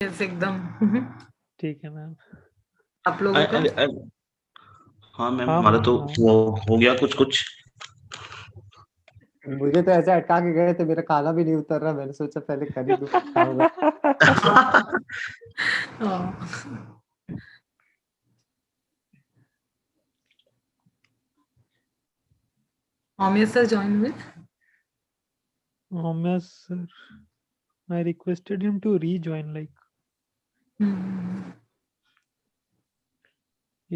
Yes एकदम। ठीक है मैम। आप लोगों का? हाँ मैम, हाँ हमारा मैम, तो हाँ। हो गया कुछ कुछ। मुझे तो ऐसे अटका के गए थे, मेरा खाना भी नहीं उतर रहा, मैंने सोचा पहले कर ही दूं क्या होगा। Omya sir join with? Yes, sir. I requested him to rejoin. Like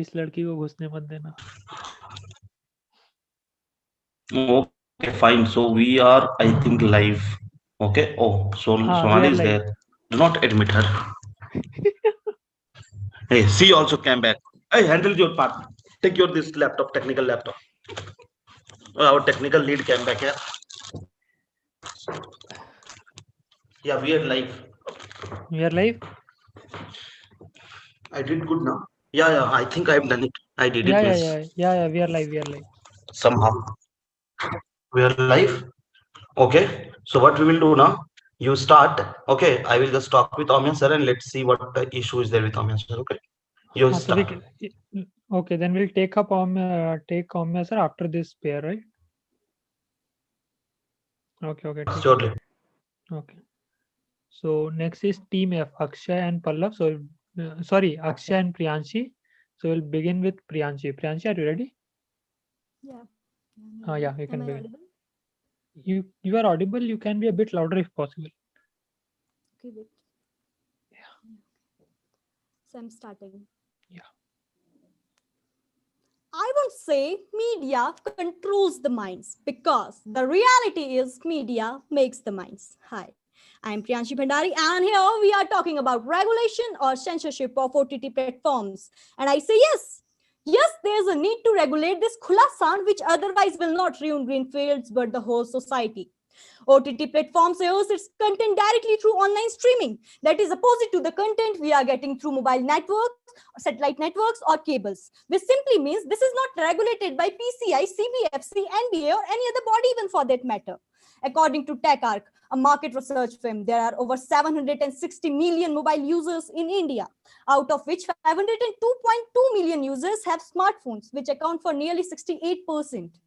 इस लड़की को घुसने मत देना। Okay, fine. So we are, I think, live. Okay. Oh, so हाँ, we Sonali are is live. there. Do not admit her. Hey, she also came back. Hey, handle your part. Take your this laptop, technical laptop. Our technical lead came back here. Yeah, we are live. We are live. I did good now. Yeah. I think I've done it. I did it. Yeah. We are live. We are live. Somehow. We are live. Okay. So what we will do now? You start. Okay. I will just talk with Omya sir and let's see what the issue is there with Omya sir. Okay. You हाँ, start. Okay, then we'll take Omya sir after this pair, right? Okay. Surely. Okay. So next is team F, Akshay and Pallav. So sorry, Akshay and Priyanshi. So we'll begin with Priyanshi. Priyanshi, are you ready? Yeah. Yeah, you can Am I begin. audible? You are audible. You can be a bit louder if possible. Okay, wait. Yeah. So I'm starting. Yeah. I won't say media controls the minds because the reality is media makes the minds. Hi, I'm Priyanshi Bhandari and here we are talking about regulation or censorship of OTT platforms. And I say yes. Yes, there's a need to regulate this khula sound which otherwise will not ruin greenfields but the whole society. OTT platforms airs its content directly through online streaming. That is opposite to the content we are getting through mobile networks, satellite networks, or cables. Which simply means this is not regulated by PCI, CBFC, NBA, or any other body even for that matter. According to TechArc, a market research firm, there are over 760 million mobile users in India, out of which 502.2 million users have smartphones, which account for nearly 68%.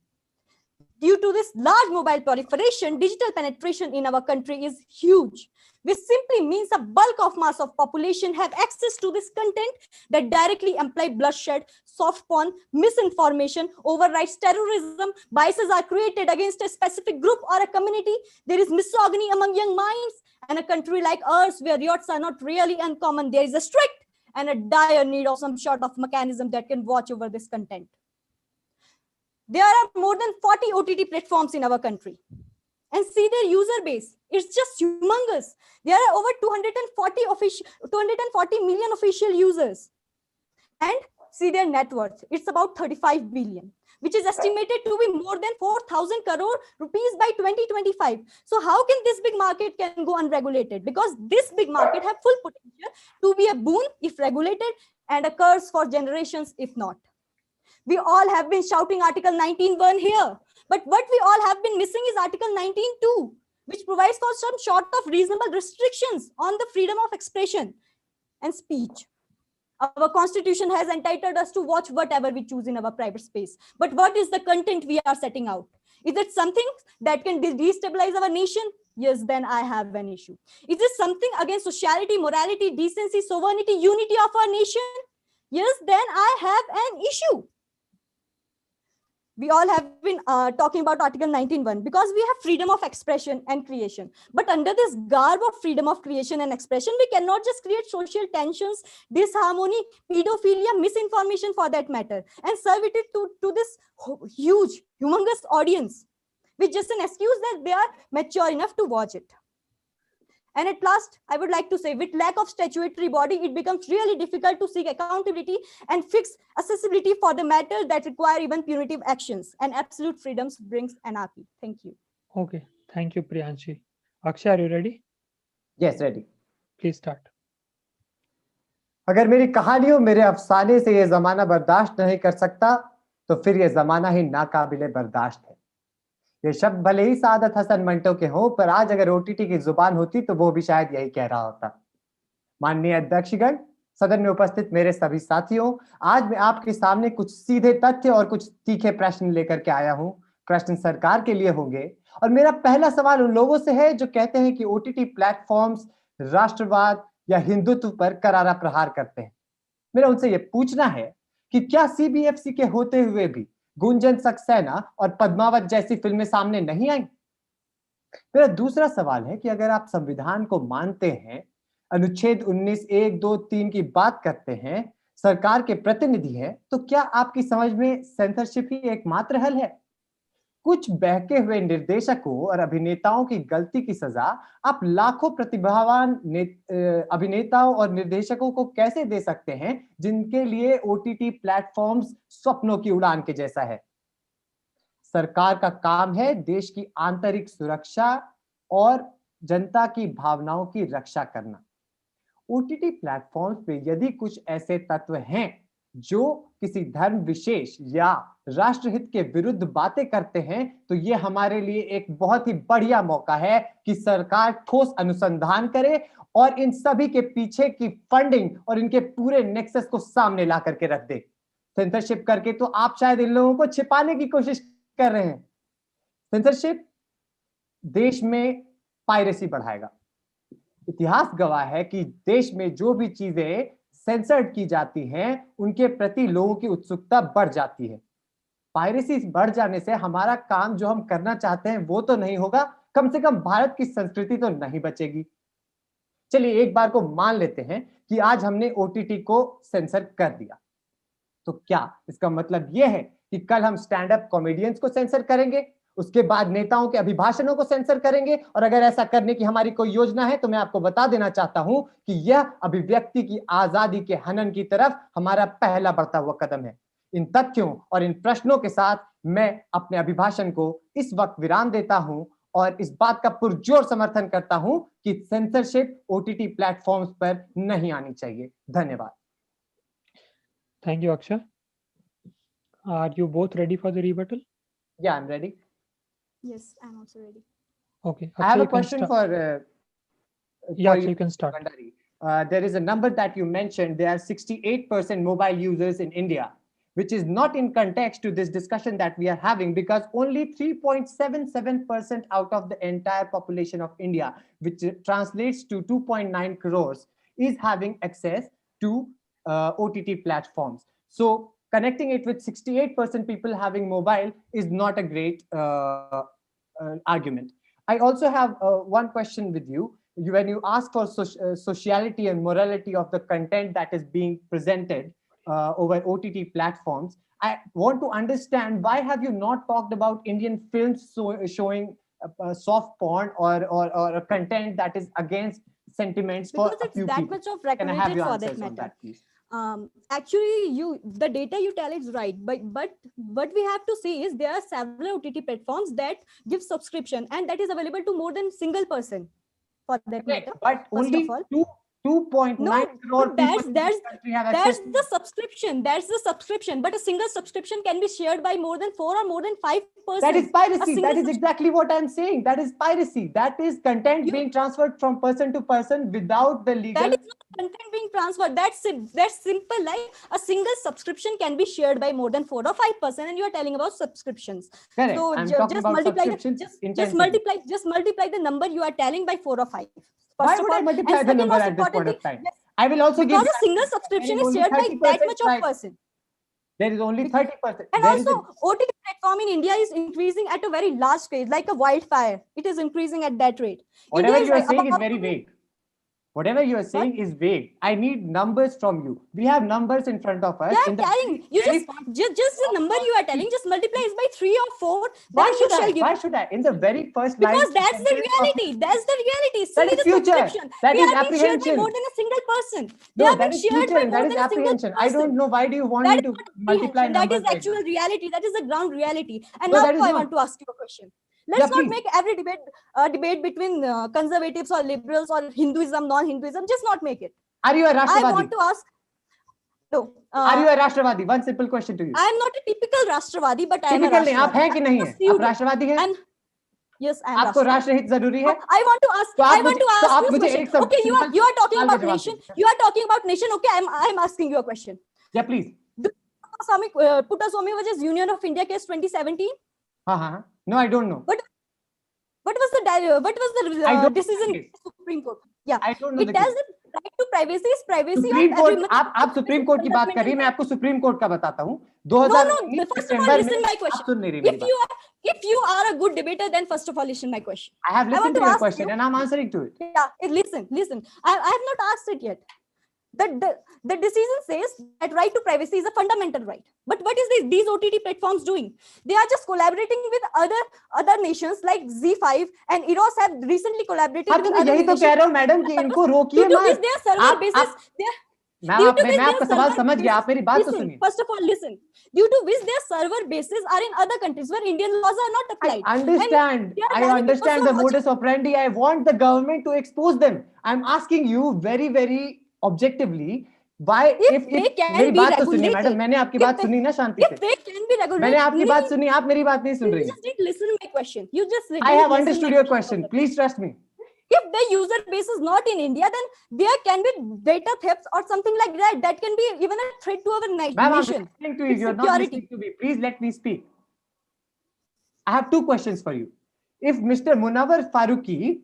Due to this large mobile proliferation, digital penetration in our country is huge, which simply means a bulk of mass of population have access to this content that directly imply bloodshed, soft porn, misinformation, overrides terrorism, biases are created against a specific group or a community, there is misogyny among young minds, and a country like ours where riots are not really uncommon, there is a strict and a dire need of some sort of mechanism that can watch over this content. There are more than 40 OTT platforms in our country. And see their user base. It's just humongous. There are over 240 million official users. And see their net worth. It's about 35 billion, which is estimated to be more than 4,000 crore rupees by 2025. So how can this big market can go unregulated? Because this big market have full potential to be a boon if regulated and a curse for generations if not. We all have been shouting Article 19(1) here, but what we all have been missing is Article 19(2), which provides for some sort of reasonable restrictions on the freedom of expression and speech. Our constitution has entitled us to watch whatever we choose in our private space. But what is the content we are setting out? Is it something that can destabilize our nation? Yes, then I have an issue. Is this something against sociality, morality, decency, sovereignty, unity of our nation? Yes, then I have an issue. We all have been talking about Article 19(1) because we have freedom of expression and creation. But under this garb of freedom of creation and expression, we cannot just create social tensions, disharmony, pedophilia, misinformation for that matter, and serve it to this huge, humongous audience with just an excuse that they are mature enough to watch it. And at last, I would like to say, with lack of statutory body, it becomes really difficult to seek accountability and fix accessibility for the matters that require even punitive actions. And absolute freedoms brings anarchy. Thank you. Okay, thank you, Priyanshi. Akshay, are you ready? Yes, ready. Please start. अगर मेरी कहानियों मेरे अफसाने से ये जमाना बर्दाश्त नहीं कर सकता तो फिर ये जमाना ही नाकाबिले बर्दाश्त है। ये शब्द भले ही सादत हसन मंटो के हों, पर आज अगर ओटीटी की जुबान होती तो वो भी शायद यही कह रहा होता। माननीय अध्यक्षगण, सदन में उपस्थित मेरे सभी साथियों, आज मैं आपके सामने कुछ सीधे तथ्य और कुछ तीखे प्रश्न लेकर के आया हूं। प्रश्न सरकार के लिए होंगे और मेरा पहला सवाल उन लोगों से है जो कहते हैं कि ओटीटी प्लेटफॉर्म्स राष्ट्रवाद या हिंदुत्व पर करारा प्रहार करते हैं। मेरा उनसे यह पूछना है कि क्या सीबीएफसी के होते हुए भी गुंजन सक्सेना और पद्मावत जैसी फिल्में सामने नहीं आई? मेरा दूसरा सवाल है कि अगर आप संविधान को मानते हैं, अनुच्छेद 19 1 2 3 की बात करते हैं, सरकार के प्रतिनिधि हैं, तो क्या आपकी समझ में सेंसरशिप ही एकमात्र हल है? कुछ बहके हुए निर्देशकों और अभिनेताओं की गलती की सजा आप लाखों प्रतिभावान अभिनेताओं और निर्देशकों को कैसे दे सकते हैं जिनके लिए ओटीटी प्लेटफॉर्म्स स्वप्नों की उड़ान के जैसा है? सरकार का काम है देश की आंतरिक सुरक्षा और जनता की भावनाओं की रक्षा करना। ओटीटी प्लेटफॉर्म्स पे यदि कुछ ऐसे तत्व हैं जो किसी धर्म विशेष या राष्ट्रहित के विरुद्ध बातें करते हैं, तो ये हमारे लिए एक बहुत ही बढ़िया मौका है कि सरकार ठोस अनुसंधान करे और इन सभी के पीछे की फंडिंग और इनके पूरे नेक्सस को सामने ला करके रख दे। सेंसरशिप करके तो आप शायद इन लोगों को छिपाने की कोशिश कर रहे हैं। सेंसरशिप देश में पायरेसी बढ़ाएगा। इतिहास गवाह है कि देश में जो भी चीजें सेंसर्ड की जाती हैं उनके प्रति लोगों की उत्सुकता बढ़ जाती है। पायरेसी बढ़ जाने से हमारा काम जो हम करना चाहते हैं वो तो नहीं होगा, कम से कम भारत की संस्कृति तो नहीं बचेगी। चलिए एक बार को मान लेते हैं कि आज हमने ओटीटी को सेंसर कर दिया, तो क्या इसका मतलब यह है कि कल हम स्टैंड अप कॉमेडियंस को सेंसर करेंगे, उसके बाद नेताओं के अभिभाषणों को सेंसर करेंगे? और अगर ऐसा करने की हमारी कोई योजना है तो मैं आपको बता देना चाहता हूं कि यह अभिव्यक्ति की आजादी के हनन की तरफ हमारा पहला बढ़ता हुआ कदम है। इन तथ्यों और इन प्रश्नों के साथ मैं अपने अभिभाषण को इस वक्त विराम देता हूं और इस बात का पुरजोर समर्थन करता हूं कि सेंसरशिप ओटीटी प्लेटफॉर्म्स पर नहीं आनी चाहिए। धन्यवाद। Thank you, Akshay. Are you both ready for the rebuttal? Yeah, I'm ready. Yes, I'm also ready. Okay. I have Akshay, a question for yeah, Akshay, you can start. Bhandari. There is a number that you mentioned. There are 68% mobile users in India, which is not in context to this discussion that we are having, because only 3.77% out of the entire population of India, which translates to 2.9 crores, is having access to OTT platforms. So connecting it with 68% people having mobile is not a great argument. I also have one question with you. When you ask for sociality and morality of the content that is being presented over OTT platforms, I want to understand, why have you not talked about Indian films showing soft porn or a content that is against sentiments for Because a few it's that people? much of Can I have regulated your for that answers on matter. that, please? Actually, the data you tell is right, but what we have to see is there are several OTT platforms that give subscription, and that is available to more than single person for that matter. But First only of all, 2.9 crore but people in this country have access. that's the subscription. That's the subscription. But a single subscription can be shared by more than 4 or more than 5 persons. That is piracy. That is exactly what I'm saying. That is piracy. That is content being transferred from person to person without the legal. That is not content being transferred. That's simple. Like a single subscription can be shared by more than 4 or 5 person, and you are telling about subscriptions. Correct. So I'm just talking about multiply subscriptions just multiply the number you are telling by 4 or 5. Why would I multiply the number at this point of time? I will also give because a single subscription is shared by that much of person. There is only 30%. And also, OTT platform in India is increasing at a very large scale, like a wildfire. It is increasing at that rate. Whatever you are saying is very vague. Whatever you are saying is vague. I need numbers from you. We have numbers in front of us. Yeah, I'm telling you, just the number you are telling, just multiply it by 3 or 4. Why should I? In the very first line. Because that's the reality. That's the reality. See, that is future. That is apprehension. By more than a single person. No, that is future. That is apprehension. I don't know why do you want me to multiply numbers. That is actual reality. That is the ground reality. And now I want to ask you a question. Let's not make every debate between conservatives or liberals or Hinduism, non-Hinduism. Just not make it. Are you a Rashtravadi? I want to ask. No. Are you a Rashtravadi? One simple question to you. I am not a typical Rashtravadi, but I am a Typical Rashtravadi. आप हैं कि नहीं हैं? आप राष्ट्रवादी हैं? Yes, I am आपको Rashtra. राष्ट्रहित जरूरी है? I want to ask. तो I आप want to मुझे- तो ask आप you a मुझे question. एक सब Okay, you are simple talking सवाल का about जवाब nation. दीजिए। You are talking about nation. Okay, I'm asking you a question. Yeah, please. Swami Puttaswamy was Union of India case 2017. हाँ. No, I don't know. What was the I don't decision know in the Supreme Court? Yeah, I don't know it the tells case. that right to privacy is privacy supreme of every court, आप supreme court की बात कर रही है, मैं आपको supreme court का बताता हूँ। 2019 No, first of all, सितंबर में listen my आप question. सुन नहीं रही मेरी बात। If you are a good debater, then first of all, listen my question. I have I listened want to to your ask question you- and I'm answering to it. Yeah, listen. I have not asked it yet. The decision says that right to privacy is a fundamental right. But what is these OTT platforms doing? They are just collaborating with other nations like Z5 and Eros have recently collaborated हाँ, with तो मैं other यही तो nations. कह रहा हूँ madam कि इनको रोकिए Due to which मत। their server basis, मैं आपका सवाल समझ गया, आप मेरी बात तो सुनिए। First of all, listen. Due to which their server bases are in other countries where Indian laws are not applied. I understand the modus operandi. I want the government to expose them. I'm asking you very, very objectively. Why, if मेरी बात तो सुनिए madam, मैंने आपकी बात सुनी ना शांति से। If they can be regulated, मैंने आपकी बात सुनी, आप मेरी बात नहीं सुन रही। You just didn't listen to my question. You just I have understood your question. Please trust me. If the user base is not in India, then there can be data thefts or something like that. That can be even a threat to our nation. Ma'am, I'm listening to you. You're not listening to me. Please let me speak. I have two questions for you. If Mr. Munawar Faruqi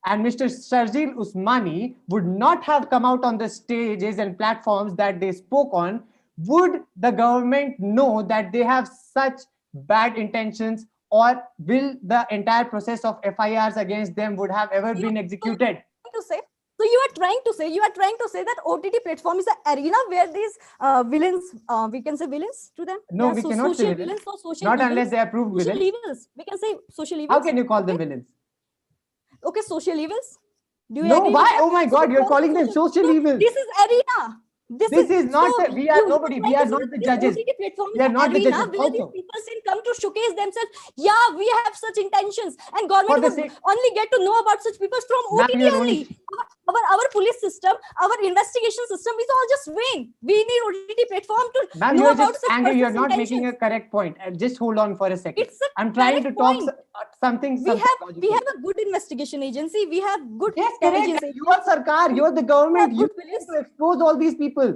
and Mr. Sharjeel Usmani would not have come out on the stages and platforms that they spoke on, would the government know that they have such bad intentions, or will the entire process of FIRs against them would have ever been executed? So you are trying to say that OTT platform is an arena where these villains, we can say villains to them. No, we cannot say villains. Not unless they are proved villains. Social evils. We can say social evils. How can you call them villains? Okay, social evils. Do you No, agree why? with that? Oh my God, you're calling them social evils. This is arena. This is not so we are you nobody. We like are to not say the this judges. OTT platform We are not the arena judges. where these Also, people can come to showcase themselves. Yeah, we have such intentions, and government the would sake- only get to know about such people from Ma'am, OTT you're only. Our police system, our investigation system is all just vain. We need OTT platform to ma'am, know you're about just such angry. You're person's not making a intentions. correct point. Just hold on for a second. It's a I'm trying to correct talk point. something. We have logical. a good investigation agency. We have good Yes, intelligence. correct. You are Sarkar. You are the government. You have to expose all these people.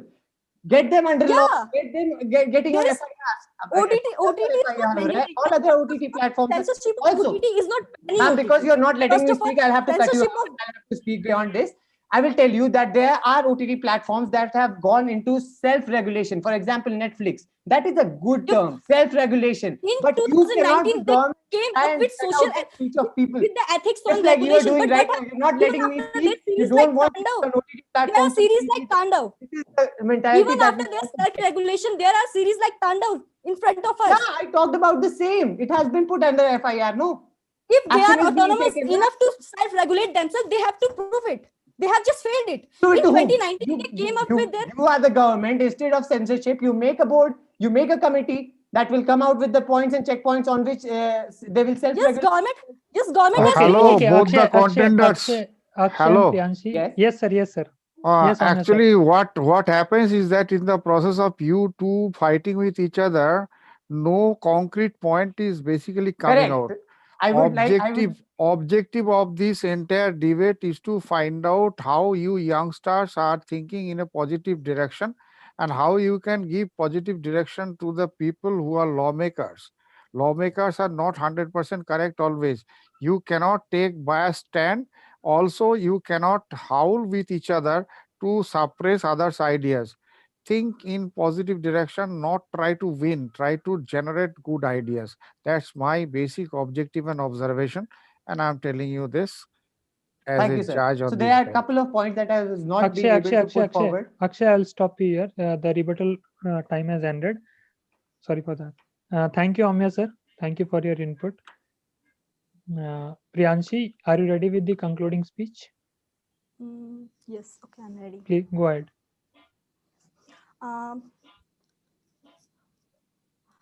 Get them under law. Get them getting on There's FIR. OTT is not mandatory. All other OTT platforms. Censorship of Also, OTT is not any ma'am, OTT. because you're not letting First me of all, speak, I'll have to cut you censorship off. I'll have to speak beyond this. I will tell you that there are OTT platforms that have gone into self-regulation. For example, Netflix. That is a good term, self-regulation. In But you cannot 2019, be government they came and up with cut social out the speech of people. with the ethics Just on like you are regulation. doing But right what now. You're not even letting me after speak. this You series don't like want Tandav, an OTT there are platform. series like Tandav. This is the mentality Even that after this self-regulation, there are series like Tandav in front of us. Yeah, I talked about the same. It has been put under FIR, no? If they Action are is being autonomous taken. enough to self-regulate themselves, they have to prove it. They have just failed it. Do it In to whom? 2019, they came up with their You are the government. Instead of censorship, you make a board, you make a committee that will come out with the points and checkpoints on which they will self-regulate. Just government has Hello, Okay, both the Akshay, contenders. Akshay Hello. and Priyanshi. Yes. Yes, sir. Yes, sir. Yes, Amna, sir. Actually, what happens is that in the process of you two fighting with each other, no concrete point is basically coming out. Objective of this entire debate is to find out how you youngsters are thinking in a positive direction and how you can give positive direction to the people who are lawmakers. Lawmakers are not 100% correct always. You cannot take biased stand. Also, you cannot howl with each other to suppress others' ideas. Think in positive direction, not try to win, try to generate good ideas. That's my basic objective and observation, and I'm telling you this as Thank a you, sir. judge on So this there are a bench. couple of points that I was not being able to put forward. Akshay, I'll stop you here. The rebuttal time has ended. Sorry for that. Thank you, Amya sir. Thank you for your input. Priyanshi, are you ready with the concluding speech? Yes, okay, I'm ready. Please go ahead.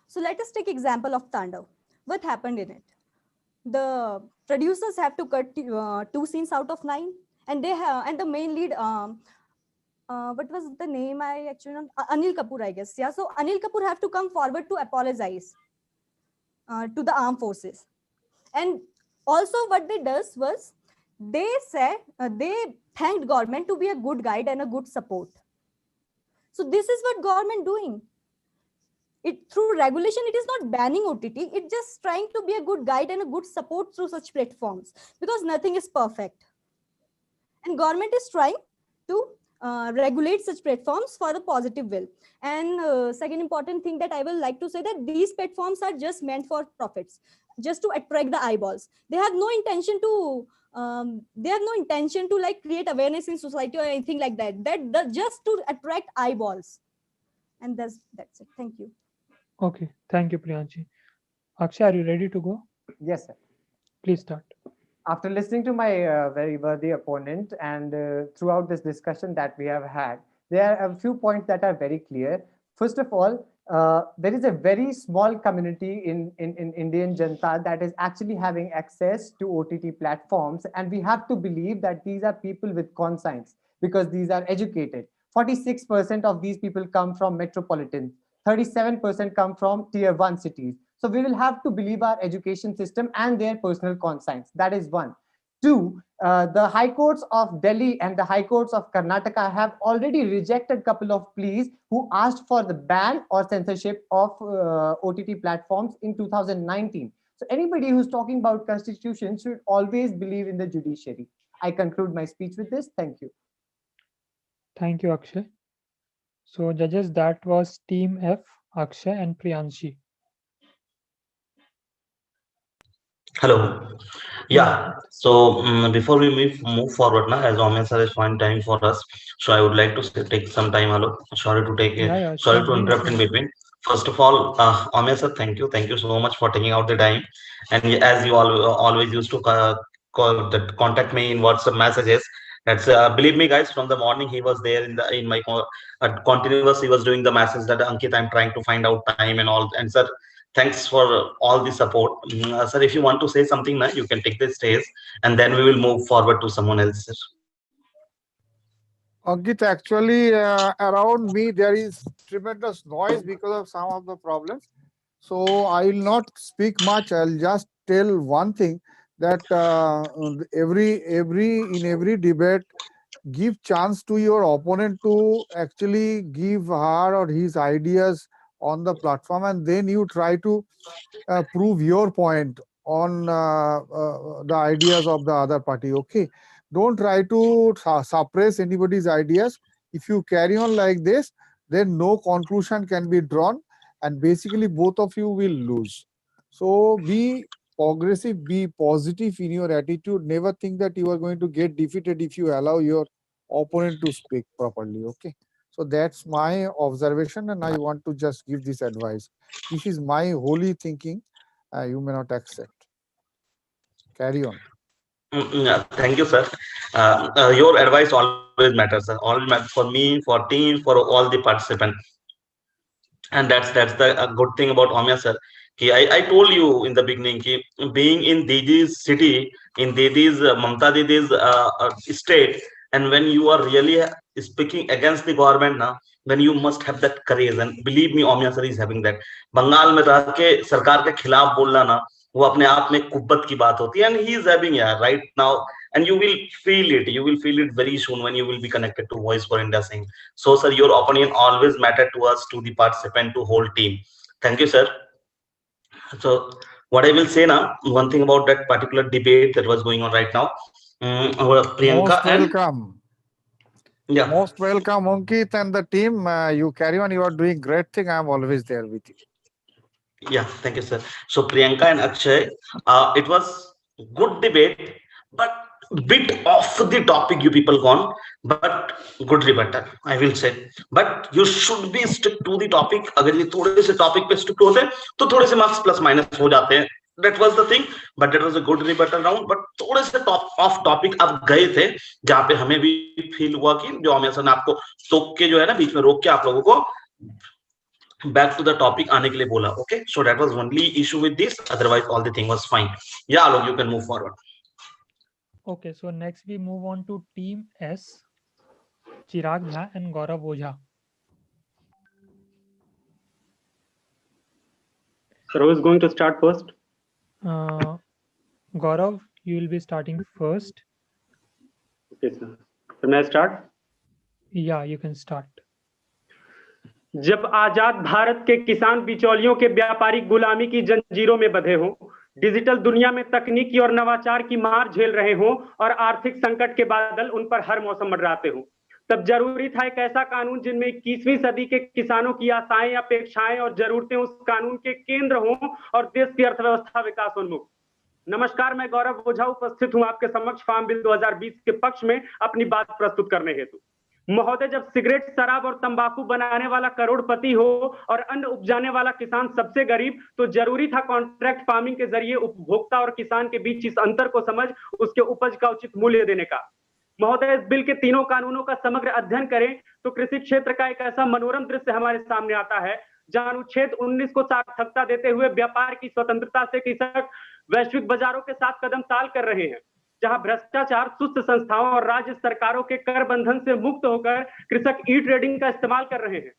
So let us take example of Tandav. What happened in it? The producers have to cut 2 scenes out of 9, and they have, and the main lead, what was the name? I actually don't, Anil Kapoor, I guess. Yeah. So Anil Kapoor have to come forward to apologize to the armed forces, and Also, what they does was they said they thanked government to be a good guide and a good support. So this is what government doing. It through regulation, it is not banning OTT. It's just trying to be a good guide and a good support through such platforms, because nothing is perfect, and government is trying to regulate such platforms for the positive will. And second important thing that I will like to say, that these platforms are just meant for profits, just to attract the eyeballs. They have no intention to like create awareness in society or anything like that. Just to attract eyeballs. And that's it. Thank you. Okay, thank you, Priyanshi. Akshay, are you ready to go? Yes, sir. Please start. After listening to my very worthy opponent and throughout this discussion that we have had, there are a few points that are very clear. First of all, there is a very small community in Indian Janata that is actually having access to OTT platforms. And we have to believe that these are people with conscience, because these are educated. 46% of these people come from metropolitan, 37% come from tier 1 cities. So we will have to believe our education system and their personal conscience. That is one. Two, the high courts of Delhi and the high courts of Karnataka have already rejected a couple of pleas who asked for the ban or censorship of OTT platforms in 2019. So anybody who's talking about constitution should always believe in the judiciary. I conclude my speech with this. Thank you. Thank you, Akshay. So judges, that was Team F, Akshay and Priyanshi. Hello. Yeah. So before we move forward now, as Omya sir is fine time for us, so I would like to take some time. Hello. Sorry to take sorry to interrupt in between. First of all, Omya sir, thank you so much for taking out the time. And as you always used to contact me in WhatsApp messages. That's believe me, guys. From the morning he was there in my continuous. He was doing the message that Ankit, I'm trying to find out time and all. And sir, thanks for all the support. Sir, if you want to say something now, you can take the stage, and then we will move forward to someone else, sir. Ankit, actually, around me there is tremendous noise because of some of the problems. So I will not speak much. I'll just tell one thing, that in every debate, give chance to your opponent to actually give her or his ideas on the platform, and then you try to prove your point on the ideas of the other party. Okay, don't try to suppress anybody's ideas. If you carry on like this, then no conclusion can be drawn, and basically both of you will lose. So be progressive, be positive in your attitude. Never think that you are going to get defeated if you allow your opponent to speak properly. Okay, so that's my observation, and I want to just give this advice. This is my holy thinking. You may not accept. Carry on. Yeah, thank you, sir. Your advice always matters, sir. Always matters for me, for team, for all the participants. And that's the good thing about Omya sir. I told you in the beginning, being in Didi's city, in Didi's Mamta Didi's state, and when you are really speaking against the government now, then you must have that courage. And believe me, Omya sir is having that. Bengal में रह के सरकार के खिलाफ बोलना ना, वो अपने आप में कुब्बत की बात होती है. And he is having, yeah, right now. And you will feel it. You will feel it very soon when you will be connected to Voice for India saying. So, sir, your opinion always matter to us, to the participant, to whole team. Thank you, sir. So, what I will say now, one thing about that particular debate that was going on right now. Priyanka Most welcome. Yeah. Most welcome, Ankit and the team. You carry on. You are doing great thing. I am always there with you. Yeah, thank you, sir. So Priyanka and Akshay, it was good debate, but bit off the topic you people gone, but good rebuttal, I will say. But you should be stick to the topic. अगर ये थोड़े से topic पे stick होते हैं, तो थोड़े से marks plus minus हो जाते हैं. That was the thing, but that was a good rebuttal round. But थोड़े से off topic आप गए थे, जहाँ पे हमें भी feel हुआ कि जो अमिया सर ने आपको टोक के जो है ना बीच में रोक के आप लोगों को back to the topic aane ke liye bola. Okay, so that was only issue with this, otherwise all the thing was fine. Yeah, Alok, you can move forward. Okay, so next we move on to Team S, Chirag Jha and Gaurav Ojha. Sir, who is going to start first? Gaurav, you will be starting first. Okay, sir. तो मैं start. Yeah, you can start. जब आजाद भारत के किसान बिचौलियों के व्यापारिक गुलामी की जंजीरों में बंधे हों, डिजिटल दुनिया में तकनीकी और नवाचार की मार झेल रहे हों और आर्थिक संकट के बादल उन पर हर मौसम मंडराते हों, तब जरूरी था एक ऐसा कानून जिनमें 21वीं सदी के किसानों की आशाएं, अपेक्षाएं और जरूरतें उस कानून के केंद्र हों और देश की अर्थव्यवस्था विकासोन्मुख। नमस्कार, मैं गौरव ओझा उपस्थित हूं आपके समक्ष फार्म बिल 2020 के पक्ष में अपनी बात प्रस्तुत करने हेतु। महोदय, जब सिगरेट, शराब और तंबाकू बनाने वाला करोड़पति हो और अन्न उपजाने वाला किसान सबसे गरीब, तो जरूरी था कॉन्ट्रैक्ट फार्मिंग के जरिए उपभोक्ता और किसान के बीच इस अंतर को समझ उसके उपज का उचित मूल्य देने का। महोदय, इस बिल के तीनों कानूनों का समग्र अध्ययन करें तो कृषि क्षेत्र का एक ऐसा मनोरम दृश्य हमारे सामने आता है जहां अनुच्छेद 19 को सार्थकता देते हुए व्यापार की स्वतंत्रता से कृषक वैश्विक बाजारों के साथ कदम ताल कर रहे हैं, जहां भ्रष्टाचार, सुस्त संस्थाओं और राज्य सरकारों के कर बंधन से मुक्त होकर कृषक ई ट्रेडिंग का इस्तेमाल कर रहे हैं,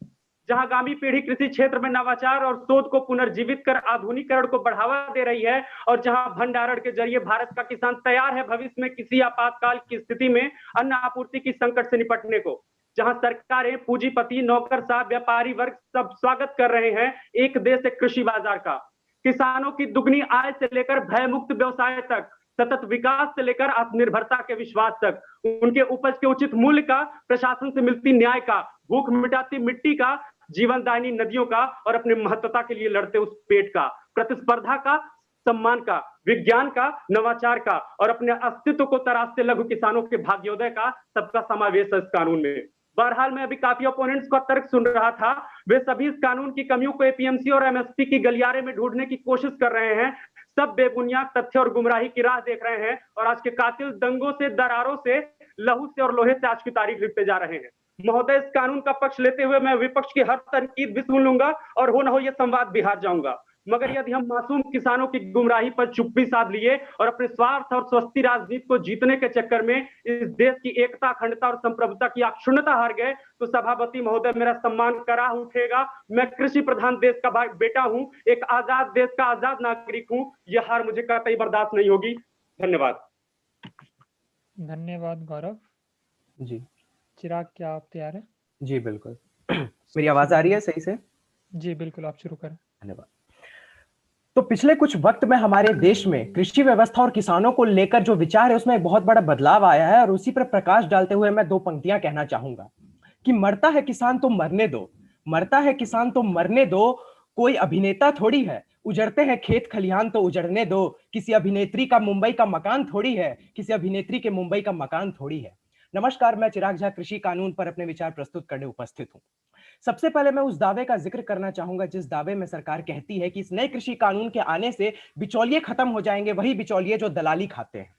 जहां आगामी पीढ़ी कृषि क्षेत्र में नवाचार और शोध को पुनर्जीवित कर आधुनिकीकरण को बढ़ावा दे रही है, और जहां भंडारण के जरिए भारत का किसान तैयार है भविष्य में किसी आपातकाल की स्थिति में अन्न आपूर्ति की संकट से निपटने को, जहां सरकारें, पूंजीपति, नौकरशाह, व्यापारी वर्ग सब स्वागत कर रहे हैं एक देश एक कृषि बाजार का। किसानों की दुगनी आय से लेकर भयमुक्त व्यवसाय तक, सतत विकास से लेकर आत्मनिर्भरता के विश्वास तक, उनके उपज के उचित मूल्य का, प्रशासन से मिलती न्याय का, भूख मिटाती मिट्टी का, जीवनदायिनी नदियों का और अपने महत्वता के लिए लड़ते उस पेट का, प्रतिस्पर्धा का, सम्मान का, विज्ञान का, नवाचार का और अपने अस्तित्व को तराशते लघु किसानों के भाग्योदय का, सबका समावेश है इस कानून में। बहरहाल मैं अभी काफी ओपोनेंट्स का तर्क सुन रहा था, वे सभी इस कानून की कमियों को एपीएमसी और एमएसपी की गलियारे में ढूंढने की कोशिश कर रहे हैं, सब बेबुनियाद तथ्य और गुमराही की राह देख रहे हैं और आज के कातिल दंगों से, दरारों से, लहू से और लोहे से आज की तारीख लिखते जा रहे हैं। महोदय, इस कानून का पक्ष लेते हुए मैं विपक्ष की हर तनकीद भी सुन लूंगा और हो न हो यह संवाद भी हार जाऊंगा, मगर यदि हम मासूम किसानों की गुमराही पर चुप्पी साध लिए और अपने स्वार्थ और स्वस्ति राजनीति को जीतने के चक्कर में इस देश की एकता, अखंडता और संप्रभुता की अक्षुण्णता हार गए, तो सभापति महोदय मेरा सम्मान कराह उठेगा। मैं कृषि प्रधान देश का बेटा हूं, एक आजाद देश का आजाद नागरिक हूं, यह हार मुझे कतई बर्दाश्त नहीं होगी। धन्यवाद। धन्यवाद गौरव जी। चिराग, क्या आप तैयार हैं? जी बिल्कुल। मेरी आवाज आ रही है सही से? जी बिल्कुल, आप शुरू करें। धन्यवाद। तो पिछले कुछ वक्त में हमारे देश में कृषि व्यवस्था और किसानों को लेकर जो विचार है उसमें एक बहुत बड़ा बदलाव आया है, और उसी पर प्रकाश डालते हुए मैं दो पंक्तियां कहना चाहूंगा कि मरता है किसान तो मरने दो, मरता है किसान तो मरने दो, कोई अभिनेता थोड़ी है, उजड़ते हैं खेत खलिहान तो उजड़ने दो, किसी अभिनेत्री का मुंबई का मकान थोड़ी है, किसी अभिनेत्री के मुंबई का मकान थोड़ी है। नमस्कार, मैं चिराग झा कृषि कानून पर अपने विचार प्रस्तुत करने उपस्थित हूं। सबसे पहले मैं उस दावे का जिक्र करना चाहूंगा जिस दावे में सरकार कहती है कि इस नए कृषि कानून के आने से बिचौलिए खत्म हो जाएंगे, वही बिचौलिए जो दलाली खाते हैं।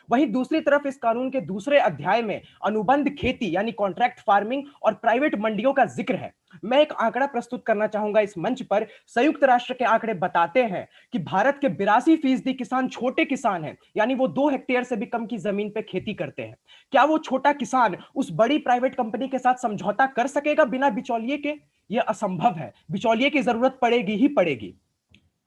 वहीं दूसरी तरफ इस कानून के दूसरे अध्याय में अनुबंध खेती यानी कॉन्ट्रैक्ट फार्मिंग और प्राइवेट मंडियों का जिक्र है। मैं एक आंकड़ा प्रस्तुत करना चाहूंगा इस मंच पर। संयुक्त राष्ट्र के आंकड़े बताते हैं कि भारत के 82% किसान छोटे किसान हैं, यानी वो 2 हेक्टेयर से भी कम की जमीन पे खेती करते हैं। क्या वो छोटा किसान उस बड़ी प्राइवेट कंपनी के साथ समझौता कर सकेगा बिना बिचौलिए के? यह असंभव है। बिचौलिए की जरूरत पड़ेगी ही पड़ेगी।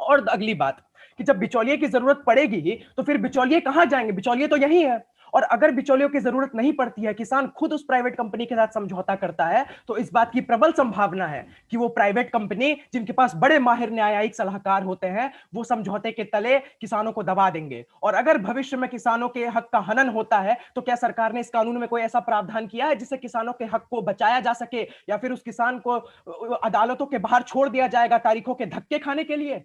और अगली बात कि जब बिचौलिए की जरूरत पड़ेगी तो फिर बिचौलिए कहां जाएंगे? बिचौलिए तो यही है। और अगर बिचौलियों की जरूरत नहीं पड़ती है, किसान खुद उस प्राइवेट कंपनी के साथ समझौता करता है, तो इस बात की प्रबल संभावना है कि वो प्राइवेट कंपनी जिनके पास बड़े माहिर न्यायिक सलाहकार होते हैं, वो समझौते के तले किसानों को दबा देंगे। और अगर भविष्य में किसानों के हक का हनन होता है, तो क्या सरकार ने इस कानून में कोई ऐसा प्रावधान किया है जिससे किसानों के हक को बचाया जा सके, या फिर उस किसान को अदालतों के बाहर छोड़ दिया जाएगा तारीखों के धक्के खाने के लिए?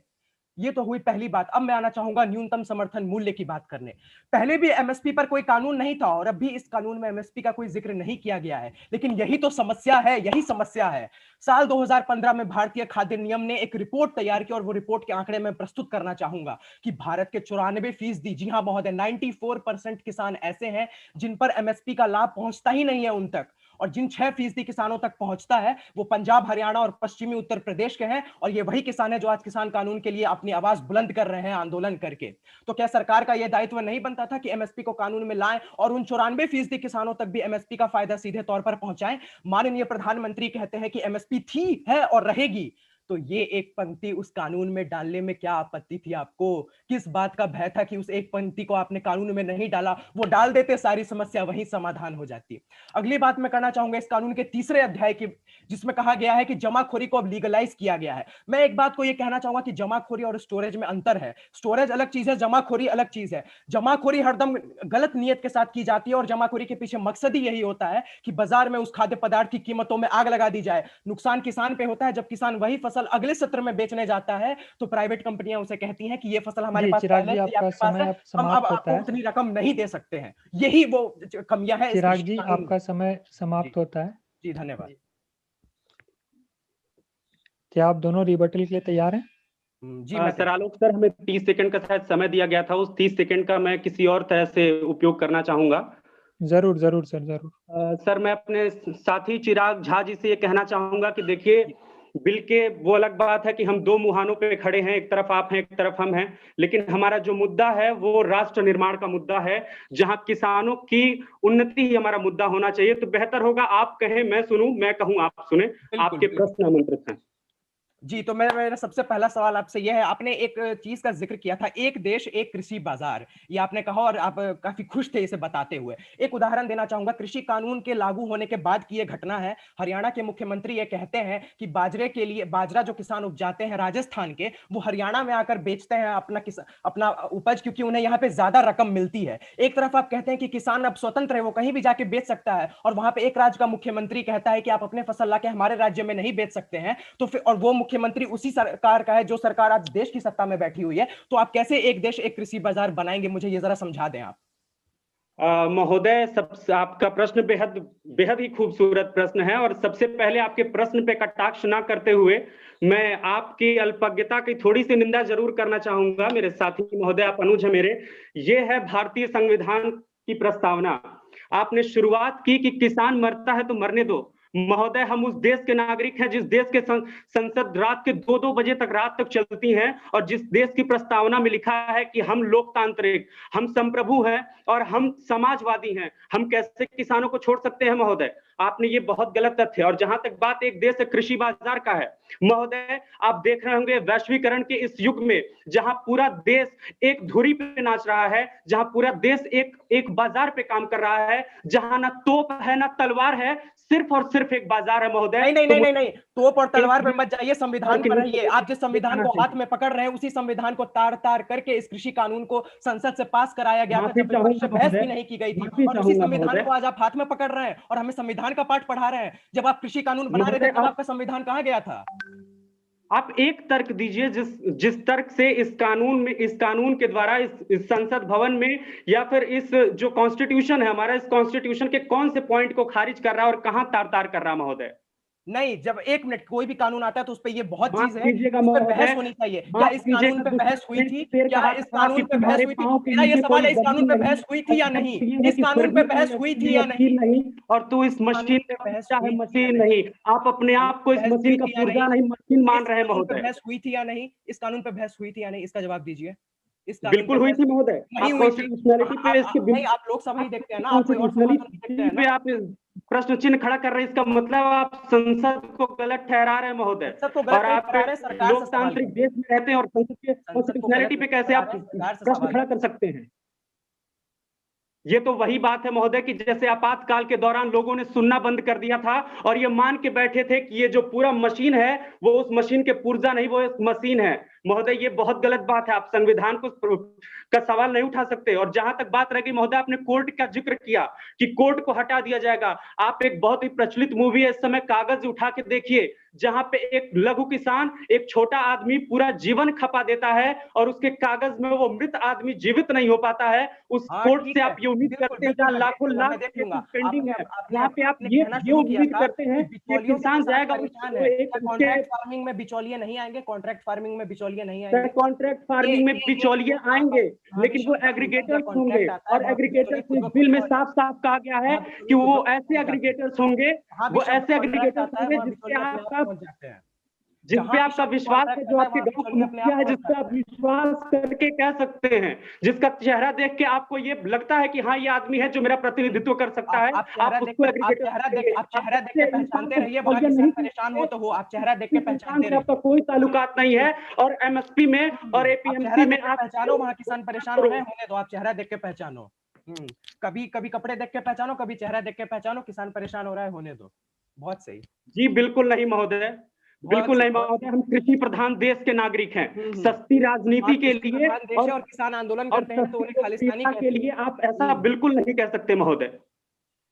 ये तो हुई पहली बात। अब मैं आना चाहूंगा न्यूनतम समर्थन मूल्य की बात करने। पहले भी एमएसपी पर कोई कानून नहीं था और अब भी इस कानून में एमएसपी का कोई जिक्र नहीं किया गया है, लेकिन यही तो समस्या है, यही समस्या है। साल 2015 में भारतीय खाद्य निगम ने एक रिपोर्ट तैयार की और वो रिपोर्ट के आंकड़े में प्रस्तुत करना चाहूंगा कि भारत के 94%, जी हां महोदय, 94% किसान ऐसे हैं जिन पर एमएसपी का लाभ पहुंचता ही नहीं है उन तक, और जिन 6% किसानों तक पहुंचता है वो पंजाब, हरियाणा और पश्चिमी उत्तर प्रदेश के हैं, और ये वही किसान है जो आज किसान कानून के लिए अपनी आवाज बुलंद कर रहे हैं आंदोलन करके। तो क्या सरकार का यह दायित्व नहीं बनता था कि एमएसपी को कानून में लाएं और उन 94% किसानों तक भी एमएसपी का फायदा सीधे तौर पर पहुंचाएं? माननीय प्रधानमंत्री कहते हैं कि एमएसपी थी, है और रहेगी, तो ये एक पंक्ति उस कानून में डालने में क्या आपत्ति थी आपको? किस बात का भय था कि उस एक पंक्ति को आपने कानून में नहीं डाला? वो डाल देते, सारी समस्या वहीं समाधान हो जाती। अगली बात मैं करना चाहूंगा इस कानून के 3रे अध्याय की, जिसमें कहा गया है कि जमाखोरी को अब लीगलाइज किया गया है। मैं एक बात को ये कहना चाहूंगा कि जमाखोरी और स्टोरेज में अंतर है। स्टोरेज अलग चीज है, जमाखोरी अलग चीज है। जमाखोरी हरदम गलत नियत के साथ की जाती है और जमाखोरी के पीछे मकसद ही यही होता है कि बाजार में उस खाद्य पदार्थ की कीमतों में आग लगा दी जाए। नुकसान किसान पे होता है। जब किसान वही फसल अगले सत्र में बेचने जाता है तो प्राइवेट कंपनियां उसे कहती हैं कि ये फसल हमारे जी पास चिराग पहले जी, से आपका आपके पास समय है, अब हम अब समाप्त होता आपको है। उतनी रकम नहीं दे सकते हैं। यही वो कमियां है इस चिराग कृषि जी, कानून आपका समय समाप्त होता है। जी धन्यवाद। क्या आप दोनों रिबटल के लिए तैयार हैं? जी मैं सर आलोक सर, हमें 30 सेकंड का शायद समय दिया गया था, उस 30 सेकंड का मैं किसी और तरह से उपयोग करना चाहूंगा। जरूर जरूर सर, जरूर। सर मैं अपने साथी चिराग झा जी से ये कहना चाहूंगा कि देखिए, बिल के वो अलग बात है कि हम 2 मुहानों पे खड़े हैं, एक तरफ आप हैं, एक तरफ हम हैं, लेकिन हमारा जो मुद्दा है वो राष्ट्र निर्माण का मुद्दा है, जहां किसानों की उन्नति ही हमारा मुद्दा होना चाहिए। तो बेहतर होगा आप कहें मैं सुनूं, मैं कहूं आप सुने। आपके प्रश्न आमंत्रित हैं। जी, तो मेरा सबसे पहला सवाल आपसे यह है, आपने एक चीज का जिक्र किया था, एक देश एक कृषि बाजार, ये आपने कहा और आप काफी खुश थे इसे बताते हुए। एक उदाहरण देना चाहूंगा, कृषि कानून के लागू होने के बाद की ये घटना है। हरियाणा के मुख्यमंत्री ये कहते हैं कि बाजरे के लिए, बाजरा जो किसान उपजाते हैं राजस्थान के, वो हरियाणा में आकर बेचते हैं अपना उपज, क्योंकि उन्हें यहाँ पे ज्यादा रकम मिलती है। एक तरफ आप कहते हैं कि किसान अब स्वतंत्र है, वो कहीं भी जाके बेच सकता है, और वहां पे एक राज्य का मुख्यमंत्री कहता है कि आप अपने फसल लाके हमारे राज्य में नहीं बेच सकते हैं। तो फिर, और वो मुख्यमंत्री उसी सरकार का है जो सरकार आज देश की सत्ता में बैठी हुई है, तो आप कैसे एक देश एक कृषि बाजार बनाएंगे? मुझे ये जरा समझा दें आप। महोदय, आपका प्रश्न बेहद बेहद ही खूबसूरत प्रश्न है, और सबसे पहले आपके प्रश्न पे कटाक्ष ना करते हुए मैं आपकी अल्पज्ञता की थोड़ी सी निंदा जरूर करना चाहूंगा। मेरे साथी महोदय, आप अनुज है मेरे, ये है भारतीय संविधान की प्रस्तावना। आपने शुरुआत की कि किसान मरता है तो मरने दो। महोदय, हम उस देश के नागरिक हैं जिस देश के संसद रात के 2-2 बजे तक रात तक चलती हैं, और जिस देश की प्रस्तावना में लिखा है कि हम लोकतांत्रिक, हम संप्रभु हैं और हम समाजवादी हैं। हम कैसे किसानों को छोड़ सकते हैं महोदय? आपने ये बहुत गलत तथ्य। और जहां तक बात एक देश कृषि बाजार का है महोदय, आप देख रहे होंगे वैश्वीकरण के इस युग में जहां पूरा देश एक धुरी पे नाच रहा है, जहां पूरा देश एक बाजार पे काम कर रहा है, जहां ना तोप है ना तलवार है, सिर्फ और सिर्फ एक बाजार है महोदय। नहीं, तोप और तलवार पर मत जाइए, संविधान पर रहिए। आप जिस संविधान को हाथ में पकड़ रहे हैं उसी संविधान को तार तार करके इस कृषि कानून को संसद से पास कराया गया था, जब विपक्ष से बहस भी नहीं की गई थी, और उसी संविधान को आज आप हाथ में पकड़ रहे हैं और हमें संविधान का पाठ पढ़ा रहे हैं। जब आप कृषि कानून बना रहे थे तब आपका संविधान कहाँ गया था? आप एक तर्क दीजिए जिस तर्क से इस कानून के द्वारा इस संसद भवन में, या फिर इस जो कॉन्स्टिट्यूशन है हमारा, इस कॉन्स्टिट्यूशन के कौन से पॉइंट को खारिज कर रहा है और कहां तार तार कर रहा है महोदय? नहीं, जब एक मिनट, कोई भी कानून आता है तो उस पे ये बहुत चीज है, कीजिएगा इस पे महोदय, बहस होनी चाहिए। क्या इस कानून पे बहस हुई थी? क्या इस कानून पे बहस हुई थी? मेरा ये सवाल है, इस कानून पे बहस हुई थी या नहीं? इस कानून पे बहस हुई थी या नहीं? और तू इस मशीन पे बहस है, मशीन नहीं, आप अपने आप को इस मशीन का पुर्जा नहीं, मशीन मान रहे हैं महोदय। बहस हुई थी या नहीं? इस कानून पे बहस हुई थी या नहीं? इसका जवाब दीजिए। बिल्कुल हुई थी महोदय। नहीं हुई थी। नहीं, आप लोकसभा ही देखते हैं ना, आप कोई और सभा तो नहीं देखते हैं ना। आप प्रश्न चिन्ह खड़ा कर रहे हैं, इसका मतलब आप संसद को गलत ठहरा रहे हैं महोदय। और आप लोकतांत्रिक देश में रहते हैं और संसद के कॉन्स्टिट्यूशनैलिटी पे कैसे आप प्रश्न खड़ा कर सकते हैं? ये तो वही बात है महोदय कि जैसे आपातकाल के दौरान लोगों ने सुनना बंद कर दिया था और ये मान के बैठे थे कि ये जो पूरा मशीन है वो उस मशीन के पुर्जा नहीं, वो एक मशीन है। महोदय, ये बहुत गलत बात है, आप संविधान का सवाल नहीं उठा सकते। और जहां तक बात रह गई महोदय, आपने कोर्ट का जिक्र किया कि कोर्ट को हटा दिया जाएगा। आप एक बहुत ही प्रचलित मूवी है इस समय कागज उठा के देखिए, जहां पे एक लघु किसान, एक छोटा आदमी पूरा जीवन खपा देता है और उसके कागज में वो मृत आदमी जीवित नहीं हो पाता है। उस कोर्ट से आप ये उम्मीद करते हैं जहां लाखों लाख पेंडिंग है, वहां पे आप ये उम्मीद करते हैं कि किसान जाएगा। कॉन्ट्रैक्ट फार्मिंग में बिचौलिए नहीं आएंगे? कॉन्ट्रैक्ट फार्मिंग में बिचौलिए नहीं आएंगे? कॉन्ट्रैक्ट फार्मिंग में बिचौलिए आएंगे, लेकिन वो एग्रीगेटर्स होंगे। और एग्रीगेटर्स बिल में साफ साफ कहा गया है कि वो ऐसे एग्रीगेटर्स होंगे, वो ऐसे एग्रीगेटर्स होंगे जिस पे आपका विश्वास है, जो आपके गांव का मुखिया है, जिस पे आप विश्वास करके कह सकते हैं, जिसका चेहरा देख के आपको ये लगता है कि हाँ ये आदमी है जो मेरा प्रतिनिधित्व कर सकता है, आप उसको चेहरा देख के पहचानते रहिए। वहां किसान परेशान हो तो हो, आप चेहरा देख के पहचानते रहिए। आपका कोई ताल्लुकात नहीं है। और एमएसपी में और एपीएमसी में आप पहचानो, वहां किसान परेशान हो रहे हैं, होने दो, आप चेहरा देख के पहचानो। कभी कभी कपड़े देख के पहचानो, कभी चेहरा देख के पहचानो। किसान परेशान हो रहा है, होने दो। बहुत सही जी, बिल्कुल नहीं महोदय, बिल्कुल नहीं महोदय, हम कृषि प्रधान देश के नागरिक हैं। सस्ती राजनीति के लिए और किसान आंदोलन करते हैं तो उन्हें खालिस्तानी के लिए आप ऐसा बिल्कुल नहीं कह सकते महोदय।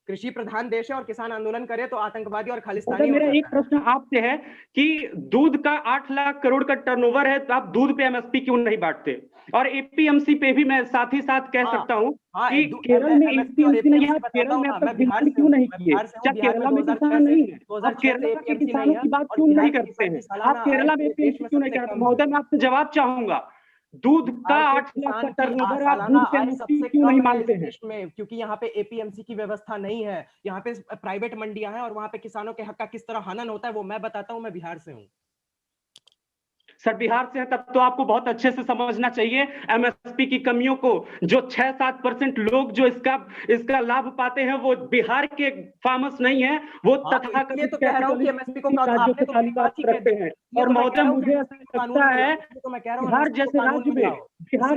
कृषि प्रधान देश है और किसान आंदोलन करे तो आतंकवादी और खालिस्तानी। मेरा एक प्रश्न आपसे है कि दूध का 8 लाख करोड़ का टर्नओवर है, तो आप दूध पे एमएसपी क्यों नहीं बांटते? और एपीएमसी पे भी मैं साथ ही साथ कह सकता हूँ कि केरल में एपीएमसी नहीं है, केरल में अब तक बिहार क्यों नहीं किए? क्या केरला में किसान नहीं है? आप केरला के किसानों की बात क्यों नहीं करते हैं? आप केरला में एपीएमसी क्यों नहीं करते? महोदय, मैं आपसे जवाब चाहूंगा, दूध का 8 लाख का टर्नओवर, आप दूध पे एमएसपी क्यों नहीं मानते हैं? क्योंकि यहाँ पे एपीएमसी की व्यवस्था नहीं है, यहाँ पे प्राइवेट मंडियां हैं और वहाँ पे किसानों के हक का किस तरह हनन होता है वो मैं बताता हूँ। मैं बिहार से हूँ सर। बिहार से है तब तो आपको बहुत अच्छे से समझना चाहिए एमएसपी की कमियों को। जो 6-7% लोग जो इसका लाभ पाते हैं वो बिहार के फार्मर्स नहीं है, वो तथाकथित तो कह रहा हूँ कि एमएसपी को आपने तो तालिबात रखते हैं। और महोदय, मुझे ऐसा लगता है बिहार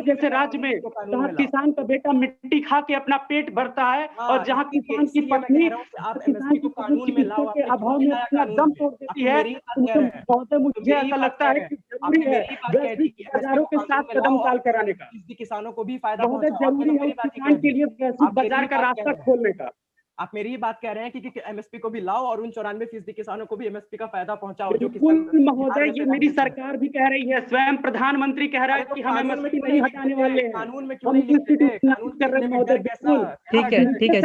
जैसे राज्य में जहाँ किसान का बेटा मिट्टी खा के अपना पेट भरता है और जहाँ किसान की पत्नी के अभाव में अपना दम तोड़ देती है, महोदय मुझे ऐसा लगता है कि जरूरी है वैश्विक बाजारों के साथ कदम ताल कराने का। किसानों को भी फायदा जरूरी है किसान के लिए वैश्विक बाजार का रास्ता खोलने का। आप मेरी ही बात कह रहे हैं कि एमएसपी को भी लाओ और उन 94% किसानों को भी एमएसपी का फायदा पहुंचाओ। जो महोदय, ये मेरी सरकार भी कह रही है, स्वयं प्रधानमंत्री कह रहा है कि हम एमएसपी नहीं हटाने वाले हैं। कानून में क्यों नहीं लिखते? कानून कर रहे हैं महोदय। ठीक है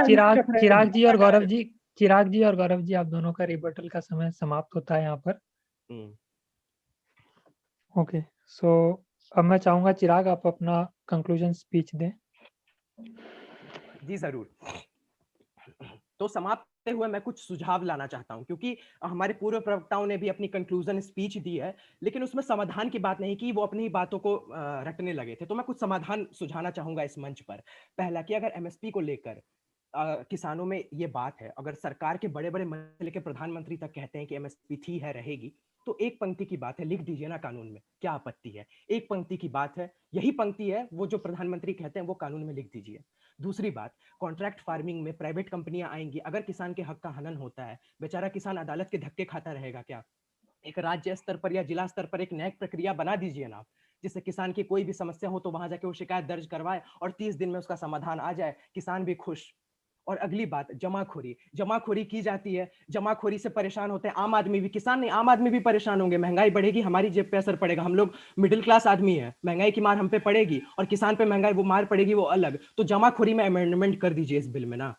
चिराग जी और गौरव जी, आप दोनों का रिबटल का समय समाप्त होता है यहाँ पर। ओके, सो अब मैं चाहूंगा चिराग आप अपना कंक्लूजन स्पीच दें। जी जरूर। तो समाप्त हुए मैं कुछ सुझाव लाना चाहता हूं, क्योंकि हमारे पूर्व प्रवक्ताओं ने भी अपनी कंक्लूजन स्पीच दी है, लेकिन उसमें समाधान की बात नहीं की, वो अपनी ही बातों को रटने लगे थे। तो मैं कुछ समाधान सुझाना चाहूंगा इस मंच पर। पहला कि अगर एमएसपी को लेकर किसानों में ये बात है, अगर सरकार के बड़े बड़े मंत्री से लेकर प्रधानमंत्री तक कहते हैं कि एमएसपी थी है रहेगी, तो एक पंक्ति की बात है, लिख दीजिए ना कानून में, क्या आपत्ति है? एक पंक्ति की बात है, यही पंक्ति है वो जो प्रधानमंत्री कहते हैं वो कानून में लिख दीजिए। दूसरी बात, कॉन्ट्रैक्ट फार्मिंग में प्राइवेट कंपनियां आएंगी, अगर किसान के हक का हनन होता है, बेचारा किसान अदालत के धक्के खाता रहेगा क्या? एक राज्य स्तर पर या जिला स्तर पर एक न्यायिक प्रक्रिया बना दीजिए ना, जिससे किसान की कोई भी समस्या हो तो वहां जाके वो शिकायत दर्ज करवाए और 30 दिन में उसका समाधान आ जाए, किसान भी खुश। और अगली बात, जमाखोरी की जाती है, जमाखोरी से परेशान होते हैं आम आदमी भी, किसान नहीं आम आदमी भी परेशान होंगे। महंगाई बढ़ेगी, हमारी जेब पे असर पड़ेगा, हम लोग मिडिल क्लास आदमी है, महंगाई की मार हम पे पड़ेगी और किसान पे महंगाई वो मार पड़ेगी वो अलग। तो जमाखोरी में अमेंडमेंट कर दीजिए इस बिल में ना।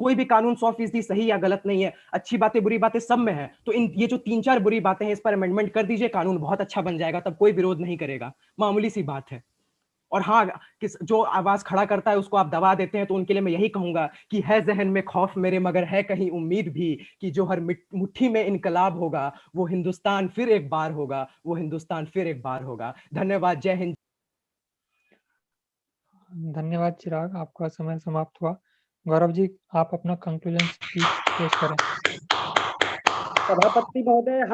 कोई भी कानून 100% सही या गलत नहीं है, अच्छी बातें बुरी बातें सब में है, तो ये जो 3-4 बुरी बातें हैं इस पर अमेंडमेंट कर दीजिए, कानून बहुत अच्छा बन जाएगा, तब कोई विरोध नहीं करेगा, मामूली सी बात है। और हाँ, जो आवाज खड़ा करता है उसको आप दबा देते हैं, तो उनके लिए मैं यही कहूंगा कि है जहन में खौफ मेरे मगर है कहीं उम्मीद भी, कि जो हर मुट्ठी में इनकलाब होगा वो हिंदुस्तान फिर एक बार होगा, वो हिंदुस्तान फिर एक बार होगा। धन्यवाद, जय हिंद। धन्यवाद चिराग, आपका समय समाप्त हुआ। गौरव जी, आप अपना कंक्लूजन स्पीच पेश करें। सभापति महोदय,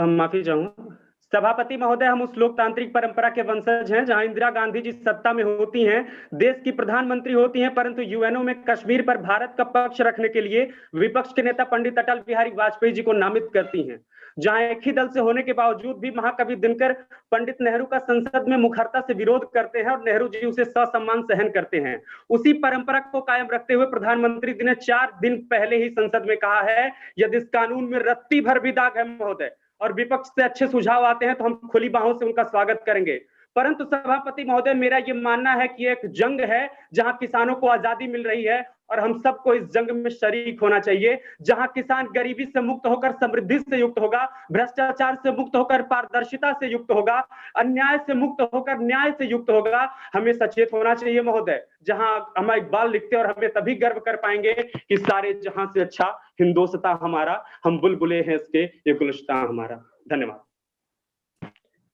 माफी चाहूंगा। सभापति महोदय, हम उस लोकतांत्रिक परंपरा के वंशज हैं जहां इंदिरा गांधी जी सत्ता में होती हैं, देश की प्रधानमंत्री होती हैं, परंतु यूएनओ में कश्मीर पर भारत का पक्ष रखने के लिए विपक्ष के नेता पंडित अटल बिहारी वाजपेयी जी को नामित करती हैं। जहां एक ही दल से होने के बावजूद भी महाकवि दिनकर पंडित नेहरू का संसद में मुखरता से विरोध करते हैं और नेहरू जी उसे ससम्मान सहन करते हैं। उसी परंपरा को कायम रखते हुए प्रधानमंत्री जी ने 4 दिन पहले ही संसद में कहा है, यदि इस कानून में रत्ती भर भी दाग है महोदय और विपक्ष से अच्छे सुझाव आते हैं तो हम खुली बाहों से उनका स्वागत करेंगे। परंतु सभापति महोदय, मेरा ये मानना है कि एक जंग है जहां किसानों को आजादी मिल रही है और हम सबको इस जंग में शरीक होना चाहिए, जहां किसान गरीबी से मुक्त होकर समृद्धि से युक्त होगा, भ्रष्टाचार से मुक्त होकर पारदर्शिता से युक्त होगा, अन्याय से मुक्त होकर न्याय से युक्त होगा। हमें सचेत होना चाहिए महोदय, जहां हम इकबाल लिखते और हमें तभी गर्व कर पाएंगे कि सारे जहां से अच्छा हिंदोस्तां हमारा, हम बुलबुले हैं इसके, ये गुलिस्तां हमारा। धन्यवाद।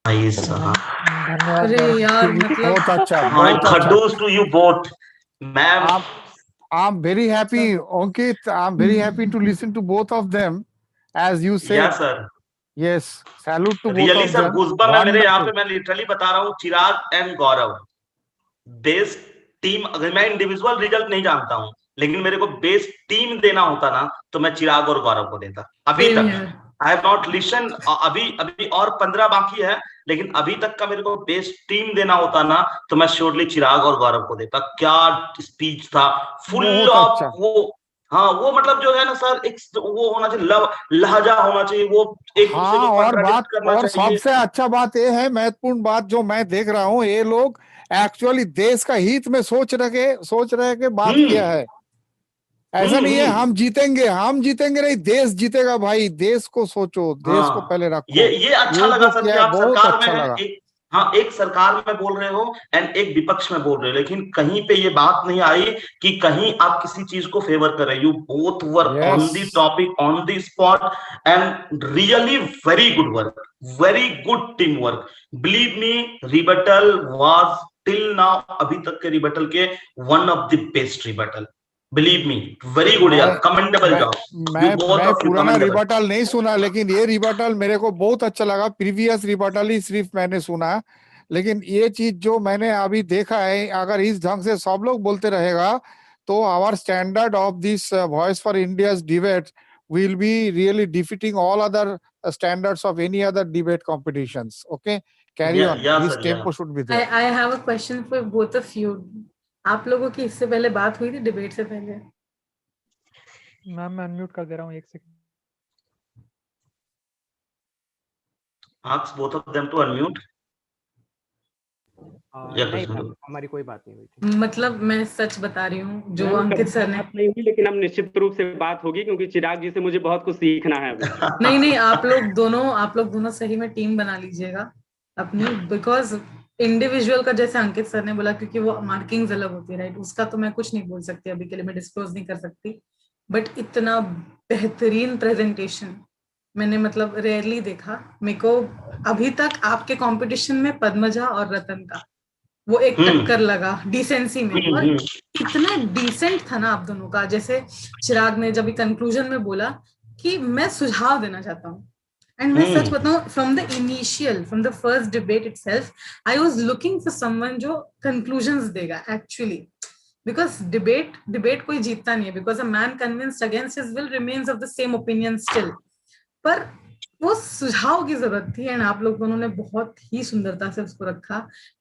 धन्यवाद अरे मैम। यार मतलब बहुत अच्छा, My बहुत अच्छा। kudos to you both, ma'am. I'm very happy, Ankit. I'm very happy to listen to both of them, as you said. Yes, sir. Yes, salute to both Really, of sir, them. Goosebump है मेरे यहाँ पे। Wonderful. मैं literally बता रहा हूँ, चिराग and Gaurav best team. अगर मैं इंडिविजुअल रिजल्ट नहीं जानता हूँ, लेकिन मेरे को बेस्ट टीम देना होता ना, तो मैं चिराग और गौरव को देता अभी Same तक। here. I have not listen, अभी और 15 बाकी है, लेकिन अभी तक का मेरे को बेस्ट टीम देना होता ना, तो मैं श्योरली चिराग और गौरव को देता। क्या स्पीच था, फुल बहुत ऑफ अच्छा। वो। हाँ, वो मतलब जो है ना सर, एक वो होना चाहिए, लहजा होना चाहिए, वो एक दूसरे हाँ, को और कॉन्ट्राडिक्ट करना और चाहिए। सबसे अच्छा बात ये है, महत्वपूर्ण बात जो मैं देख रहा हूँ, ये लोग एक्चुअली देश का हित में सोच रहे के बात किया है। ऐसा नहीं है हम जीतेंगे नहीं, देश जीतेगा भाई। देश को सोचो, देश को पहले रखो। ये अच्छा ये लगा जो सर किया कि है, आप बहुत सरकार में अच्छा हैं, लगा। एक सरकार में बोल रहे हो एंड एक विपक्ष में बोल रहे हो, लेकिन कहीं पे ये बात नहीं आई कि कहीं आप किसी चीज को फेवर कर रहे हो। You both work on the topic, on the spot, and really very good work, very good team work. Believe me, rebuttal was till now, अभी तक के रिबटल के one of the best rebuttal. Believe me, very good यार, commendable job. मैं पुराना rebuttal नहीं सुना, लेकिन ये रिबटल मेरे को बहुत अच्छा लगा। प्रीवियस रिबटल ही सिर्फ मैंने सुना, लेकिन ये चीज जो मैंने अभी देखा है, अगर इस ढंग से सब लोग बोलते रहेगा, तो our standard of this voice for India's debate will be really defeating all other standards of any other debate competitions. Okay, carry on. This tempo should be there. I have a question for both of you. आप लोगों की इससे पहले बात हुई थी debate से पहले? मैम मैं अनम्यूट कर दे रहा हूँ, एक second. Ask both of them to unmute. नहीं, हमारी कोई बात नहीं हुई थी। मतलब मैं सच बता रही हूँ, जो अंकित सर ने बात नहीं हुई, लेकिन अब निश्चित रूप से बात होगी, क्योंकि चिराग जी से मुझे बहुत कुछ सीखना है अभी। नहीं, आप लोग दोनों सही में टीम बना लीजिएगा अपनी, बिकॉज इंडिविजुअल का जैसे अंकित सर ने बोला, क्योंकि वो मार्किंग्स अलग होती है, राइट? उसका तो मैं कुछ नहीं बोल सकती अभी के लिए, मैं डिस्क्लोज नहीं कर सकती, बट इतना बेहतरीन प्रेजेंटेशन मैंने मतलब रेयरली देखा। मेरे को अभी तक आपके कंपटीशन में पद्मजा और रतन का वो एक टक्कर लगा डिसेंसी में, और इतना डिसेंट था ना आप दोनों का। जैसे चिराग ने जब कंक्लूजन में बोला कि मैं सुझाव देना चाहता हूँ, एंड मैं सच बताऊं, from the first debate itself I was looking for someone जो कंक्लूजन्स देगा एक्चुअली, बिकॉज डिबेट कोई जीतता नहीं है, because a man convinced against his will remains of the same opinion still, पर वो सुझाव की जरूरत थी, एंड आप लोग दोनों ने बहुत ही सुंदरता से उसको रखा,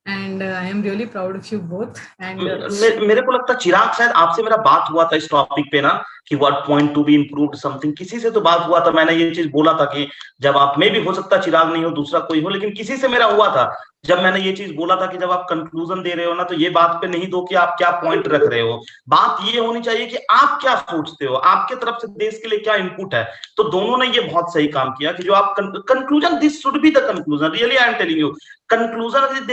and I am really proud of you both. And मेरे को लगता है चिराग, शायद आपसे मेरा बात हुआ था इस टॉपिक पे ना, कि what point to be improved something, किसी से तो बात हुआ था। मैंने ये चीज बोला था कि जब आप में भी हो सकता चिराग नहीं हो, दूसरा कोई हो, लेकिन किसी से मेरा हुआ था, जब मैंने ये चीज बोला था कि जब आप कंक्लूजन दे रहे हो ना, तो ये बात पे नहीं दो कि आप क्या पॉइंट रख रहे हो, बात ये होनी चाहिए कि आप क्या सोचते हो, आपके तरफ से देश के लिए क्या इनपुट है। तो दोनों ने ये बहुत सही काम किया कि जो आप conclusion, this should be the conclusion, really I am telling you. Conclusion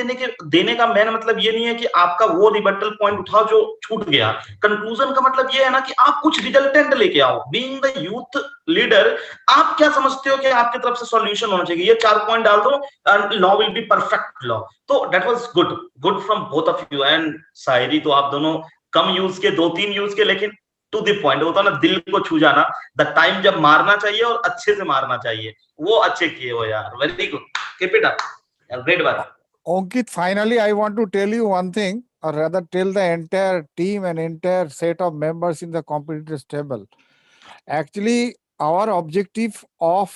देने का मेन मतलब ये नहीं है कि आपका वो रिबटल पॉइंट उठाओ जो छूट गया। कंक्लूजन का मतलब ये है ना कि आप कुछ रिजल्टेंट लेके आओ। बीइंग द यूथ लीडर, आप क्या समझते हो कि आपकी तरफ से सॉल्यूशन होना चाहिए, ये 4 पॉइंट डाल दो and law will be perfect law. तो that was good from both of you. And शायरी तो आप दोनों कम यूज के, 2-3 यूज के, लेकिन टू द पॉइंट होता ना, दिल को छू जाना। द टाइम जब मारना चाहिए और अच्छे से मारना चाहिए, वो अच्छे किए हो यार, very good, keep it up, great work. Ankit, finally, I want to tell you one thing, or rather tell the entire team and entire set of members in the competitors table. Actually, our objective of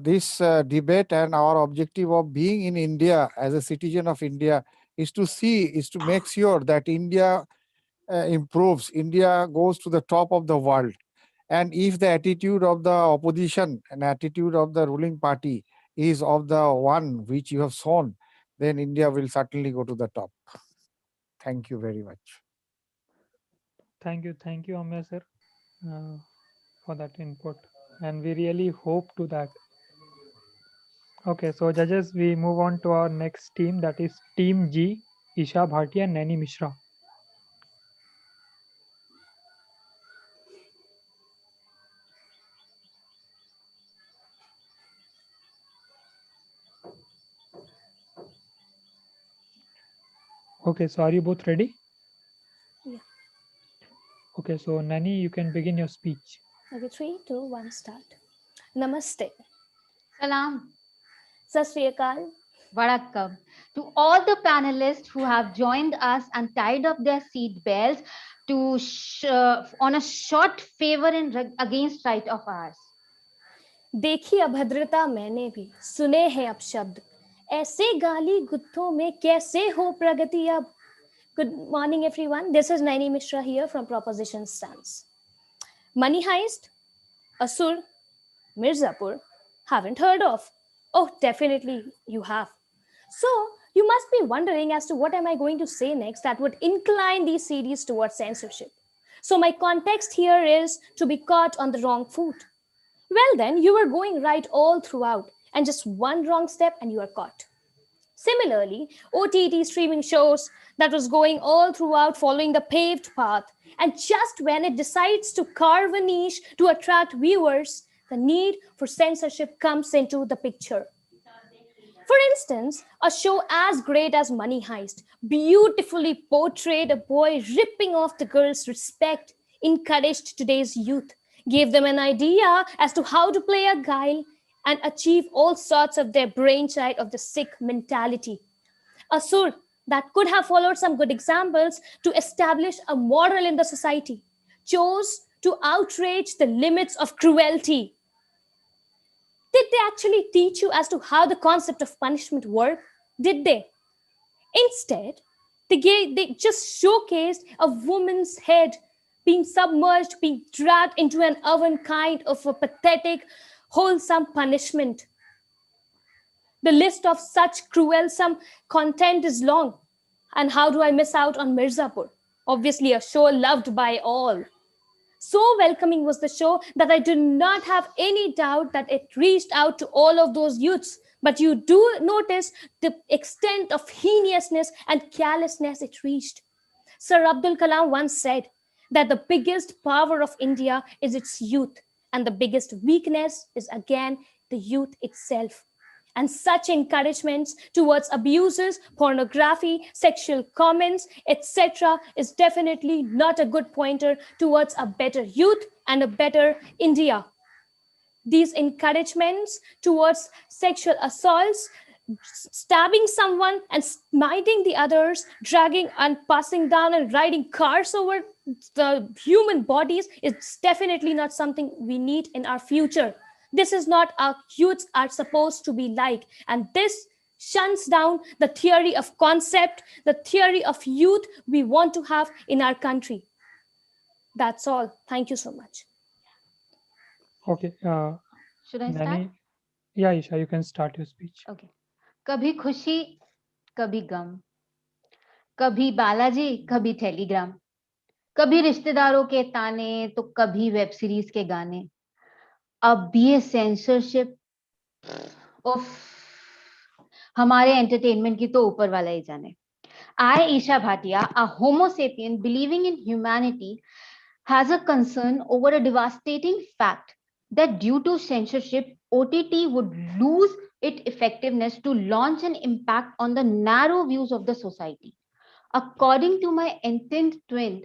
this debate and our objective of being in India as a citizen of India is to make sure that India improves, India goes to the top of the world. And if the attitude of the opposition and attitude of the ruling party is of the one which you have shown, then India will certainly go to the top. Thank you very much. Thank you, Amya sir, for that input, and we really hope to that. Okay, so judges, we move on to our next team, that is Team G, Isha Bhatia and Naini Mishra. Okay, so are you both ready? Yeah. Okay, so Nani, you can begin your speech. Okay, 3, 2, 1, start. Namaste. Salam. Sat Sri Akal. Vadakkam. To all the panelists who have joined us and tied up their seat belts to on a short favor against right of ours. देखी अभद्रता मैंने भी सुने हैं अपशब्द ऐसे गाली गुत्थों में कैसे हो प्रगति अब. Good morning everyone, this is Naini Mishra here from Proposition Stance. Money heist, Asur, Mirzapur, haven't heard of? Oh, definitely you have. So you must be wondering as to what am I going to say next that would incline these series towards censorship. So my context here is to be caught on the wrong foot. Well then, you were going right all throughout and just one wrong step and you are caught. Similarly, OTT streaming shows that was going all throughout following the paved path, and just when it decides to carve a niche to attract viewers, the need for censorship comes into the picture. For instance, a show as great as Money Heist beautifully portrayed a boy ripping off the girl's respect, encouraged today's youth, gave them an idea as to how to play a guile and achieve all sorts of their brainchild of the sick mentality. Asur that could have followed some good examples to establish a moral in the society chose to outrage the limits of cruelty. Did they actually teach you as to how the concept of punishment worked? Did they? Instead, they just showcased a woman's head being submerged, being dragged into an oven, kind of a pathetic, wholesome punishment. The list of such cruelsome content is long. And how do I miss out on Mirzapur? Obviously, a show loved by all. So welcoming was the show that I do not have any doubt that it reached out to all of those youths. But you do notice the extent of heinousness and callousness it reached. Sir Abdul Kalam once said that the biggest power of India is its youth, and the biggest weakness is again the youth itself. And such encouragements towards abuses, pornography, sexual comments, etc., is definitely not a good pointer towards a better youth and a better India. These encouragements towards sexual assaults, stabbing someone and smiting the others, dragging and passing down and riding cars over the human bodies is definitely not something we need in our future. This is not our youths are supposed to be like. And this shuns down the theory of concept, the theory of youth we want to have in our country. That's all. Thank you so much. Okay. Should I start? Nani, yeah, Isha, you can start your speech. Okay. कभी खुशी, कभी गम, कभी बालाजी, कभी Telegram, कभी रिश्तेदारों के ताने तो कभी वेब सीरीज के गाने. अब ये सेंसरशिप ऑफ हमारे एंटरटेनमेंट की तो ऊपर वाला ही जाने. I, Isha Bhatia, a Homo sapien believing in humanity, has a concern over a devastating fact that due to censorship, OTT would lose its effectiveness to launch an impact on the narrow views of the society. According to my intent twin,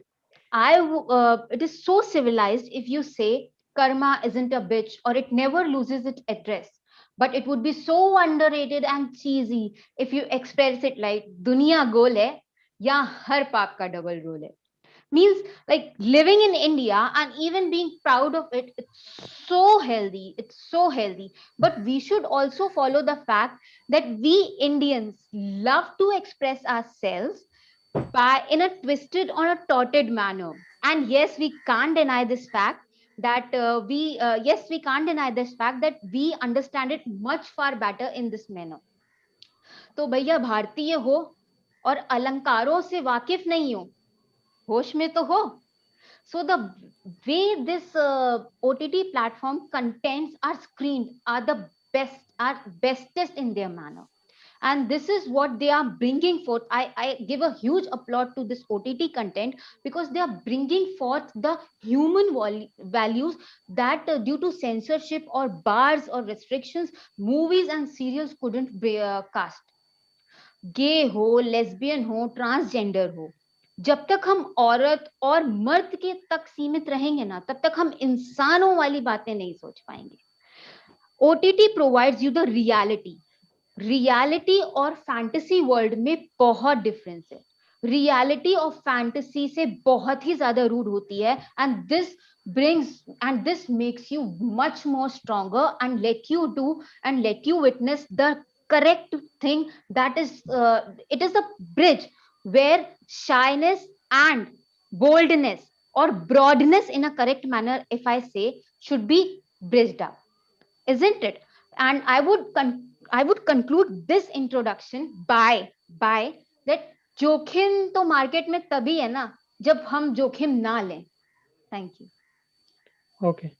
it is so civilized if you say karma isn't a bitch or it never loses its address. But it would be so underrated and cheesy if you express it like Dunia gol hai, ya har paap ka double role hai. Means like living in India and even being proud of it, it's so healthy. It's so healthy. But we should also follow the fact that we Indians love to express ourselves by in a twisted or a torted manner. And yes, we can't deny this fact that we can't deny this fact that we understand it much far better in this manner. तो भैया भारतीय हो और अलंकारों से वाकिफ नहीं हो, होश में तो हो. So the way this OTT platform contents are screened are the best, are bestest in their manner. And this is what they are bringing forth. I give a huge applaud to this OTT content because they are bringing forth the human values that due to censorship or bars or restrictions, movies and serials couldn't cast. गे हो, lesbian हो, transgender हो, जब तक हम औरत और मर्द के तक सीमित रहेंगे ना, तब तक हम इंसानों वाली बातें नहीं सोच पाएंगे. OTT provides you the reality और फैंटेसी वर्ल्ड में बहुत डिफरेंस है. रियलिटी और फैंटेसी से बहुत ही ज्यादा रूड होती है, and this makes you much more stronger and let you witness the correct thing. That is it is a bridge where shyness and boldness or broadness, in a correct manner if I say, should be bridged up, isn't it? And I would conclude this introduction by that जोखिम तो market में तभी है ना जब हम जोखिम ना लें. Thank you. Okay.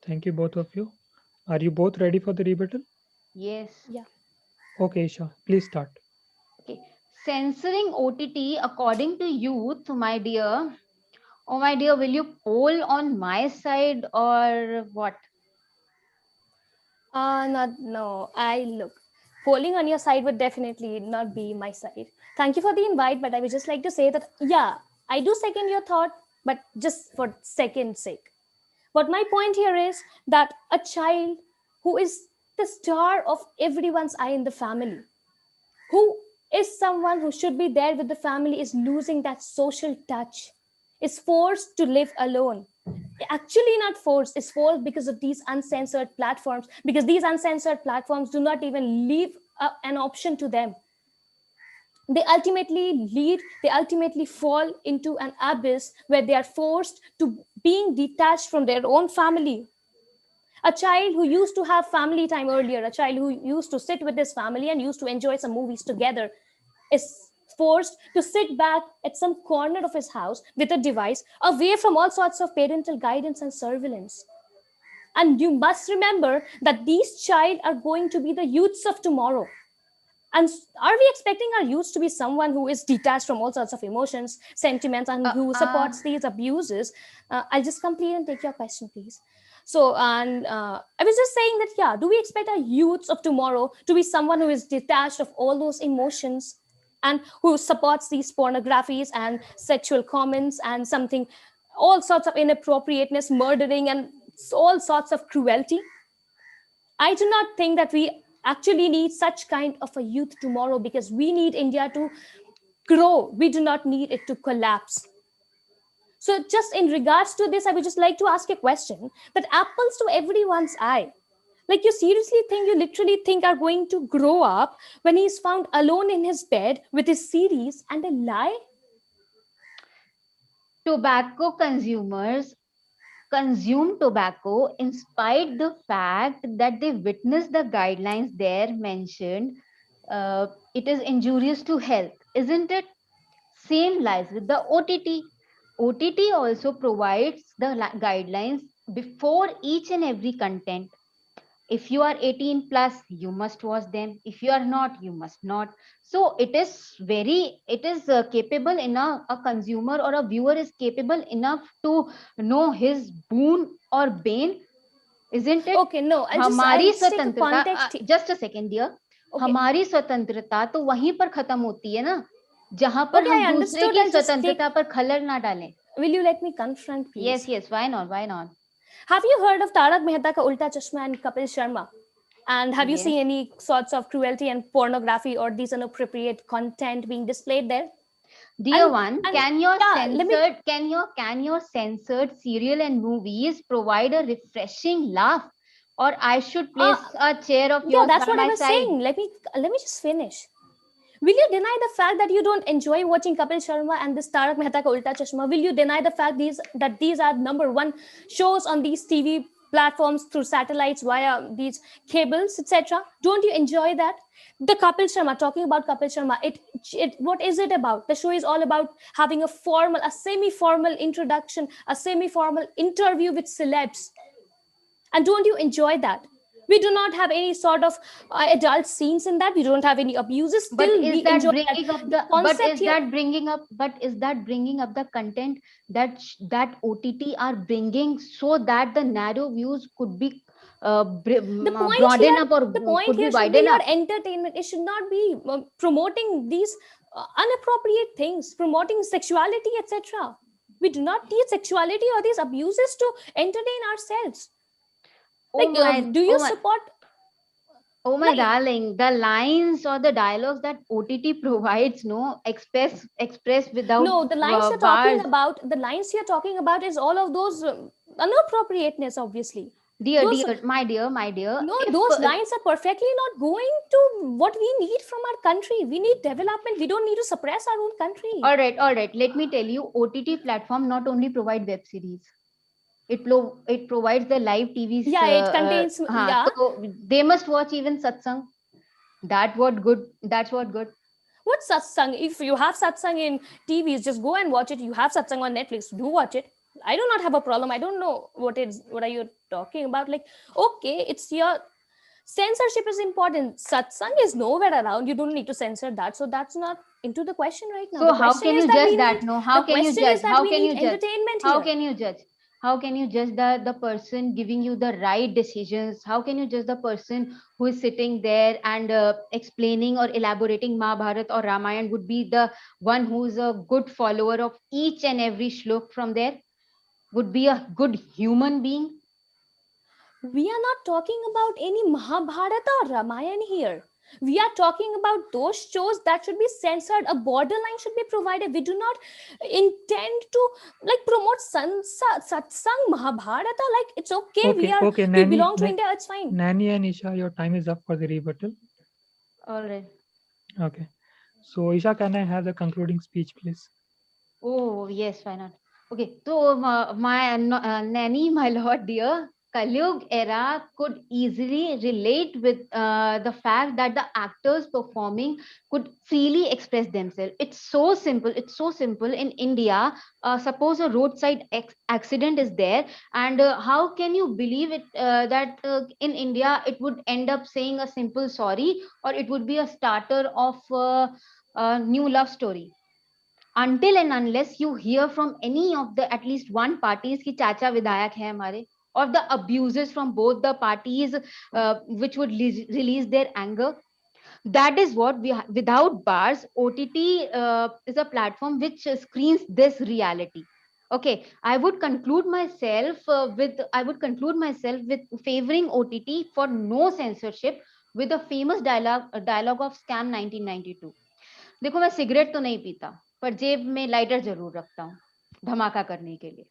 Thank you, both of you. Are you both ready for the rebuttal? Yes. Yeah. Okay, Isha, please start. Okay. Censoring OTT according to youth, my dear. Oh, my dear, will you poll on my side or what? No, I look. Polling on your side would definitely not be my side. Thank you for the invite, but I would just like to say that, yeah, I do second your thought, but just for second's sake. But my point here is that a child who is the star of everyone's eye in the family, who is someone who should be there with the family, is losing that social touch, is forced to live alone. Actually not forced, is forced because of these uncensored platforms, because these uncensored platforms do not even leave an option to them. They ultimately fall into an abyss where they are forced to being detached from their own family. A child who used to have family time earlier, a child who used to sit with his family and used to enjoy some movies together, is forced to sit back at some corner of his house with a device, away from all sorts of parental guidance and surveillance. And you must remember that these child are going to be the youths of tomorrow. And are we expecting our youth to be someone who is detached from all sorts of emotions, sentiments, and who supports these abuses? I'll just complete and take your question, please. So, and I was just saying that, yeah, do we expect our youths of tomorrow to be someone who is detached of all those emotions and who supports these pornographies and sexual comments and something, all sorts of inappropriateness, murdering, and all sorts of cruelty? I do not think that we actually need such kind of a youth tomorrow, because we need India to grow. We do not need it to collapse. So just in regards to this, I would just like to ask a question that apples to everyone's eye. Like, you seriously think, you literally think are going to grow up when he's found alone in his bed with his series and a lie? Tobacco consumers consume tobacco in spite the fact that they witness the guidelines there mentioned. It is injurious to health, isn't it? Same lies with the OTT. OTT also provides the guidelines before each and every content. If you are 18 plus, you must watch them. If you are not, you must not. So it is capable enough, a consumer or a viewer is capable enough to know his boon or bane, isn't it? Okay, no, हमारी just take a स्वतंत्रता, context. just a second dear, Okay. हमारी स्वतंत्रता तो वहीं पर खत्म होती है ना, जहां पर Okay, I हम दूसरे understood. की I'll just स्वतंत्रता पर खलल ना डालें. Will you let me confront, please? Yes, yes, why not, why not? Have you heard of Tarak Mehta Ka Ulta Chashma and Kapil Sharma? And have you Yes. seen any sorts of cruelty and pornography or these inappropriate content being displayed there? Dear And- one, and- can your yeah, let me- censored can your censored serial and movies provide a refreshing laugh, or I should place a chair of Yeah, yours that's by what I my was side? saying. Let me just finish. Will you deny the fact that you don't enjoy watching Kapil Sharma and this Tarak Mehta Ka Ulta Chashma? Will you deny the fact that these are #1 shows on these TV platforms through satellites via these cables, etc.? Don't you enjoy that? The Kapil Sharma, talking about Kapil Sharma, what is it about? The show is all about having a semi-formal introduction, a semi-formal interview with celebs. And don't you enjoy that? We do not have any sort of adult scenes in that. We don't have any abuses. Still, But is we that enjoy bringing that. up the bringing up the content that OTT are bringing so that the narrow views could be broaden up or the point could be here should be widen your up. entertainment. It should not be promoting these inappropriate things, promoting sexuality, etc. We do not teach sexuality or these abuses to entertain ourselves. Like, do you support? Oh my darling, the lines or the dialogues that OTT provides, no, express without No, the lines you're bars. talking about, the lines you're talking about is all of those inappropriateness, obviously. Dear, Those, my dear. no, if, those lines are perfectly not going to what we need from our country. We need development. We don't need to suppress our own country. All right. Let me tell you, OTT platform not only provide web series, it provides the live TVs. Yeah, it contains. Yeah. So they must watch even satsang. That's what good. What satsang? If you have satsang in TVs, just go and watch it. You have satsang on Netflix, do watch it. I do not have a problem. I don't know what are you talking about. Like, okay, it's your censorship is important. Satsang is nowhere around. You don't need to censor that. So that's not into the question right now. So how can you judge that? No, how can you judge? How can you judge? How can you judge? How can you judge the person giving you the right decisions? How can you judge the person who is sitting there and explaining or elaborating Mahabharat or Ramayana would be the one who is a good follower of each and every shlok from there? Would be a good human being? We are not talking about any Mahabharata or Ramayana here. We are talking about those shows that should be censored. A borderline should be provided. We do not intend to promote satsang, Mahabharata. Like, it's okay. Okay, we belong to India. It's fine. Nani and Isha, your time is up for the rebuttal. All right. Okay. So Isha, can I have the concluding speech, please? Oh yes, why not? Okay. So my Nani, my lord dear, Kalyug era could easily relate with the fact that the actors performing could freely express themselves. It's so simple. In India, suppose a roadside accident is there, and how can you believe it that in India it would end up saying a simple sorry, or it would be a starter of a new love story? Until and unless you hear from any of the at least one parties ki chacha vidayak hai hamare, or the abuses from both the parties which would release their anger. That is what without bars, OTT is a platform which screens this reality. Okay, I would conclude myself with favoring OTT for no censorship with a famous dialogue of Scam 1992. देखो, मैं cigarette तो नहीं पीता, पर जेब में lighter जरूर रखता हूँ धमाका करने के लिए.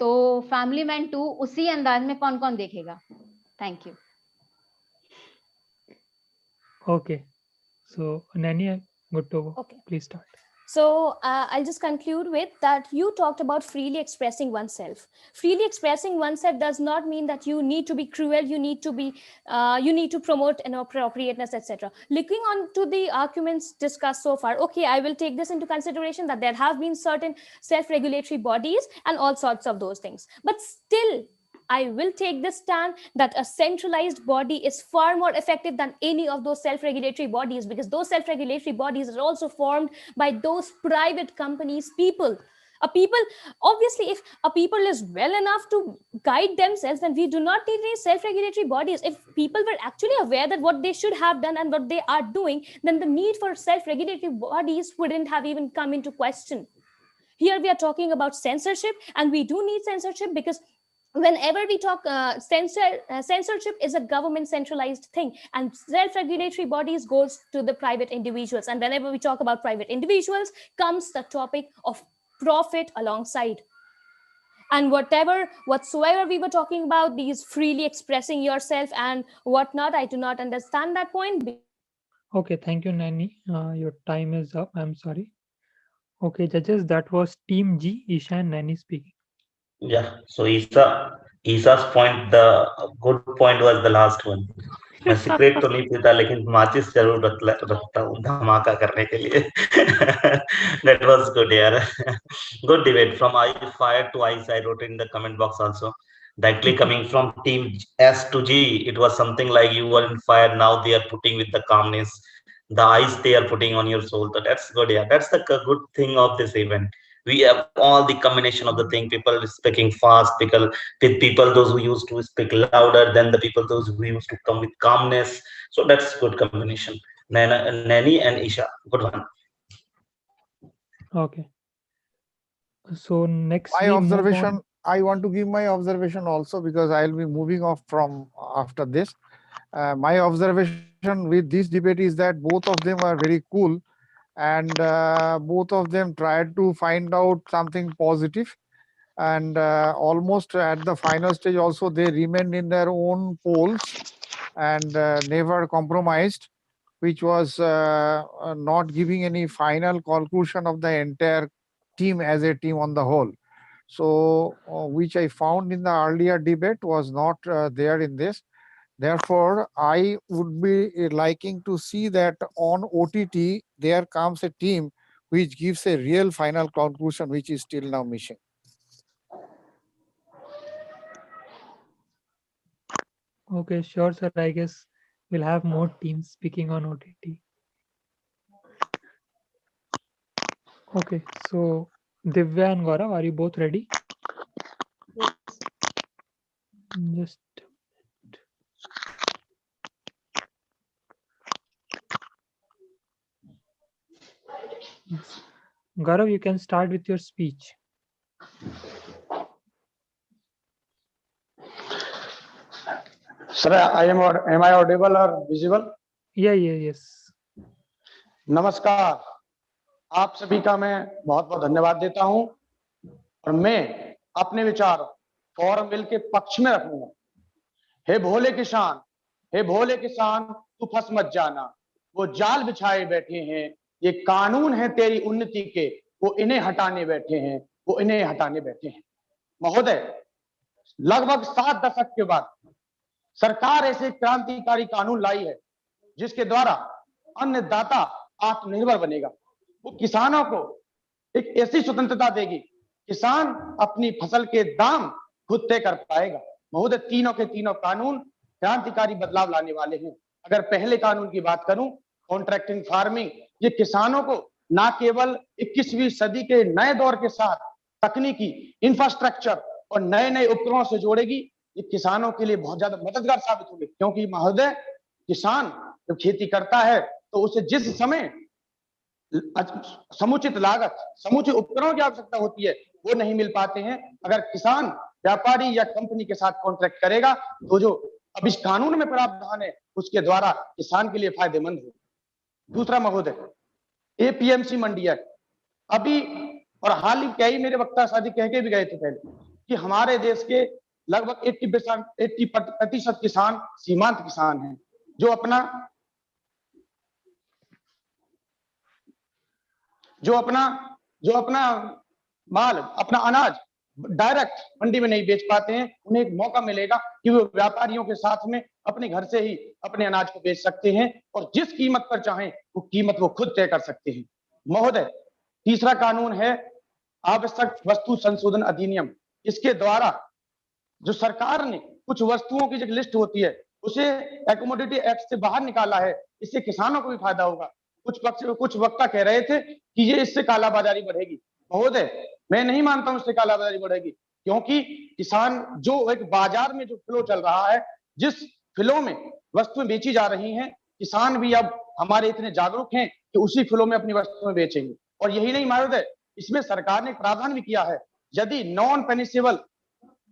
तो फैमिली मैन 2 उसी अंदाज में कौन कौन देखेगा? Thank you. Okay. So Nani, good to go. Okay. Please start. So I'll just conclude with that you talked about freely expressing oneself. Freely expressing oneself does not mean that you need to be cruel, you need to promote inappropriateness, etc. Looking on to the arguments discussed so far, okay, I will take this into consideration that there have been certain self-regulatory bodies and all sorts of those things. But still, I will take this stand that a centralized body is far more effective than any of those self-regulatory bodies, because those self-regulatory bodies are also formed by those private companies, people. Obviously, if a people is well enough to guide themselves, then we do not need any self-regulatory bodies. If people were actually aware that what they should have done and what they are doing, then the need for self-regulatory bodies wouldn't have even come into question. Here we are talking about censorship, and we do need censorship because whenever we talk censorship is a government centralized thing, and self-regulatory bodies goes to the private individuals, and whenever we talk about private individuals comes the topic of profit alongside. And whatsoever we were talking about, these freely expressing yourself and whatnot, I do not understand that point. Okay, thank you, Nani. Your time is up. I'm sorry. Okay, judges, that was Team G, Isha and Nani speaking. Yeah, so Isa's point, the good point was the last one. मैं cigarette तो नहीं पीता, लेकिन माचिस जरूर रखता हूँ धमाका करने के लिए. That was good, यार. Good debate. From I fire to ice, I wrote in the comment box also. Directly coming from team S to G, it was something like you were in fire, now they are putting with the calmness, the ice they are putting on your soul. So that's good, yeah. That's the good thing of this event. We have all the combination of the thing, people speaking fast, people those who used to speak louder than the people those who used to come with calmness. So that's good combination. Nanny and Isha, good one. Okay. So next My we move observation, on. I want to give my observation also, because I'll be moving off from after this. My observation with this debate is that both of them are very cool, and both of them tried to find out something positive, and almost at the final stage also they remained in their own poles and never compromised, which was not giving any final conclusion of the entire team as a team on the whole. So which I found in the earlier debate was not there in this. Therefore, I would be liking to see that on OTT there comes a team which gives a real final conclusion, which is still now missing. Okay, sure, sir. I guess we'll have more teams speaking on OTT. Okay, so Divya and Gaurav, are you both ready? Just yes. Gaurav, you can start with your speech. Sir, am I audible or visible? Yes. नमस्कार, आप सभी का मैं बहुत बहुत धन्यवाद देता हूं और मैं अपने विचार फॉरम बिल के पक्ष में रखूंगा। हे भोले किसान, तू फंस मत जाना, वो जाल बिछाए बैठे हैं, ये कानून है तेरी उन्नति के, वो इन्हें हटाने बैठे हैं। महोदय, लगभग 7 दशक के बाद सरकार ऐसे क्रांतिकारी कानून लाई है जिसके द्वारा अन्नदाता आत्मनिर्भर बनेगा। वो किसानों को एक ऐसी स्वतंत्रता देगी, किसान अपनी फसल के दाम खुद तय कर पाएगा। महोदय, तीनों के तीनों कानून क्रांतिकारी बदलाव लाने वाले हैं। अगर पहले कानून की बात करूं, कॉन्ट्रैक्टिंग फार्मिंग, ये किसानों को न केवल 21वीं सदी के नए दौर के साथ तकनीकी इंफ्रास्ट्रक्चर और नए नए उपकरणों से जोड़ेगी। ये किसानों के लिए बहुत ज्यादा मददगार साबित होगी, क्योंकि महोदय, किसान जब खेती करता है तो उसे जिस समय समुचित लागत, समुचित उपकरणों की आवश्यकता होती है, वो नहीं मिल पाते हैं। अगर किसान व्यापारी या कंपनी के साथ कॉन्ट्रैक्ट करेगा तो जो अब इस कानून में प्रावधान है उसके द्वारा किसान के लिए फायदेमंद है। दूसरा महोदय, एपीएमसी मंडी एक्ट, अभी और हाल ही क्या ही मेरे वक्ता साथी कह के भी गए थे पहले कि हमारे देश के लगभग 80% किसान सीमांत किसान हैं, जो अपना माल, अपना अनाज डायरेक्ट मंडी में नहीं बेच पाते हैं। उन्हें एक मौका मिलेगा कि वो व्यापारियों के साथ में अपने घर से ही अपने अनाज को बेच सकते हैं और जिस कीमत पर चाहें वो कीमत वो खुद तय कर सकते हैं। महोदय, तीसरा कानून है आवश्यक वस्तु संशोधन अधिनियम। इसके द्वारा जो सरकार ने कुछ वस्तुओं की जो लिस्ट होती है उसे कमोडिटी एक्ट से बाहर निकाला है, इससे किसानों को भी फायदा होगा। कुछ वक्ता कह रहे थे कि ये इससे कालाबाजारी बढ़ेगी। महोदय, मैं नहीं मानता हूं इससे कालाबाजारी बढ़ेगी, क्योंकि किसान जो एक बाजार में जो फ्लो चल रहा है, जिस फ्लो में वस्तुएं बेची जा रही हैं, किसान भी अब हमारे इतने जागरूक हैं कि उसी फ्लो में अपनी वस्तुएं बेचेंगे। और यही नहीं महोदय, इसमें सरकार ने प्रावधान भी किया है, यदि नॉन पेनिसेबल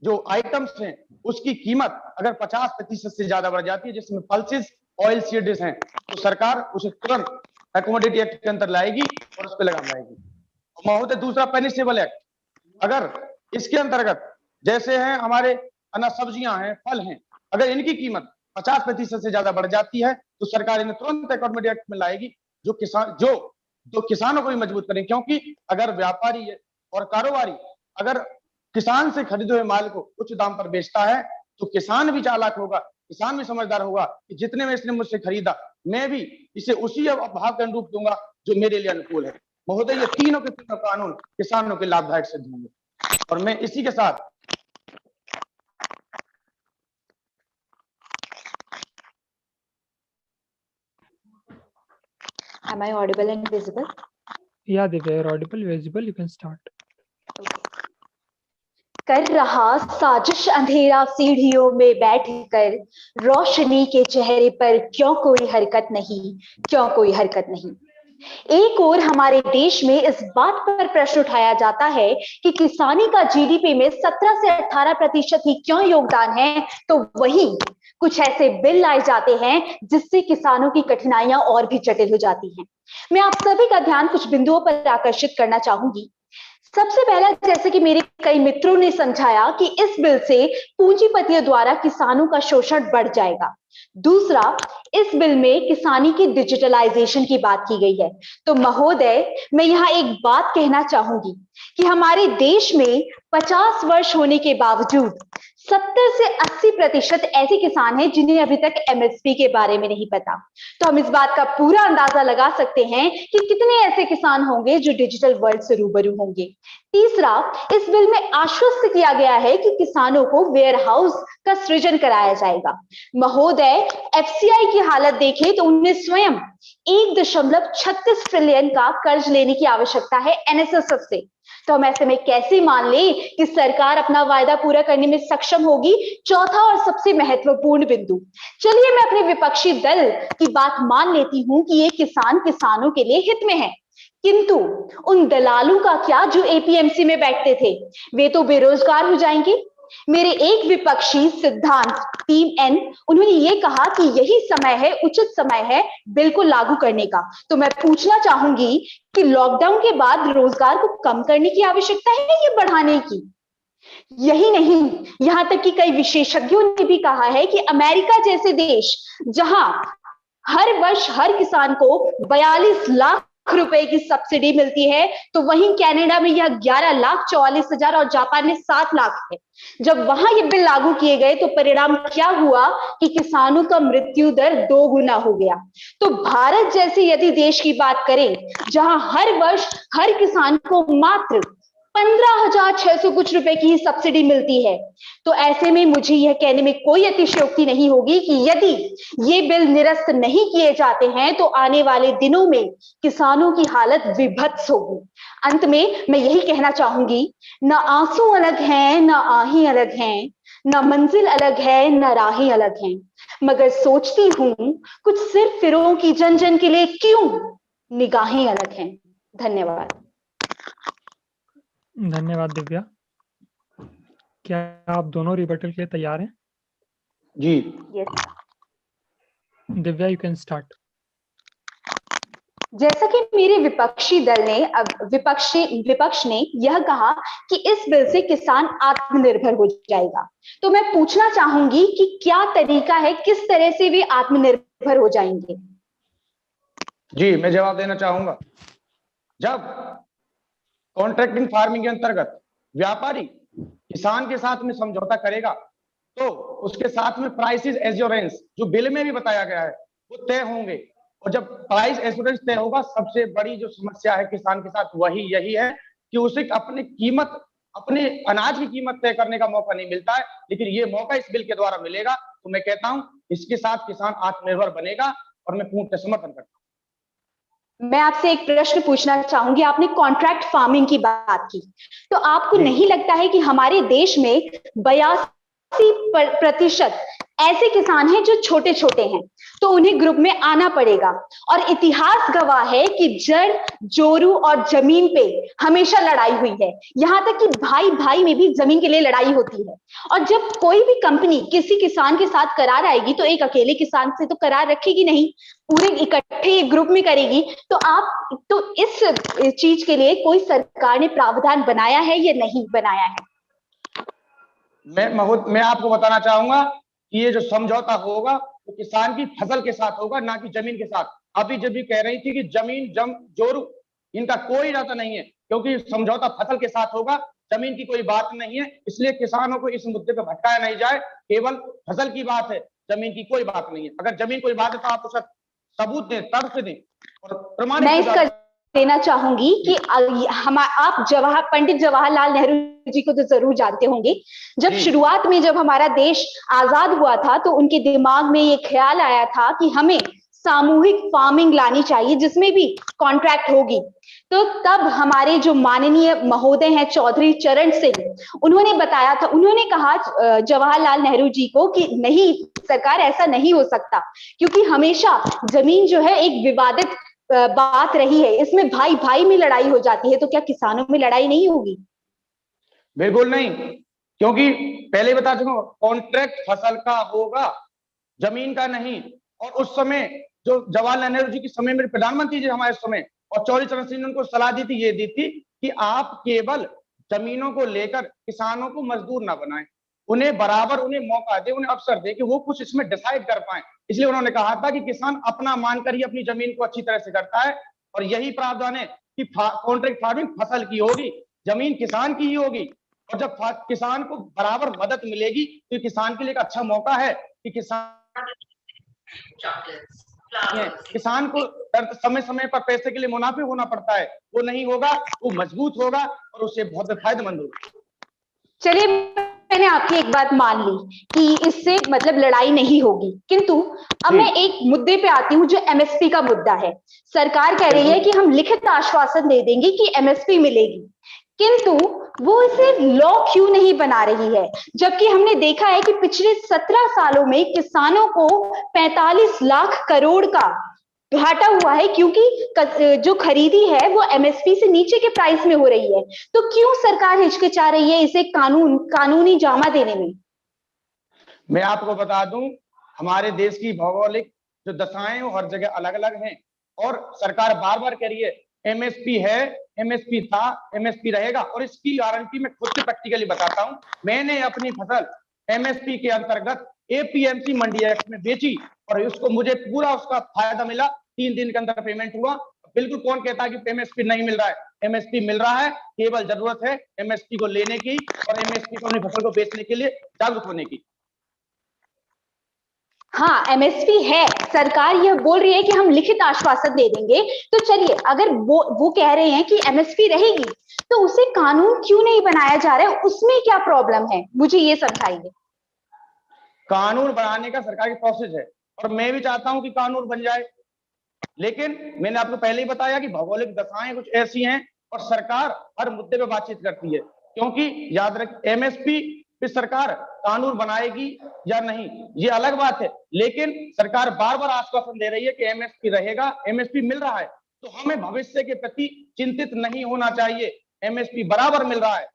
जो आइटम्स हैं उसकी कीमत अगर 50% से ज्यादा बढ़ जाती है, जिसमें पल्सेस, ऑयल सीड्स हैं, तो सरकार उसे तुरंत कमोडिटी एक्ट के अंदर लाएगी और उस पर लगाम लाएगी। महोदय, दूसरा पेनिसेबल एक्ट, अगर इसके अंतर्गत जैसे हैं हमारे अनाज, सब्जियां हैं, फल हैं, अगर इनकी कीमत 50% से ज्यादा बढ़ जाती है तो सरकार इन्हें तुरंत कमोडिटी एक्ट में लाएगी, जो किसानों को भी मजबूत करें। क्योंकि अगर व्यापारी और कारोबारी अगर किसान से खरीदे हुए माल को उच्च दाम पर बेचता है तो किसान भी चालाक होगा, किसान भी समझदार होगा कि जितने में इसने मुझसे खरीदा, मैं भी इसे उसी भाव के अनुरूप दूंगा जो मेरे लिए अनुकूल है। महोदय, ये तीनों के तीनों कानून किसानों के लाभदायक सिद्ध होंगे। और मैं इसी के साथ Am I audible and visible? Yeah, Divya, you're audible, visible. You can start. कर रहा साजिश अंधेरा सीढ़ियों में बैठकर, रोशनी के चेहरे पर क्यों कोई हरकत नहीं, क्यों कोई हरकत नहीं। एक और हमारे देश में इस बात पर प्रश्न उठाया जाता है कि किसानी का जीडीपी में 17 से 18% ही क्यों योगदान है, तो वही कुछ ऐसे बिल लाए जाते हैं जिससे किसानों की कठिनाइयां और भी जटिल हो जाती हैं। मैं आप सभी का ध्यान कुछ बिंदुओं पर आकर्षित करना चाहूंगी। सबसे पहला, जैसे कि मेरे कई मित्रों ने समझाया कि इस बिल से पूंजीपतियों द्वारा किसानों का शोषण बढ़ जाएगा। दूसरा, इस बिल में किसानी की डिजिटलाइजेशन की बात की गई है। तो महोदय, मैं यहाँ एक बात कहना चाहूंगी कि हमारे देश में 50 वर्ष होने के बावजूद 70 से 80% ऐसे किसान हैं जिन्हें अभी तक एमएसपी के बारे में नहीं पता। तो हम इस बात का पूरा अंदाजा लगा सकते हैं कि कितने ऐसे किसान होंगे जो डिजिटल वर्ल्ड से रूबरू होंगे। तीसरा, इस बिल में आश्वस्त किया गया है कि किसानों को वेयर हाउस का सृजन कराया जाएगा। महोदय, एफसीआई की हालत देखें तो उन्हें स्वयं 1.36 ट्रिलियन का कर्ज लेने की आवश्यकता है एनएसएसएफ से। तो हम ऐसे में कैसे मान लें कि सरकार अपना वायदा पूरा करने में सक्षम होगी। चौथा और सबसे महत्वपूर्ण बिंदु, चलिए मैं अपने विपक्षी दल की बात मान लेती हूं कि ये किसान किसानों के लिए हित में है, किंतु उन दलालों का क्या जो एपीएमसी में बैठते थे, वे तो बेरोजगार हो जाएंगे। मेरे एक विपक्षी सिद्धांत टीम एन, उन्होंने ये कहा कि यही समय है, उचित समय है बिल को लागू करने का। तो मैं पूछना चाहूंगी कि लॉकडाउन के बाद रोजगार को कम करने की आवश्यकता है या बढ़ाने की? यही नहीं, यहां तक कि कई विशेषज्ञों ने भी कहा है कि अमेरिका जैसे देश, जहां हर वर्ष हर किसान को 42 लाख रुपए की सब्सिडी मिलती है, तो वहीं कनाडा में यह 11,44,000 और जापान में 7 लाख है। जब वहां ये बिल लागू किए गए तो परिणाम क्या हुआ कि किसानों का मृत्यु दर 2 गुना हो गया। तो भारत जैसे यदि देश की बात करें, जहां हर वर्ष हर किसान को मात्र 15,600 कुछ रुपए की ही सब्सिडी मिलती है, तो ऐसे में मुझे यह कहने में कोई अतिशयोक्ति नहीं होगी कि यदि ये बिल निरस्त नहीं किए जाते हैं तो आने वाले दिनों में किसानों की हालत विभत्स होगी। अंत में मैं यही कहना चाहूंगी, न आंसू अलग हैं, न आहें अलग हैं, न मंजिल अलग है, न राहें अलग हैं, मगर सोचती हूं कुछ सिर्फ फिरों की जन जन के लिए क्यों निगाहें अलग हैं। धन्यवाद। धन्यवाद दिव्या। क्या आप दोनों रिबटल के लिए तैयार हैं? जी। Yes. Divya, you can start. जैसा कि मेरे विपक्षी दल ने विपक्ष ने यह कहा कि इस बिल से किसान आत्मनिर्भर हो जाएगा, तो मैं पूछना चाहूंगी कि क्या तरीका है, किस तरह से वे आत्मनिर्भर हो जाएंगे? जी, मैं जवाब देना चाहूंगा। जब कॉन्ट्रैक्टिंग फार्मिंग के अंतर्गत व्यापारी किसान के साथ में समझौता करेगा तो उसके साथ में प्राइसेस एश्योरेंस जो बिल में भी बताया गया है वो तय होंगे। और जब प्राइस एश्योरेंस तय होगा, सबसे बड़ी जो समस्या है किसान के साथ वही यही है कि उसे अपने अनाज की कीमत तय करने का मौका नहीं मिलता है, लेकिन ये मौका इस बिल के द्वारा मिलेगा। तो मैं कहता हूं इसके साथ किसान आत्मनिर्भर बनेगा और मैं पूर्ण समर्थन करता हूं। मैं आपसे एक प्रश्न पूछना चाहूंगी। आपने कॉन्ट्रैक्ट फार्मिंग की बात की, तो आपको नहीं लगता है कि हमारे देश में 82% ऐसे किसान हैं जो छोटे छोटे हैं, तो उन्हें ग्रुप में आना पड़ेगा? और इतिहास गवाह है कि जड़, जोरू और जमीन पे हमेशा लड़ाई हुई है, यहां तक कि भाई भाई में भी जमीन के लिए लड़ाई होती है। और जब कोई भी कंपनी किसी किसान के साथ करार आएगी तो एक अकेले किसान से तो करार रखेगी नहीं, पूरे इकट्ठे एक ग्रुप में करेगी। तो इस चीज के लिए कोई सरकार ने प्रावधान बनाया है या नहीं बनाया है? मैं आपको बताना चाहूंगा कि ये जो समझौता होगा वो किसान की फसल के साथ होगा, ना कि जमीन के साथ। अभी जब भी कह रही थी कि जमीन जोरू इनका कोई नाता नहीं है, क्योंकि समझौता फसल के साथ होगा, जमीन की कोई बात नहीं है। इसलिए किसानों को इस मुद्दे पर भटकाया नहीं जाए, केवल फसल की बात है, जमीन की कोई बात नहीं है। अगर जमीन कोई बात है तो आप उसका सबूत दें, तर्क दें और प्रमाणित। मैं इसका देना चाहूंगी कि आप पंडित जवाहरलाल नेहरू जी को तो जरूर जानते होंगे। जब शुरुआत में जब हमारा देश आजाद हुआ था तो उनके दिमाग में ये ख्याल आया था कि हमें सामूहिक फार्मिंग लानी चाहिए जिसमें भी कॉन्ट्रैक्ट होगी। तो तब हमारे जो माननीय महोदय हैं चौधरी चरण सिंह, उन्होंने बताया था, उन्होंने कहा जवाहरलाल नेहरू जी को कि नहीं सरकार, ऐसा नहीं हो सकता, क्योंकि हमेशा जमीन जो है एक विवादित बात रही है, इसमें भाई भाई में लड़ाई हो जाती है, तो क्या किसानों में लड़ाई नहीं होगी? बिल्कुल नहीं, क्योंकि पहले बता चुका हूं, कॉन्ट्रैक्ट फसल का होगा, जमीन का नहीं। और उस समय जो जवाहरलाल नेहरू जी के समय में प्रधानमंत्री जी हमारे समय, और चौधरी चरण सिंह ने उनको सलाह दी थी, ये दी थी कि आप केवल जमीनों को लेकर किसानों को मजदूर ना बनाएं, उन्हें बराबर उन्हें मौका दे, उन्हें अवसर दे कि वो कुछ इसमें डिसाइड कर पाए। इसलिए उन्होंने कहा था कि किसान अपना मानकर ही अपनी जमीन को अच्छी तरह से करता है, और यही प्रावधान है कि कॉन्ट्रैक्ट फार्मिंग फसल की होगी, जमीन किसान की ही होगी। और जब किसान को बराबर मदद मिलेगी तो किसान के लिए एक अच्छा मौका है कि किसान को समय समय पर पैसे के लिए मुनाफे होना पड़ता है, वो नहीं होगा, वो मजबूत होगा और उसे बहुत फायदेमंद होगा। चलिए, मैंने आपकी एक बात मान ली कि इससे मतलब लड़ाई नहीं होगी, किंतु अब मैं एक मुद्दे पे आती हूँ जो एमएसपी का मुद्दा है। सरकार कह रही है कि हम लिखित आश्वासन दे देंगे कि एमएसपी मिलेगी, किंतु वो इसे लॉ क्यों नहीं बना रही है, जबकि हमने देखा है कि पिछले 17 सालों में किसानों को 45 लाख करोड़ का घाटा हुआ है, क्योंकि जो खरीदी है वो एमएसपी से नीचे के प्राइस में हो रही है। तो क्यों सरकार हिचकिचा रही है इसे कानूनी जामा देने में? मैं आपको बता दूं, हमारे देश की भौगोलिक जो दशाएं वो हर जगह अलग अलग हैं, और सरकार बार बार कह रही है एमएसपी है, एमएसपी था, एमएसपी रहेगा। और इसकी गारंटी मैं खुद से प्रैक्टिकली बताता हूं, मैंने अपनी फसल एमएसपी के अंतर्गत एपीएमसी मंडी एक्ट में बेची और उसको मुझे पूरा उसका फायदा मिला, 3 दिन के अंदर पेमेंट हुआ। बिल्कुल कौन कहता है कि एमएसपी नहीं मिल रहा है? एमएसपी मिल रहा है, केवल जरूरत है एमएसपी को लेने की और एमएसपी को अपनी फसल को बेचने के लिए जागरूक होने की। हाँ, एमएसपी है, सरकार यह बोल रही है कि हम लिखित आश्वासन दे देंगे। तो चलिए, अगर वो कह रहे हैं कि एमएसपी रहेगी, तो उसे कानून क्यों नहीं बनाया जा रहा है? उसमें क्या प्रॉब्लम है, मुझे ये समझाइए। कानून बनाने का सरकार की प्रोसेस है और मैं भी चाहता हूं कि कानून बन जाए, लेकिन मैंने आपको पहले ही बताया कि भौगोलिक दशाएं कुछ ऐसी हैं और सरकार हर मुद्दे पे बातचीत करती है, क्योंकि याद रख एमएसपी पे सरकार कानून बनाएगी या नहीं ये अलग बात है, लेकिन सरकार बार बार आश्वासन दे रही है कि एमएसपी रहेगा, एमएसपी मिल रहा है, तो हमें भविष्य के प्रति चिंतित नहीं होना चाहिए, एमएसपी बराबर मिल रहा है।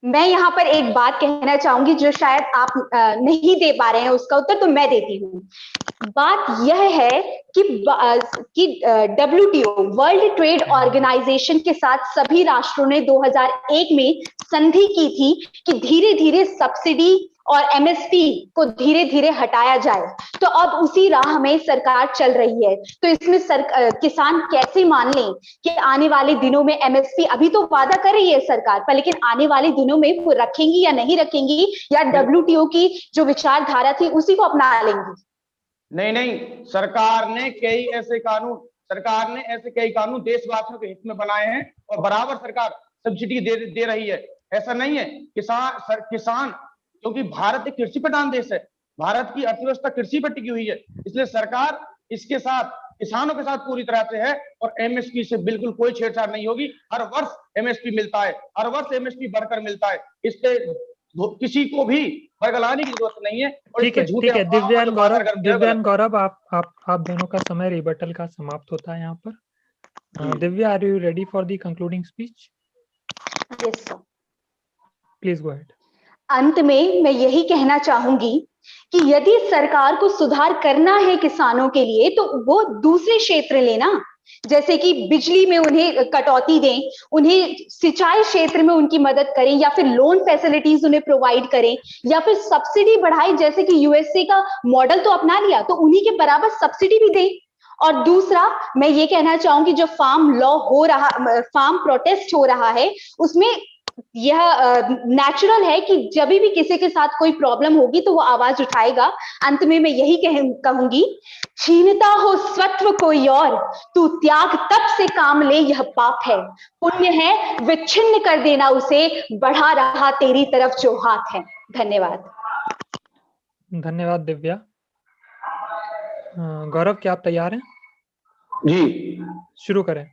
मैं यहाँ पर एक बात कहना चाहूंगी जो शायद आप नहीं दे पा रहे हैं उसका उत्तर, तो मैं देती हूँ। बात यह है कि WTO वर्ल्ड ट्रेड ऑर्गेनाइजेशन के साथ सभी राष्ट्रों ने 2001 में संधि की थी कि धीरे धीरे सब्सिडी और एमएसपी को धीरे धीरे हटाया जाए। तो अब उसी राह में सरकार चल रही है। तो इसमें किसान कैसे मान लें कि आने वाले दिनों में एमएसपी, अभी तो वादा कर रही है सरकार पर, लेकिन आने वाले दिनों में वो रखेंगी या नहीं रखेंगी, या WTO की जो विचारधारा थी उसी को अपना लेंगी? नहीं, सरकार ने ऐसे कई कानून देशवासियों के हित में बनाए हैं और बराबर सरकार सब्सिडी दे रही है। ऐसा नहीं है किसान क्योंकि भारत एक कृषि प्रधान देश है, भारत की अर्थव्यवस्था कृषि पर टिकी हुई है, इसलिए सरकार इसके साथ किसानों के साथ पूरी तरह से है और एमएसपी से बिल्कुल कोई छेड़छाड़ नहीं होगी। हर वर्ष एमएसपी मिलता है, हर वर्ष एमएसपी बढ़कर मिलता है, इससे किसी को भी बरगलाने की जरूरत नहीं है। और ठीक है दिव्यान गौरव आप दोनों का समय रिबटल का समाप्त होता है यहाँ पर। Divya, are you ready for the concluding speech? Yes sir, please go ahead. अंत में मैं यही कहना चाहूंगी कि यदि सरकार को सुधार करना है किसानों के लिए, तो वो दूसरे क्षेत्र लेना, जैसे कि बिजली में उन्हें कटौती दें, उन्हें सिंचाई क्षेत्र में उनकी मदद करें, या फिर लोन फैसिलिटीज उन्हें प्रोवाइड करें, या फिर सब्सिडी बढ़ाएं, जैसे कि यूएसए का मॉडल तो अपना लिया, तो उन्हीं के बराबर सब्सिडी भी दें। और दूसरा, मैं ये कहना चाहूंगी जो फार्म प्रोटेस्ट हो रहा है, उसमें यह नेचुरल है कि जब भी किसी के साथ कोई प्रॉब्लम होगी तो वो आवाज उठाएगा। अंत में मैं यही कहूंगी, छीनता हो सत्व कोई और, तू त्याग तब से काम ले, यह पाप है, पुण्य है विच्छिन्न कर देना उसे, बढ़ा रहा तेरी तरफ जो हाथ है। धन्यवाद। धन्यवाद दिव्या। गौरव, क्या आप तैयार हैं? जी शुरू करें।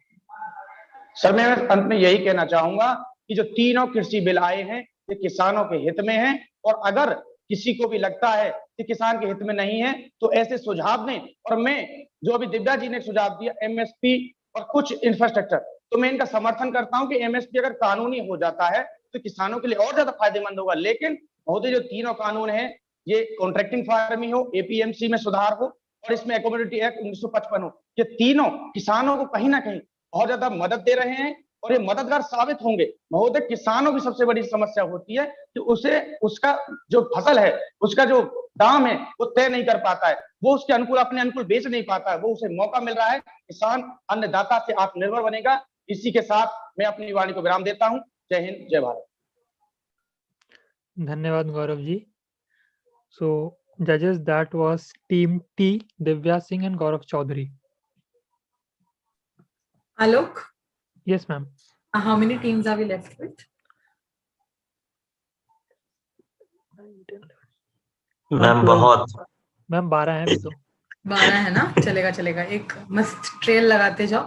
सर, मैं अंत में यही कहना चाहूंगा कि जो तीनों कृषि बिल आए हैं ये किसानों के हित में हैं, और अगर किसी को भी लगता है कि किसान के हित में नहीं है तो ऐसे सुझाव दें। और मैं जो अभी दिव्या जी ने सुझाव दिया एमएसपी और कुछ इंफ्रास्ट्रक्चर, तो मैं इनका समर्थन करता हूं कि एमएसपी अगर कानूनी हो जाता है तो किसानों के लिए और ज्यादा फायदेमंद होगा। लेकिन महोदय, जो तीनों कानून है, ये कॉन्ट्रैक्टिंग फार्मिंग हो, एपीएमसी में सुधार हो और इसमें कमोडिटी एक्ट 1955 हो, ये तीनों किसानों को कहीं ना कहीं बहुत ज्यादा मदद दे रहे हैं और ये मददगार साबित होंगे। महोदय, किसानों की सबसे बड़ी समस्या होती है कि उसे उसका जो फसल है उसका जो दाम है वो तय नहीं कर पाता है, वो उसके अनुकूल अपने अनुकूल बेच नहीं पाता है, वो उसे मौका मिल रहा है। किसान अन्नदाता से आत्मनिर्भर बनेगा। इसी के साथ मैं अपनी वाणी को विराम देता हूं। जय हिंद, जय भारत। धन्यवाद Gaurav ji. So judges, that was team T, Divya Singh and Gaurav Chaudhary. Alok, Yes, ma'am. how many teams are we left with? Ma'am बहुत। मैम 12 हैं अभी तो। 12 है ना, चलेगा चलेगा। एक मस्त ट्रेल लगाते जाओ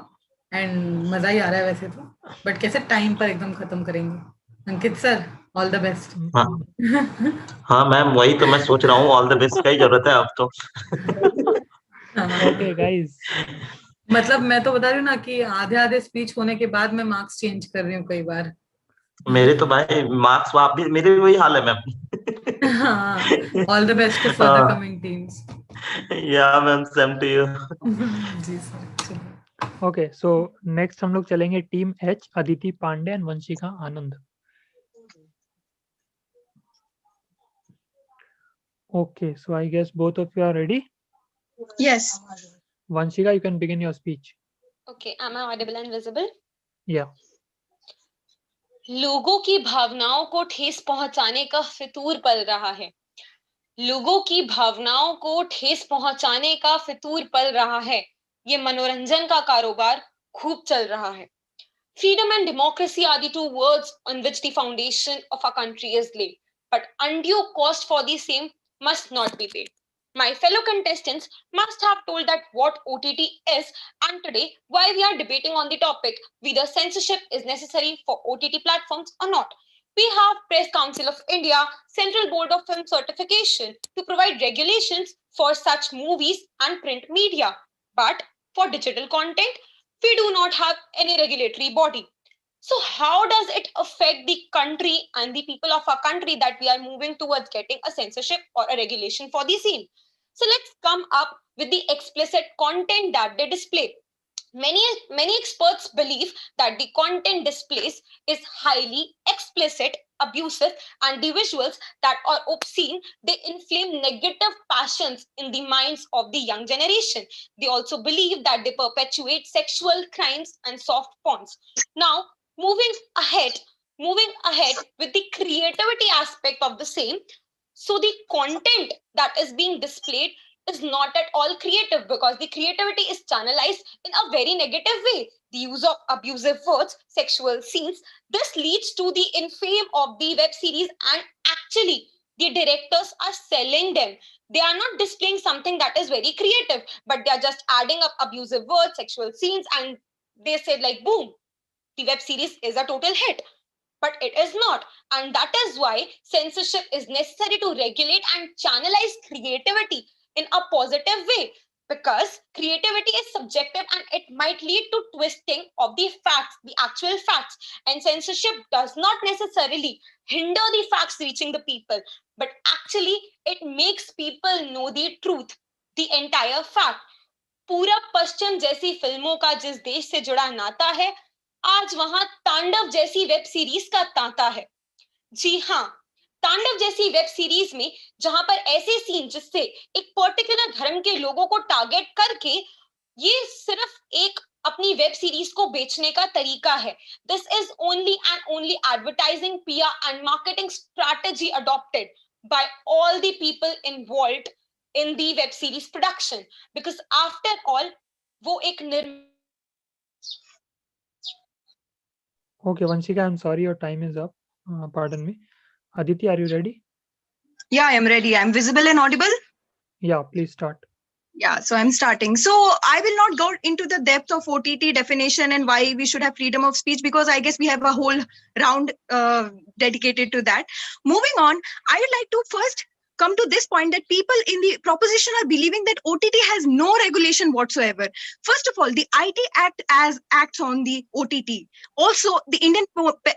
एंड मजा ही आ रहा है वैसे तो, बट कैसे टाइम पर एकदम खत्म करेंगे। अंकित सर, ऑल द बेस्ट। हाँ मैम, वही तो मैं सोच रहा हूँ, ऑल द बेस्ट का ही जरूरत है अब तो। ओके गाइस, मतलब मैं तो बता रही हूँ ना कि आधे आधे स्पीच होने के बाद मैं मार्क्स चेंज कर रही हूँ कई बार। मेरे तो भाई मार्क्स आप भी, मेरे भी वही हाल है मैम। हाँ, all the best to further coming teams. या मैम, सेम टू यू। जी सर। ओके, सो नेक्स्ट हम लोग चलेंगे team H, Aditi Pandey and Vanshika Anand. Okay, so I guess both of you are ready? Yes. Vanshika, you can begin your speech. Okay, am I audible and visible? Yeah. लोगों की भावनाओं को ठेस पहुंचाने का फितूर पल रहा है। लोगों की भावनाओं को ठेस पहुंचाने का फितूर पल रहा है। ये मनोरंजन का कारोबार खूब चल रहा है। Freedom and democracy are the two words on which the foundation of our country is laid, but undue cost for the same must not be paid. My fellow contestants must have told that what OTT is, and today why we are debating on the topic whether censorship is necessary for OTT platforms or not. We have Press Council of India, Central Board of Film Certification to provide regulations for such movies and print media. But for digital content, we do not have any regulatory body. So how does it affect the country and the people of our country that we are moving towards getting a censorship or a regulation for the same? So let's come up with the explicit content that they display. Many experts believe that the content displays is highly explicit, abusive, and the visuals that are obscene, they inflame negative passions in the minds of the young generation. They also believe that they perpetuate sexual crimes and soft porns. Now, moving ahead with the creativity aspect of the same. So the content that is being displayed is not at all creative because the creativity is channelized in a very negative way. The use of abusive words, sexual scenes, this leads to the infame of the web series, and actually the directors are selling them. They are not displaying something that is very creative, but they are just adding up abusive words, sexual scenes, and they said like, boom, the web series is a total hit. But it is not, and that is why censorship is necessary to regulate and channelize creativity in a positive way, because creativity is subjective and it might lead to twisting of the facts, the actual facts, and censorship does not necessarily hinder the facts reaching the people, but actually it makes people know the truth, the entire fact. पूरब पश्चिम जैसी फिल्मों का जिस देश से जुड़ा नाता है, आज वहां तांडव जैसी वेब सीरीज का तांता है। जी हाँ, तांडव जैसी वेब सीरीज में जहां पर ऐसे सीन जिससे एक पर्टिकुलर धर्म के लोगों को टारगेट करके ये सिर्फ एक अपनी वेब सीरीज को बेचने का तरीका है। This is only and only advertising, PR and marketing strategy adopted by all the people involved in the web series production, because after all wo ek Okay, Vanshika, I'm sorry, your time is up. Pardon me. Aditi, are you ready? Yeah, I am ready. I'm visible and audible? Yeah, please start. Yeah, so I'm starting. So I will not go into the depth of OTT definition and why we should have freedom of speech, because I guess we have a whole round dedicated to that. Moving on, I would like to first come to this point that people in the proposition are believing that OTT has no regulation whatsoever. First of all, the IT Act as acts on the OTT. Also,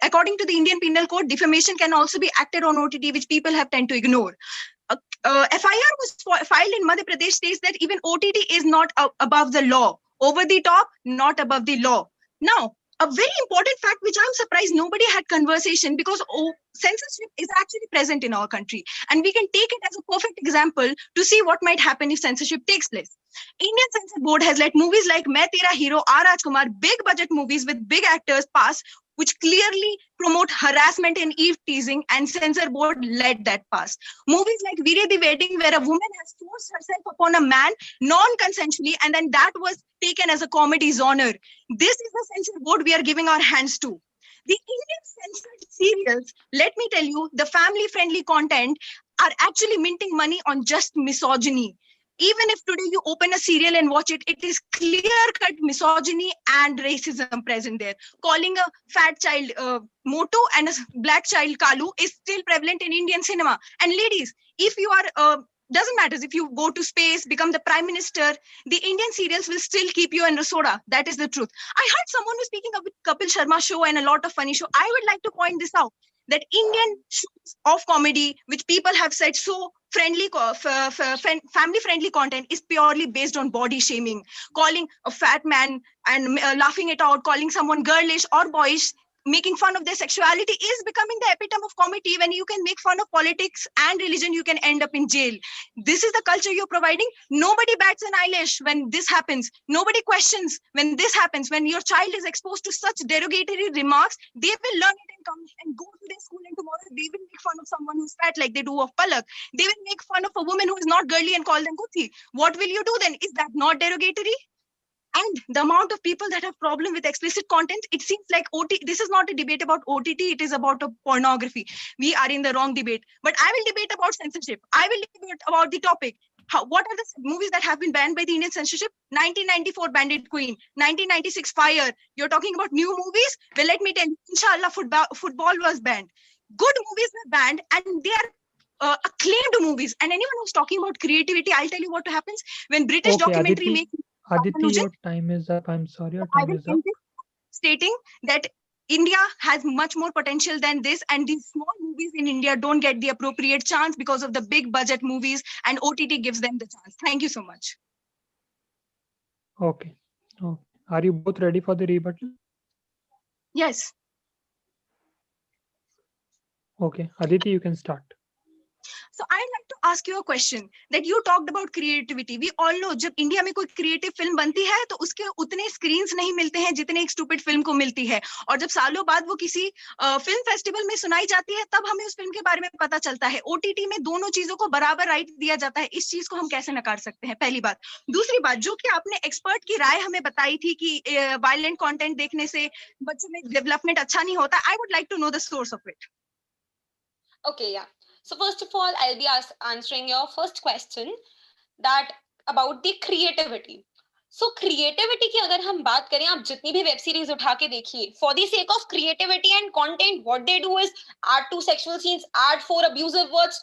according to the Indian Penal Code, defamation can also be acted on OTT, which people have tend to ignore. FIR was filed in Madhya Pradesh states that even OTT is not above the law. Over the top, not above the law. Now, a very important fact which I'm surprised nobody had conversation, because censorship is actually present in our country, and we can take it as a perfect example to see what might happen if censorship takes place. Indian Censor Board has let movies like Main Tera Hero, R. Rajkumar, big budget movies with big actors pass, which clearly promote harassment and eve teasing, and Censor Board let that pass. Movies like Veere the Wedding, where a woman has forced herself upon a man non-consensually, and then that was taken as a comedy genre. This is the Censor Board we are giving our hands to. The Indian censored serials, let me tell you, the family-friendly content are actually minting money on just misogyny. Even if today you open a serial and watch it, it is clear-cut misogyny and racism present there. Calling a fat child Motu and a black child Kalu is still prevalent in Indian cinema. And ladies, if you are doesn't matter if you go to space, become the prime minister, the Indian serials will still keep you in the soda. That is the truth. I heard someone was speaking of Kapil Sharma show and a lot of funny show. I would like to point this out, that Indian shows of comedy, which people have said so friendly, family friendly content, is purely based on body shaming, calling a fat man and laughing it out, calling someone girlish or boyish, making fun of their sexuality is becoming the epitome of comedy. When you can make fun of politics and religion, you can end up in jail. This is the culture you're providing. Nobody bats an eyelash when this happens. Nobody questions when this happens. When your child is exposed to such derogatory remarks, they will learn it and come and go to their school, and tomorrow they will make fun of someone who's fat like they do of Palak. They will make fun of a woman who is not girly and call them Guthi. What will you do then? Is that not derogatory? And the amount of people that have problem with explicit content, it seems like this is not a debate about OTT, it is about a pornography. We are in the wrong debate. But I will debate about censorship. I will debate about the topic. What are the movies that have been banned by the Indian censorship? 1994 Bandit Queen, 1996 Fire. You're talking about new movies? Well, let me tell you, Inshallah, football was banned. Good movies were banned, and they are acclaimed movies. And anyone who's talking about creativity, I'll tell you what happens when British documentary makes. Aditi, your time is up. I'm sorry, your time is up. Stating that India has much more potential than this, and these small movies in India don't get the appropriate chance because of the big budget movies, and OTT gives them the chance. Thank you so much. Okay. Are you both ready for the rebuttal? Yes. Okay, Aditi, you can start. So I'd like to ask you a question that you talked about creativity. We all know जब India में कोई creative film बनती है तो उसके उतने screens नहीं मिलते हैं जितने एक stupid film को मिलती है, और जब सालों बाद वो किसी film festival में सुनाई जाती है तब हमें उस film के बारे में पता चलता है. OTT में दोनों चीजों को बराबर राइट दिया जाता है. इस चीज को हम कैसे नकार सकते हैं? पहली बात. दूसरी बात, जो कि आपने एक्सपर्ट की राय हमें बताई थी कि वायलेंट कंटेंट देखने से बच्चों में डेवलपमेंट अच्छा नहीं होता. I would like to know the source of it. Okay, yeah. So first of all, I'll be answering your first question that about the creativity. So creativity की अगर हम बात करें, आप जितनी भी वेब सीरीज उठा के देखिए, for the sake of creativity and content, what they do is add 2 sexual scenes, add 4 abusive words,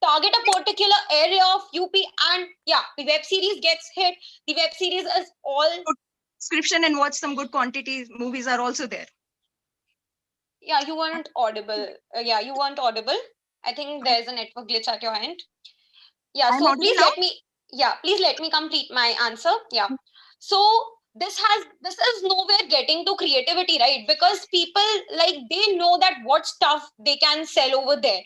target a particular area of UP, and yeah, the web series gets hit. The web series is all description and watch some good quantity movies are also there. Yeah, you weren't audible. You weren't audible. I think there's a network glitch at your end. Yeah, so please let me complete my answer. Yeah. So this is nowhere getting to creativity, right? Because people, like, they know that what stuff they can sell over there.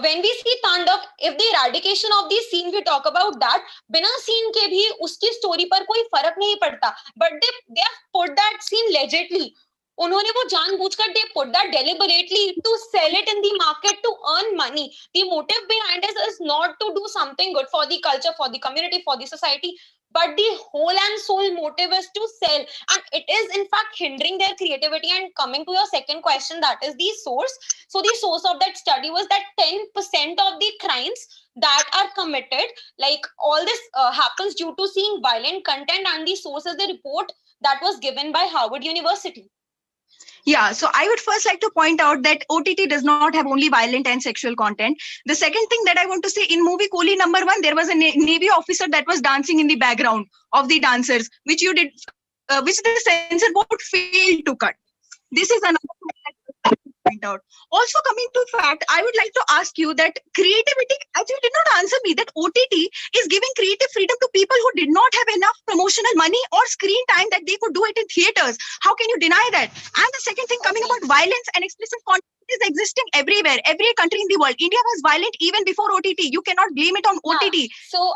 When we see Tandav, if the eradication of these scene we talk about that, बिना scene के भी उसकी story पर कोई फर्क नहीं पड़ता. But they have put that scene legitimately. उन्होंने वो जानबूझकर they put that deliberately to sell it in the market to earn money. The motive behind this is not to do something good for the culture, for the community, for the society, but the whole and sole motive is to sell, and it is in fact hindering their creativity. And coming to your second question, that is the source. So the source of that study was that 10% of the crimes that are committed. Like all this happens due to seeing violent content, and the source is the report that was given by Harvard University. Yeah, so I would first like to point out that OTT does not have only violent and sexual content. The second thing that I want to say, in movie Kohli #1, there was a Navy officer that was dancing in the background of the dancers, which the censor board failed to cut. This is another thing that I would like to point out. Also, coming to fact, I would like to ask you that creativity, actually did not answer me, that OTT is giving creative freedom to people who did not have enough promotional money or screen time that they could do it in theaters. How can you deny that? And the second thing, coming about violence and explicit content, is existing everywhere, every country in the world. India was violent even before OTT. You cannot blame it on OTT. So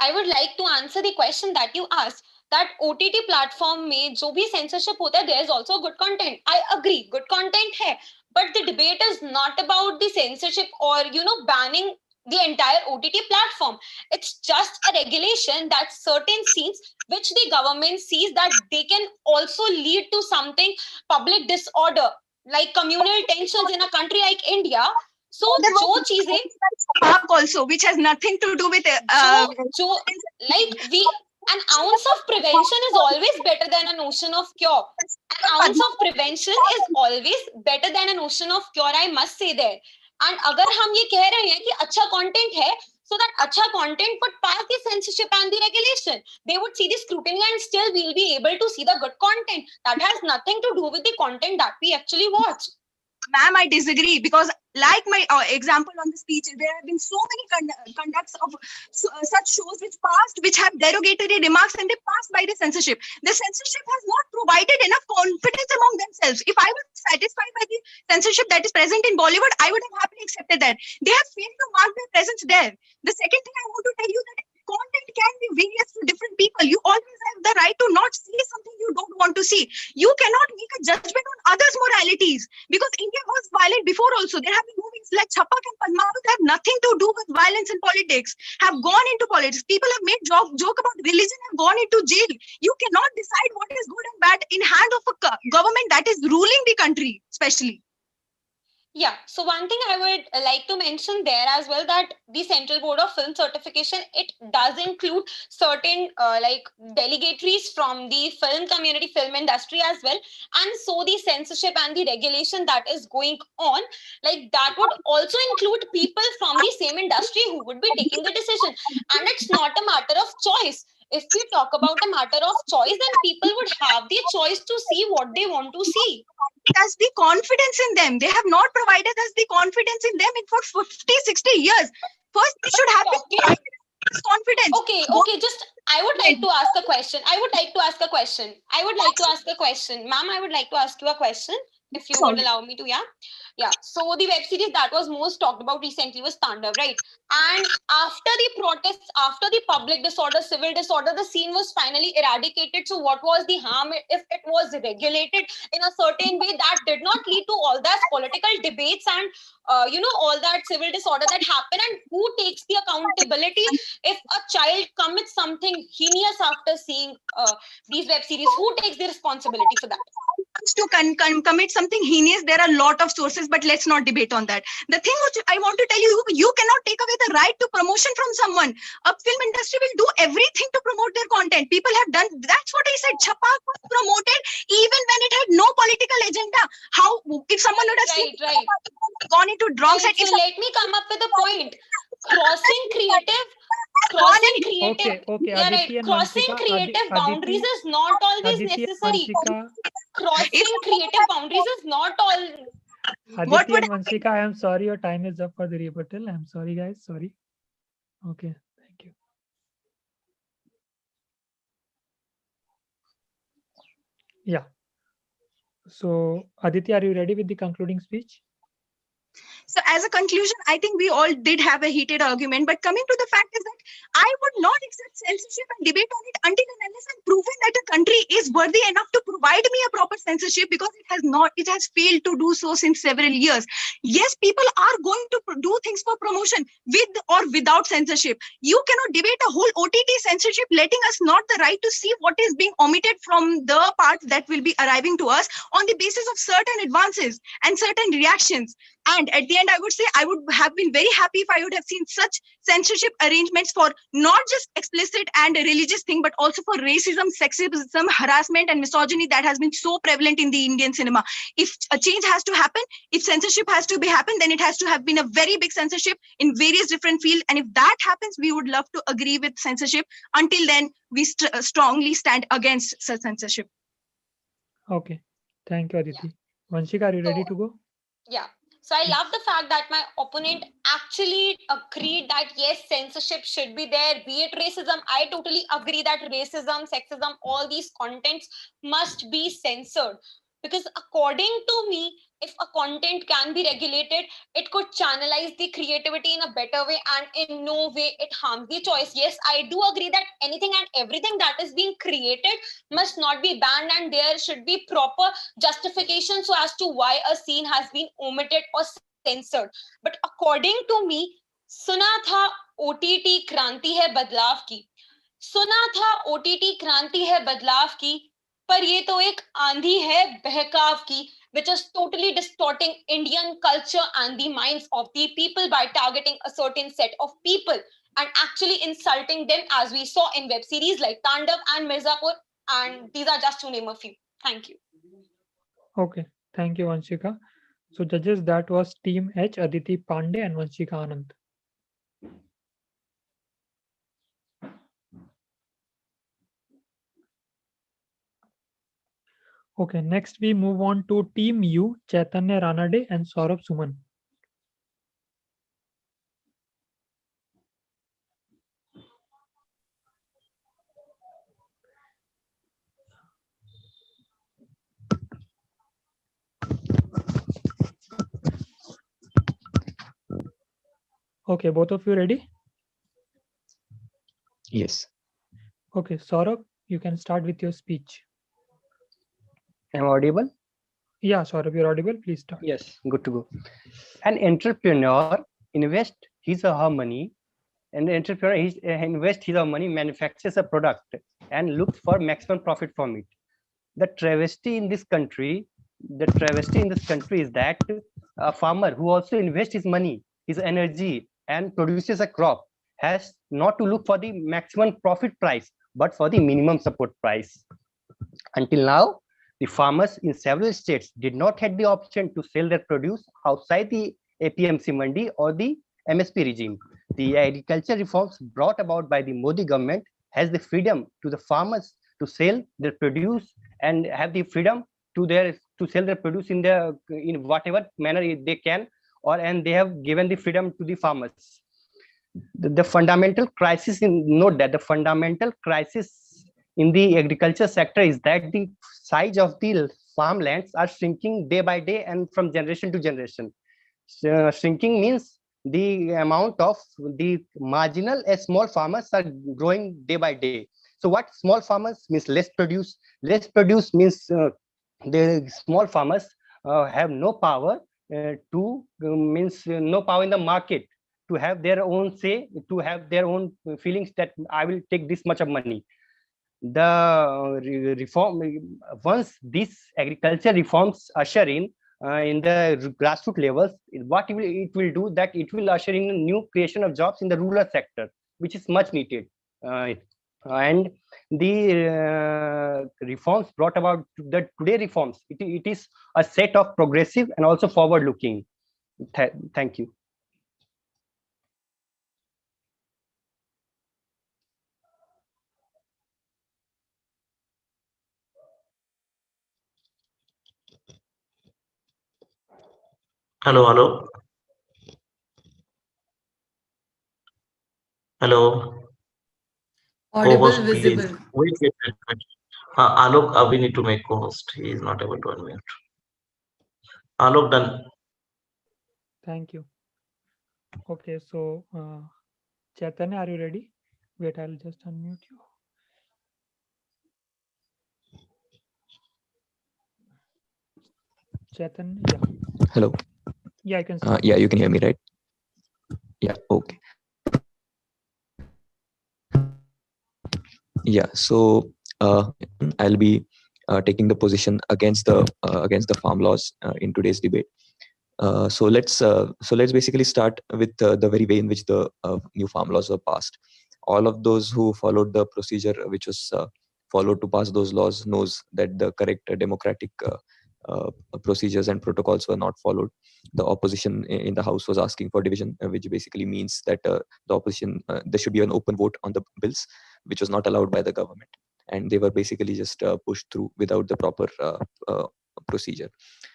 I would like to answer the question that you asked, that OTT platform में जो भी censorship होता है, there is also good content. I agree, good content है, but the debate is not about the censorship or banning the entire OTT platform. It's just a regulation that certain scenes which the government sees that they can also lead to something public disorder, like communal tensions in a country like India. So जो चीजें also, which has nothing to do with an ounce of prevention is always better than a notion of cure. An ounce of prevention is always better than a notion of cure, I must say there. And अगर हम ये कह रहे हैं कि अच्छा content है, so that अच्छा content would pass the censorship and the regulation. They would see the scrutiny and still we'll be able to see the good content. That has nothing to do with the content that we actually watch. Ma'am, I disagree, because like my example on the speech, there have been so many conducts of such shows which have derogatory remarks, and they passed by the censorship. The censorship has not provided enough confidence among themselves. If I was satisfied by the censorship that is present in Bollywood, I would have happily accepted that. They have failed to mark their presence there. The second thing I want to tell you, that content can be various to different people. You always have the right to not see something you don't want to see. You cannot make a judgment on others' moralities, because India was violent before also. There have been movies like Chapak and Padmavat that have nothing to do with violence and politics, have gone into politics. People have made joke about religion, have gone into jail. You cannot decide what is good and bad in hand of a government that is ruling the country, especially. Yeah, so one thing I would like to mention there as well, that the Central Board of Film Certification, it does include certain delegatories from the film community, film industry as well. And so the censorship and the regulation that is going on, like that would also include people from the same industry who would be taking the decision. And it's not a matter of choice. If we talk about a matter of choice, then people would have the choice to see what they want to see. That's the confidence in them. They have not provided us the confidence in them for 50, 60 years. First, we should have this confidence. Okay, just, I would like to ask a question. Ma'am, I would like to ask you a question, if you would allow me to, yeah. So the web series that was most talked about recently was Tandav, right? And after the protests, after the public disorder, civil disorder, the scene was finally eradicated. So what was the harm if it was regulated in a certain way that did not lead to all that political debates and all that civil disorder that happened? And who takes the accountability if a child commits something heinous after seeing these web series? Who takes the responsibility for that? To commit something heinous, there are a lot of sources, but let's not debate on that. The thing which I want to tell you, you cannot take away the right to promotion from someone. A film industry will do everything to promote their content. People have done, that's what I said, Chapak was promoted even when it had no political agenda. How, if someone would have gone into wrong side. So let me come up with a point. Crossing creative boundaries is not always necessary. Crossing creative boundaries is not all. Aditi and Vanshika, I am sorry, your time is up for the rebuttal. I'm sorry, guys. Sorry. Okay, thank you. Yeah. So, Aditi, are you ready with the concluding speech? So as a conclusion, I think we all did have a heated argument, but coming to the fact is that I would not accept censorship and debate on it until and unless I'm proven that a country is worthy enough to provide me a proper censorship, because it has failed to do so since several years. Yes, people are going to do things for promotion with or without censorship. You cannot debate a whole OTT censorship letting us not the right to see what is being omitted from the part that will be arriving to us on the basis of certain advances and certain reactions. And at the the end, I would say I would have been very happy if I would have seen such censorship arrangements for not just explicit and religious thing, but also for racism, sexism, harassment, and misogyny that has been so prevalent in the Indian cinema. If a change has to happen, if censorship has to be happen, then it has to have been a very big censorship in various different fields. And if that happens, we would love to agree with censorship. Until then, we strongly stand against such censorship. Okay, thank you, Aditi. Vanshika, are you ready to go? Yeah. So I love the fact that my opponent actually agreed that yes, censorship should be there, be it racism. I totally agree that racism, sexism, all these contents must be censored. Because according to me, if a content can be regulated, it could channelize the creativity in a better way, and in no way it harms the choice. Yes, I do agree that anything and everything that is being created must not be banned, and there should be proper justification so as to why a scene has been omitted or censored. But according to me, सुना था OTT क्रांति है बदलाव की, सुना था OTT क्रांति है बदलाव की, पर ये तो एक आंधी है बहकाव की, which is totally distorting Indian culture and the minds of the people by targeting a certain set of people and actually insulting them, as we saw in web series like Tandav and Mirzapur, and these are just to name a few. Thank you. Okay, thank you, Vanshika. So judges, that was Team H, Aditi Pandey and Vanshika Anand. Okay, next we move on to Team U, Chaitanya Ranade and Saurabh Suman. Okay, both of you ready? Yes. Okay, Saurabh, you can start with your speech. Am I audible? Yeah, Saurabh, you're audible. Please start. Yes, good to go. An entrepreneur invests his or her money, and the entrepreneur invests his or her money, manufactures a product, and looks for maximum profit from it. The travesty in this country is that a farmer who also invests his money, his energy, and produces a crop has not to look for the maximum profit price, but for the minimum support price. Until now, the farmers in several states did not have the option to sell their produce outside the APMC Mandi or the MSP regime. The agriculture reforms brought about by the Modi government has the freedom to the farmers to sell their produce and have the freedom to sell their produce in whatever manner they can, and they have given the freedom to the farmers. The fundamental crisis in the agriculture sector is that the size of the farmlands are shrinking day by day and from generation to generation. Shrinking means the amount of the marginal small farmers are growing day by day. So what small farmers means less produce. Less produce means the small farmers have no power no power in the market to have their own say, to have their own feelings that I will take this much of money. The reform, once these agriculture reforms usher in the grassroots levels, what it will do, that it will usher in a new creation of jobs in the rural sector, which is much needed. And the reforms brought about, the today reforms, it is a set of progressive and also forward looking. Thank you. Hello. Audible, Co-host, visible. please. Wait. Alok, we need to make co-host. He is not able to unmute. Alok, done. Thank you. Okay, so Chaitanya, are you ready? Wait, I'll just unmute you. Chaitanya, yeah. Hello. Yeah, I can see. Yeah, you can hear me, right? Yeah, okay. Yeah, so I'll be taking the position against the farm laws in today's debate. So let's basically start with the very way in which the new farm laws were passed. All of those who followed the procedure which was followed to pass those laws knows that the correct democratic procedures and protocols were not followed. The opposition in the House was asking for division, which basically means that the opposition there should be an open vote on the bills, which was not allowed by the government, and they were basically just pushed through without the proper procedure.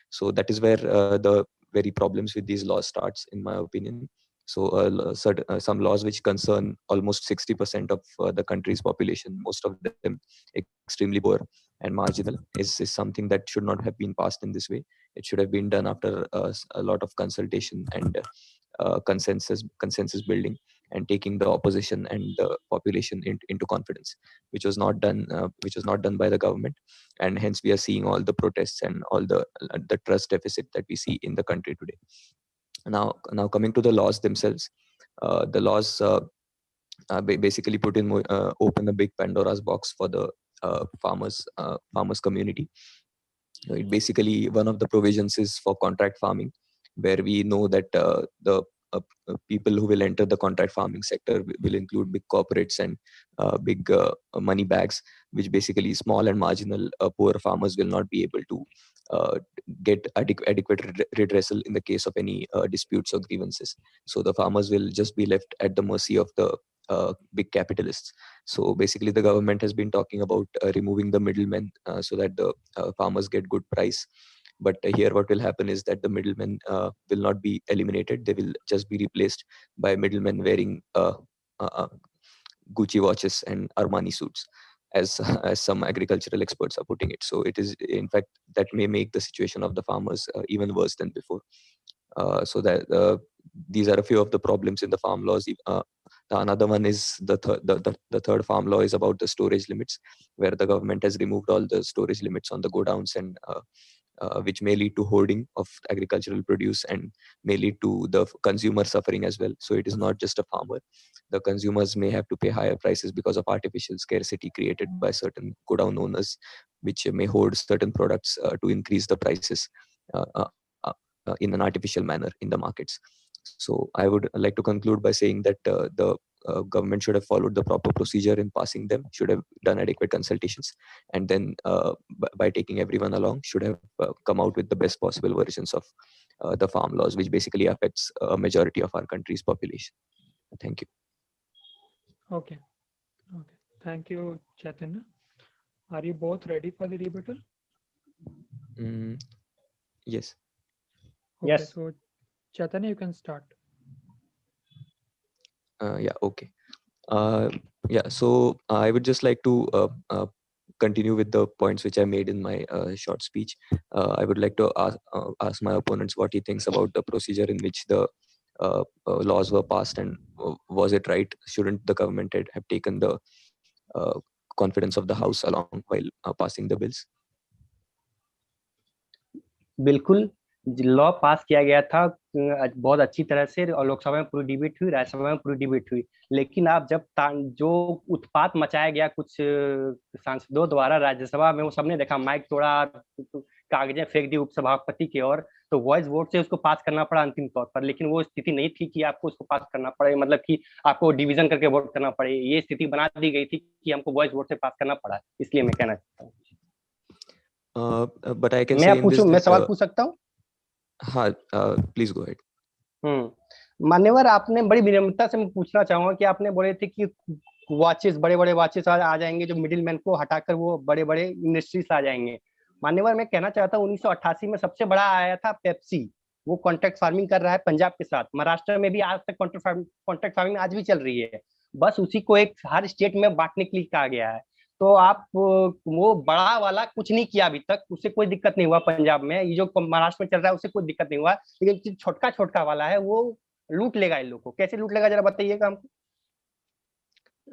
So that is where the very problems with these laws starts, in my opinion. So some laws which concern almost 60% of the country's population, most of them extremely poor and marginal, is something that should not have been passed in this way. It should have been done after a lot of consultation and consensus building, and taking the opposition and the population into confidence, which was not done by the government. And hence we are seeing all the protests and all the trust deficit that we see in the country today. Now coming to the laws themselves, the laws basically open a big Pandora's box for the farmers community. It basically, one of the provisions is for contract farming, where we know that the people who will enter the contract farming sector will include big corporates and big money bags, which basically small and marginal poor farmers will not be able to get adequate redressal in the case of any disputes or grievances. So the farmers will just be left at the mercy of the big capitalists. So basically the government has been talking about removing the middlemen so that the farmers get good price. But here what will happen is that the middlemen will not be eliminated. They will just be replaced by middlemen wearing Gucci watches and Armani suits, as as some agricultural experts are putting it. So it is, in fact, that may make the situation of the farmers even worse than before. So that these are a few of the problems in the farm laws. Another one is the third farm law is about the storage limits, where the government has removed all the storage limits on the godowns, and which may lead to hoarding of agricultural produce and may lead to the consumer suffering as well. So it is not just a farmer. The consumers may have to pay higher prices because of artificial scarcity created by certain godown owners, which may hoard certain products to increase the prices uh, uh, in an artificial manner in the markets. So I would like to conclude by saying that the government should have followed the proper procedure in passing them, should have done adequate consultations, and then by taking everyone along, should have come out with the best possible versions of the farm laws, which basically affects a majority of our country's population. Thank you. Okay. Thank you, Chaitanya. Are you both ready for the rebuttal? Yes. Okay, yes. So Chaitanya, you can start. Yeah, okay. Yeah, so I would just like to continue with the points which I made in my short speech. I would like to ask my opponents what he thinks about the procedure in which the laws were passed, and was it right? Shouldn't the government have taken the confidence of the House along while passing the bills? बिल्कुल, law पास किया गया था बहुत अच्छी तरह से, और लोकसभा में पूरी डिबेट हुई, राज्यसभा में पूरी डिबेट हुई। लेकिन आप जब जो उत्पात मचाया गया कुछ सांसदों द्वारा राज्यसभा में, वो सबने देखा, माइक तोड़ा, कागजें फेंक दी उपसभापति की ओर, तो वॉइस वोट से उसको पास करना पड़ा अंतिम तौर पर। लेकिन वो स्थिति नहीं थी कि आपको उसको पास करना पड़े, मतलब कि आपको डिवीजन करके वोट करना पड़े। ये स्थिति बना दी गई थी कि हमको वॉइस वोट से पास करना पड़ा। इसलिए मैं कहना चाहता हूँ। But I can मैं पूछूं, मैं सवाल पूछ सकता हूँ? हाँ, प्लीज गो अहेड। मान्यवर, आपने बड़ी विनम्रता से मैं पूछना चाहूंगा कि आपने बोले थे कि वॉचेस, बड़े बड़े वॉचेस आ जाएंगे, जो मिडिल मैन को हटाकर वो बड़े बड़े इंडस्ट्रीज आ जाएंगे। मान्यवर, मैं कहना चाहता हूँ 1988 में सबसे बड़ा आया था पेप्सी, वो कॉन्ट्रैक्ट फार्मिंग कर रहा है पंजाब के साथ। महाराष्ट्र में भी आज तक कॉन्ट्रैक्ट फार्मिंग आज भी चल रही है, बस उसी को एक हर स्टेट में बांटने के लिए कहा गया है। तो आप वो बड़ा वाला कुछ नहीं किया अभी तक, उससे कोई दिक्कत नहीं हुआ पंजाब में। ये जो महाराष्ट्र में चल रहा है उससे कोई दिक्कत नहीं हुआ, लेकिन छोटका वाला है वो लूट लेगा इन लोगों को। कैसे लूट लेगा, जरा बताइएगा हमको।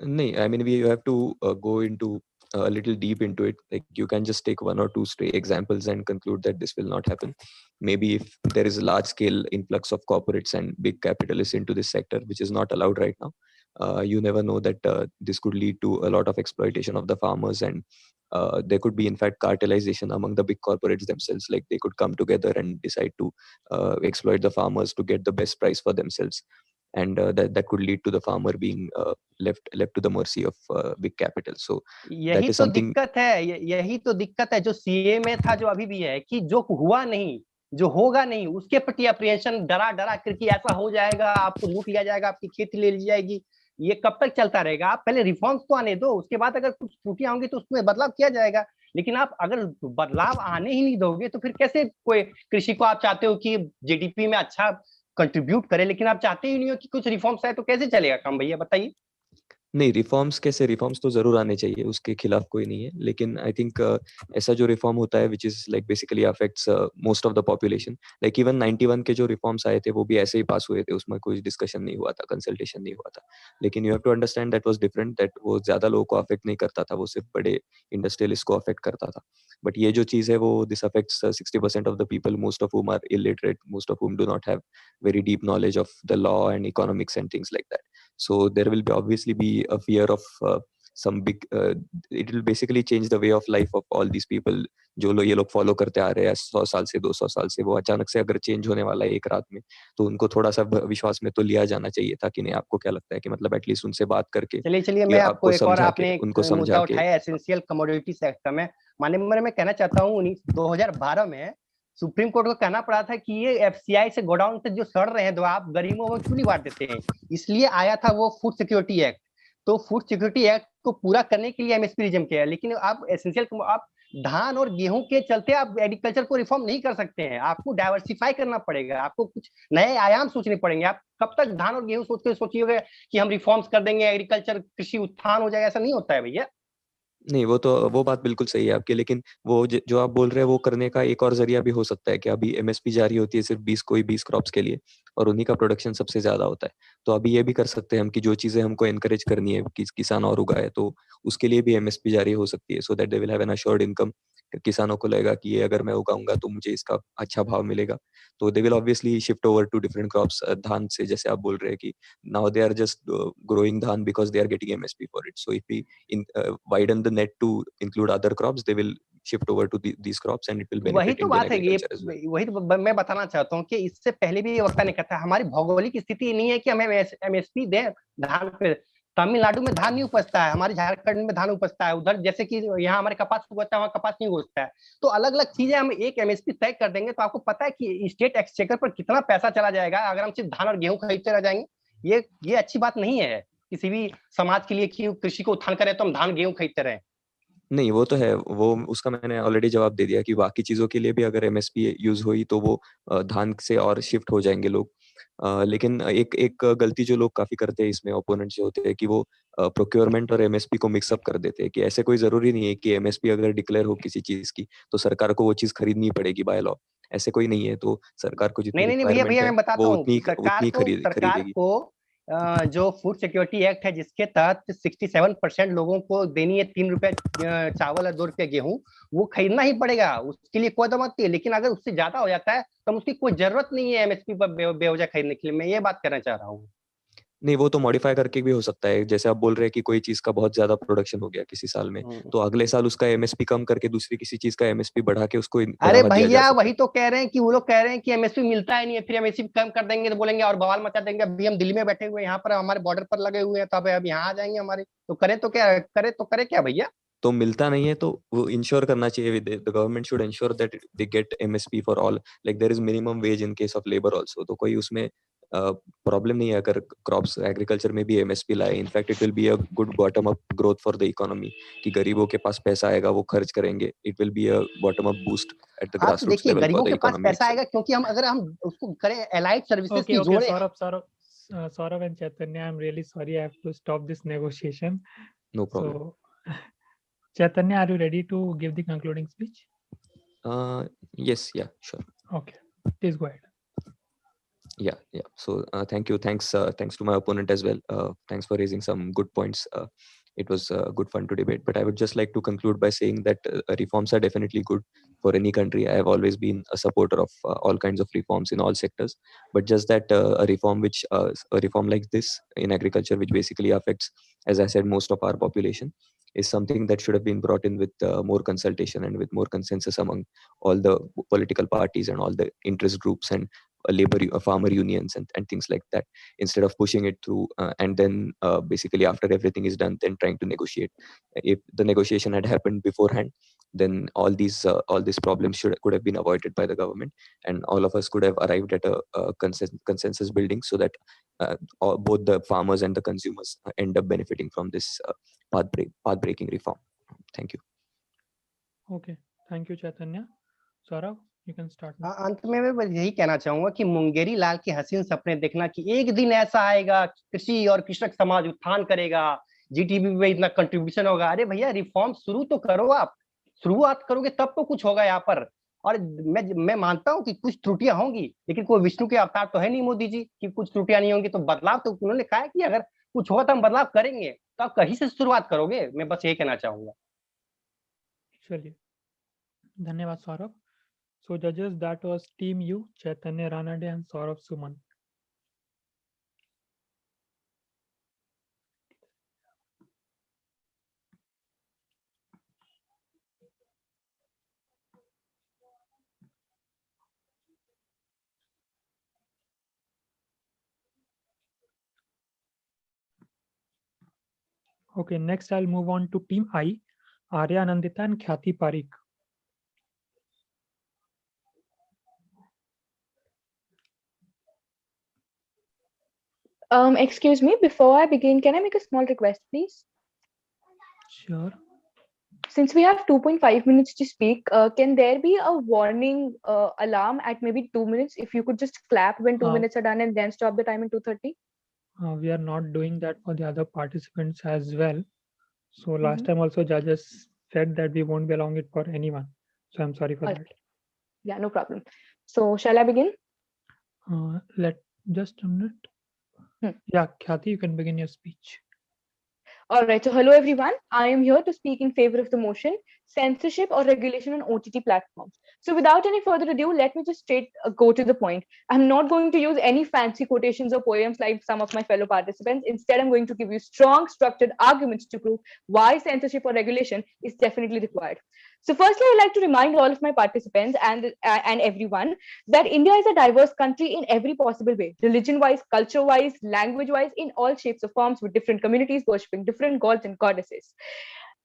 नहीं, I mean, you have to go into a little deep into it. Like, you can just take one or two stray examples and conclude that this will not happen. Maybe if there is a large scale influx of corporates and big capitalists into this sector, which is not allowed right now, you never know that this could lead to a lot of exploitation of the farmers and there could be in fact cartelization among the big corporates themselves. Like they could come together and decide to exploit the farmers to get the best price for themselves, and that could lead to the farmer being left to the mercy of big capital. So यही that is तो something. दिक्कत है, यही तो दिक्कत है जो CA में था, जो अभी भी है, कि जो हुआ नहीं, जो होगा नहीं, उसके प्रति अप्रिहेंशन डरा डरा करके ऐसा हो जाएगा, आपको लूट लिया जाएगा, आपकी खेती ले ली जाएगी। ये कब तक चलता रहेगा? आप पहले रिफॉर्म्स तो आने दो, उसके बाद अगर कुछ त्रुटियां होंगी तो उसमें बदलाव किया जाएगा। लेकिन आप अगर बदलाव आने ही नहीं दोगे तो फिर कैसे कोई कृषि को आप चाहते हो कि जीडीपी में अच्छा कंट्रीब्यूट करे, लेकिन आप चाहते ही नहीं हो कि कुछ रिफॉर्म्स आए, तो कैसे चलेगा काम भैया बताइए? नहीं, रिफॉर्म्स कैसे, रिफॉर्म्स तो जरूर आने चाहिए, उसके खिलाफ कोई नहीं है, लेकिन आई थिंक ऐसा जो रिफॉर्म होता है which is like basically affects most of the population, like even 91 के जो रिफॉर्म्स आए थे वो भी ऐसे ही पास हुए थे, उसमें कोई डिस्कशन नहीं हुआ था, कंसल्टेशन नहीं हुआ था। लेकिन you have to understand that was different, that वो ज्यादा लोगों को अफेक्ट नहीं करता था, वो सिर्फ बड़े इंडस्ट्रियलिस्ट को अफेक्ट करता था। बट ये जो चीज है वो this affects 60% of the people, most of whom are illiterate, most of whom do not have very deep knowledge of the law and economics and things like that. So there will be obviously be a fear of some big it will basically change the way of life of all these people जो लोग ये लोग follow करते आ रहे हैं 100 साल से 200 साल से, वो अचानक से अगर चेंज होने वाला है एक रात में, तो उनको थोड़ा सा विश्वास में तो लिया जाना चाहिए था कि नहीं। आपको क्या लगता है कि मतलब एटलीस्ट उनसे बात करके, चलिए चलिए, मैं आपको एक और, आपने एक उनको समझा मुद्दा के उठाया एसेंशियल कमोडिटी सेक्टर का। मैं माननीय मैं कहना चाहता हूँ 2012 में सुप्रीम कोर्ट को कहना पड़ा था कि ये एफसीआई से गोडाउन से जो सड़ रहे हैं तो आप गरीबों में क्यों नहीं बांट देते हैं, इसलिए आया था वो फूड सिक्योरिटी एक्ट। तो फूड सिक्योरिटी एक्ट को पूरा करने के लिए एमएसपी रिजम किया है, लेकिन आप एसेंशियल, आप धान और गेहूं के चलते आप एग्रीकल्चर को रिफॉर्म नहीं कर सकते हैं, आपको डाइवर्सिफाई करना पड़ेगा, आपको कुछ नए आयाम सोचने पड़ेंगे। आप कब तक धान और गेहूं सोच के सोचिएगा कि हम रिफॉर्म्स कर देंगे, एग्रीकल्चर कृषि उत्थान हो जाएगा? ऐसा नहीं होता है भैया। नहीं, वो बात बिल्कुल सही है आपकी, लेकिन वो जो आप बोल रहे हैं वो करने का एक और जरिया भी हो सकता है कि अभी एमएसपी जारी होती है सिर्फ 20 क्रॉप्स के लिए और उन्हीं का प्रोडक्शन सबसे ज्यादा होता है। तो अभी ये भी कर सकते हैं हम कि जो चीजें हमको एनकरेज करनी है कि किसान और उगाए, तो उसके लिए भी एमएसपी जारी हो सकती है, so that they will have an assured income. किसानों को लगेगा कि ये अगर मैं उगाऊंगा तो मुझे इसका अच्छा भाव मिलेगा, तो they will obviously shift over to different crops. धान से जैसे आप बोल रहे हैं कि now they are just growing dhan because they are getting MSP for it, so if we widen the net to include other crops, they will shift over to these crops and it will वही benefit तो Indian बात है, ये agriculture as well. वही तो मैं बताना चाहता हूँ कि इससे पहले भी ये वक्ता ने कहता है हमारी भौगोलिक स्थिति नहीं है कि हमें एमएसपी दें धान पे। तमिलनाडु में धान नहीं उपजता है, हमारे झारखंड में धान उपजता है, उधर जैसे कि यहाँ हमारे कपास उगता है, वहाँ कपास नहीं उगता है। तो अलग अलग चीजें हम एक एमएसपी तय कर देंगे तो आपको पता है कि स्टेट एक्सचेकर पर कितना पैसा चला जाएगा अगर हम सिर्फ धान और गेहूं खरीदते रह जाएंगे। ये अच्छी बात नहीं है किसी भी समाज के लिए कि कृषि को उत्थान करें तो हम धान गेहूं खरीदते रहें। नहीं, वो तो है, वो उसका मैंने ऑलरेडी जवाब दे दिया कि बाकी चीजों के लिए भी अगर एमएसपी यूज हुई तो वो धान से और शिफ्ट हो जाएंगे लोग। लेकिन एक गलती जो लोग काफी करते हैं इसमें, ओपोनेंट जो होते हैं, कि वो प्रोक्योरमेंट और एमएसपी को मिक्सअप कर देते हैं कि ऐसे कोई जरूरी नहीं है कि एमएसपी अगर डिक्लेयर हो किसी चीज की तो सरकार को वो चीज खरीदनी पड़ेगी बाय लॉ, ऐसे कोई नहीं है। तो सरकार को जितनी नहीं भैया रिक्वायरमेंट है मैं बताता वो हूँ उतनी सरकार खरीदेगी। को जो फूड सिक्योरिटी एक्ट है जिसके तहत 67% लोगों को देनी है 3 रुपए चावल और 2 रुपए गेहूं, वो खरीदना ही पड़ेगा, उसके लिए कोई दमत नहीं है। लेकिन अगर उससे ज्यादा हो जाता है तो उसकी कोई जरूरत नहीं है एमएसपी पर बेवजह खरीदने के लिए, मैं ये बात करना चाह रहा हूँ। नहीं, वो तो मॉडिफाई करके भी हो सकता है, जैसे आप बोल रहे हैं कि कोई चीज का बहुत ज्यादा प्रोडक्शन हो गया किसी साल में, तो अगले साल उसका एमएसपी कम करके दूसरी किसी चीज का एमएसपी बढ़ा के उसको अरे बढ़ावा दिया जा भैया सकता वही तो कह रहे हैं कि वो लोग कह रहे हैं कि एमएसपी मिलता ही नहीं है, फिर एमएसपी कम कर देंगे तो बोलेंगे और बवाल मचा देंगे। अभी हम दिल्ली में बैठे हुए हैं, यहाँ पर हमारे बॉर्डर पर लगे हुए हैं, तो अब यहाँ आ जाएंगे हमारे, तो करे क्या भैया? तो मिलता नहीं है तो वो इंश्योर करना चाहिए, the government should ensure that they get MSP for all, like there is minimum wage in case of labour also. तो कोई उसमें प्रॉब्लम नहीं है अगर क्रॉप्स एग्रीकल्चर में भी एमएसपी लाए। In fact it will be a good bottom up growth for the economy, कि गरीबों के पास पैसा आएगा, वो खर्च करेंगे, it will be a bottom up boost at the हाँ तो ग्रासरूट्स देखिए लेवल फॉर गरीबों द के पास इकोनॉमी पैसा आएगा इटसेल्फ। क्योंकि अगर हम उसको करें एलाइड सर्विसेज Okay, की okay, जोड़े। Saurabh and Chaitanya, I'm really sorry, I have to stop this negotiation. No problem. So, Chaitanya, are you ready to give the concluding speech? Yes, yeah, sure. Okay, please go ahead. Yeah. So thanks to my opponent as well. Thanks for raising some good points. It was good fun to debate, but I would just like to conclude by saying that reforms are definitely good for any country. I have always been a supporter of all kinds of reforms in all sectors, but just that a reform like this in agriculture, which basically affects, as I said, most of our population, is something that should have been brought in with more consultation and with more consensus among all the political parties and all the interest groups and farmer unions and things like that, instead of pushing it through and then basically after everything is done, then trying to negotiate. If the negotiation had happened beforehand, then all these problems could have been avoided by the government, and all of us could have arrived at a consensus building, so that both the farmers and the consumers end up benefiting from this path-breaking reform. Thank you. Okay, thank you, Chaitanya. Saurav, you can start now. अंत में मैं बस यही कहना चाहूंगा कि मुंगेरी लाल के हसीन सपने देखना कि एक दिन ऐसा आएगा कृषि और कृषक समाज उत्थान करेगा, जीडीपी में इतना कंट्रीब्यूशन होगा। अरे भैया रिफॉर्म शुरू तो करो, आप शुरुआत करोगे तब तो कुछ होगा यहाँ पर। और मैं मानता हूँ कि कुछ त्रुटियां होंगी, लेकिन कोई विष्णु के अवतार तो है नहीं मोदी जी कि कुछ त्रुटियां नहीं होंगी। तो बदलाव तो उन्होंने कहा है कि अगर कुछ होगा तो हम बदलाव करेंगे, तो आप कहीं से शुरुआत करोगे। मैं बस यही कहना चाहूंगा। चलिए, धन्यवाद Saurabh. So judges, that was Team U, Chaitanya Ranade and Saurav Suman. Okay, next I'll move on to Team I, Arya Nandita and Khyati Parikh. Excuse me, before I begin, can I make a small request, please? Sure. Since we have 2.5 minutes to speak, can there be a warning alarm at maybe 2 minutes? If you could just clap when 2 minutes are done and then stop the time in 2:30. We are not doing that for the other participants as well. So last time also judges said that we won't be allowing it for anyone. So I'm sorry for that. Yeah, no problem. So shall I begin? Let just a minute. Yeah, Khyati, you can begin your speech. All right. So hello, everyone. I am here to speak in favor of the motion, censorship or regulation on OTT platforms. So without any further ado, let me just straight go to the point. I'm not going to use any fancy quotations or poems like some of my fellow participants. Instead, I'm going to give you strong, structured arguments to prove why censorship or regulation is definitely required. So firstly, I'd like to remind all of my participants and everyone that India is a diverse country in every possible way, religion-wise, culture-wise, language-wise, in all shapes or forms, with different communities worshipping different gods and goddesses.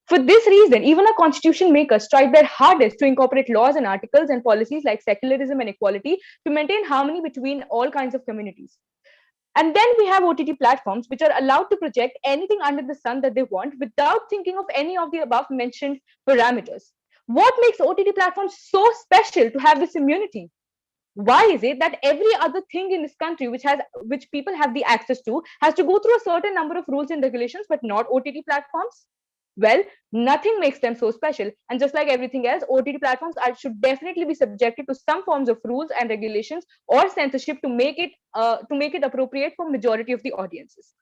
For this reason, even our constitution makers tried their hardest to incorporate laws and articles and policies like secularism and equality to maintain harmony between all kinds of communities. And then we have OTT platforms, which are allowed to project anything under the sun that they want without thinking of any of the above mentioned parameters. What makes OTT platforms so special to have this immunity? Why is it that every other thing in this country which people have the access to has to go through a certain number of rules and regulations, but not OTT platforms? Well, nothing makes them so special. And just like everything else, OTT platforms should definitely be subjected to some forms of rules and regulations or censorship to make it appropriate for majority of the audiences.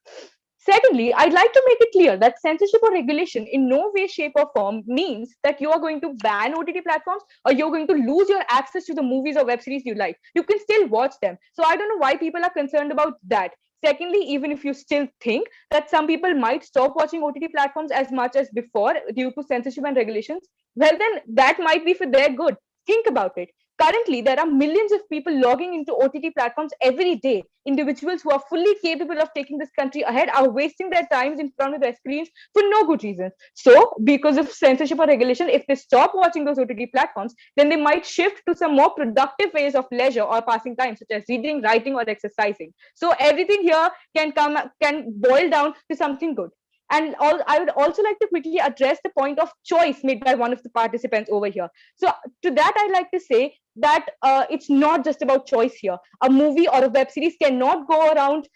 Secondly, I'd like to make it clear that censorship or regulation in no way, shape, or form means that you are going to ban OTT platforms or you're going to lose your access to the movies or web series you like. You can still watch them. So I don't know why people are concerned about that. Secondly, even if you still think that some people might stop watching OTT platforms as much as before due to censorship and regulations, well, then that might be for their good. Think about it. Currently, there are millions of people logging into OTT platforms every day. Individuals who are fully capable of taking this country ahead are wasting their times in front of their screens for no good reason. So, because of censorship or regulation, if they stop watching those OTT platforms, then they might shift to some more productive ways of leisure or passing time, such as reading, writing, or exercising. So, everything here can boil down to something good. And I would also like to quickly address the point of choice made by one of the participants over here. So to that, I'd like to say that it's not just about choice here. A movie or a web series cannot go around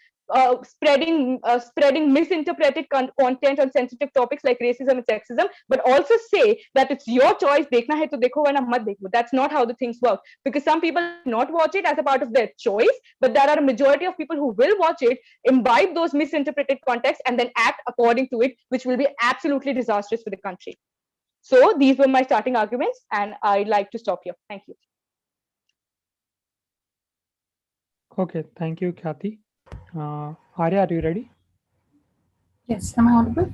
spreading misinterpreted content on sensitive topics like racism and sexism, but also say that it's your choice. Dekhna hai to dekho, warna mat dekho. That's not how the things work, because some people not watch it as a part of their choice, but there are a majority of people who will watch it, imbibe those misinterpreted contexts, and then act according to it, which will be absolutely disastrous for the country. So these were my starting arguments, and I'd like to stop here. Thank you. Okay, thank you, Khyati. Arya, are you ready? Yes, am I audible?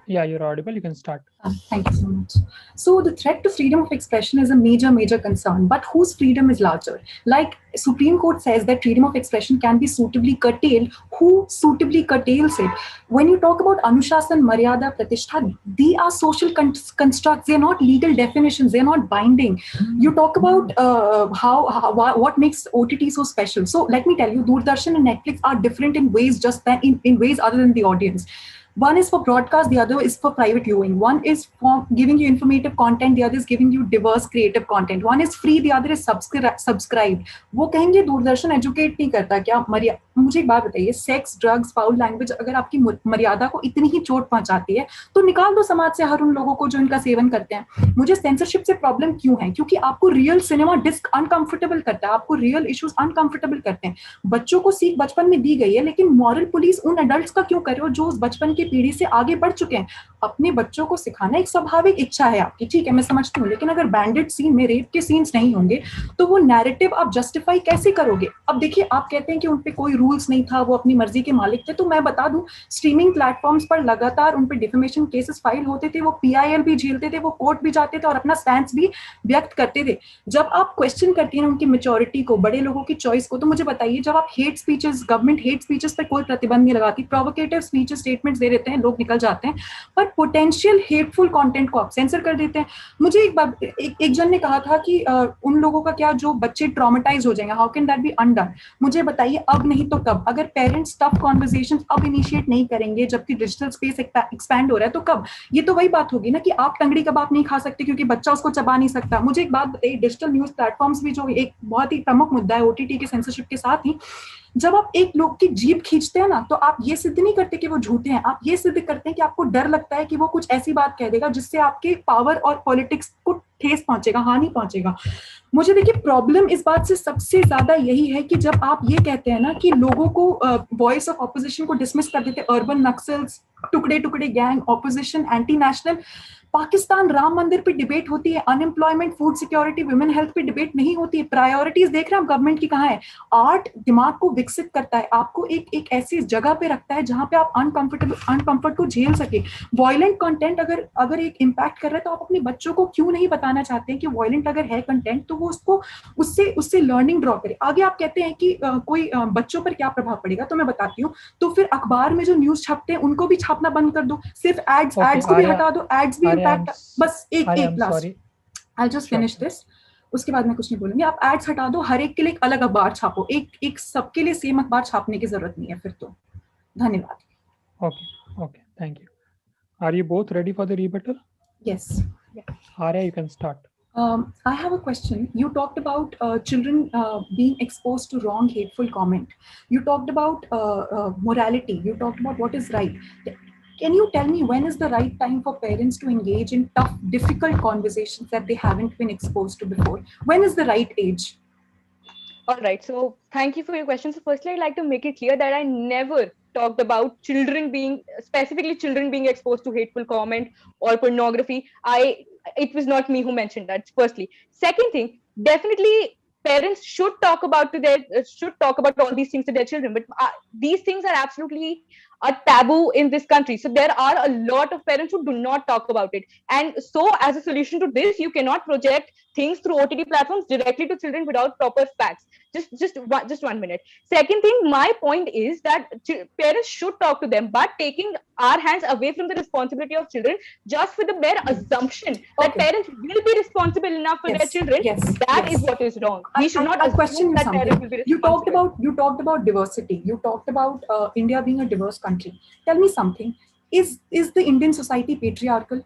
Yeah, you're audible. You can start. Thank you so much. So the threat to freedom of expression is a major concern, but whose freedom is larger? Like Supreme Court says that freedom of expression can be suitably curtailed. Who suitably curtails it? When you talk about Anushasan, Maryada, Pratishtha, they are social constructs. They're not legal definitions. They're not binding. You talk about what makes OTT so special. So let me tell you, Doordarshan and Netflix are different in ways in ways other than the audience. One is for broadcast, the other is for private viewing. One is for giving you informative content, the other is giving you diverse creative content. One is free, the other is subscribed. वो कहेंगे Doordarshan educate नहीं करता क्या? मुझे एक बात बताइए, sex, drugs, foul language अगर आपकी मर्यादा को इतनी ही चोट पहुंचाती है तो निकाल दो समाज से हर उन लोगों को जो इनका सेवन करते हैं. मुझे सेंसरशिप से प्रॉब्लम क्यों है? क्योंकि आपको रियल सिनेमा डिस्क अनकंफर्टेबल करता है, आपको रियल इश्यूज अनकंफर्टेबल करते हैं. बच्चों को सीख बचपन में दी गई है, लेकिन मॉरल पुलिस उन एडल्ट्स का क्यों कर रहे हो जो उस बचपन की पीढ़ी से आगे बढ़ चुके हैं? अपने बच्चों को सिखाना एक स्वाभाविक इच्छा है आपकी, ठीक है, मैं समझती हूँ, लेकिन अगर बैंडेड सीन में रेप के सीन्स नहीं होंगे तो वो नैरेटिव आप जस्टिफाई कैसे करोगे? अब देखिए, आप कहते हैं कि उन पे कोई रूल्स नहीं था, वो अपनी मर्जी के मालिक थे, तो मैं बता दूं, स्ट्रीमिंग प्लेटफॉर्म्स पर लगातार उन पे डिफेमेशन केसेस फाइल होते थे, वो PIL भी झेलते थे, वो कोर्ट भी जाते थे और अपना स्टैंड भी व्यक्त करते थे. जब आप क्वेश्चन करती हैं उनकी मेच्योरिटी को, बड़े लोगों की चॉइस को, तो मुझे बताइए, जब आप hate speeches, government hate speeches पर कोई प्रतिबंध नहीं लगाती, प्रोवोकेटिव स्पीचेस, स्टेटमेंट्स दे देते हैं, लोग निकल जाते हैं, पर पोटेंशियल हेटफुल कंटेंट को आप सेंसर कर देते हैं. मुझे एक जन ने कहा था कि उन लोगों का क्या जो बच्चे ट्रॉमेटाइज हो जाएंगे, how can that B undone? मुझे बताइए, अब नहीं तो कब? अगर पेरेंट्स टफ कॉन्वर्सेशंस अब इनिशिएट नहीं करेंगे जबकि डिजिटल स्पेस एक्सपैंड हो रहा है, तो कब? ये तो वही बात होगी ना कि आप टंगड़ी कबाब नहीं खा सकते क्योंकि बच्चा उसको चबा नहीं सकता. मुझे एक बात बताइए, डिजिटल न्यूज प्लेटफॉर्म्स भी जो एक बहुत ही प्रमुख मुद्दा है OTT के सेंसरशिप के साथ ही, जब आप एक लोग की जीभ खींचते हैं ना, तो आप ये सिद्ध नहीं करते कि वो झूठे हैं, आप ये सिद्ध करते हैं कि आपको डर लगता है कि वो कुछ ऐसी बात कह देगा जिससे आपके पावर और पॉलिटिक्स को ठेस पहुंचेगा, हानि पहुंचेगा. मुझे देखिए, प्रॉब्लम इस बात से सबसे ज्यादा यही है कि जब आप ये कहते हैं ना कि लोगों को वॉइस ऑफ ऑपोजिशन को डिसमिस कर देते, अर्बन नक्सल्स, टुकड़े टुकड़े gang, opposition, anti national. Pakistan Ram मंदिर पे डिबेट होती है, unemployment, food security, women health पे डिबेट नहीं होती है. प्रायोरिटीज देख रहे हैं आप गवर्नमेंट की कहाँ है? आर्ट दिमाग को विकसित करता है, आपको एक ऐसी जगह पे रखता है जहां पे आप अनकंफर्ट को झेल सके. वॉयलेंट कंटेंट अगर एक इम्पैक्ट कर रहा है तो आप अपने बच्चों को क्यों नहीं बताना चाहते हैं कि वॉयलेंट अगर है कंटेंट तो वो उससे लर्निंग ड्रॉ करे. आगे आप कहते हैं कि कोई बच्चों पर क्या प्रभाव पड़ेगा, तो मैं बताती हूँ. तो फिर अखबार में जो न्यूज छपते हैं उनको भी छापना बंद कर दो, सिर्फ एड्स को भी हटा दो, एड्स भी इम्पैक्ट. बस एक last, I just finish this, उसके बाद मैं कुछ नहीं बोलूंगी. आप एड्स हटा दो, हर एक के लिए एक अलग अखबार छापो, एक सबके लिए सेम अखबार छापने की जरूरत नहीं है फिर तो. धन्यवाद. Okay, thank you. Are you both ready for the rebuttal? Yes. Arya, you can start. I have a question. You talked about children being exposed to wrong, hateful comment. You talked about morality. You talked about what is right. Can you tell me when is the right time for parents to engage in tough, difficult conversations that they haven't been exposed to before? When is the right age? All right. So thank you for your question. So firstly, I'd like to make it clear that I never talked about specifically children being exposed to hateful comment or pornography. It was not me who mentioned that, firstly. Second thing, definitely parents should talk about all these things to their children, but these things are absolutely a taboo in this country. So there are a lot of parents who do not talk about it. And so as a solution to this, you cannot project things through OTT platforms directly to children without proper facts. Just 1 minute. Second thing, my point is that parents should talk to them, but taking our hands away from the responsibility of children just with the bare assumption that parents will be responsible enough for their children, that is what is wrong. We should not assume that parents will be responsible. You talked about diversity. You talked about India being a diverse country. Tell me something. Is the Indian society patriarchal?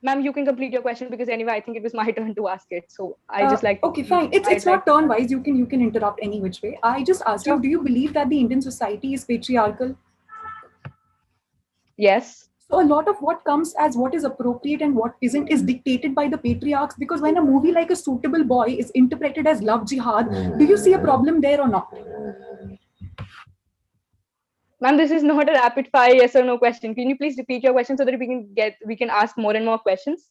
Ma'am, you can complete your question because anyway, I think it was my turn to ask it. So I just like. Okay, fine. It's not turn wise. You can interrupt any which way. I just asked you, do you believe that the Indian society is patriarchal? Yes. So a lot of what comes as what is appropriate and what isn't is dictated by the patriarchs, because when a movie like A Suitable Boy is interpreted as love jihad, do you see a problem there or not? Ma'am, this is not a rapid fire yes or no question. Can you please repeat your question so that we can ask more and more questions?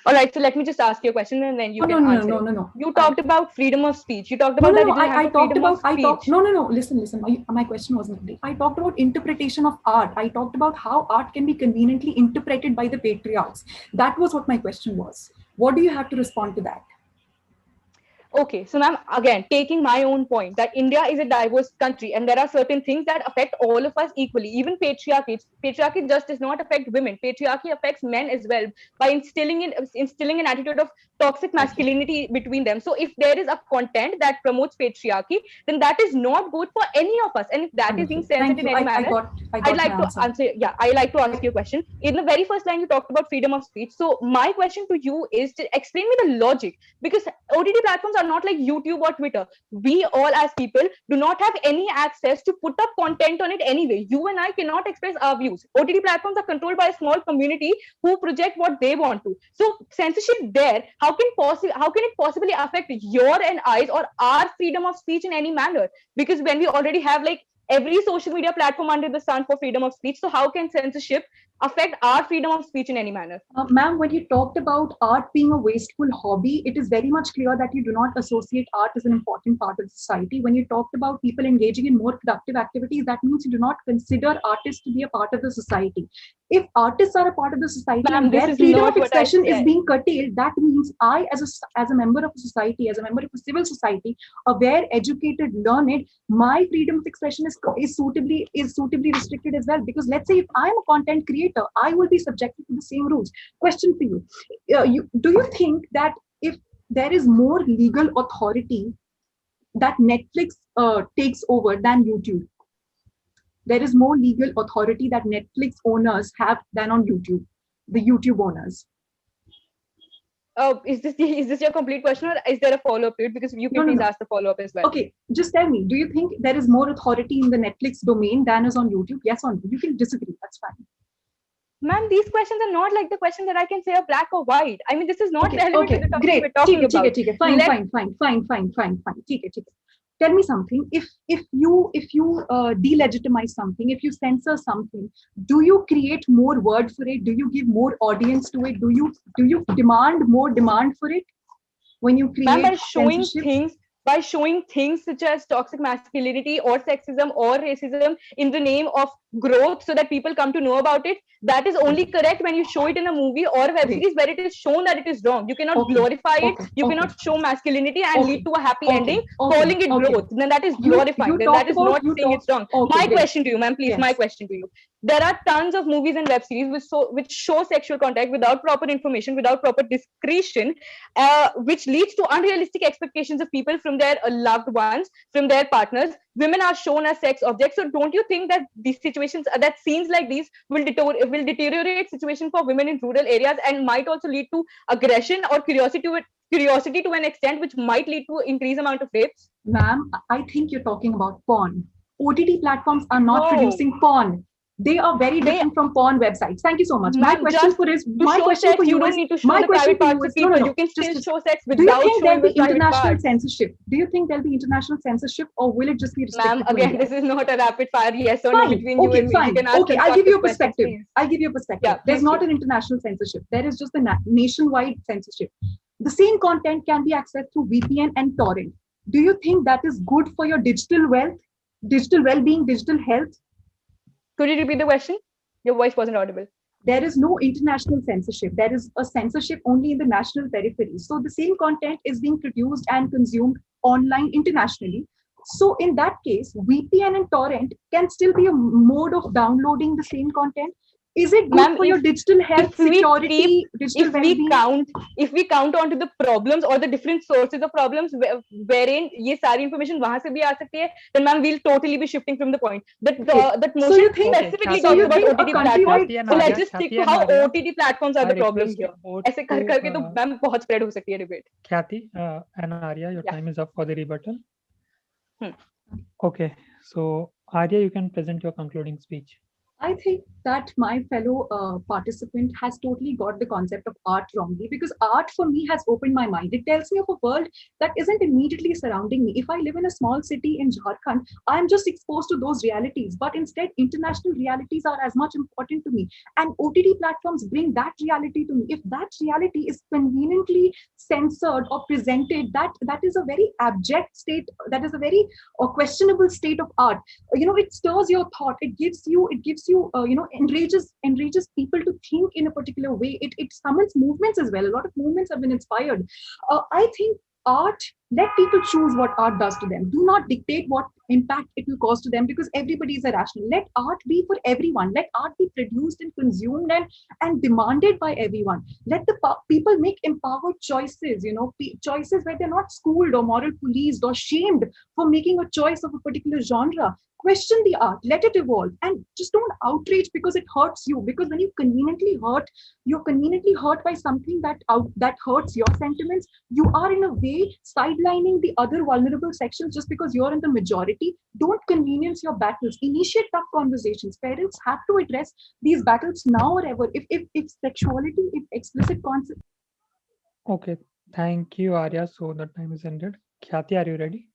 All right, so let me just ask you a question and then you can answer it. No. You talked about freedom of speech. You talked about that you didn't have freedom of speech. No. Listen. My question wasn't complete. I talked about interpretation of art. I talked about how art can be conveniently interpreted by the patriarchs. That was what my question was. What do you have to respond to that? Okay, so ma'am, again, taking my own point that India is a diverse country and there are certain things that affect all of us equally. Even patriarchy just does not affect women. Patriarchy affects men as well by instilling an attitude of toxic masculinity between them. So if there is a content that promotes patriarchy, then that is not good for any of us. And if that is being censored in any manner, I'd like to answer. Yeah, I like to ask you a question. In the very first line, you talked about freedom of speech. So my question to you is to explain me the logic, because OTT platforms are not like YouTube or Twitter. We all as people do not have any access to put up content on it anyway. You and I cannot express our views. OTT platforms are controlled by a small community who project what they want to. So censorship there, how can it possibly affect your and I's or our freedom of speech in any manner? Because when we already have like every social media platform under the sun for freedom of speech, so how can censorship affect our freedom of speech in any manner? Ma'am, when you talked about art being a wasteful hobby, it is very much clear that you do not associate art as an important part of society. When you talked about people engaging in more productive activities, that means you do not consider artists to be a part of the society. If artists are a part of the society and their freedom of expression is being curtailed, that means I, as a member of a society, as a member of a civil society, aware, educated, learned, my freedom of expression is suitably restricted as well. Because let's say if I'm a content creator, I will be subjected to the same rules. Question for you. Do you think that if there is more legal authority that Netflix takes over than YouTube, there is more legal authority that Netflix owners have than on YouTube, the YouTube owners? Is this your complete question, or is there a follow-up to it? Because you can please ask the follow-up as well. Okay, just tell me, do you think there is more authority in the Netflix domain than is on YouTube? Yes or no? You can disagree, that's fine. Ma'am, these questions are not like the question that I can say a black or white. I mean, this is not relevant to the topic great. we're talking about. Fine. Tell me something. If you delegitimize something, if you censor something, do you create more word for it? Do you give more audience to it? Do you demand more demand for it when you create by showing things such as toxic masculinity or sexism or racism in the name of growth so that people come to know about it? That is only correct when you show it in a movie or a web series where it is shown that it is wrong. You cannot glorify it. You cannot show masculinity and lead to a happy ending, calling it growth. Then that is glorifying. Then that is not saying it's wrong. My question to you, ma'am, please, my question to you. There are tons of movies and web series which show sexual contact without proper information, without proper discretion, which leads to unrealistic expectations of people from their loved ones, from their partners. Women are shown as sex objects. So don't you think that these situations, that scenes like these will deteriorate situation for women in rural areas and might also lead to aggression or curiosity to an extent which might lead to increased amount of rapes? Ma'am, I think you're talking about porn. OTT platforms are not producing porn. They are very different from porn websites. Thank you so much. My question for you is, you don't need to show the private parts of people. You can still show sex without showing the private parts. Do you think there'll be international censorship? Do you think there'll be international censorship, or will it just be restricted? Ma'am, again, this is not a rapid fire yes or no between you and me. Fine. Okay, I'll give you a perspective. Yeah, there's not an international censorship. There is just a nationwide censorship. The same content can be accessed through VPN and torrent. Do you think that is good for your digital wealth, digital well-being, digital health? Could you repeat the question? Your voice wasn't audible. There is no international censorship. There is a censorship only in the national periphery. So the same content is being produced and consumed online internationally. So in that case, VPN and torrent can still be a mode of downloading the same content. Is it good for your digital health, security, digital well-being? If we count onto the problems or the different sources of problems wherein ये सारी information वहाँ से भी आ सकती है, then ma'am we'll totally be shifting from the point. That motion specifically talks about OTT platforms. So let's just stick to how OTT platforms are the problem here. ऐसे कर करके तो ma'am बहुत spread हो सकती है debate. Khyati and Arya, your time is up for the rebuttal. Okay, so Arya, you can present your concluding speech. I think that my fellow participant has totally got the concept of art wrongly, because art for me has opened my mind. It tells me of a world that isn't immediately surrounding me. If I live in a small city in Jharkhand, I'm just exposed to those realities. But instead, international realities are as much important to me. And OTT platforms bring that reality to me. If that reality is conveniently censored or presented, that is a very abject state, that is a very questionable state of art. It stirs your thought, it gives you enrages people to think in a particular way. It summons movements as well. A lot of movements have been inspired. I think art, let people choose what art does to them. Do not dictate what impact it will cause to them, because everybody is irrational. Let art be for everyone. Let art be produced and consumed and demanded by everyone. Let the people make empowered choices, choices where they're not schooled or moral policed or shamed for making a choice of a particular genre. Question the art, let it evolve, and just don't outrage because it hurts you. Because when you're conveniently hurt by something that hurts your sentiments. You are in a way sidelining the other vulnerable sections just because you're in the majority. Don't convenience your battles. Initiate tough conversations. Parents have to address these battles now or ever. If sexuality, if explicit concept. Okay, thank you, Arya. So the time is ended. Khyati, are you ready?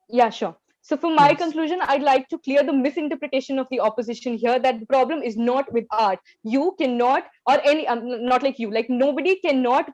Yeah, sure. So for my Yes. conclusion, I'd like to clear the misinterpretation of the opposition here, that the problem is not with art. You cannot, or any, not like you, like nobody cannot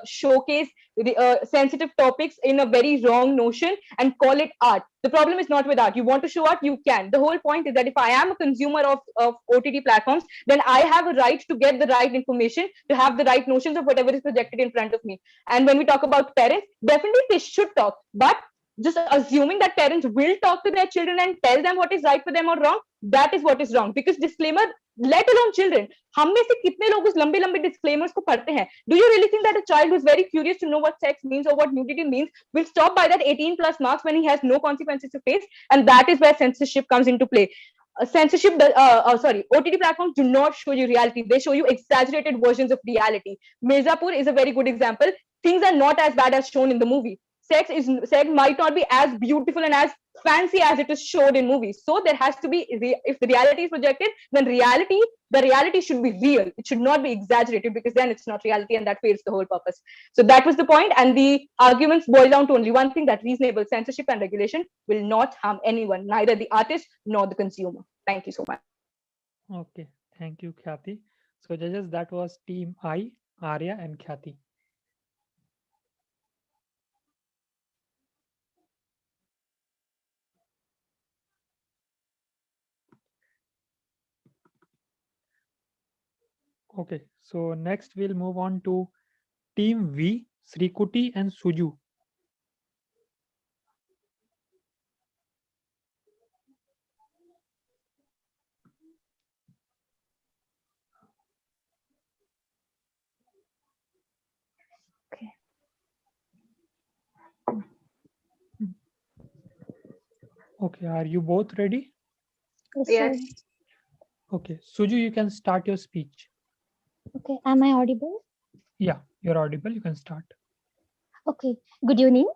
showcase the sensitive topics in a very wrong notion and call it art. The problem is not with art. You want to show art, you can. The whole point is that if I am a consumer of OTT platforms, then I have a right to get the right information, to have the right notions of whatever is projected in front of me. And when we talk about parents, definitely they should talk. But just assuming that parents will talk to their children and tell them what is right for them or wrong, that is what is wrong. Because disclaimer, let alone children, हम में से कितने लोग उस लंबे लंबे disclaimers को पढ़ते हैं? Do you really think that a child who's very curious to know what sex means or what nudity means will stop by that 18 plus marks when he has no consequences to face? And that is where censorship comes into play. OTT platforms do not show you reality. They show you exaggerated versions of reality. Mirzapur is a very good example. Things are not as bad as shown in the movie. Sex might not be as beautiful and as fancy as it is showed in movies. So there has to be, if the reality is projected, then the reality should be real. It should not be exaggerated, because then it's not reality and that fails the whole purpose. So that was the point, and the arguments boil down to only one thing, that reasonable censorship and regulation will not harm anyone, neither the artist nor the consumer. Thank you so much. Okay, thank you, Khyati. So judges, that was team I, Arya and Khyati. Okay, so next we'll move on to team V, Srikuti and Suju. Okay, are you both ready? Yes. Okay, Suju, you can start your speech. Okay, am I audible? Yeah, you're audible. You can start. Okay, good evening.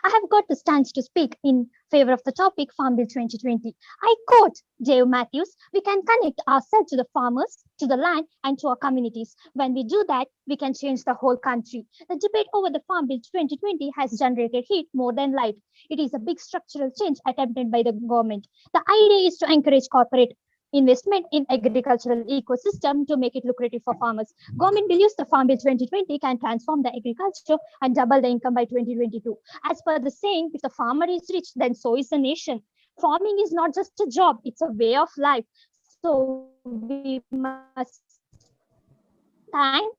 I have got the stance to speak in favor of the topic Farm Bill 2020. I quote Dave Matthews, we can connect ourselves to the farmers, to the land, and to our communities. When we do that, we can change the whole country. The debate over the Farm Bill 2020 has generated heat more than light. It is a big structural change attempted by the government. The idea is to encourage corporate investment in agricultural ecosystem to make it lucrative for farmers. Government believes the Farm Bill 2020 can transform the agriculture and double the income by 2022. As per the saying, if the farmer is rich, then so is the nation. Farming is not just a job, it's a way of life. So we must thank,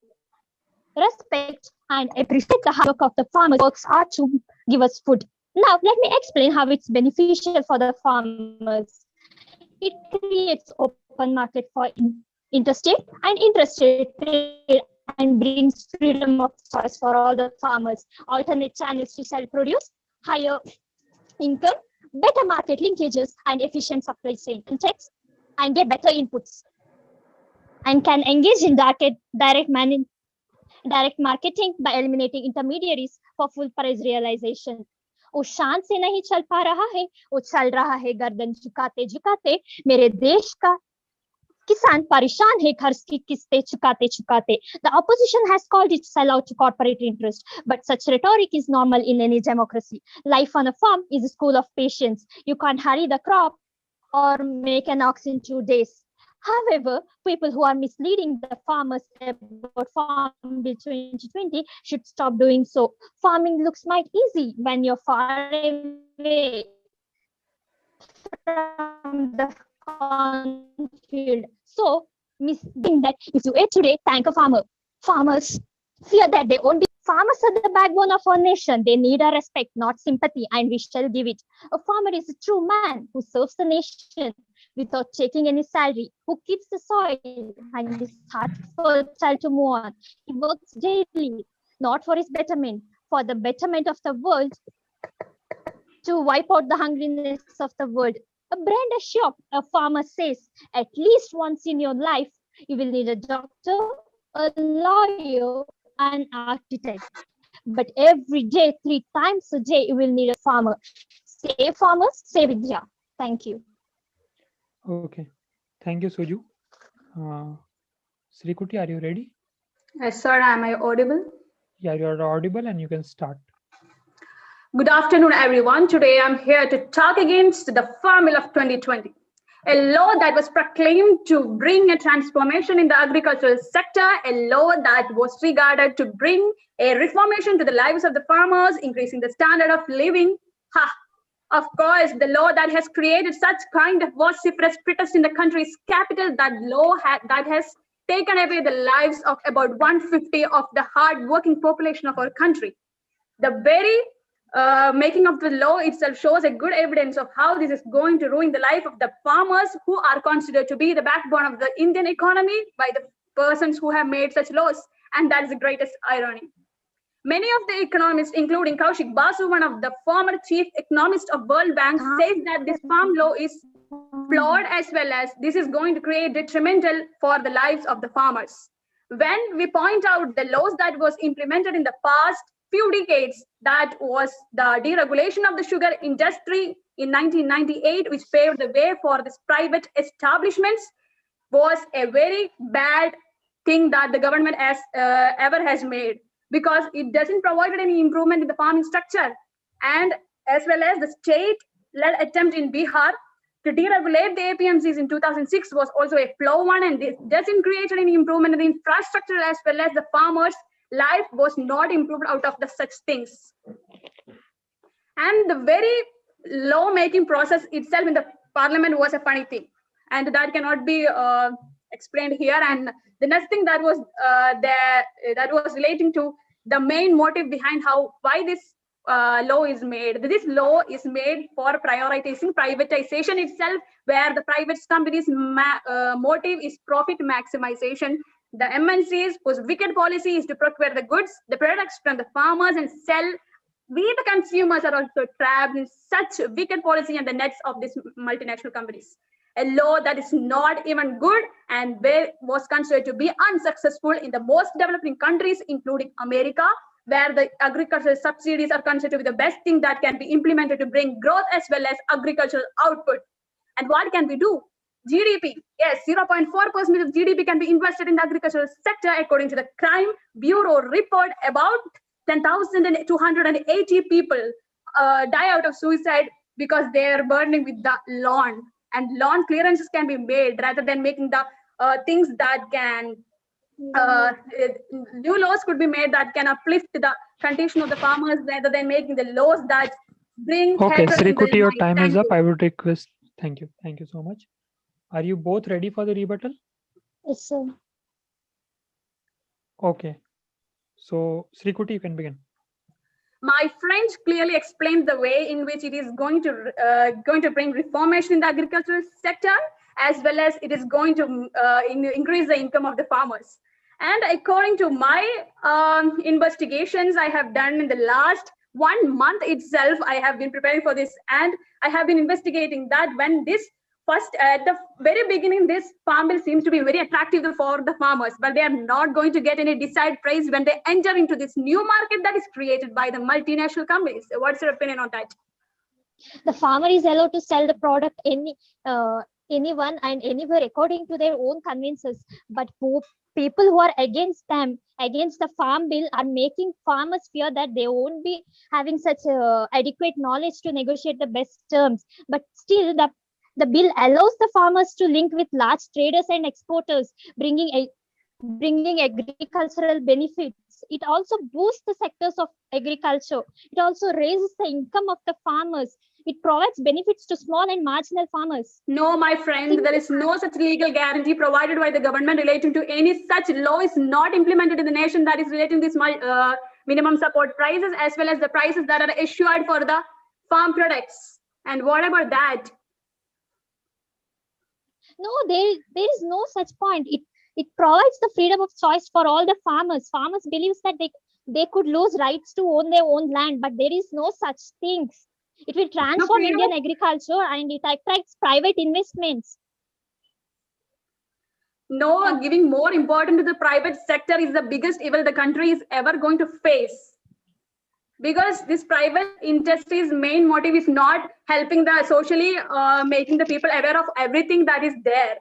respect, and appreciate the hard work of the farmers who works hard to give us food. Now, let me explain how it's beneficial for the farmers. It creates open market for interstate and intrastate trade and brings freedom of choice for all the farmers, alternate channels to sell produce, higher income, better market linkages, and efficient supply chain context, and get better inputs, and can engage in direct marketing by eliminating intermediaries for full price realization. वो शान से नहीं चल पा रहा है, वो चल रहा है गर्दन झुकाते झुकाते मेरे देश का किसान परेशान है कर्ज की किस्तें चुकाते चुकाते. The opposition has called it sellout to corporate interest, but such rhetoric is normal in any democracy. Life on a farm is a school of patience. You can't hurry the crop or make an ox in 2 days. However, people who are misleading the farmers about Farm Bill 2020 should stop doing so. Farming looks might easy when you're far away from the cornfield. So, misleading that if you ate today, thank a farmer. Farmers fear that they won't be. Farmers are the backbone of our nation. They need our respect, not sympathy, and we shall give it. A farmer is a true man who serves the nation without taking any salary, who keeps the soil and his heart fertile to move on. He works daily, not for his betterment, for the betterment of the world, to wipe out the hungriness of the world. A brand a shop, a farmer says, at least once in your life, you will need a doctor, a lawyer, an architect. But every day, 3 times a day, you will need a farmer. Save farmers, save India. Thank you. Okay. Thank you, Suju. Srikuti, are you ready? Yes, sir. Am I audible? Yeah, you are audible and you can start. Good afternoon, everyone. Today I'm here to talk against the Farm Bill of 2020, a law that was proclaimed to bring a transformation in the agricultural sector, a law that was regarded to bring a reformation to the lives of the farmers, increasing the standard of living. Of course, the law that has created such kind of vociferous protest in the country's capital, that law that has taken away the lives of about 150 of the hard-working population of our country. The very making of the law itself shows a good evidence of how this is going to ruin the life of the farmers, who are considered to be the backbone of the Indian economy by the persons who have made such laws, and that is the greatest irony. Many of the economists, including Kaushik Basu, one of the former chief economist of World Bank, says that this farm law is flawed, as well as this is going to create detrimental for the lives of the farmers. When we point out the laws that was implemented in the past few decades, that was the deregulation of the sugar industry in 1998, which paved the way for this private establishments, was a very bad thing that the government ever has made, because it doesn't provide any improvement in the farming structure. And as well as the state-led attempt in Bihar to deregulate the APMCs in 2006 was also a flaw one, and this doesn't create any improvement in the infrastructure, as well as the farmers' life was not improved out of the such things. And the very law-making process itself in the parliament was a funny thing, and that cannot be explained here. And the next thing that was that was relating to the main motive behind why this law is made. This law is made for prioritizing privatization itself, where the private companies' motive is profit maximization. The MNCs, whose wicked policy is to procure the goods, the products from the farmers and sell. We, the consumers, are also trapped in such wicked policy and the nets of these multinational companies. A law that is not even good and was considered to be unsuccessful in the most developing countries, including America, where the agricultural subsidies are considered to be the best thing that can be implemented to bring growth as well as agricultural output. And what can we do? GDP, yes, 0.4% of GDP can be invested in the agricultural sector, according to the Crime Bureau report. About 10,280 people die out of suicide because they are burning with the lawn. And lawn clearances can be made rather than making the things that can new laws could be made that can uplift the condition of the farmers, rather than making the laws that bring. Okay, Srikuti, your time is up. I would request. Thank you. Thank you so much. Are you both ready for the rebuttal? Yes, sir. Okay. So, Srikuti, you can begin. My friend clearly explained the way in which it is going to bring reformation in the agricultural sector, as well as it is going to increase the income of the farmers. And according to my investigations I have done in the last 1 month itself, I have been preparing for this, and I have been investigating that when this first, at the very beginning, this farm bill seems to be very attractive for the farmers, but they are not going to get any desired price when they enter into this new market that is created by the multinational companies. What's your opinion on that? The farmer is allowed to sell the product anyone and anywhere according to their own conveniences. But people who are against them, against the farm bill, are making farmers fear that they won't be having such adequate knowledge to negotiate the best terms. But still, the bill allows the farmers to link with large traders and exporters, bringing agricultural benefits. It also boosts the sectors of agriculture. It also raises the income of the farmers. It provides benefits to small and marginal farmers. No, my friend, there is no such legal guarantee provided by the government relating to any such law is not implemented in the nation that is relating to this minimum support prices as well as the prices that are issued for the farm products. And what about that? No, there is no such point. It provides the freedom of choice for all the farmers. Farmers believes that they could lose rights to own their own land, but there is no such things. It will transform Indian agriculture and it attracts private investments. No, giving more importance to the private sector is the biggest evil the country is ever going to face. Because this private industry's main motive is not helping the socially, making the people aware of everything that is there.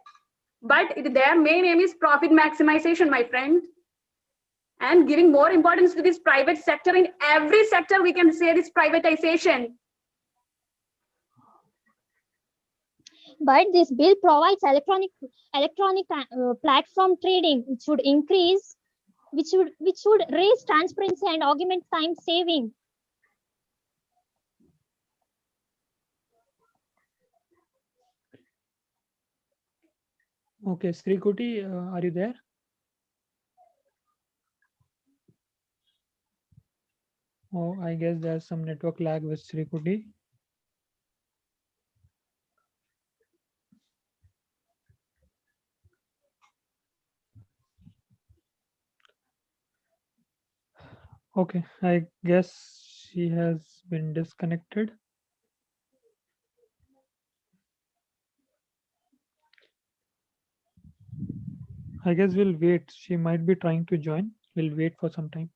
But their main aim is profit maximization, my friend. And giving more importance to this private sector, in every sector we can say this privatization. But this bill provides electronic platform trading, which would increase, which would raise transparency and augment time saving. Okay, Srikuti, are you there? Oh, I guess there's some network lag with Srikuti. Okay, I guess she has been disconnected. I guess we'll wait. She might be trying to join. We'll wait for some time.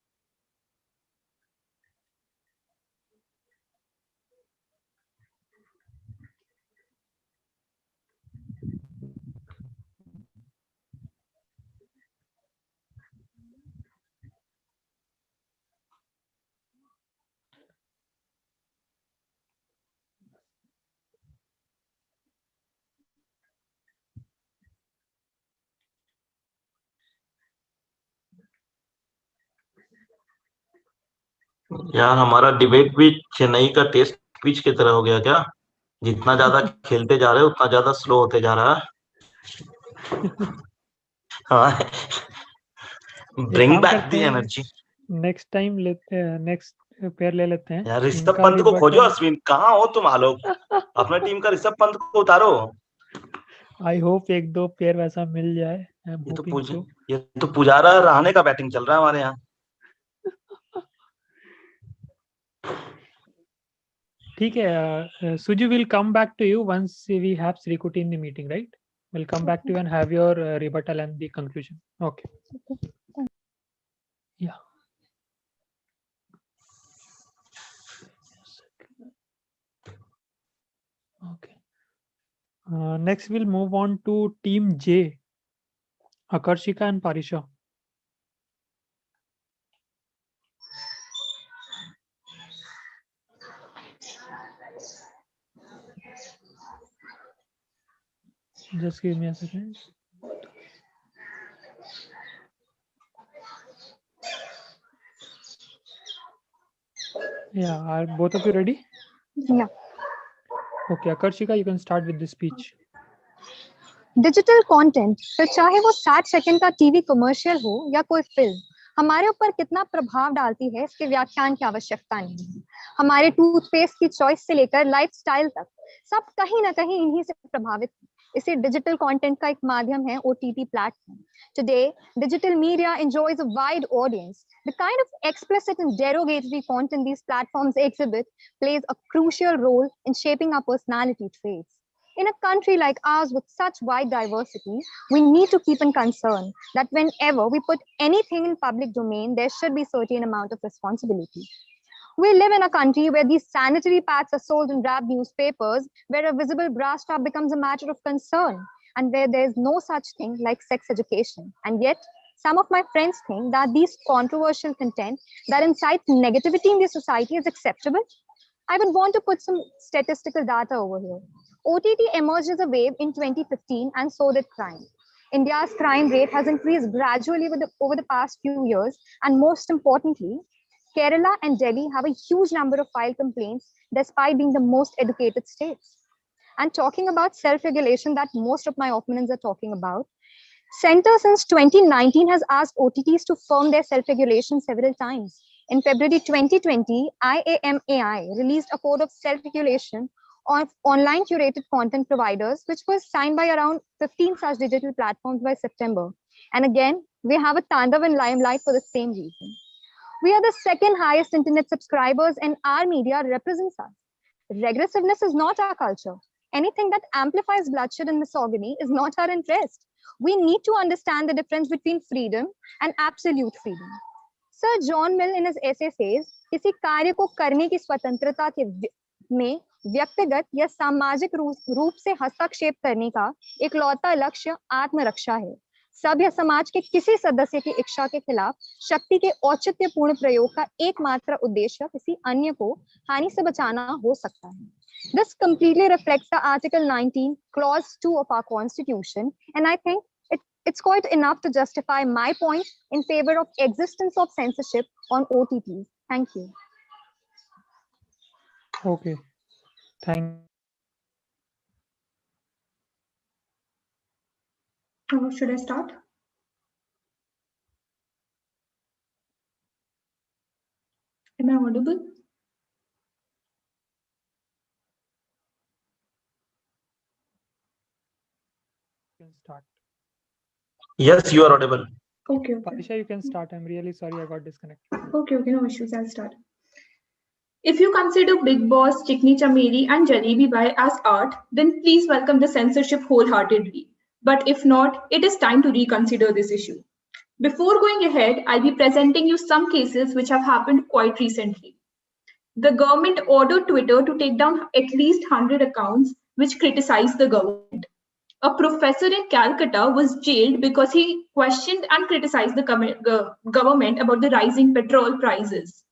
यार हमारा debate भी चेन्नई का test pitch की तरह हो गया क्या? जितना ज्यादा खेलते जा रहे हैं उतना ज्यादा स्लो होते जा रहा है. हाँ. Bring back the energy. Next time next pair ले लेते हैं यार ऋषभ पंत को खोजो. अश्विन कहाँ हो तुम? आलोक अपने टीम का ऋषभ पंत को उतारो. आई होप एक दो पेयर वैसा मिल जाए. ये तो पुजारा रहाणे का बैटिंग चल रहा है हमारे यहाँ. ठीक है. Suju will come back to you once we have Srikuti in the meeting, right? We'll come back to you and have your rebuttal and the conclusion. Okay. Yeah. Okay. Next, we'll move on to Team J, Akarshika and Parisha. Just give me a second. Yeah, are both of you ready? Yeah. Okay, Akarshika, you can start with the speech. Digital content, फिर चाहे वो 60 second का TV commercial हो या कोई film, हमारे ऊपर कितना प्रभाव डालती है इसके व्याख्यान की आवश्यकता नहीं है. हमारे टूथपेस्ट की चॉइस से लेकर लाइफस्टाइल तक सब कहीं ना कहीं इन्हीं से प्रभावित है. इसी डिजिटल कंटेंट का एक माध्यम है OTT platform. Today, digital media enjoys a wide audience. The kind of explicit and derogatory content these platforms exhibit plays a crucial role in shaping our personality traits. In a country like ours with such wide diversity, we need to keep in concern that whenever we put anything in public domain, there should be a certain amount of responsibility. We live in a country where these sanitary pads are sold in wrapped newspapers, where a visible bra strap becomes a matter of concern, and where there is no such thing like sex education. And yet, some of my friends think that these controversial content that incites negativity in the society is acceptable. I would want to put some statistical data over here. OTT emerged as a wave in 2015, and so did crime. India's crime rate has increased gradually over the past few years, and most importantly, Kerala and Delhi have a huge number of filed complaints despite being the most educated states. And talking about self-regulation that most of my opponents are talking about, Center since 2019 has asked OTTs to firm their self-regulation several times. In February 2020, IAMAI released a code of self-regulation of online curated content providers, which was signed by around 15 such digital platforms by September. And again, we have a Tandav in limelight for the same reason. We are the second highest internet subscribers, and our media represents us. Regressiveness is not our culture. Anything that amplifies bloodshed and misogyny is not our interest. We need to understand the difference between freedom and absolute freedom. Sir John Mill in his essay says, किसी कार्य को करने की स्वतंत्रता के में व्यक्तिगत या सामाजिक रूप से हस्तक्षेप करने का इकलौता लक्ष्य आत्मरक्षा है. सभ्य समाज के किसी सदस्य की इच्छा के खिलाफ शक्ति के औचित्यपूर्ण प्रयोग का एकमात्र उद्देश्य किसी अन्य को हानि से बचाना हो सकता है. This completely reflects the Article 19, Clause 2 of our Constitution, and I think it's quite enough to justify my point in favor of existence of censorship on OTTs. Thank you. Okay, thank. Should I start? Am I audible? You can start. Yes, you are audible. Okay. Parisha, you can start. I'm really sorry I got disconnected. Okay, no issues. I'll start. If you consider Big Boss, Chikni Chameli, and Jalebi Bai as art, then please welcome the censorship wholeheartedly. But if not, it is time to reconsider this issue. Before going ahead, I'll be presenting you some cases which have happened quite recently. The government ordered Twitter to take down at least 100 accounts which criticize the government. A professor in Calcutta was jailed because he questioned and criticized the government about the rising petrol prices.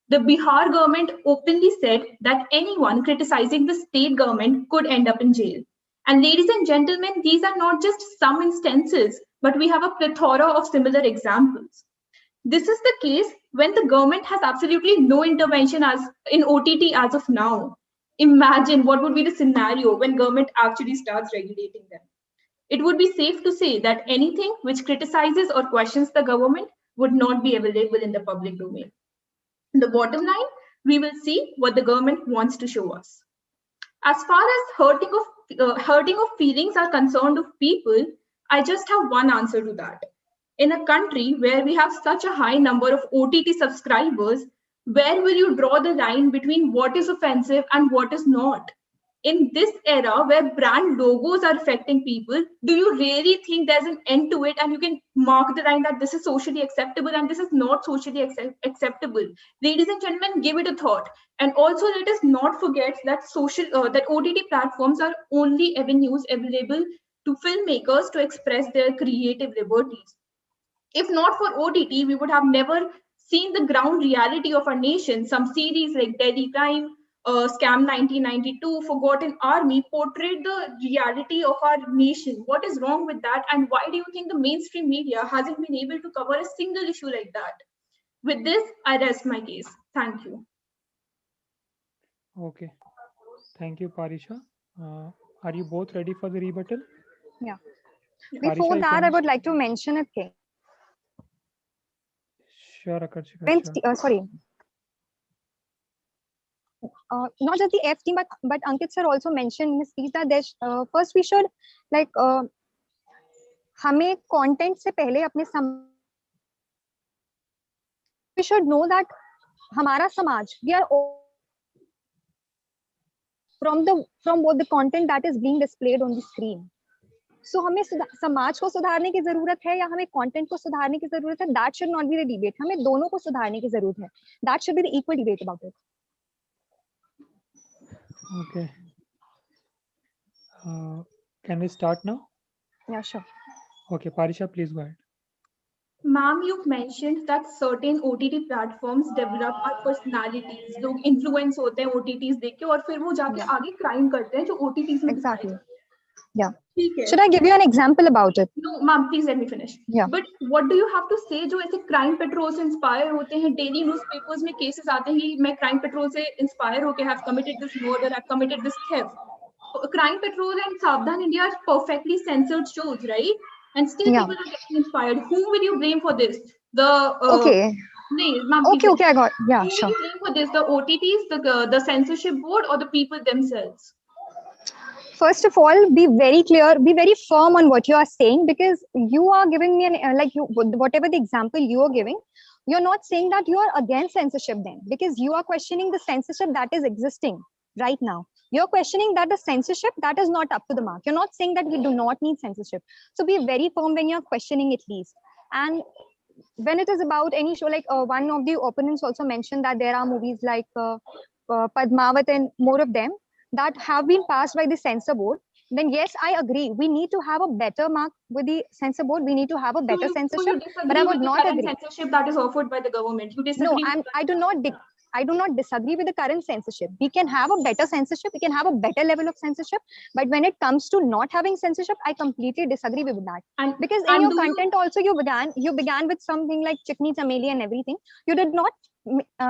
The Bihar government openly said that anyone criticizing the state government could end up in jail. And ladies and gentlemen, these are not just some instances, but we have a plethora of similar examples. This is the case when the government has absolutely no intervention as in OTT as of now. Imagine what would be the scenario when government actually starts regulating them. It would be safe to say that anything which criticizes or questions the government would not be available in the public domain. The bottom line, we will see what the government wants to show us. As far as hurting of feelings are concerned of people, I just have one answer to that. In a country where we have such a high number of OTT subscribers, where will you draw the line between what is offensive and what is not? In this era where brand logos are affecting people, do you really think there's an end to it and you can mark the line that this is socially acceptable and this is not socially acceptable? Ladies and gentlemen, give it a thought. And also let us not forget that that OTT platforms are only avenues available to filmmakers to express their creative liberties. If not for OTT, we would have never seen the ground reality of our nation. Some series like Delhi Crime, Scam 1992, Forgotten Army portrayed the reality of our nation. What is wrong with that? And why do you think the mainstream media hasn't been able to cover a single issue like that? With this, I rest my case. Thank you. Okay. Thank you, Parisha. Are you both ready for the rebuttal? Yeah. Parisha, Before that, I would like to mention a thing. Sure, Akarshika. Sorry. Not just the F team, but Ankit sir also mentioned in his speech that first we should like हमें content से पहले अपने we should know that हमारा समाज we are from what the content that is being displayed on the screen. सो हमें समाज को सुधारने की जरूरत है या हमें कंटेंट को सुधारने की जरूरत है, that should not be the debate. हमें दोनों को सुधारने की जरूरत है. That should be the equal debate about it. Okay. Can we start now? Yeah, sure. Okay, Parisha, please go ahead. Ma'am, you've mentioned that certain OTT platforms develop our personalities. लोग influence होते हैं OTTs देख के और फिर वो जाके आगे crime करते हैं जो OTTs में Exactly. Yeah. ठीक है. Should I give you an example about it? No, ma'am, please let me finish. Yeah. But what do you have to say जो ऐसे crime patrol से inspire होते हैं, daily newspapers में cases आते हैं कि मैं crime patrol से inspire होके have committed this murder, have committed this theft. Crime Patrol and Savdhan India are perfectly censored shows, right? And still Yeah. people are getting inspired. Whom will you blame for this? The Okay. Okay, I got. Yeah, Who sure. will you blame for this? The OTTs, the censorship board, or the people themselves? First of all, be very clear, be very firm on what you are saying, because you are giving me an whatever the example you are giving, you're not saying that you are against censorship then, because you are questioning the censorship that is existing right now. You're questioning that the censorship that is not up to the mark. You're not saying that we do not need censorship. So be very firm when you're questioning it, least. And when it is about any show, like one of the opponents also mentioned that there are movies like Padmavat and more of them that have been passed by the censor board, then yes, I agree. We need to have a better mark with the censor board. We need to have a better censorship. But I would not agree. Censorship that is offered by the government. You disagree? No, I do not disagree with the current censorship. We can have a better censorship. We can have a better level of censorship. But when it comes to not having censorship, I completely disagree with that. Because in your content also, you began with something like Chikni Chameli and everything. You did not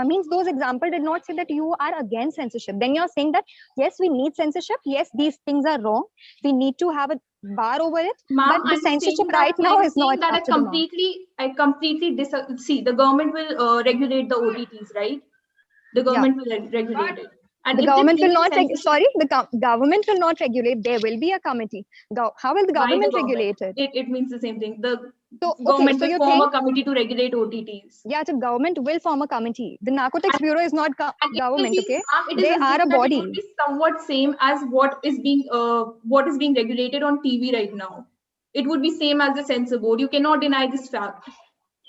means those examples did not say that you are against censorship. Then you're saying that yes, we need censorship. Yes, these things are wrong. We need to have a bar over it. But the censorship right now is not up to the mark. I completely disagree. See, the government will regulate the OTTs, right? The government will regulate it. And the government will not the government will not regulate. There will be a committee. How will the government regulate it? It means the same thing. The government will form a committee to regulate OTTs. Yeah, the government will form a committee. The Narcotics Bureau is not government, okay? They are a body. It would be somewhat same as what is being regulated on TV right now. It would be same as the censor board. You cannot deny this fact.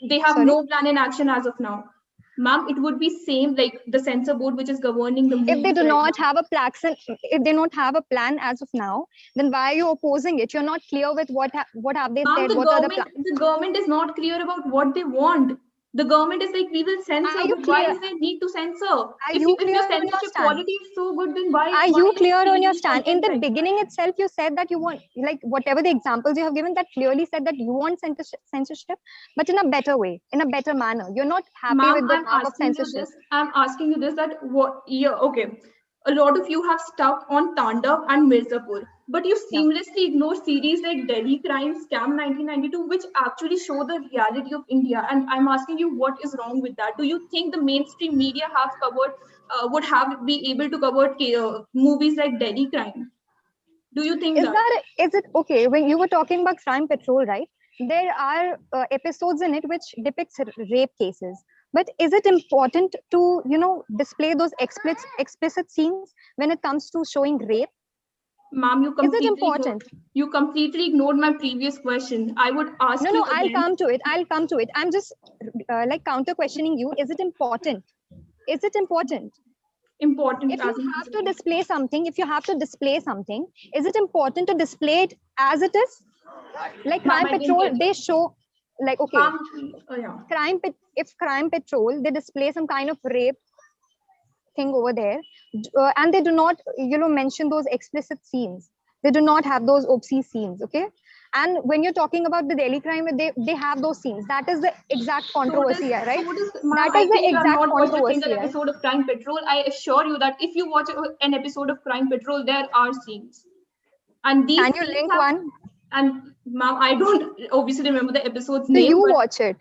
They have no plan in action as of now. Ma'am, it would be same like the censor board which is governing the movies. If they do not have a plan, if they don't have a plan as of now, then why are you opposing it? You're not clear with what have they said? The government is not clear about what they want. The government is like, we will censor, but why is there need to censor? If your censorship quality is so good, then why? Are you clear on your stand? In the beginning itself, you said that you want, like whatever the examples you have given, that clearly said that you want censorship, but in a better way, in a better manner. You're not happy with the path of censorship. I'm asking you this, that what? Yeah, okay. A lot of you have stuck on Tandav and Mirzapur, but you seamlessly ignore series like Delhi Crime, Scam 1992, which actually show the reality of India. And I'm asking you, what is wrong with that? Do you think the mainstream media have covered, would have be able to cover movies like Delhi Crime? Do you think is it okay? When you were talking about Crime Patrol, right? There are episodes in it which depicts rape cases. But is it important to, display those explicit scenes when it comes to showing rape? Ma'am, is it important? You completely ignored my previous question. I would ask you. No, I'll come to it. I'm just counter questioning you. Is it important? Is it important? Important. If you have to display something, is it important to display it as it is? Like Crime Patrol, they show. Like, okay, if Crime Patrol, they display some kind of rape thing over there, and they do not, mention those explicit scenes. They do not have those obscene scenes, okay? And when you're talking about the Delhi Crime, they have those scenes. That is the exact controversy, right? That is the exact controversy. Episode of Crime Patrol, I assure you that if you watch an episode of Crime Patrol, there are scenes. And these can you link one? And ma'am, I don't obviously remember the episode's name. Do you watch it?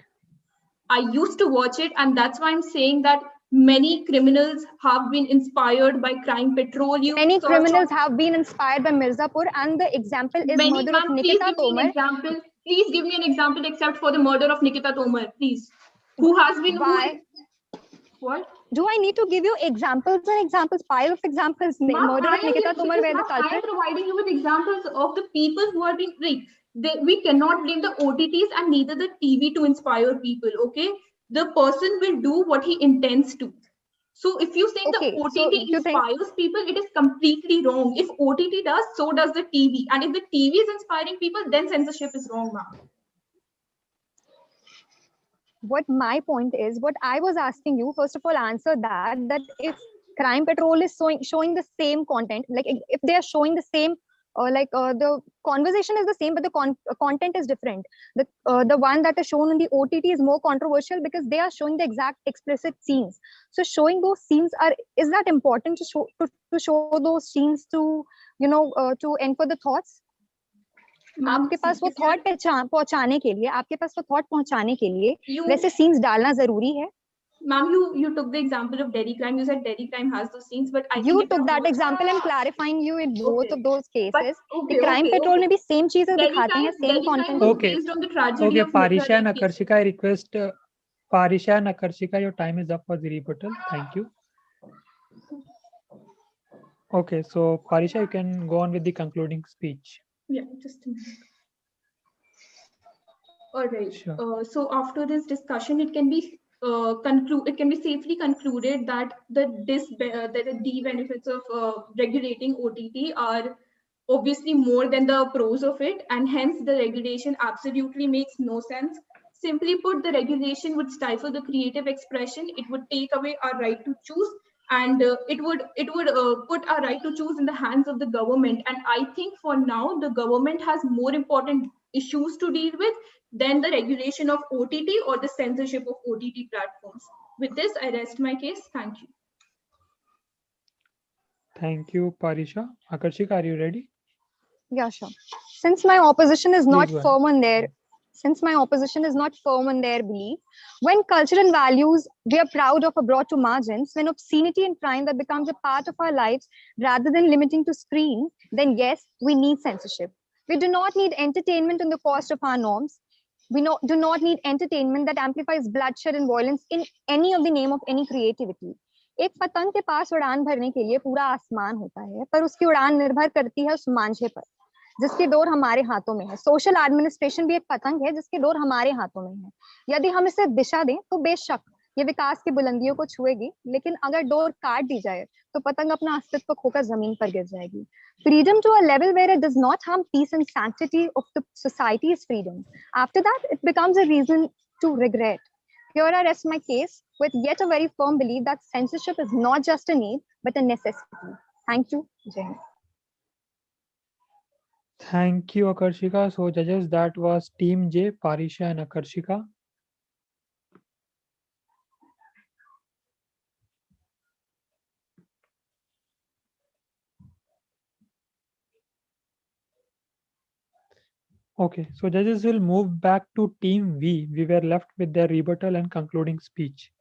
I used to watch it, and that's why I'm saying that many criminals have been inspired by Crime Patrol. Many criminals have been inspired by Mirzapur, and the example is murder of Nikita Tomar. Please give me an example except for the murder of Nikita Tomar, please. Who has been... Why? What? Do I need to give you examples and examples, pile of examples? Ma'am, Murder of Nikita Tumar, where the I am culprit. providing you with examples of the people who are being raped. We cannot blame the OTTs and neither the TV to inspire people. Okay, the person will do what he intends to. So if you say Okay, the so OTT you think inspires people, it is completely wrong. If OTT does, so does the TV. And if the TV is inspiring people, then censorship is wrong, ma'am. what my point is, what I was asking you, first of all, answer that if Crime Patrol is showing the same content, like if they are showing the same, the conversation is the same, but the content is different. The one that is shown on the OTT is more controversial because they are showing the exact explicit scenes. So showing those scenes is that important to show those scenes to to encode the thoughts? आपके पास वो thought पहुंचाने के लिए, आपके पास वो thought पहुंचाने के लिए वैसे सीन्स डालना जरूरी है. Ma'am, you took the example of Delhi crime. You said Delhi crime has those scenes, but I you think took that example. I'm clarifying you in both of those cases. The Crime Patrol में भी same चीजें दिखाते हैं, same content. Okay. Okay, Parisha and Akarshika, I request Parisha and Akarshika, your time is up for the rebuttal. Thank you. Okay, so Parisha, you can go on with the concluding speech. Yeah, just a minute. All right. Sure. So after this discussion, it can be it can be safely concluded that the benefits of regulating OTT are obviously more than the pros of it, and hence the regulation absolutely makes no sense. Simply put, the regulation would stifle the creative expression. It would take away our right to choose, and it would put our right to choose in the hands of the government. And I think for now, the government has more important issues to deal with than the regulation of OTT or the censorship of OTT platforms. With this, I rest my case. Thank you. Thank you, Parisha. Akarshika, are you ready? Yeah, sure. Since my opposition is not Please go firm on their belief, when culture and values we are proud of are brought to margins, when obscenity and crime that becomes a part of our lives rather than limiting to screen, then yes, we need censorship. We do not need entertainment on the cost of our norms. We do not need entertainment that amplifies bloodshed and violence in any of the name of any creativity. एक पतंग के पास उड़ान भरने के लिए पूरा आसमान होता है, पर उसकी उड़ान निर्भर करती है उस मांझे पर जिसकी डोर हमारे हाथों में है. सोशल एडमिनिस्ट्रेशन भी एक पतंग है जिसकी डोर हमारे हाथों में है. यदि हम इसे दिशा दें तो बेशक ये विकास की बुलंदियों को छुएगी, लेकिन अगर डोर काट दी जाए तो पतंग अपना अस्तित्व खोकर जमीन पर गिर जाएगी. Freedom to a level where it does not harm peace and sanctity of the society is freedom. After that, it becomes a reason to regret. Here I rest my case with yet a very firm belief that censorship is not just a need, but a necessity. Thank you, Jai. Thank you, Akarshika. So judges, that was Team J, Parisha and Akarshika. Okay, so judges will move back to Team V. We were left with their rebuttal and concluding speech.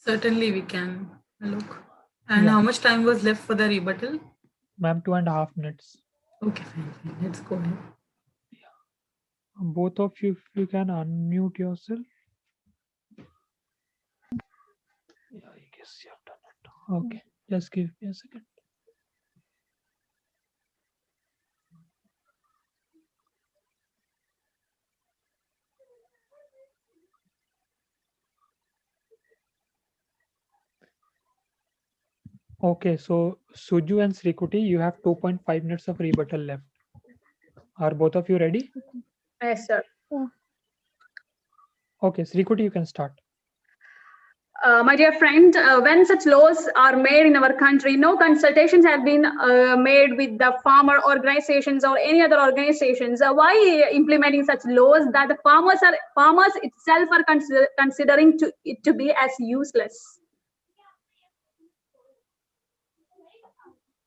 Certainly we can look. And how much time was left for the rebuttal? Ma'am, 2.5 minutes. Okay, fine. Let's go ahead. Both of you, if you can unmute yourself. Yeah, I guess you have done it. Okay, just give me a second. Okay, so Suju and Srikuti, you have 2.5 minutes of rebuttal left. Are both of you ready? Yes, sir. Okay, Srikuti, you can start. My dear friend, when such laws are made in our country, no consultations have been made with the farmer organizations or any other organizations. Why implementing such laws that the farmers itself are considering it to be as useless?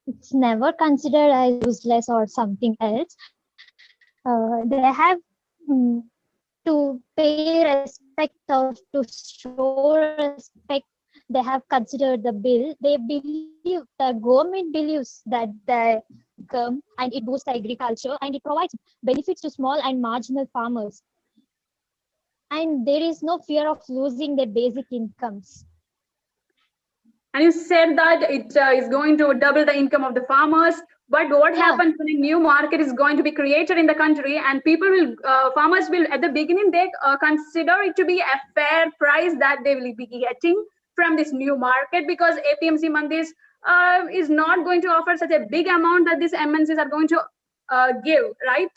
It's never considered as useless or something else. They have to pay respect or to show respect. They have considered the bill. They believe, the government believes that income, and it boosts agriculture, and it provides benefits to small and marginal farmers. And there is no fear of losing their basic incomes. And you said that it is going to double the income of the farmers. But what happens when a new market is going to be created in the country, and people will, farmers will, at the beginning, they consider it to be a fair price that they will be getting from this new market, because APMC mandis is not going to offer such a big amount that these MNCs are going to give, right?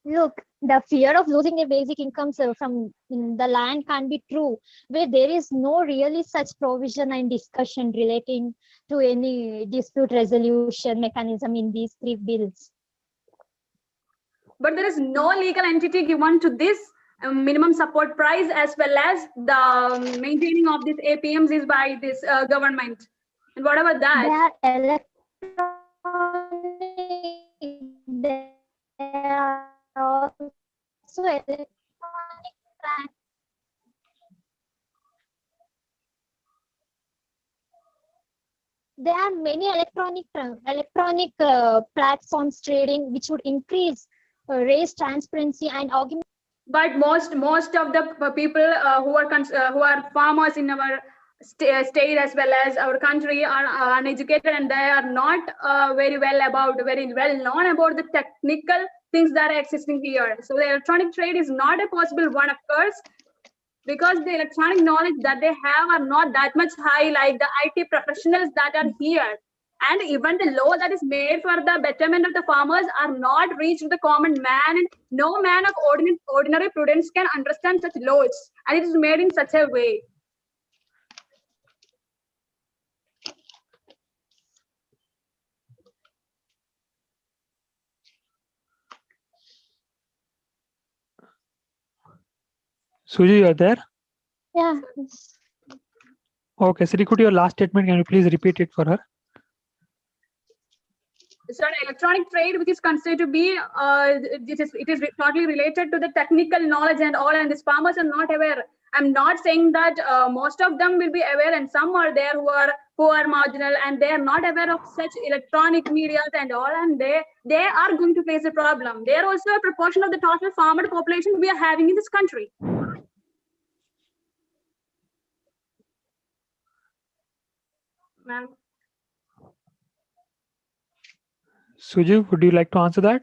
Look, the fear of losing their basic incomes from the land can be true, where there is no really such provision and discussion relating to any dispute resolution mechanism in these three bills. But there is no legal entity given to this minimum support price, as well as the maintaining of this APMs is by this government. And what about that? They are also electronic. There are many electronic platforms trading, which would increase raise transparency and augment. But most of the people who are farmers in our state as well as our country are uneducated, and they are not very well known about the technical things that are existing here. So the electronic trade is not a possible one, of course, because the electronic knowledge that they have are not that much high like the IT professionals that are here. And even the law that is made for the betterment of the farmers are not reached the common man, and no man of ordinary prudence can understand such laws, and it is made in such a way. Suji, you are there? Yeah. Okay, Sri, could your last statement, can you please repeat it for her? So electronic trade, which is considered to be, it is totally related to the technical knowledge and all, and these farmers are not aware. I'm not saying that most of them will be aware, and some are there who are marginal, and they are not aware of such electronic medias and all, and they are going to face a problem. They are also a proportion of the total farmer population we are having in this country. Ma'am. Suji, would you like to answer that?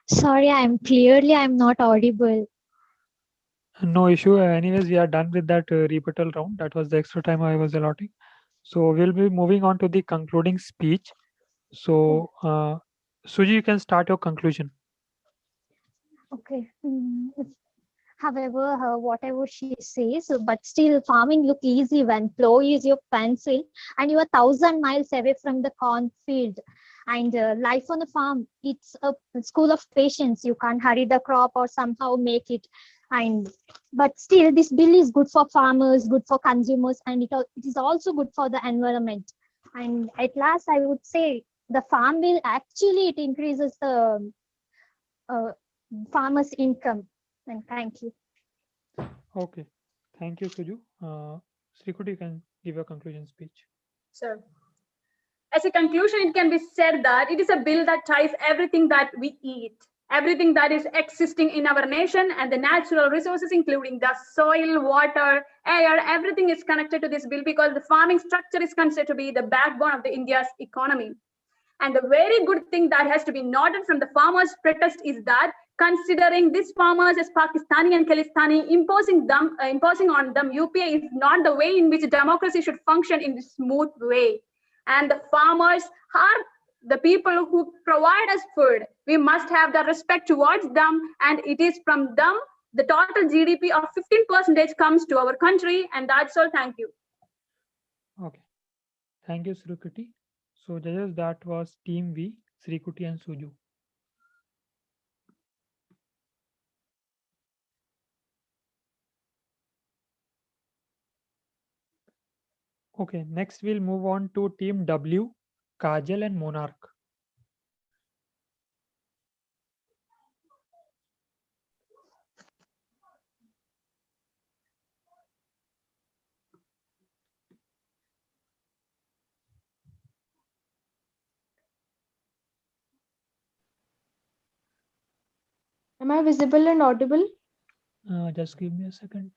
Sorry, I'm not audible. No issue. Anyways, we are done with that rebuttal round. That was the extra time I was allotting. So we'll be moving on to the concluding speech. So Suji, you can start your conclusion. Okay. However, whatever she says, but still farming look easy when plow is your pencil and you are 1,000 miles away from the cornfield. And life on the farm, it's a school of patience. You can't hurry the crop or somehow make it. But still, this bill is good for farmers, good for consumers, and it is also good for the environment. And at last, I would say the farm bill actually it increases the farmers' income. And thank you. Okay, thank you, Suju. Srikuti, you can give your conclusion speech. Sir, as a conclusion, it can be said that it is a bill that ties everything that we eat, everything that is existing in our nation, and the natural resources, including the soil, water, air, everything is connected to this bill, because the farming structure is considered to be the backbone of the India's economy. And the very good thing that has to be noted from the farmers' protest is that, considering these farmers as Pakistani and Khalistani, imposing on them UPA is not the way in which democracy should function in a smooth way. And the farmers are the people who provide us food. We must have the respect towards them, and it is from them the total GDP of 15% comes to our country. And that's all. Thank you. Okay, thank you, Srikuti. So judges, that was Team V, Srikuti and Suju. Okay, next we'll move on to Team W, Kajal and Monarch. Am I visible and audible? Just give me a second.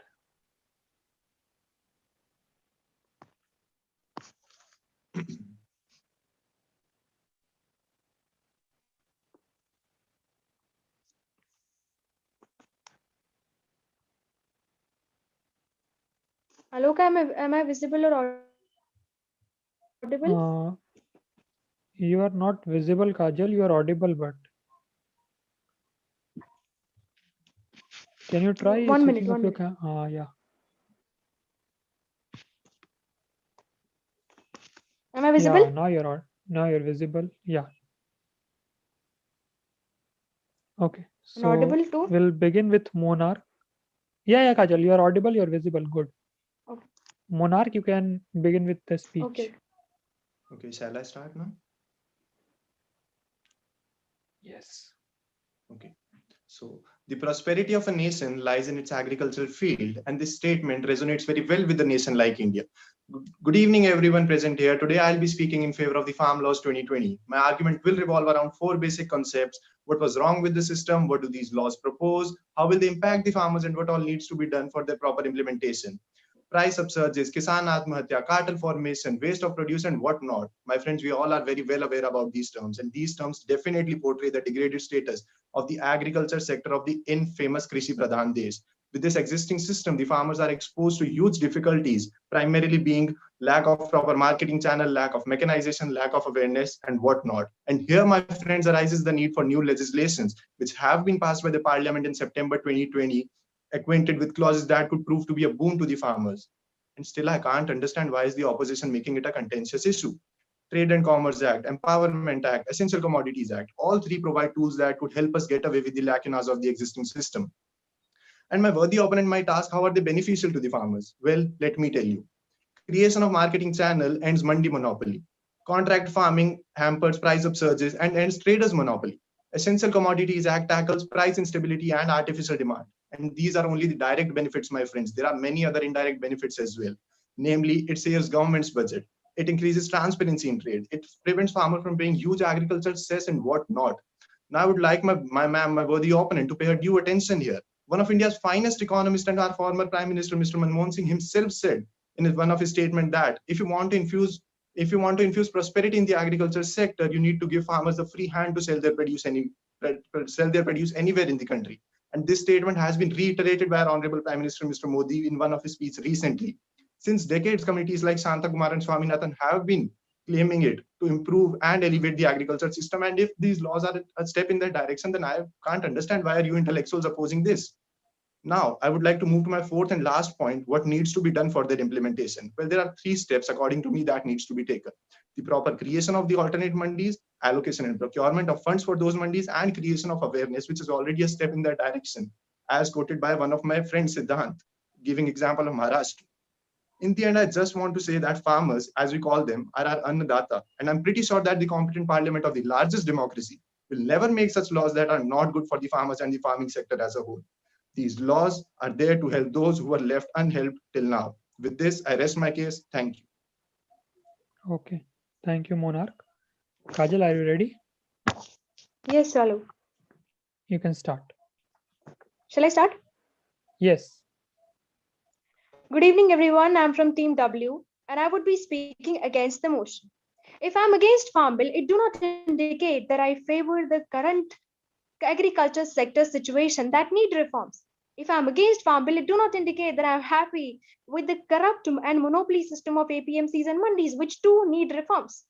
Alok, am I visible or audible? You are not visible, Kajal. You are audible, but can you try 1 minute, switching up 1 your minute. yeah. Am I visible? Yeah, now you're visible. Yeah. Okay. And So audible too? we'll begin with Monarch. Yeah, Kajal, you are audible, you're visible. Good. Okay. Monarch, you can begin with the speech. Okay. Okay, shall I start now? Yes. Okay. So, the prosperity of a nation lies in its agricultural field, and this statement resonates very well with a nation like India. Good evening, everyone present here. Today, I'll be speaking in favor of the Farm Laws 2020. My argument will revolve around four basic concepts. What was wrong with the system? What do these laws propose? How will they impact the farmers? And what all needs to be done for their proper implementation? Price upsurges, Kisan Atmahatya, cartel formation, waste of produce, and whatnot. My friends, we all are very well aware about these terms, and these terms definitely portray the degraded status of the agriculture sector of the infamous Krishi Pradhan Desh. With this existing system, the farmers are exposed to huge difficulties, primarily being lack of proper marketing channel, lack of mechanization, lack of awareness, and whatnot. And here, my friends, arises the need for new legislations, which have been passed by the Parliament in September 2020, acquainted with clauses that could prove to be a boon to the farmers. And still, I can't understand why is the opposition making it a contentious issue. Trade and Commerce Act, Empowerment Act, Essential Commodities Act, all three provide tools that could help us get away with the lacunas of the existing system. And my worthy opponent might ask, how are they beneficial to the farmers? Well, let me tell you. Creation of marketing channel ends mandi monopoly. Contract farming hampers price upsurges and ends traders monopoly. Essential Commodities Act tackles price instability and artificial demand. And these are only the direct benefits, my friends. There are many other indirect benefits as well. Namely, it saves government's budget. It increases transparency in trade. It prevents farmers from paying huge agricultural cess and whatnot. Now I would like my worthy opponent to pay her due attention here. One of India's finest economists and our former Prime Minister, Mr. Manmohan Singh himself said in one of his statements that if you want to infuse prosperity in the agriculture sector, you need to give farmers the free hand to sell their produce anywhere in the country. And this statement has been reiterated by our Honorable Prime Minister, Mr. Modi, in one of his speeches recently. Since decades, communities like Shanta Kumar and Swaminathan have been claiming it to improve and elevate the agriculture system. And if these laws are a step in that direction, then I can't understand why are you intellectuals opposing this. Now, I would like to move to my fourth and last point, what needs to be done for their implementation. Well, there are three steps, according to me, that needs to be taken. The proper creation of the alternate mandis, allocation and procurement of funds for those mandis, and creation of awareness, which is already a step in that direction, as quoted by one of my friends, Siddhant, giving example of Maharashtra. In the end, I just want to say that farmers, as we call them, are our annadata. And I'm pretty sure that the competent parliament of the largest democracy will never make such laws that are not good for the farmers and the farming sector as a whole. These laws are there to help those who are left unhelped till now. With this, I rest my case. Thank you. Okay. Thank you, Monarch. Kajal, are you ready? Yes, Alok. You can start. Shall I start? Yes. Good evening, everyone. I'm from Team W, and I would be speaking against the motion. If I'm against Farm Bill, it do not indicate that I favor the current agriculture sector situation that need reforms. If I'm against Farm Bill, it do not indicate that I'm happy with the corrupt and monopoly system of APMCs and mandis, which too need reforms.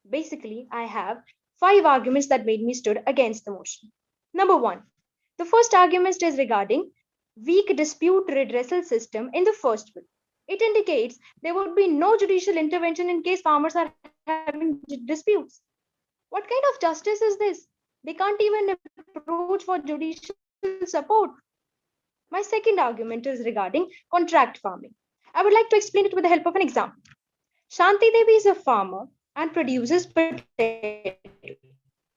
Basically, I have 5 arguments that made me stood against the motion. Number 1, the first argument is regarding weak dispute redressal system in the first bill. It indicates there would be no judicial intervention in case farmers are having disputes. What kind of justice is this? They can't even approach for judicial support. My second argument is regarding contract farming. I would like to explain it with the help of an example. Shanti Devi is a farmer and produces potatoes.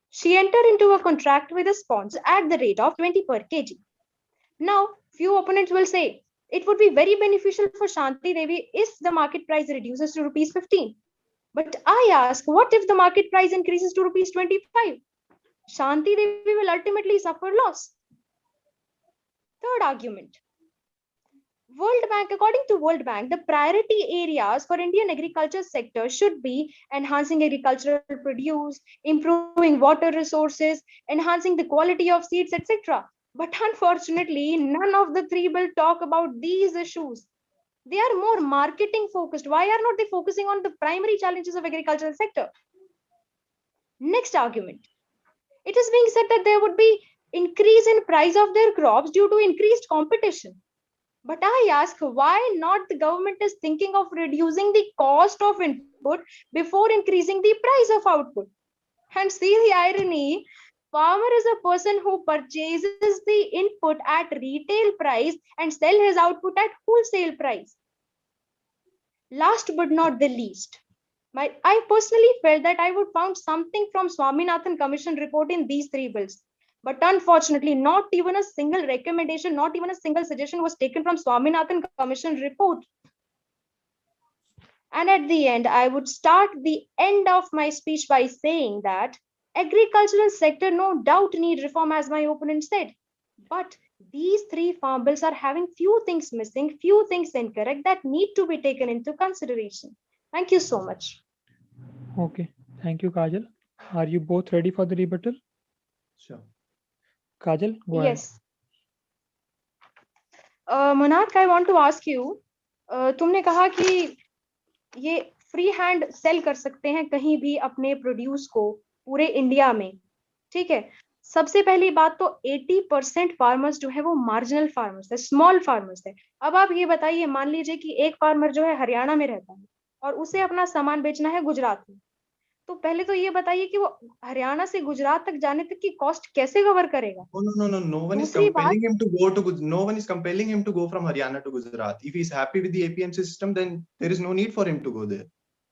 She entered into a contract with a sponsor at the rate of 20 per kg. Now, few opponents will say it would be very beneficial for Shanti Devi if the market price reduces to rupees 15. But I ask, what if the market price increases to rupees 25? Shanti Devi will ultimately suffer loss. Third argument. World Bank, according to World Bank, the priority areas for Indian agriculture sector should be enhancing agricultural produce, improving water resources, enhancing the quality of seeds, etc. But unfortunately, none of the three will talk about these issues. They are more marketing focused. Why are not they focusing on the primary challenges of agricultural sector? Next argument. It is being said that there would be increase in price of their crops due to increased competition. But I ask, why not the government is thinking of reducing the cost of input before increasing the price of output? And see the irony, farmer is a person who purchases the input at retail price and sell his output at wholesale price. Last but not the least, I personally felt that I would found something from Swaminathan Commission report in these three bills. But unfortunately, not even a single recommendation, not even a single suggestion was taken from Swaminathan Commission report. And at the end, I would start the end of my speech by saying that agricultural sector no doubt need reform, as my opponent said. But these three farm bills are having few things missing, few things incorrect that need to be taken into consideration. Thank you so much. Okay, thank you, Kajal. Are you both ready for the rebuttal? Sure. Kajal, go ahead. Yes. Monarch, I want to ask you, तुमने कहा कि ये free hand cell कर सकते हैं कहीं भी अपने प्रोड्यूस को पूरे इंडिया में, ठीक है। सबसे पहली बात तो 80% फार्मर्स जो है वो मार्जिनल फार्मर्स है, स्मॉल फार्मर्स है। अब आप ये बताइए, मान लीजिए कि एक फार्मर जो है हरियाणा में रहता है और उसे अपना सामान बेचना है गुजरात में, तो पहले तो ये बताइए कि वो हरियाणा से गुजरात तक जाने तक की कॉस्ट कैसे कवर करेगा? No one is compelling him to go to, no one is compelling him to go from Haryana to Gujarat. If he is happy with the APMC system, then there is no need for him to go there.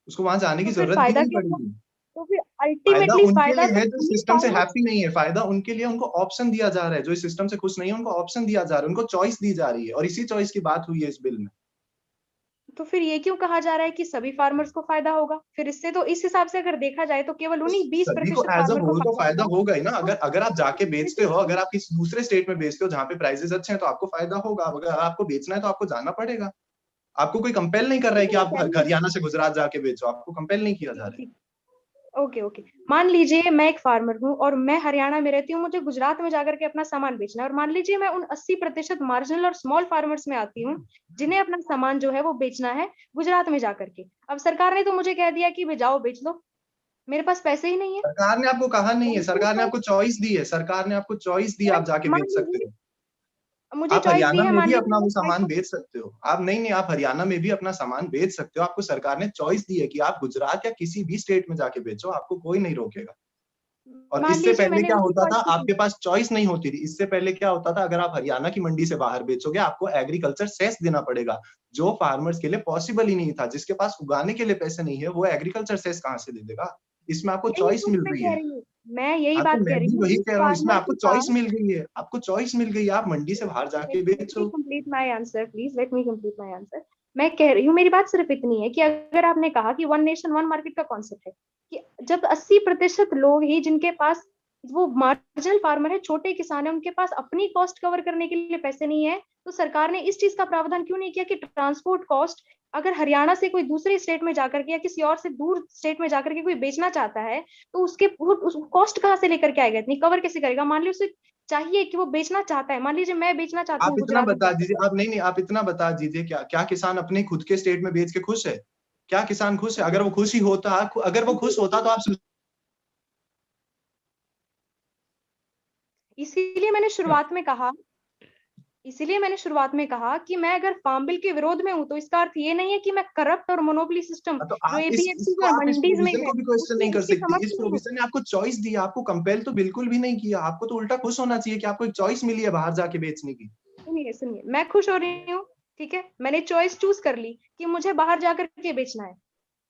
उसको वहां जाने की जरूरत भी नहीं पड़ेगी। तो फिर फायदा अल्टीमेटली उनके फायदा लिए है जो सिस्टम से हैप्पी नहीं है, फायदा उनके लिए, उनको ऑप्शन दिया जा रहा है। जो इस सिस्टम से खुश नहीं है उनको ऑप्शन दिया जा रहा है, उनको चॉइस दी जा रही है, और इसी चॉइस की बात हुई है इस बिल में। तो फिर ये क्यों कहा जा रहा है कि सभी फार्मर्स को फायदा होगा? फिर इससे तो इस हिसाब से अगर देखा जाए तो केवल उन्हीं 20% फार्मर को फायदा होगा ही ना। अगर आप जाके बेचते हो, अगर आप किसी दूसरे स्टेट में बेचते हो जहाँ पे प्राइसेस अच्छे हैं, तो आपको फायदा होगा। अगर आपको बेचना है तो आपको जाना पड़ेगा। आपको कोई कंपेल नहीं कर रहा है कि आप हरियाणा से गुजरात जाके बेचो, आपको कंपेल नहीं किया जा रहा है। ओके, मान लीजिए मैं एक फार्मर हूँ और मैं हरियाणा में रहती हूँ, मुझे गुजरात में जाकर के अपना सामान बेचना है, और मान लीजिए मैं उन 80% मार्जिनल और स्मॉल फार्मर्स में आती हूँ जिन्हें अपना सामान जो है वो बेचना है गुजरात में जाकर के। अब सरकार ने तो मुझे कह दिया कि जाओ बेच लो, मेरे पास पैसे ही नहीं है। सरकार ने आपको कहा नहीं है, सरकार ने आपको चॉइस दी है, सरकार ने आपको चॉइस दी, आप जाके बेच सकते हो। आप हरियाणा में भी अपना वो सामान बेच सकते हो। आप नहीं, आप हरियाणा में भी अपना सामान बेच सकते हो। आपको सरकार ने चॉइस दी है कि आप गुजरात या किसी भी स्टेट में जाके बेचो, आपको कोई नहीं रोकेगा। और इससे पहले क्या होता था, आपके पास चॉइस नहीं होती थी। इससे पहले क्या होता था, अगर आप हरियाणा की मंडी से बाहर बेचोगे, आपको एग्रीकल्चर सेस देना पड़ेगा, जो फार्मर्स के लिए पॉसिबल ही नहीं था। जिसके पास उगाने के लिए पैसे नहीं है, वो एग्रीकल्चर सेस कहाँ से दे देगा? इसमें आपको चॉइस मिल रही है। मैं यही बात कह रही हूँ, वही कह रहा हूँ, इसमें आपको चॉइस मिल गई है, आपको चॉइस मिल गई है। आप मंडी से बाहर जाके बेचो। Complete my answer please, let me complete my answer. मैं कह रही हूँ, मेरी बात सिर्फ इतनी है कि अगर आपने कहा कि वन नेशन वन मार्केट का कॉन्सेप्ट है, कि जब 80% लोग ही जिनके पास वो मार्जिनल फार्मर है, छोटे किसान है, उनके पास अपनी कॉस्ट कवर करने के लिए पैसे नहीं है, तो सरकार ने इस चीज का प्रावधान क्यों नहीं किया कि ट्रांसपोर्ट कॉस्ट अगर हरियाणा से कोई दूसरे स्टेट में जाकर के या किसी और से दूर स्टेट में जाकर के कोई बेचना चाहता है, तो उसके कॉस्ट कहाँ से लेकर के आएगा, इतनी कवर कैसे करेगा? मान लीजिए उसे चाहिए कि वो बेचना चाहता है, मान लीजिए मैं बेचना चाहती हूँ, आप इतना बता दीजिए, आप नहीं, आप इतना बता दीजिए, क्या किसान अपने खुद के स्टेट में बेच के खुश है? क्या किसान खुश है? अगर वो खुश ही होता, अगर वो खुश होता तो आप इसीलिए मैंने शुरुआत में कहा कि मैं अगर फार्म बिल के विरोध में हूं, तो इसका अर्थ ये नहीं है कि मैं करप्ट और मोनोपोली सिस्टम तो आप इस प्रोविजन को भी क्वेश्चन नहीं कर सकते। इस प्रोविजन ने आपको चॉइस दी, आपको कंपेल तो बिल्कुल भी नहीं किया। आपको तो उल्टा खुश होना चाहिए कि आपको एक चॉइस मिली है बाहर जाके बेचने की। सुनिए, मैं खुश हो रही हूँ, ठीक है, मैंने चॉइस चूज कर ली कि मुझे बाहर जाकर के बेचना है,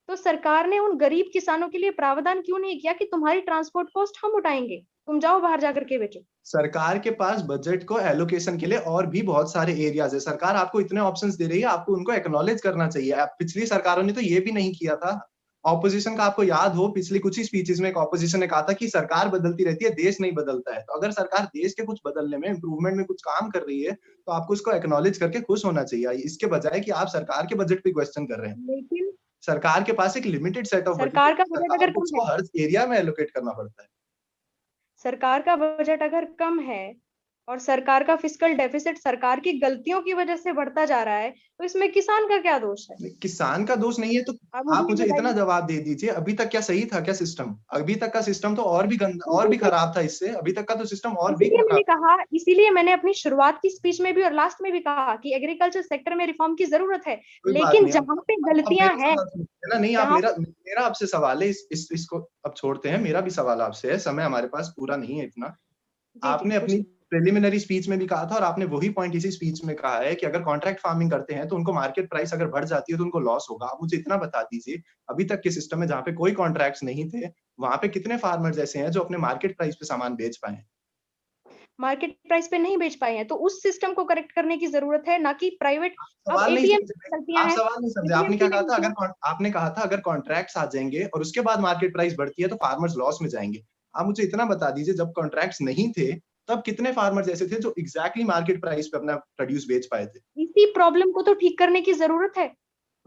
तो सरकार ने उन गरीब किसानों के लिए प्रावधान क्यों नहीं किया कि तुम्हारी ट्रांसपोर्ट कॉस्ट हम उठाएंगे, तुम जाओ बाहर जाकर के बेचो? सरकार के पास बजट को एलोकेशन के लिए और भी बहुत सारे एरियाज है। सरकार आपको इतने ऑप्शंस दे रही है, आपको उनको एक्नॉलेज करना चाहिए। पिछली सरकारों ने तो ये भी नहीं किया था। ऑपोजिशन का आपको याद हो, पिछली कुछ ही स्पीचेस में एक ऑपोजिशन ने कहा था कि सरकार बदलती रहती है, देश नहीं बदलता है। तो अगर सरकार देश के कुछ बदलने में, इम्प्रूवमेंट में कुछ काम कर रही है, तो आपको उसको एक्नॉलेज करके खुश होना चाहिए, इसके बजाय कि आप सरकार के बजट पे क्वेश्चन कर रहे हैं। लेकिन सरकार के पास एक लिमिटेड सेट ऑफ बजट सरकार है, का बजट सरकार अगर को कम उसको है, हर एरिया में एलोकेट करना पड़ता है। सरकार का बजट अगर कम है और सरकार का फिस्कल डेफिसिट सरकार की गलतियों की वजह से बढ़ता जा रहा है, तो इसमें किसान का क्या दोष है? किसान का दोष नहीं है तो आप आप मुझे ये इतना बताइए। जवाब दे दीजिए, अभी तक क्या सही था क्या सिस्टम? अभी तक का सिस्टम तो और भी गंदा और भी बिल्कुल खराब था इससे, अभी तक का तो सिस्टम और भी इसीलिए मैंने खराब। कहा, इसीलिए मैंने अपनी शुरुआत की स्पीच में भी और लास्ट में भी कहा कि एग्रीकल्चर सेक्टर में रिफॉर्म की जरूरत है, कोई बात लेकिन नहीं, जहां पे अब गलतियां मेरा हैं, सवाल सुनिए ना, नहीं आप जहां मेरा आपसे सवाल है, इसको अब छोड़ते हैं, मेरा भी सवाल आपसे है, समय हमारे पास पूरा नहीं है इतना। जी आपने अपनी पूछिए। प्रिलिमिनरी स्पीच में भी कहा था और आपने वही पॉइंट इसी स्पीच में कहा है कि अगर कॉन्ट्रैक्ट फार्मिंग करते हैं तो उनको मार्केट प्राइस अगर बढ़ जाती है तो उनको लॉस होगा। आप मुझे इतना बता दीजिए, अभी तक के सिस्टम में जहाँ पे कोई कॉन्ट्रैक्ट्स नहीं थे, वहां पे कितने फार्मर्स ऐसे हैं जो अपने मार्केट प्राइस पे सामान बेच पाए हैं? मार्केट प्राइस पे नहीं बेच पाए हैं, तो उस सिस्टम को करेक्ट करने की जरूरत है, ना कि प्राइवेट। अब सवाल नहीं एपीएमसी समझे, गलतियां आप हैं, सवाल नहीं समझे। आपने एपीएमसी क्या कहा था? ने आपने कहा था अगर कॉन्ट्रैक्ट्स आ जाएंगे और उसके बाद मार्केट प्राइस बढ़ती है तो फार्मर्स लॉस में जाएंगे। आप मुझे इतना बता दीजिए, जब कॉन्ट्रैक्ट्स नहीं थे तब कितने फार्मर्स ऐसे थे जो एग्जैक्टली मार्केट प्राइस पे अपना प्रोड्यूस बेच पाए थे? इसी प्रॉब्लम को तो ठीक करने की जरूरत है।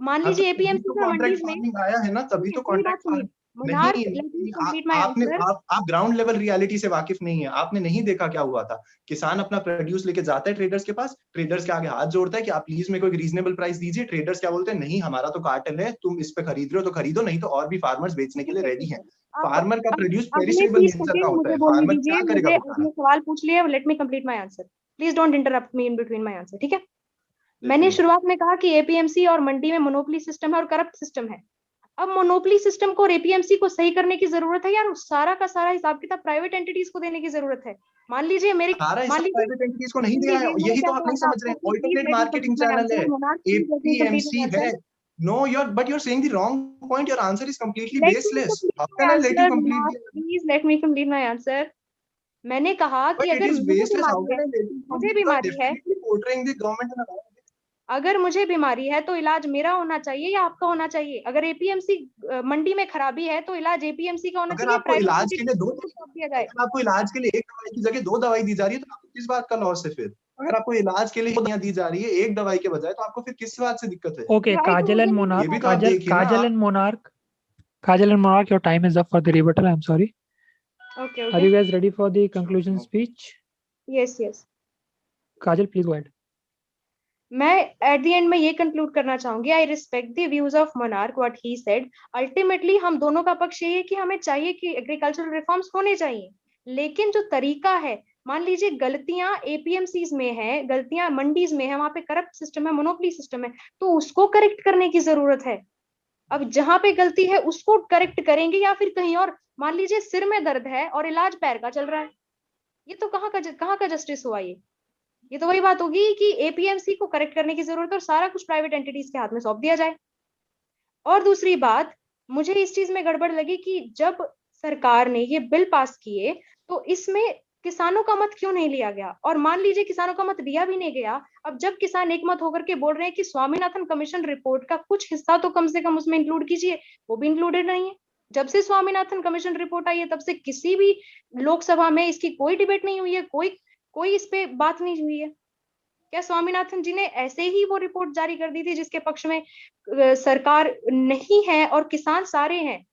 मान हाँ, तो लीजिए तभी एपीएमसी तो और कॉन्ट्रैक्ट मंडीज में, फार्मिंग आया है ना, तभी सुनिए तो मेरी बात कॉन्ट्रैक्ट सुनिए, फार्मिंग। नहीं, मोनार्क, लेट मी नहीं, कंप्लीट माय आंसर। आप ग्राउंड लेवल रियलिटी से वाकिफ नहीं है। आपने नहीं देखा क्या हुआ था। किसान अपना प्रोड्यूस लेके जाता है ट्रेडर्स के पास, ट्रेडर्स के आगे हाथ जोड़ता है कि आप प्लीज मेरे को एक रीजनेबल प्राइस दीजिए। ट्रेडर्स क्या बोलते हैं, नहीं हमारा तो कार्टेल है, तुम इस पे खरीद रहे हो तो खरीदो, नहीं तो और भी फार्मर्स बेचने के लिए रेडी हैं। अब फार्मर का अब प्रोड्यूस अगले पेरिशेबल 30 नेचर का सेकेंड होता मुझे है, बोलने फार्मर दीजिए, क्या करेगा मुझे बेचारा? आपने सवाल पूछ लिया, late me complete my answer. Please don't interrupt me in between my answer, ठीक है? मैंने शुरुआत में कहा कि एपीएमसी और मंडी में मोनोपोली सिस्टम है और करप्ट सिस्टम है। अब मोनोपोली सिस्टम को और एपीएमसी को सही करने की जरूरत है यार, सारा का सारा हिसाब किताब प्राइवेट एंटिटीज को देने की जरूरत है। मान लीजिए मेरे, सारा मान हिसाब लीजिए, प्राइवेट एंटिटीज को नहीं सुन देना है, लीजिए मैंने यही क्या तो आप कहा नहीं था समझ रहे आपको, हैं। Please alternate let me marketing complete my channel है, answer. Monarch, please let me complete APMC my है। Answer. No, but you're saying the wrong point. Your answer is completely let me baseless. Complete How my can I let you answer complete monarch, the? Please let me complete my answer. मैंने कहा कि But it अगर is मुझे baseless. How बीमारी can है, I let you मुझे complete? You are बीमारी है, definitely portraying the government in a wrong way. अगर मुझे बीमारी है तो इलाज मेरा होना चाहिए या आपका होना चाहिए? अगर एपीएमसी मंडी में खराबी है तो इलाज एपीएमसी का होना अगर चाहिए, आपको प्राइवेट इलाज के लिए एंटिटी को सौंप दिया जाए? अगर आपको इलाज के लिए एक दवाई की जगह दो दवाई दी जा रही है तो आपको किस बात का लॉस है फिर? अगर आपको इलाज के लिए दवाइयां दी जा रही है एक दवाई के बजाय, तो आपको फिर किस बात से दिक्कत है? Okay, Kajal and Monarch. ये भी तो आप देखिए ना। Kajal and Monarch. Kajal and Monarch, your time is up for the rebuttal. I'm sorry. Okay, Are you okay. guys ready for the conclusion speech? Yes, yes. Kajal, please go ahead. मैं at the end में ये conclude करना चाहूंगी, I respect the views of monarch what he said. Ultimately हम दोनों का पक्ष ये है कि हमें चाहिए कि एग्रीकल्चरल रिफॉर्म्स होने चाहिए, लेकिन जो तरीका है, मान लीजिए गलतियां एपीएमसीज में है, गलतियां मंडीज में है, वहां पे करप्ट सिस्टम है, मोनोपोली सिस्टम है, तो उसको करेक्ट करने की जरूरत है। अब जहां पे गलती है उसको करेक्ट करेंगे या फिर कहीं और? मान लीजिए सिर में दर्द है और इलाज पैर का चल रहा है, ये तो कहाँ का जस्टिस हुआ? ये तो वही बात होगी कि एपीएमसी को करेक्ट करने की जरूरत है और सारा कुछ प्राइवेट एंटिटीज के हाथ में सौंप दिया जाए। और दूसरी बात, मुझे इस चीज में गड़बड़ लगी कि जब सरकार ने ये बिल पास किए तो इसमें किसानों का मत क्यों नहीं लिया गया? और मान लीजिए किसानों का मत लिया भी नहीं गया, अब जब किसान एक मत होकर के बोल रहे हैं कि स्वामीनाथन कमीशन रिपोर्ट का कुछ हिस्सा तो कम से कम उसमें इंक्लूड कीजिए, वो भी इंक्लूडेड नहीं है। जब से स्वामीनाथन कमीशन रिपोर्ट आई है तब से किसी भी लोकसभा में इसकी कोई डिबेट नहीं हुई है, कोई इस पे बात नहीं हुई है। क्या स्वामीनाथन जी ने ऐसे ही वो रिपोर्ट जारी कर दी थी जिसके पक्ष में सरकार नहीं है और किसान सारे हैं?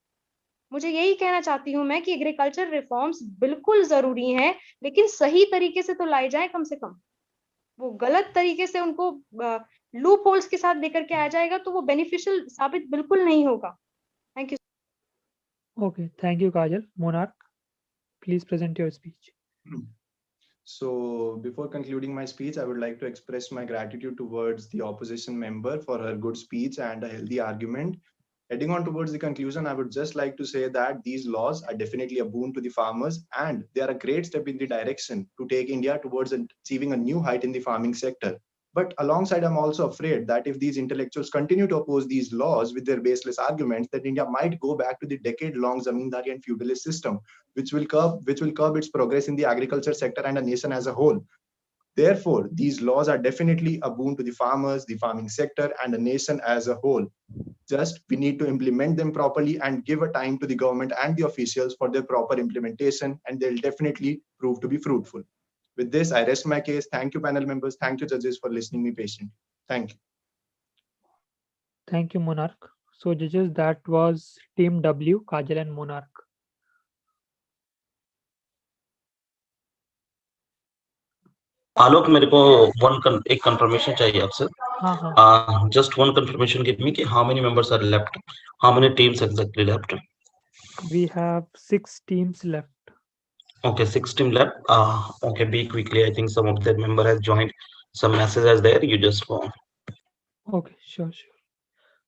मुझे यही कहना चाहती हूं मैं कि एग्रीकल्चर रिफॉर्म्स बिल्कुल जरूरी हैं, लेकिन सही तरीके से तो लाए जाए कम से कम। वो गलत तरीके से उनको लूप होल्स के साथ लेकर के आया जाएगा तो वो बेनिफिशियल साबित बिल्कुल नहीं होगा। Thank you. Okay, thank you, Kajal. Monarch, please present your speech. So before concluding my speech, I would like to express my gratitude towards the opposition member for her good speech and a healthy argument. Heading on towards the conclusion, I would just like to say that these laws are definitely a boon to the farmers, and they are a great step in the direction to take India towards achieving a new height in the farming sector. But alongside, I'm also afraid that if these intellectuals continue to oppose these laws with their baseless arguments, that India might go back to the decade-long zamindari and feudalist system, which will curb its progress in the agriculture sector and a nation as a whole. Therefore, these laws are definitely a boon to the farmers, the farming sector, and the nation as a whole. Just we need to implement them properly and give a time to the government and the officials for their proper implementation, and they'll definitely prove to be fruitful. With this, I rest my case. Thank you, panel members. Thank you, judges, for listening me patiently. Thank you. Thank you, Monarch. So judges, that was Team W, Kajal and Monarch. आलोक मेरे को एक confirmation चाहिए आपसे. Just one confirmation give me how many members are left, how many teams exactly left? We have 6 teams left. Okay, 6 teams left. Okay, be quickly. I think some of the member has joined. Some messages there. You just go. Okay, sure.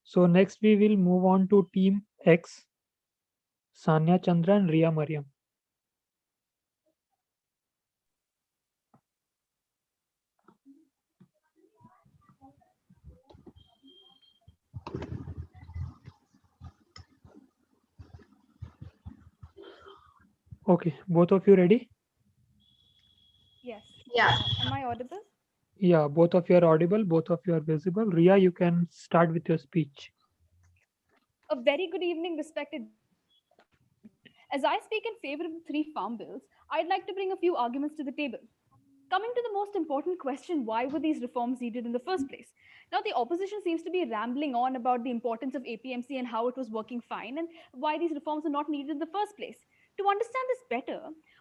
So next we will move on to Team X, Sanya Chandra and Ria Mariam. Okay, both of you ready? Yes. Yeah. Am I audible? Yeah, both of you are audible, both of you are visible. Ria, you can start with your speech. A very good evening, respected. As I speak in favor of the 3 farm bills, I'd like to bring a few arguments to the table. Coming to the most important question, why were these reforms needed in the first place? Now, the opposition seems to be rambling on about the importance of APMC and how it was working fine and why these reforms are not needed in the first place. To understand this better,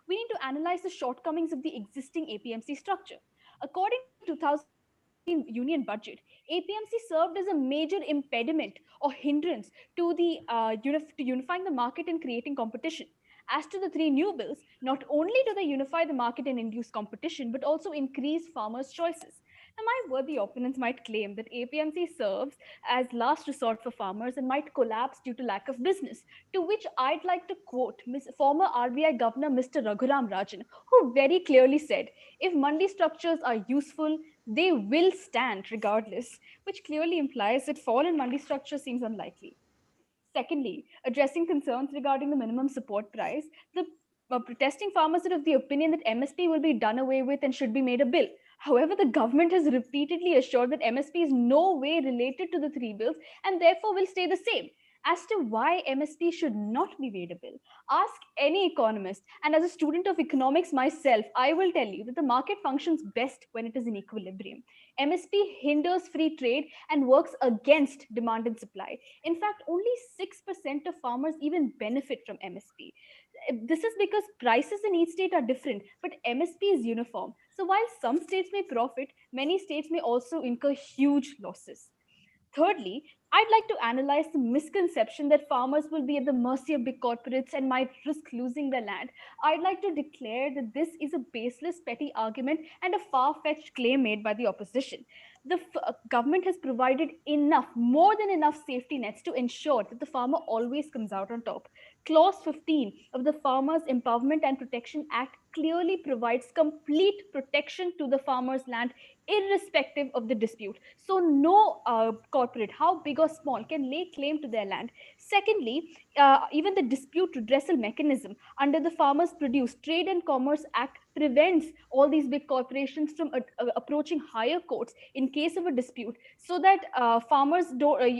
we need to analyze the shortcomings of the existing APMC structure. According to 2000 union budget, APMC served as a major impediment or hindrance to the unifying the market and creating competition. As to the 3 new bills, not only do they unify the market and induce competition, but also increase farmers' choices. Now, my worthy opponents might claim that APMC serves as last resort for farmers and might collapse due to lack of business, to which I'd like to quote former RBI Governor Mr. Raghuram Rajan, who very clearly said, if mandi structures are useful, they will stand regardless, which clearly implies that fall in mandi structure seems unlikely. Secondly, addressing concerns regarding the minimum support price, the protesting farmers are of the opinion that MSP will be done away with and should be made a bill. However, the government has repeatedly assured that MSP is no way related to the 3 bills and therefore will stay the same. As to why MSP should not be made a bill, ask any economist, and as a student of economics myself, I will tell you that the market functions best when it is in equilibrium. MSP hinders free trade and works against demand and supply. In fact, only 6% of farmers even benefit from MSP. This is because prices in each state are different, but MSP is uniform. So while some states may profit, many states may also incur huge losses. Thirdly, I'd like to analyze the misconception that farmers will be at the mercy of big corporates and might risk losing their land. I'd like to declare that this is a baseless, petty argument and a far-fetched claim made by the opposition. The government has provided enough, more than enough safety nets to ensure that the farmer always comes out on top. Clause 15 of the Farmers Empowerment and Protection Act clearly provides complete protection to the farmer's land irrespective of the dispute. So no corporate, how big or small, can lay claim to their land. Secondly, even the dispute redressal mechanism under the Farmers Produce Trade and Commerce Act prevents all these big corporations from approaching higher courts in case of a dispute, so that farmers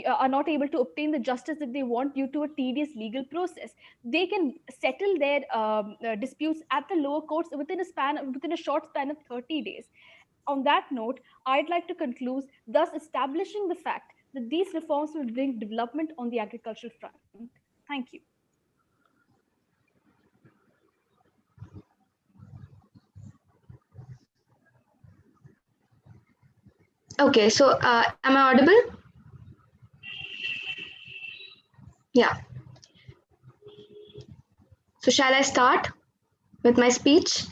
are not able to obtain the justice that they want due to a tedious legal process. They can settle their disputes at the lower courts within a short span of 30 days. On that note, I'd like to conclude, thus establishing the fact that these reforms will bring development on the agricultural front. Thank you. Okay, so am I audible? Yeah. So shall I start with my speech?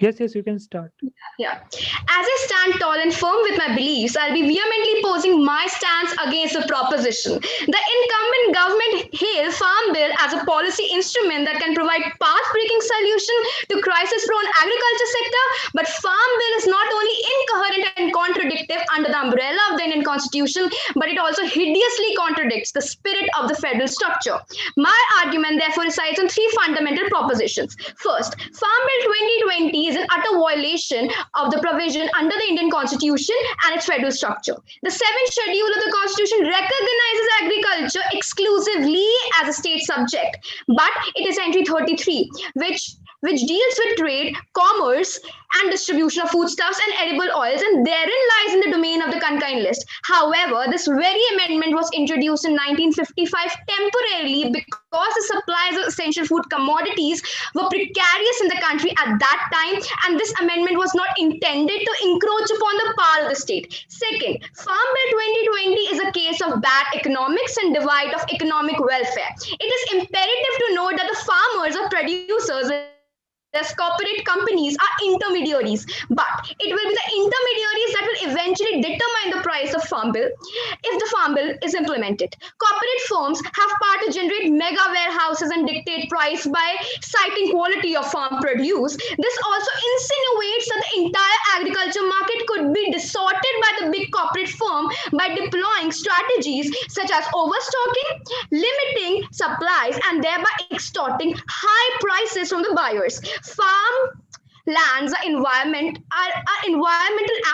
Yes, you can start. Yeah. As I stand tall and firm with my beliefs, I'll be vehemently posing my stance against the proposition. The incumbent government hail Farm Bill as a policy instrument that can provide path-breaking solution to crisis-prone agriculture sector, but Farm Bill is not only incoherent and contradictory under the umbrella of the Indian Constitution, but it also hideously contradicts the spirit of the federal structure. My argument, therefore, resides on three fundamental propositions. First, Farm Bill 2020 is an utter violation of the provision under the Indian Constitution and its federal structure. The seventh schedule of the Constitution recognizes agriculture exclusively as a state subject, but it is entry 33, which deals with trade, commerce, and distribution of foodstuffs and edible oils, and therein lies in the domain of the concurrent list. However, this very amendment was introduced in 1955 temporarily because the supplies of essential food commodities were precarious in the country at that time, and this amendment was not intended to encroach upon the power of the state. Second, Farm Bill 2020 is a case of bad economics and divide of economic welfare. It is imperative to note that the farmers or producers as corporate companies are intermediaries, but it will be the intermediaries that will eventually determine the price of Farm Bill if the Farm Bill is implemented. Corporate firms have power to generate mega warehouses and dictate price by citing quality of farm produce. This also insinuates that the entire agriculture market could be distorted by the big corporate firm by deploying strategies such as overstocking, limiting supplies, and thereby extorting high prices from the buyers. Farm lands are environmental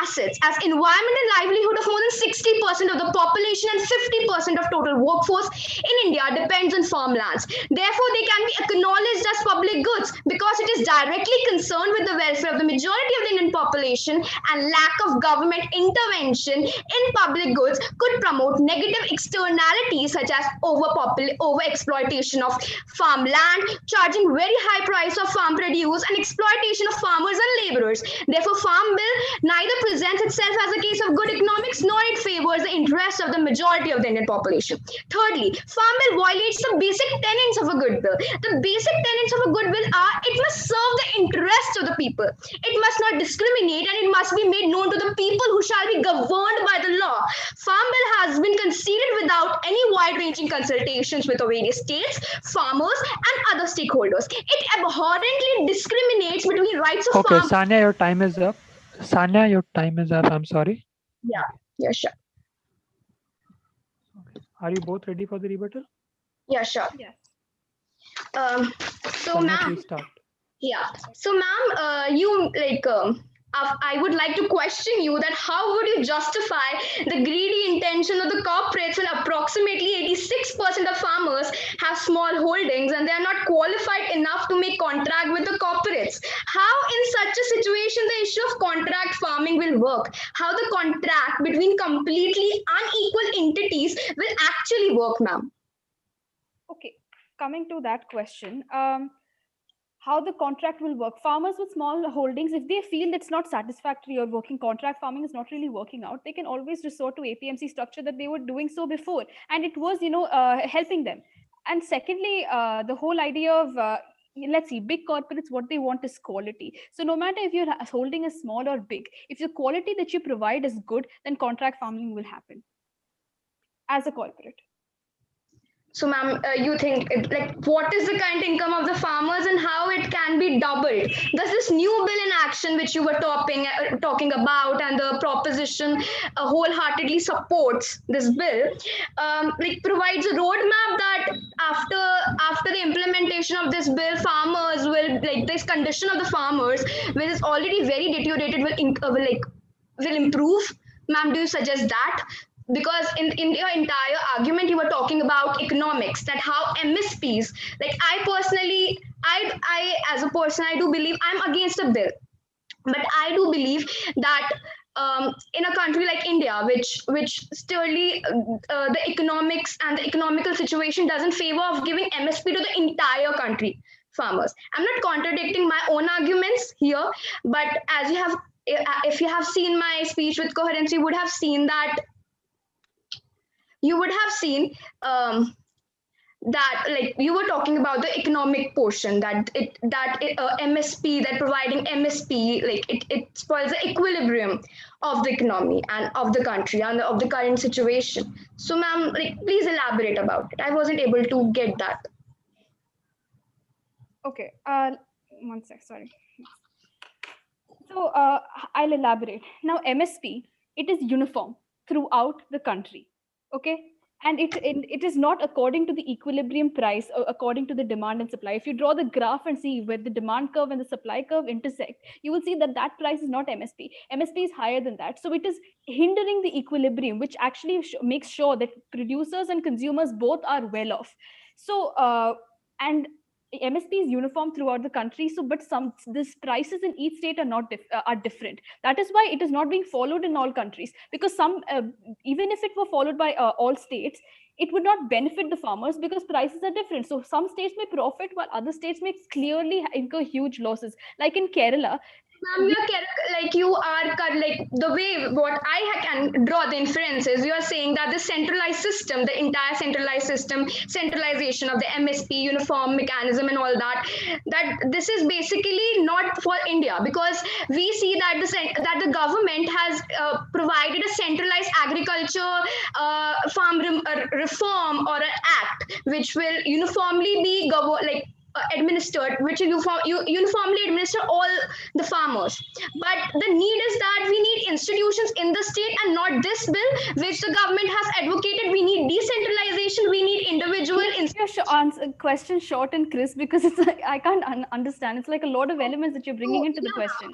assets, as environmental livelihood of more than 60% of the population and 50% of total workforce in India depends on farmlands. Therefore, they can be acknowledged as public goods because it is directly concerned with the welfare of the majority of the Indian population, and lack of government intervention in public goods could promote negative externalities such as overexploitation of farmland, charging very high price of farm produce, and exploitation of farmers and laborers. Therefore, Farm Bill neither presents itself as a case of good economics nor it favors the interests of the majority of the Indian population. Thirdly, Farm Bill violates the basic tenets of a good bill. The basic tenets of a good bill are it must serve the interests of the people, it must not discriminate, and it must be made known to the people who shall be governed by the law. Farm Bill has been conceded without any wide-ranging consultations with the various states, farmers, and other stakeholders. It abhorrently discriminates between rights of Okay, farm. Sanya, your time is up. Sanya, your time is up. I'm sorry. Yeah, sure. Are you both ready for the rebuttal? Yeah, sure. Yes. So, Sanya, ma'am. please start. Yeah. So, ma'am, you I would like to question you that how would you justify the greedy intention of the corporates when approximately 86% of farmers have small holdings and they are not qualified enough to make contract with the corporates? How in such a situation the issue of contract farming will work? How the contract between completely unequal entities will actually work, ma'am? Okay, coming to that question, how the contract will work. Farmers with small holdings, if they feel it's not satisfactory or working, contract farming is not really working out, they can always resort to APMC structure that they were doing so before, and it was helping them. And secondly, the whole idea of let's see, big corporates, what they want is quality. So no matter if you're holding a small or big, if the quality that you provide is good, then contract farming will happen as a corporate. So, ma'am, you think what is the current income of the farmers and how it can be doubled? Does this new bill in action, which you were talking about, and the proposition wholeheartedly supports this bill, provides a roadmap that after the implementation of this bill, farmers will this condition of the farmers, which is already very deteriorated, will improve? Ma'am, do you suggest that? Because in your entire argument you were talking about economics, that how MSPs, I personally, I as a person, I do believe, I'm against a bill, but I do believe that in a country like India, which sternly the economics and the economical situation doesn't favor of giving MSP to the entire country farmers. I'm not contradicting my own arguments here, but as you have, if you have seen my speech with coherence, you would have seen that, like you were talking about the economic portion, that MSP, that providing MSP, like it spoils the equilibrium of the economy and of the country and of the current situation. So ma'am, like please elaborate about it. I wasn't able to get that. Okay, one sec, sorry. So I'll elaborate. Now MSP, it is uniform throughout the country, okay? And it is not according to the equilibrium price or according to the demand and supply. If you draw the graph and see where the demand curve and the supply curve intersect, you will see that that price is not MSP. MSP is higher than that. So it is hindering the equilibrium, which actually makes sure that producers and consumers both are well off. So, and MSP is uniform throughout the country. So, but these prices in each state are not are different. That is why it is not being followed in all countries. Because even if it were followed by all states, it would not benefit the farmers because prices are different. So, some states may profit while other states may clearly incur huge losses. Like in Kerala. Ma'am, like you are like the way what I can draw the inferences. You are saying that the centralized system, the entire centralized system, centralization of the MSP, uniform mechanism, and all that, that this is basically not for India, because we see that the government has provided a centralized agriculture reform or an act which will uniformly be administered, which will uniformly administer all the farmers. But the need is that we need institutions in the state and not this bill which the government has advocated. We need decentralization, we need individual answer question short and crisp, because it's like I can't understand. It's like a lot of elements that you're bringing into the question.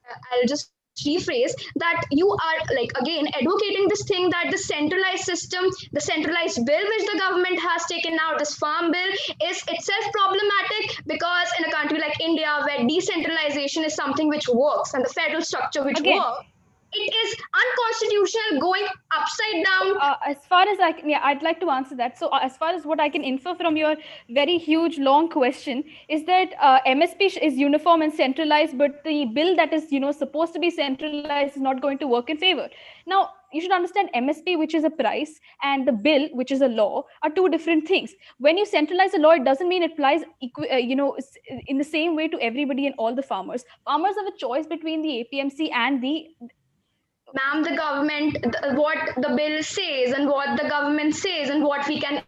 I'll just rephrase that. You are like again advocating this thing that the centralized system, the centralized bill which the government has taken out, this farm bill, is itself problematic, because in a country like India where decentralization is something which works and the federal structure which works, it is unconstitutional, going upside down. As far as I can, I'd like to answer that. So as far as what I can infer from your very huge, long question is that MSP is uniform and centralized, but the bill that is, supposed to be centralized is not going to work in favor. Now, you should understand MSP, which is a price, and the bill, which is a law, are two different things. When you centralize a law, it doesn't mean it applies, in the same way to everybody and all the farmers. Farmers have a choice between the APMC and the... Ma'am, the government, what the bill says and what the government says and what we can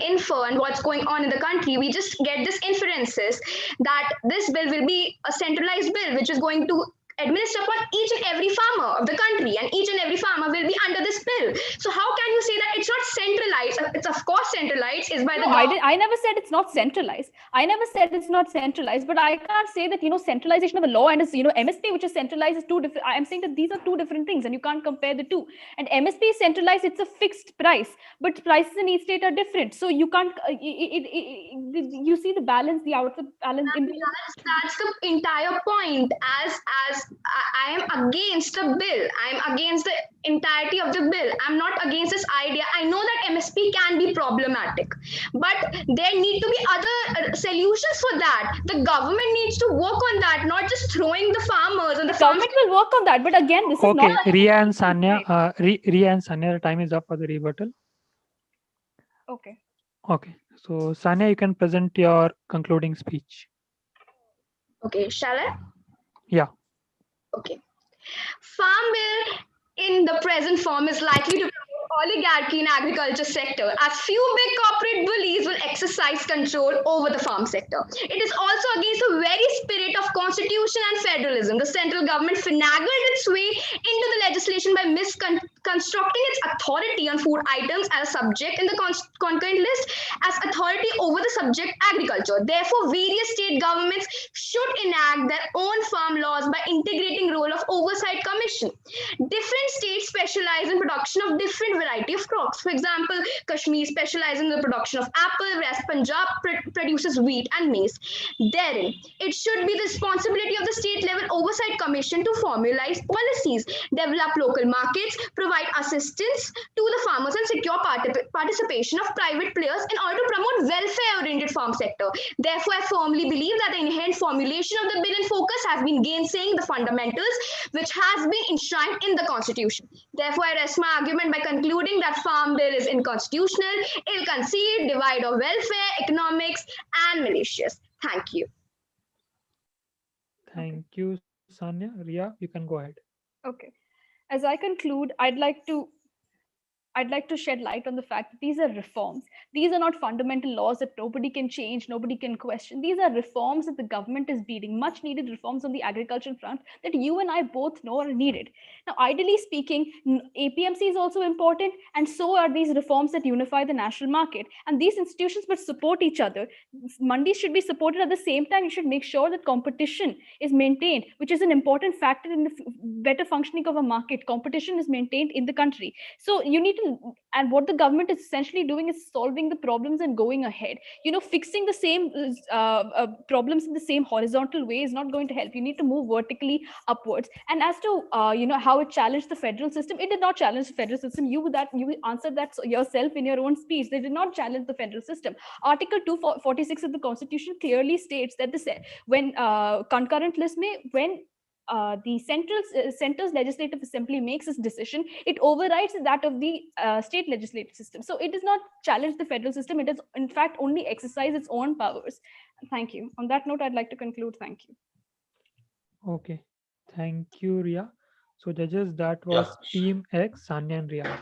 infer and what's going on in the country, we just get this inferences that this bill will be a centralized bill which is going to administer upon each and every farmer of the country, and each and every farmer will be under this bill. So how can you say that it's not centralized? It's of course centralized, is by the government. I never said it's not centralized. I never said it's not centralized, but I can't say that, centralization of a law and MSP, which is centralized, is two different. I'm saying that these are two different things and you can't compare the two. And MSP is centralized, it's a fixed price, but prices in each state are different. So you can't, you see the balance, the output balance. That's the entire point. As I am against the bill, I'm against the entirety of the bill. I'm not against this idea. I know that MSP can be problematic, but there need to be other solutions for that. The government needs to work on that, not just throwing the farmers and the government will work on that. But again, this is not. Riya and Sanya, Riya and Sanya, the time is up for the rebuttal. Okay. Okay. So Sanya, you can present your concluding speech. Okay, shall I? Yeah. Okay. Farm bill in the present form is likely to promote oligarchy in agriculture sector, as few big corporate bullies will exercise control over the farm sector. It is also against the very spirit of constitution and federalism. The central government finagled its way into the legislation by misconstructing its authority on food items as a subject in the concurrent list as authority over the subject agriculture. Therefore, various state governments should enact their own farm laws by integrating role of oversight commission. Different states specialize in production of different variety of crops. For example, Kashmir specializes in the production of apple, whereas Punjab produces wheat and maize. Therein, it should be the responsibility of the state level oversight commission to formalize policies, develop local markets, provide assistance to the farmers, and secure participation of private players in order to promote welfare-oriented farm sector. Therefore, I firmly believe that the inherent formula formulation of the bill in focus has been gainsaying the fundamentals which has been enshrined in the Constitution. Therefore, I rest my argument by concluding that Farm Bill is inconstitutional, ill-conceived, devoid of welfare, economics, and malicious. Thank you. Thank you, Sanya. Ria, you can go ahead. Okay. As I conclude, I'd like to shed light on the fact that these are reforms. These are not fundamental laws that nobody can change, nobody can question. These are reforms that the government is leading, much needed reforms on the agricultural front that you and I both know are needed. Now, ideally speaking, APMC is also important, and so are these reforms that unify the national market. And these institutions must support each other. Mandis should be supported. At the same time, you should make sure that competition is maintained, which is an important factor in the better functioning of a market. Competition is maintained in the country. So you need to, and what the government is essentially doing is solving the problems and going ahead. Fixing the same problems in the same horizontal way is not going to help. You need to move vertically upwards. And as to how it challenged the federal system, it did not challenge the federal system. You answered that yourself in your own speech. They did not challenge the federal system. Article 246 of the Constitution clearly states that when concurrent list when the center's legislative assembly makes its decision, it overrides that of the state legislative system. So it does not challenge the federal system. It does, in fact, only exercise its own powers. Thank you. On that note, I'd like to conclude. Thank you. Okay. Thank you, Ria. So judges, that was Team X, Sanya and Ria.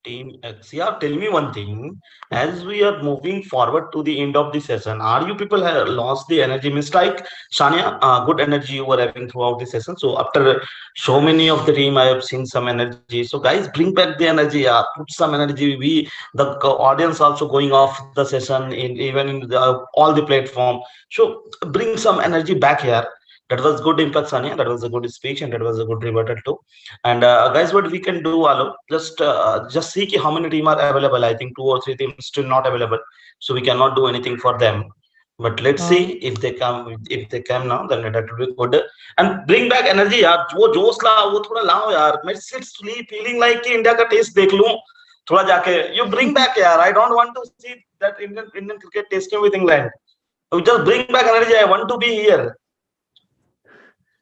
Team X. Yeah, tell me one thing. As we are moving forward to the end of the session, are you people have lost the energy? Means like Shania, good energy you were having throughout the session. So after so many of the team, I have seen some energy. So guys, bring back the energy. Yeah, put some energy. The audience also going off the session even in all the platform. So bring some energy back here. That was good impact, Sania. That was a good speech and that was a good rebuttal too. And guys, what we can do, Alo, just see how many teams are available. I think 2 or 3 teams still not available, so we cannot do anything for them. But let's see if they come. If they come now, then that will be good. And bring back energy, यार. वो जोश ला, वो थोड़ा लाओ यार. मैं feeling like कि India का टेस्ट देख लूं. थोड़ा जाके. You bring back, यार. I don't want to see that Indian cricket tasting with England. You just bring back energy. I want to be here.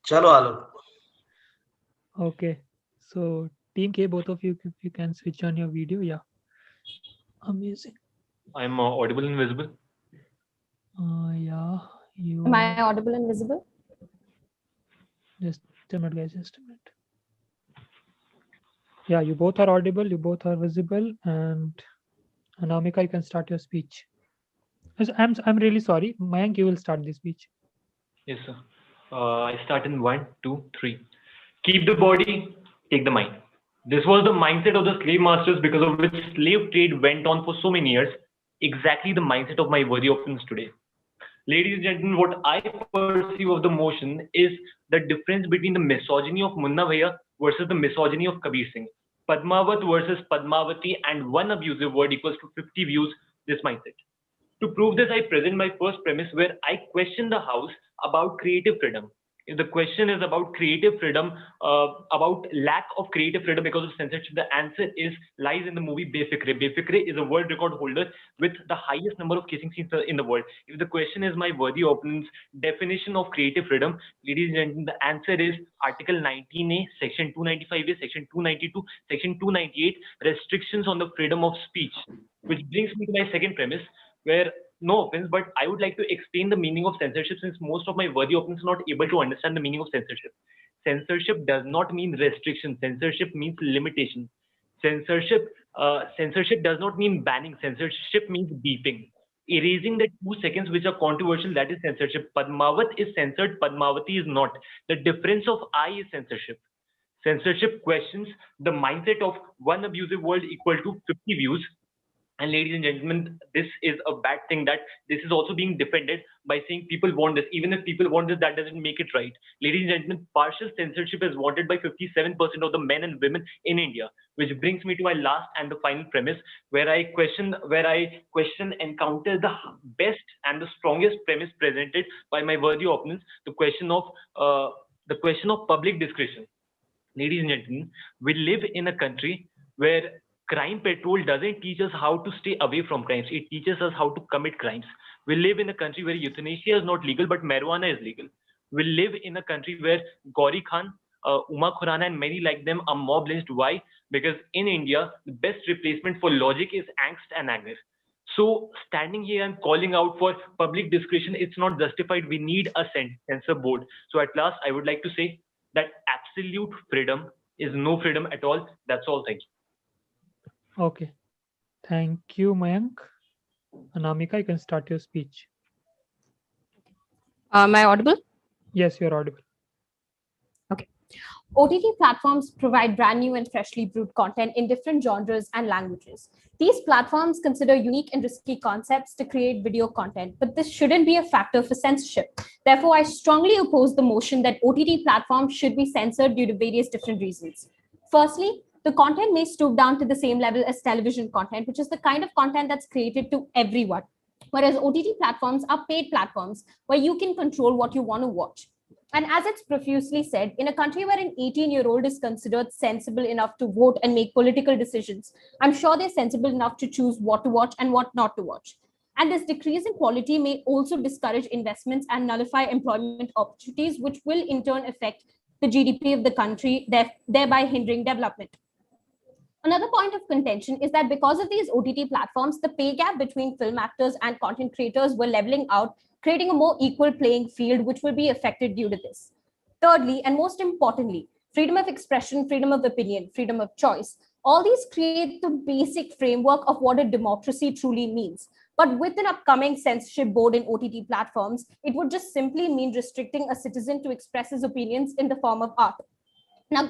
Chalo, Alo. Okay. So Team K, both of you, if you can switch on your video. Yeah. Amazing. I'm audible and visible. Yeah. You. Am I audible and visible? Just a minute, guys. Just a minute. Yeah, you both are audible. You both are visible. And Anamika, you can start your speech. I'm really sorry. Mayank, you will start the speech. Yes, sir. I start in 1, 2, 3. Keep the body, take the mind. This was the mindset of the slave masters because of which slave trade went on for so many years. Exactly the mindset of my worthy opponents today. Ladies and gentlemen, what I perceive of the motion is the difference between the misogyny of Munna Bhaiya versus the misogyny of Kabir Singh. Padmavat versus Padmavati, and one abusive word equals to 50 views, this mindset. To prove this, I present my first premise where I question the House about creative freedom. If the question is about creative freedom, about lack of creative freedom because of censorship, the answer lies in the movie Befikre. Befikre is a world record holder with the highest number of kissing scenes in the world. If the question is my worthy opponent's definition of creative freedom, ladies and gentlemen, the answer is Article 19A, Section 295A, Section 292, Section 298, restrictions on the freedom of speech. Which brings me to my second premise, where, no offense, but I would like to explain the meaning of censorship since most of my worthy opponents are not able to understand the meaning of censorship. Censorship does not mean restriction. Censorship means limitation. Censorship does not mean banning. Censorship means beeping. Erasing the 2 seconds which are controversial, that is censorship. Padmavat is censored, Padmavati is not. The difference of I is censorship. Censorship questions the mindset of one abusive word equal to 50 views. And ladies and gentlemen, this is a bad thing that this is also being defended by saying people want this. Even if people want this, that doesn't make it right. Ladies and gentlemen, partial censorship is wanted by 57% of the men and women in India, which brings me to my last and the final premise, where I encounter the best and the strongest premise presented by my worthy opponents, the question of public discretion. Ladies and gentlemen, we live in a country where crime patrol doesn't teach us how to stay away from crimes. It teaches us how to commit crimes. We live in a country where euthanasia is not legal, but marijuana is legal. We live in a country where Gauri Khan, Uma Khurana, and many like them are mob lynched. Why? Because in India, the best replacement for logic is angst and anger. So standing here and calling out for public discretion, it's not justified. We need a censor board. So at last, I would like to say that absolute freedom is no freedom at all. That's all. Thank you. Okay. Thank you, Mayank. Anamika, you can start your speech. Am I audible? Yes, you're audible. Okay. OTT platforms provide brand new and freshly brewed content in different genres and languages. These platforms consider unique and risky concepts to create video content, but this shouldn't be a factor for censorship. Therefore, I strongly oppose the motion that OTT platforms should be censored due to various different reasons. Firstly, the content may stoop down to the same level as television content, which is the kind of content that's created to everyone. Whereas OTT platforms are paid platforms where you can control what you want to watch. And as it's profusely said, in a country where an 18-year-old is considered sensible enough to vote and make political decisions, I'm sure they're sensible enough to choose what to watch and what not to watch. And this decrease in quality may also discourage investments and nullify employment opportunities, which will in turn affect the GDP of the country, thereby hindering development. Another point of contention is that because of these OTT platforms, the pay gap between film actors and content creators were leveling out, creating a more equal playing field, which will be affected due to this. Thirdly, and most importantly, freedom of expression, freedom of opinion, freedom of choice, all these create the basic framework of what a democracy truly means. But with an upcoming censorship board in OTT platforms, it would just simply mean restricting a citizen to express his opinions in the form of art. Now,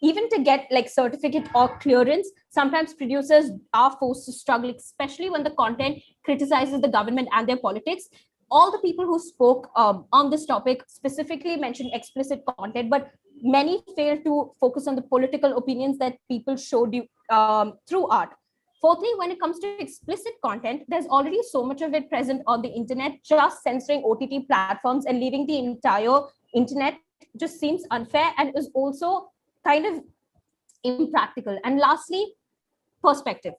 even to get like certificate or clearance, sometimes producers are forced to struggle, especially when the content criticizes the government and their politics. All the people who spoke on this topic specifically mentioned explicit content, but many fail to focus on the political opinions that people showed you through art. Fourthly, when it comes to explicit content, there's already so much of it present on the internet. Just censoring OTT platforms and leaving the entire internet just seems unfair and is also kind of impractical. And lastly, perspective.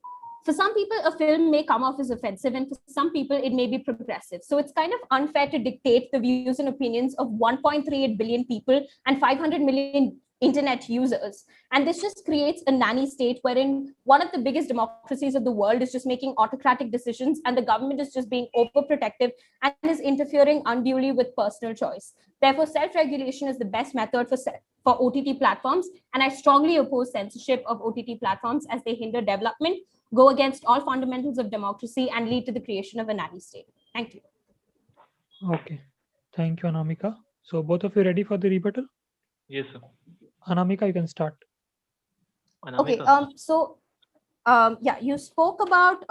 For some people, a film may come off as offensive, and for some people, it may be progressive. So it's kind of unfair to dictate the views and opinions of 1.38 billion people and 500 million internet users. And this just creates a nanny state wherein one of the biggest democracies of the world is just making autocratic decisions, and the government is just being overprotective and is interfering unduly with personal choice. Therefore, self-regulation is the best method for OTT platforms, and I strongly oppose censorship of OTT platforms as they hinder development, go against all fundamentals of democracy, and lead to the creation of a nanny state. Thank you. Okay. Thank you, Anamika. So both of you ready for the rebuttal? Yes, sir. Anamika, you can start. Okay. Yeah, you spoke about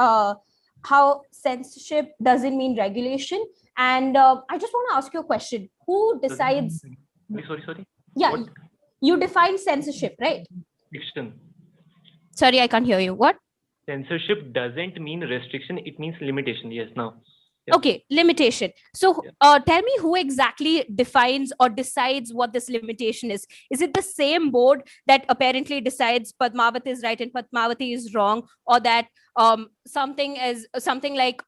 how censorship doesn't mean regulation. And I just want to ask you a question. Who decides? Sorry. Yeah, What? you define censorship, right? Restriction. Sorry, I can't hear you. What? Censorship doesn't mean restriction, it means limitation. Yes, now. Yeah. Okay, limitation. So tell me who exactly defines or decides what this limitation is. Is it the same board that apparently decides Padmavati is right and Padmavati is wrong, or that something like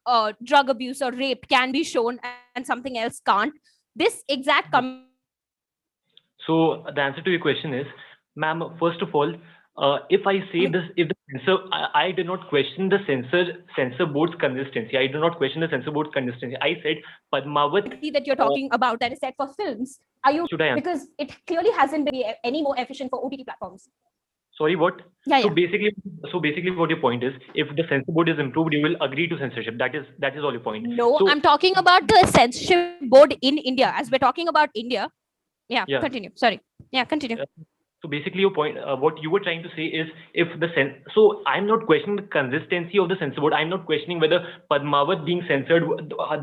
drug abuse or rape can be shown and something else can't? This exact So the answer to your question is, ma'am, first of all, if I say this, if the censor, I do not question the censor board's consistency. I do not question the censor board's consistency. I said Padmavati that you're talking about that is set for films. Are you? Should I answer? Because it clearly hasn't been any more efficient for OTT platforms. Sorry, what? Yeah, so basically, what your point is, if the censor board is improved, you will agree to censorship. That is all your point. No, so, I'm talking about the censorship board in India. As we're talking about India. Yeah. Continue. Sorry. Yeah, continue. So basically, your point, what you were trying to say is, if the so I'm not questioning the consistency of the censor board. I'm not questioning whether Padmavat being censored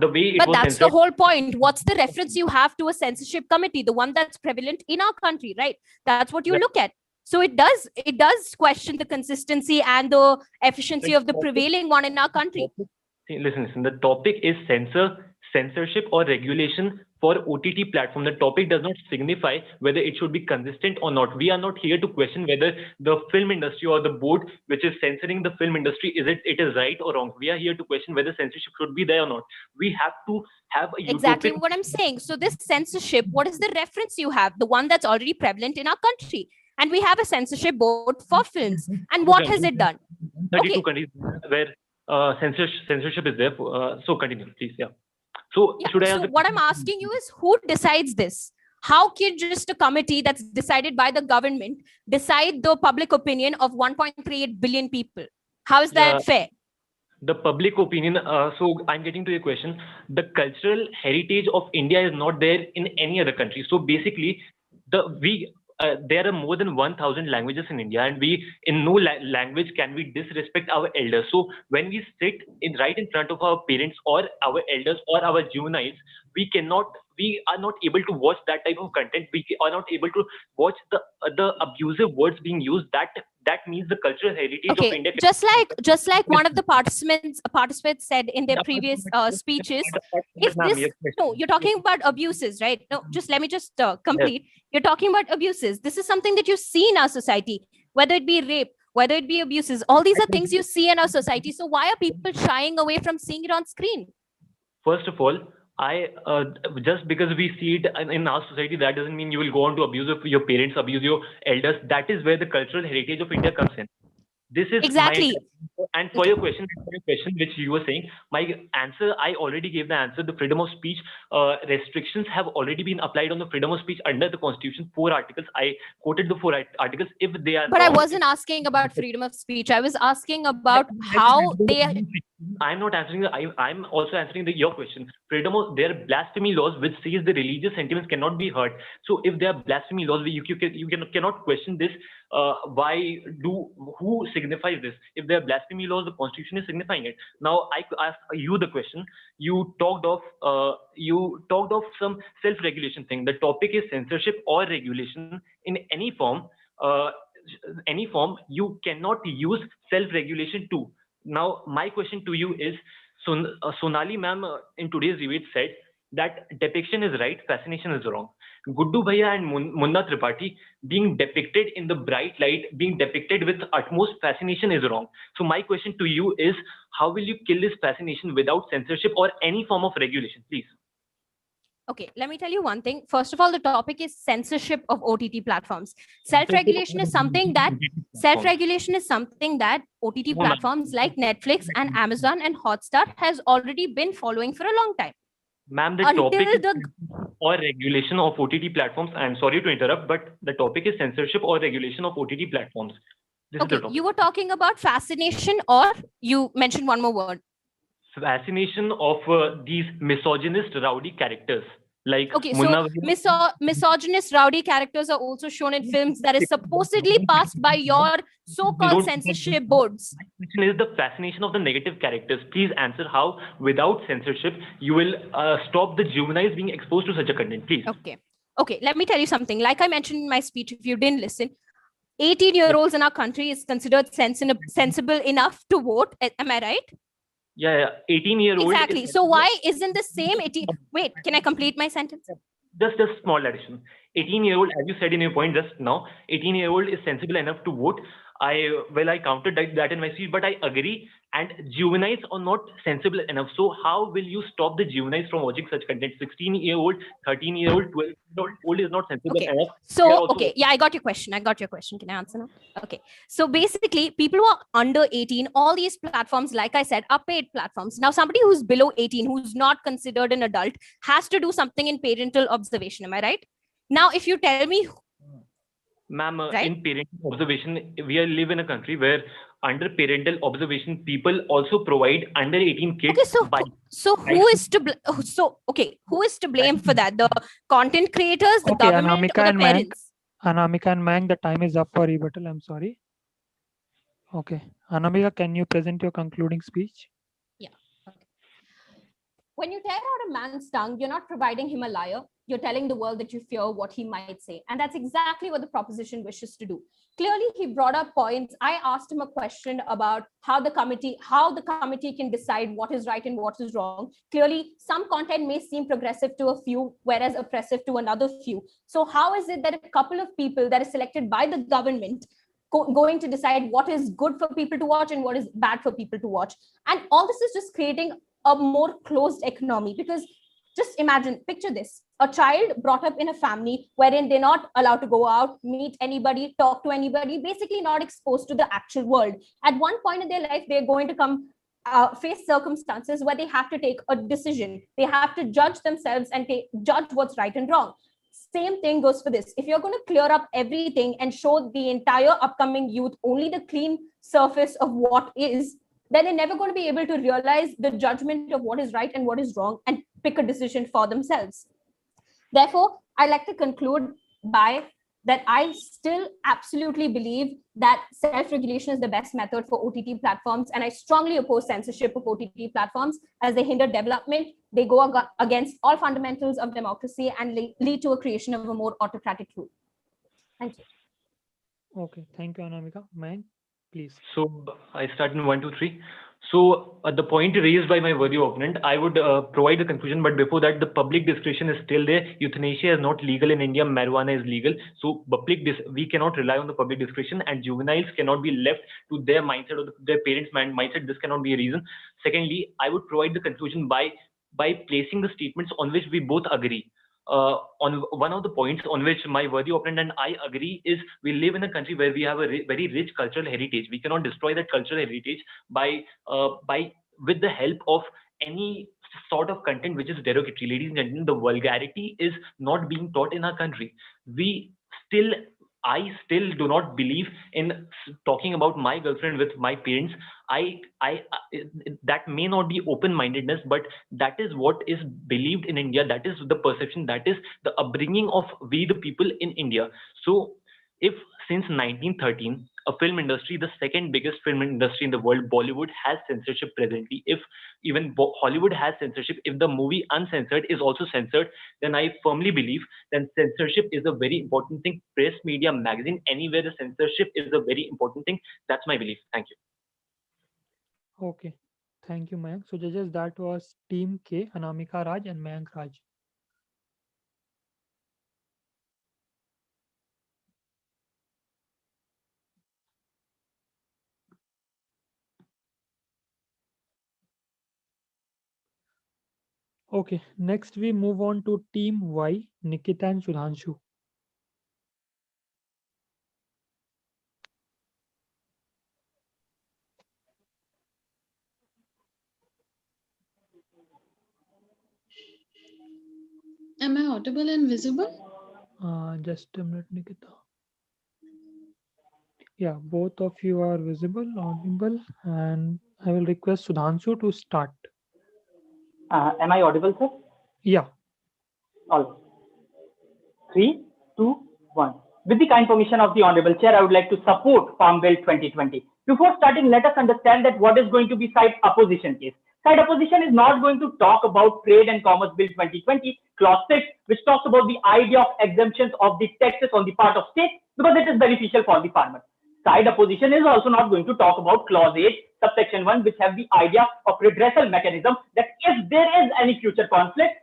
the way it was censored. But that's the whole point. What's the reference you have to a censorship committee, the one that's prevalent in our country, right? That's what you look at. So it does question the consistency and the efficiency of the prevailing one in our country. Listen. The topic is censorship or regulation for OTT platform. The topic does not signify whether it should be consistent or not. We are not here to question whether the film industry or the board which is censoring the film industry it is right or wrong. We are here to question whether censorship should be there or not. We have to have a Exactly utopian. what I'm saying. So this censorship, what is the reference you have? The one that's already prevalent in our country. And we have a censorship board for films. And what has it done? 32 countries where censorship is there. So continue, please. Yeah. So should I So ask what I'm asking you is, who decides this? How can just a committee that's decided by the government decide the public opinion of 1.38 billion people? How is that fair? The public opinion, so I'm getting to your question. The cultural heritage of India is not there in any other country. So basically, there are more than 1,000 languages in India, and we in no language can we disrespect our elders. So when we sit right in front of our parents or our elders or our juveniles, we are not able to watch that type of content. We are not able to watch the abusive words being used. That means the cultural heritage of Okay, India. just like one of the participants said in their previous speeches, if this no, you're talking about abuses, right? No, let me complete. You're talking about abuses. This is something that you see in our society, whether it be rape, whether it be abuses. All these are things you see in our society. So why are people shying away from seeing it on screen? First of all, just because we see it in our society, that doesn't mean you will go on to abuse your parents, abuse your elders. That is where the cultural heritage of India comes in. This is exactly. And for your question which you were saying, my answer, I already gave the answer. The freedom of speech restrictions have already been applied on the freedom of speech under the Constitution. 4 articles. I quoted the 4 articles. If they are but wrong, I wasn't asking about freedom of speech. I was asking about how they. I'm not answering. I'm also answering your question. There are blasphemy laws which says the religious sentiments cannot be heard. So if there are blasphemy laws, you cannot question this. Who signifies this? If there are blasphemy laws, the Constitution is signifying it. Now I ask you the question. You talked of some self-regulation thing. The topic is censorship or regulation in any form. You cannot use self-regulation too. Now, my question to you is, Sonali ma'am in today's debate said that depiction is right, fascination is wrong. Guddu Bhaiya and Munna Tripathi being depicted in the bright light, being depicted with utmost fascination is wrong. So my question to you is, how will you kill this fascination without censorship or any form of regulation, please? Okay, let me tell you one thing. First of all, the topic is censorship of OTT platforms. Self-regulation is something that OTT platforms like Netflix and Amazon and Hotstar has already been following for a long time. Ma'am, the topic is or regulation of OTT platforms. I'm sorry to interrupt, but the topic is censorship or regulation of OTT platforms. Okay, you were talking about fascination, or you mentioned one more word. Fascination of these misogynist rowdy characters. Like okay, so misogynist rowdy characters are also shown in films that is supposedly passed by your so-called censorship boards. My question is the fascination of the negative characters. Please answer how, without censorship, you will stop the juveniles being exposed to such a content, please. Okay, let me tell you something. Like I mentioned in my speech, if you didn't listen, 18-year-olds in our country is considered sensible enough to vote. Am I right? Yeah, 18-year-old. Exactly. So why isn't the same 18? Wait, can I complete my sentence? Just a small addition. 18-year-old, as you said in your point just now, 18-year-old is sensible enough to vote. I counted that in my speech, but I agree. And juveniles are not sensible enough. So how will you stop the juveniles from watching such content? 16-year-old, 13-year-old, 12-year-old is not sensible enough. So, yeah, I got your question. Can I answer now? Okay. So basically, people who are under 18, all these platforms, like I said, are paid platforms. Now, somebody who's below 18, who's not considered an adult, has to do something in parental observation. Am I right? Now, if you tell me... Ma'am, in parental observation, we live in a country where under parental observation, people also provide under 18 kids. Okay, so who is to blame for that? The content creators, the government, or the parents? Anamika and Mang, the time is up for rebuttal. I'm sorry. Okay, Anamika, can you present your concluding speech? Yeah. Okay. When you tear out a man's tongue, you're not providing him a liar. You're telling the world that you fear what he might say. And that's exactly what the proposition wishes to do. Clearly, he brought up points. I asked him a question about how the committee can decide what is right and what is wrong. Clearly, some content may seem progressive to a few, whereas oppressive to another few. So how is it that a couple of people that is selected by the government going to decide what is good for people to watch and what is bad for people to watch? And all this is just creating a more closed economy, because just imagine, picture this, a child brought up in a family wherein they're not allowed to go out, meet anybody, talk to anybody, basically not exposed to the actual world. At one point in their life, they're going to come face circumstances where they have to take a decision. They have to judge themselves and judge what's right and wrong. Same thing goes for this. If you're going to clear up everything and show the entire upcoming youth only the clean surface of what is, then they're never going to be able to realize the judgment of what is right and what is wrong and pick a decision for themselves. Therefore, I like to conclude by that I still absolutely believe that self-regulation is the best method for OTT platforms, and I strongly oppose censorship of OTT platforms as they hinder development. They go against all fundamentals of democracy and lead to a creation of a more autocratic rule. Thank you. Okay, thank you, Anamika. Mayank, please. So I start in 1, 2, 3. So the point raised by my worthy opponent, I would provide the conclusion, but before that, the public discretion is still there. Euthanasia is not legal in India. Marijuana is legal. So we cannot rely on the public discretion, and juveniles cannot be left to their mindset or their parents' mindset. This cannot be a reason. Secondly, I would provide the conclusion by placing the statements on which we both agree. On one of the points on which my worthy opponent and I agree is we live in a country where we have a very rich cultural heritage. We cannot destroy that cultural heritage with the help of any sort of content which is derogatory. Ladies and gentlemen, the vulgarity is not being taught in our country. I still do not believe in talking about my girlfriend with my parents. That may not be open-mindedness, but that is what is believed in India. That is the perception. That is the upbringing of we the people in India. So, if since 1913, a film industry, the second biggest film industry in the world, Bollywood, has censorship presently. If even Hollywood has censorship, if the movie Uncensored is also censored, then I firmly believe that censorship is a very important thing. Press, media, magazine, anywhere the censorship is a very important thing. That's my belief. Thank you. Okay, thank you, Mayank. So judges, that was Team K, Anamika Raj and Mayank Raj. Okay, next we move on to Team Y, Nikita and Sudhanshu. Am I audible and visible? Just a minute, Nikita. Yeah, both of you are visible, audible, and I will request Sudhanshu to start. Am I audible, sir? Yeah. All. 3, 2, 1. With the kind permission of the Honorable Chair, I would like to support Farm Bill 2020. Before starting, let us understand that what is going to be side opposition case. Side opposition is not going to talk about Trade and Commerce Bill 2020, Clause 6, which talks about the idea of exemptions of the taxes on the part of state because it is beneficial for the farmer. Side opposition is also not going to talk about Clause 8, subsection 1, which have the idea of redressal mechanism that if there is any future conflict,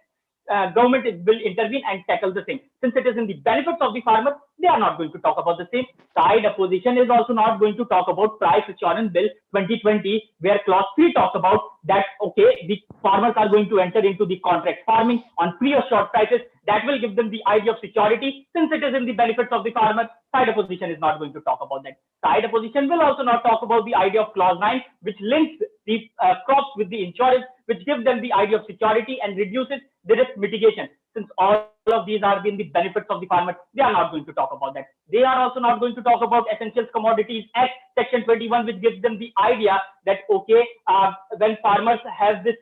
government will intervene and tackle the same. Since it is in the benefits of the farmer, they are not going to talk about the same. Side opposition is also not going to talk about Price Assurance Bill 2020, where Clause 3 talks about that, okay, the farmers are going to enter into the contract farming on free or short prices. That will give them the idea of security. Since it is in the benefits of the farmer, side opposition is not going to talk about that. Side opposition will also not talk about the idea of Clause 9, which links the crops with the insurance, which gives them the idea of security and reduces the risk mitigation. Since all of these are in the benefits of the farmer, they are not going to talk about that. They are also not going to talk about Essentials Commodities Act, Section 21, which gives them the idea that, okay, when farmers have this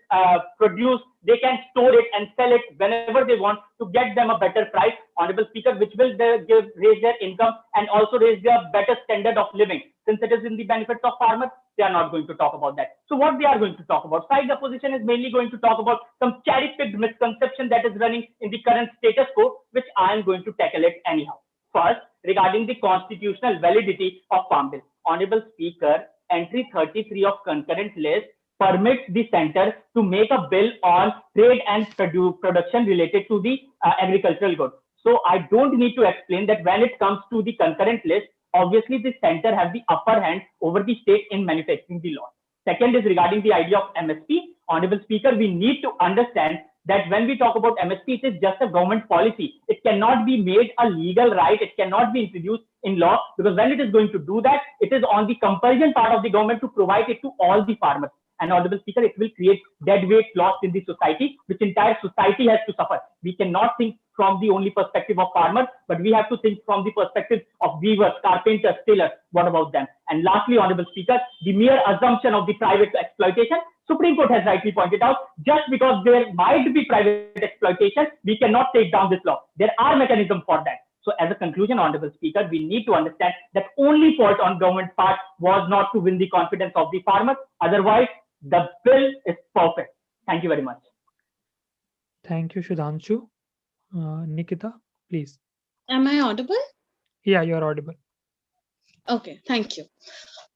produce, they can store it and sell it whenever they want to get them a better price, Honorable Speaker, which will raise their income and also raise their better standard of living. Since it is in the benefits of farmers, they are not going to talk about that. So what they are going to talk about? Side opposition is mainly going to talk about some cherry-picked misconception that is running in the current status quo, which I am going to tackle it anyhow. First, regarding the constitutional validity of Farm Bill. Honorable Speaker, entry 33 of concurrent list permits the center to make a bill on trade and production related to the agricultural goods. So I don't need to explain that when it comes to the concurrent list, obviously the center has the upper hand over the state in manufacturing the law. Second is regarding the idea of MSP. Honorable Speaker, we need to understand that when we talk about MSP, it is just a government policy. It cannot be made a legal right. It cannot be introduced in law, because when it is going to do that, it is on the compulsion part of the government to provide it to all the farmers. And Honorable Speaker, it will create dead weight loss in the society, which entire society has to suffer. We cannot think from the only perspective of farmers, but we have to think from the perspective of weavers, carpenters, tailors. What about them? And lastly, Honorable Speaker, the mere assumption of the private exploitation. Supreme Court has rightly pointed out, just because there might be private exploitation, we cannot take down this law. There are mechanisms for that. So as a conclusion, Honorable Speaker, we need to understand that only fault on government part was not to win the confidence of the farmers. Otherwise, the bill is perfect. Thank you very much. Thank you, Shudhanshu. Nikita, please. Am I audible? Yeah, you're audible. Okay, thank you.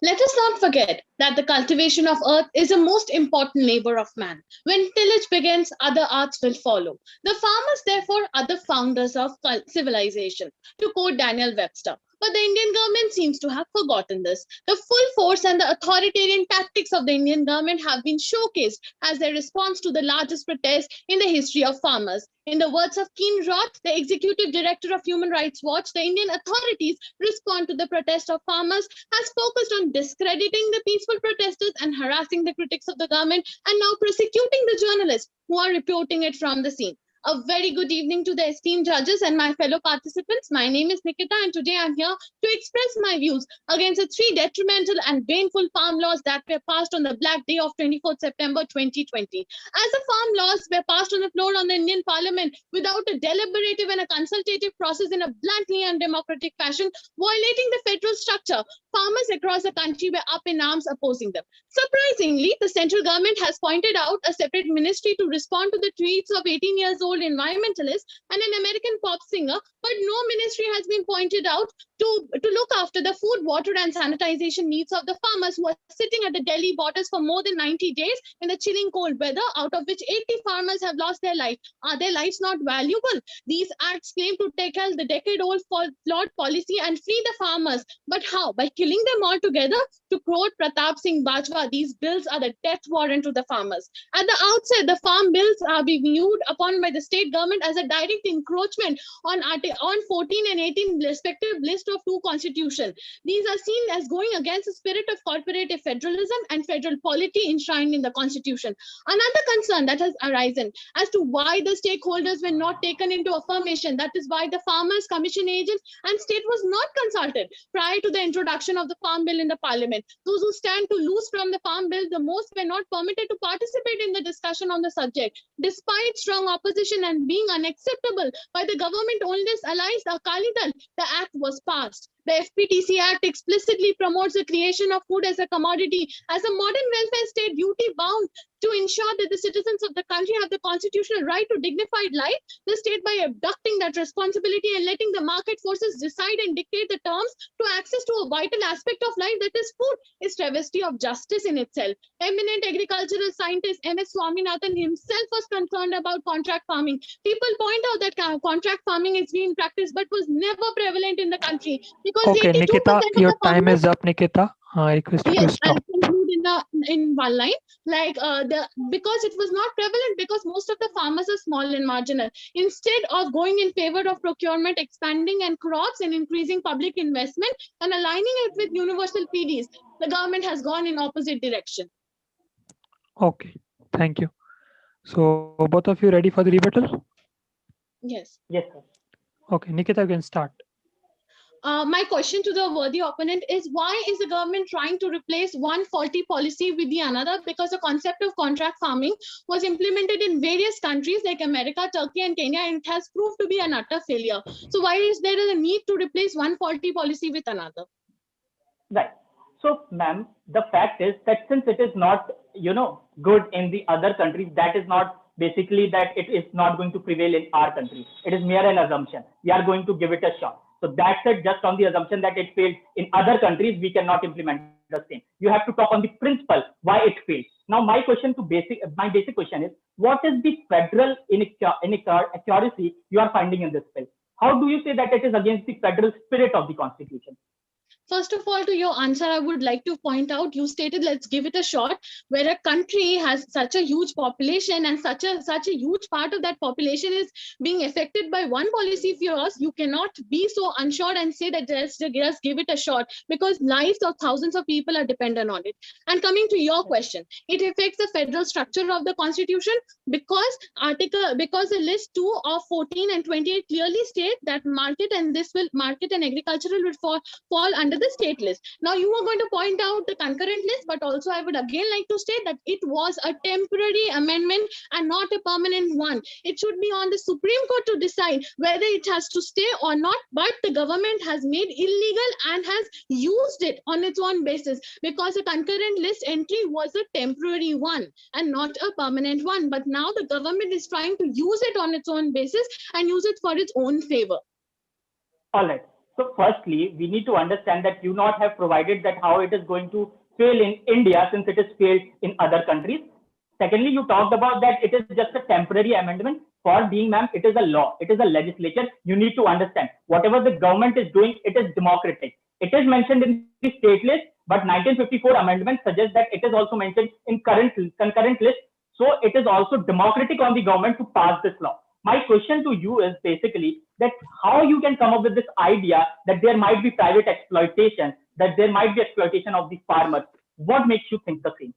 Let us not forget that the cultivation of earth is a most important labor of man. When tillage begins, other arts will follow. The farmers, therefore, are the founders of civilization, to quote Daniel Webster. But the Indian government seems to have forgotten this. The full force and the authoritarian tactics of the Indian government have been showcased as their response to the largest protest in the history of farmers. In the words of Keen Roth, the executive director of Human Rights Watch, the Indian authorities' response to the protest of farmers has focused on discrediting the peaceful protesters and harassing the critics of the government, and now prosecuting the journalists who are reporting it from the scene. A very good evening to the esteemed judges and my fellow participants. My name is Nikita, and today I'm here to express my views against the three detrimental and baneful farm laws that were passed on the Black Day of 24th September 2020. As the farm laws were passed on the floor on the Indian Parliament without a deliberative and a consultative process in a bluntly undemocratic fashion, violating the federal structure, farmers across the country were up in arms opposing them. Surprisingly, the central government has pointed out a separate ministry to respond to the tweets of 18 years old environmentalist and an American pop singer, but no ministry has been pointed out to look after the food, water, and sanitization needs of the farmers who are sitting at the Delhi borders for more than 90 days in the chilling cold weather, out of which 80 farmers have lost their life. Are their lives not valuable? These acts claim to tackle the decade-old flawed policy and free the farmers. But how? By killing them all together? To quote Pratap Singh Bajwa, these bills are the death warrant to the farmers. At the outset, the farm bills are being viewed upon by the state government as a direct encroachment on 14 and 18 respective list of two constitutions. These are seen as going against the spirit of corporative federalism and federal polity enshrined in the constitution. Another concern that has arisen as to why the stakeholders were not taken into affirmation, that is why the farmers, commission agents and state was not consulted prior to the introduction of the farm bill in the parliament. Those who stand to lose from the farm bill the most were not permitted to participate in the discussion on the subject. Despite strong opposition and being unacceptable by the government oldest allies, the Akali Dal, the act was passed. The FPTC Act explicitly promotes the creation of food as a commodity, as a modern welfare state duty bound to ensure that the citizens of the country have the constitutional right to dignified life. The state, by abducting that responsibility and letting the market forces decide and dictate the terms to access to a vital aspect of life, that is food, is travesty of justice in itself. Eminent agricultural scientist M.S. Swaminathan himself was concerned about contract farming. People point out that contract farming is being practiced but was never prevalent in the country. Okay, Nikita, your time is up, Nikita. I request you to stop. I'll conclude in one line. Because it was not prevalent, because most of the farmers are small and marginal. Instead of going in favor of procurement, expanding and crops and increasing public investment and aligning it with universal PDs, the government has gone in opposite direction. Okay, thank you. So both of you ready for the rebuttal? Yes. Yes, sir. Okay, Nikita, you can start. My question to the worthy opponent is, why is the government trying to replace one faulty policy with the another? Because the concept of contract farming was implemented in various countries like America, Turkey, and Kenya, and it has proved to be an utter failure. So why is there a need to replace one faulty policy with another? Right. So, ma'am, the fact is that since it is not, good in the other countries, that is not basically that it is not going to prevail in our country. It is mere an assumption. We are going to give it a shot. So that's it. Just on the assumption that it failed in other countries, we cannot implement the same. You have to talk on the principle why it failed. Now, my basic question is, what is the federal inaccuracy you are finding in this bill? How do you say that it is against the federal spirit of the Constitution? First of all, to your answer, I would like to point out, you stated, let's give it a shot, where a country has such a huge population and such a huge part of that population is being affected by one policy of yours. You cannot be so unsure and say that just give it a shot, because lives of thousands of people are dependent on it. And coming to your question, it affects the federal structure of the Constitution because the list 2 of 14 and 28 clearly state that market and agricultural will fall under the state list. Now you are going to point out the concurrent list, but also I would again like to state that it was a temporary amendment and not a permanent one. It should be on the Supreme Court to decide whether it has to stay or not, but the government has made illegal and has used it on its own basis, because a concurrent list entry was a temporary one and not a permanent one. But now the government is trying to use it on its own basis and use it for its own favor. All right. So firstly, we need to understand that you not have provided that how it is going to fail in India since it is failed in other countries. Secondly, you talked about that it is just a temporary amendment. For being, ma'am, it is a law. It is a legislature. You need to understand whatever the government is doing, it is democratic. It is mentioned in the state list, but 1954 amendment suggests that it is also mentioned in concurrent list. So it is also democratic on the government to pass this law. My question to you is basically that how you can come up with this idea that there might be private exploitation, that there might be exploitation of the farmers. What makes you think the same?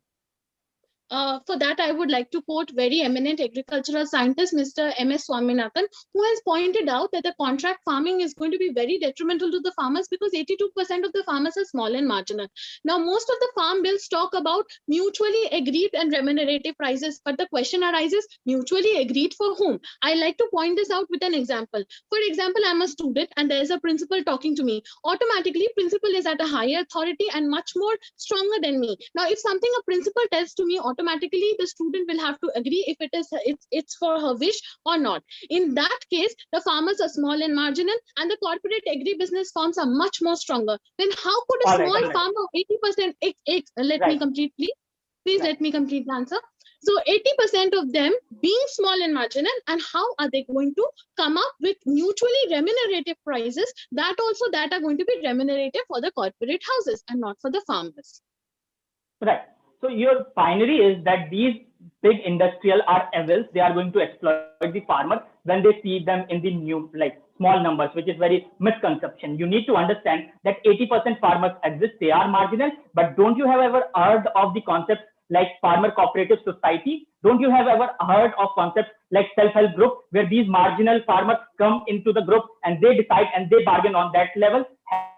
For that, I would like to quote very eminent agricultural scientist, Mr. M.S. Swaminathan, who has pointed out that the contract farming is going to be very detrimental to the farmers because 82% of the farmers are small and marginal. Now, most of the farm bills talk about mutually agreed and remunerative prices, but the question arises, mutually agreed for whom? I like to point this out with an example. For example, I'm a student and there's a principal talking to me. Automatically, principal is at a higher authority and much more stronger than me. Now, if something a principal tells to me, automatically the student will have to agree if it's for her wish or not. In that case, the farmers are small and marginal and the corporate agribusiness firms are much more stronger. Then how could a small farmer, 80%, let me complete please. Please let me complete the answer. So 80% of them being small and marginal, and how are they going to come up with mutually remunerative prices that are going to be remunerative for the corporate houses and not for the farmers? Right. So your binary is that these big industrial are evils. They are going to exploit the farmers when they see them in the new, like small numbers, which is very misconception. You need to understand that 80% farmers exist. They are marginal, but don't you have ever heard of the concept like farmer cooperative society? Don't you have ever heard of concepts like self-help group, where these marginal farmers come into the group and they decide and they bargain on that level?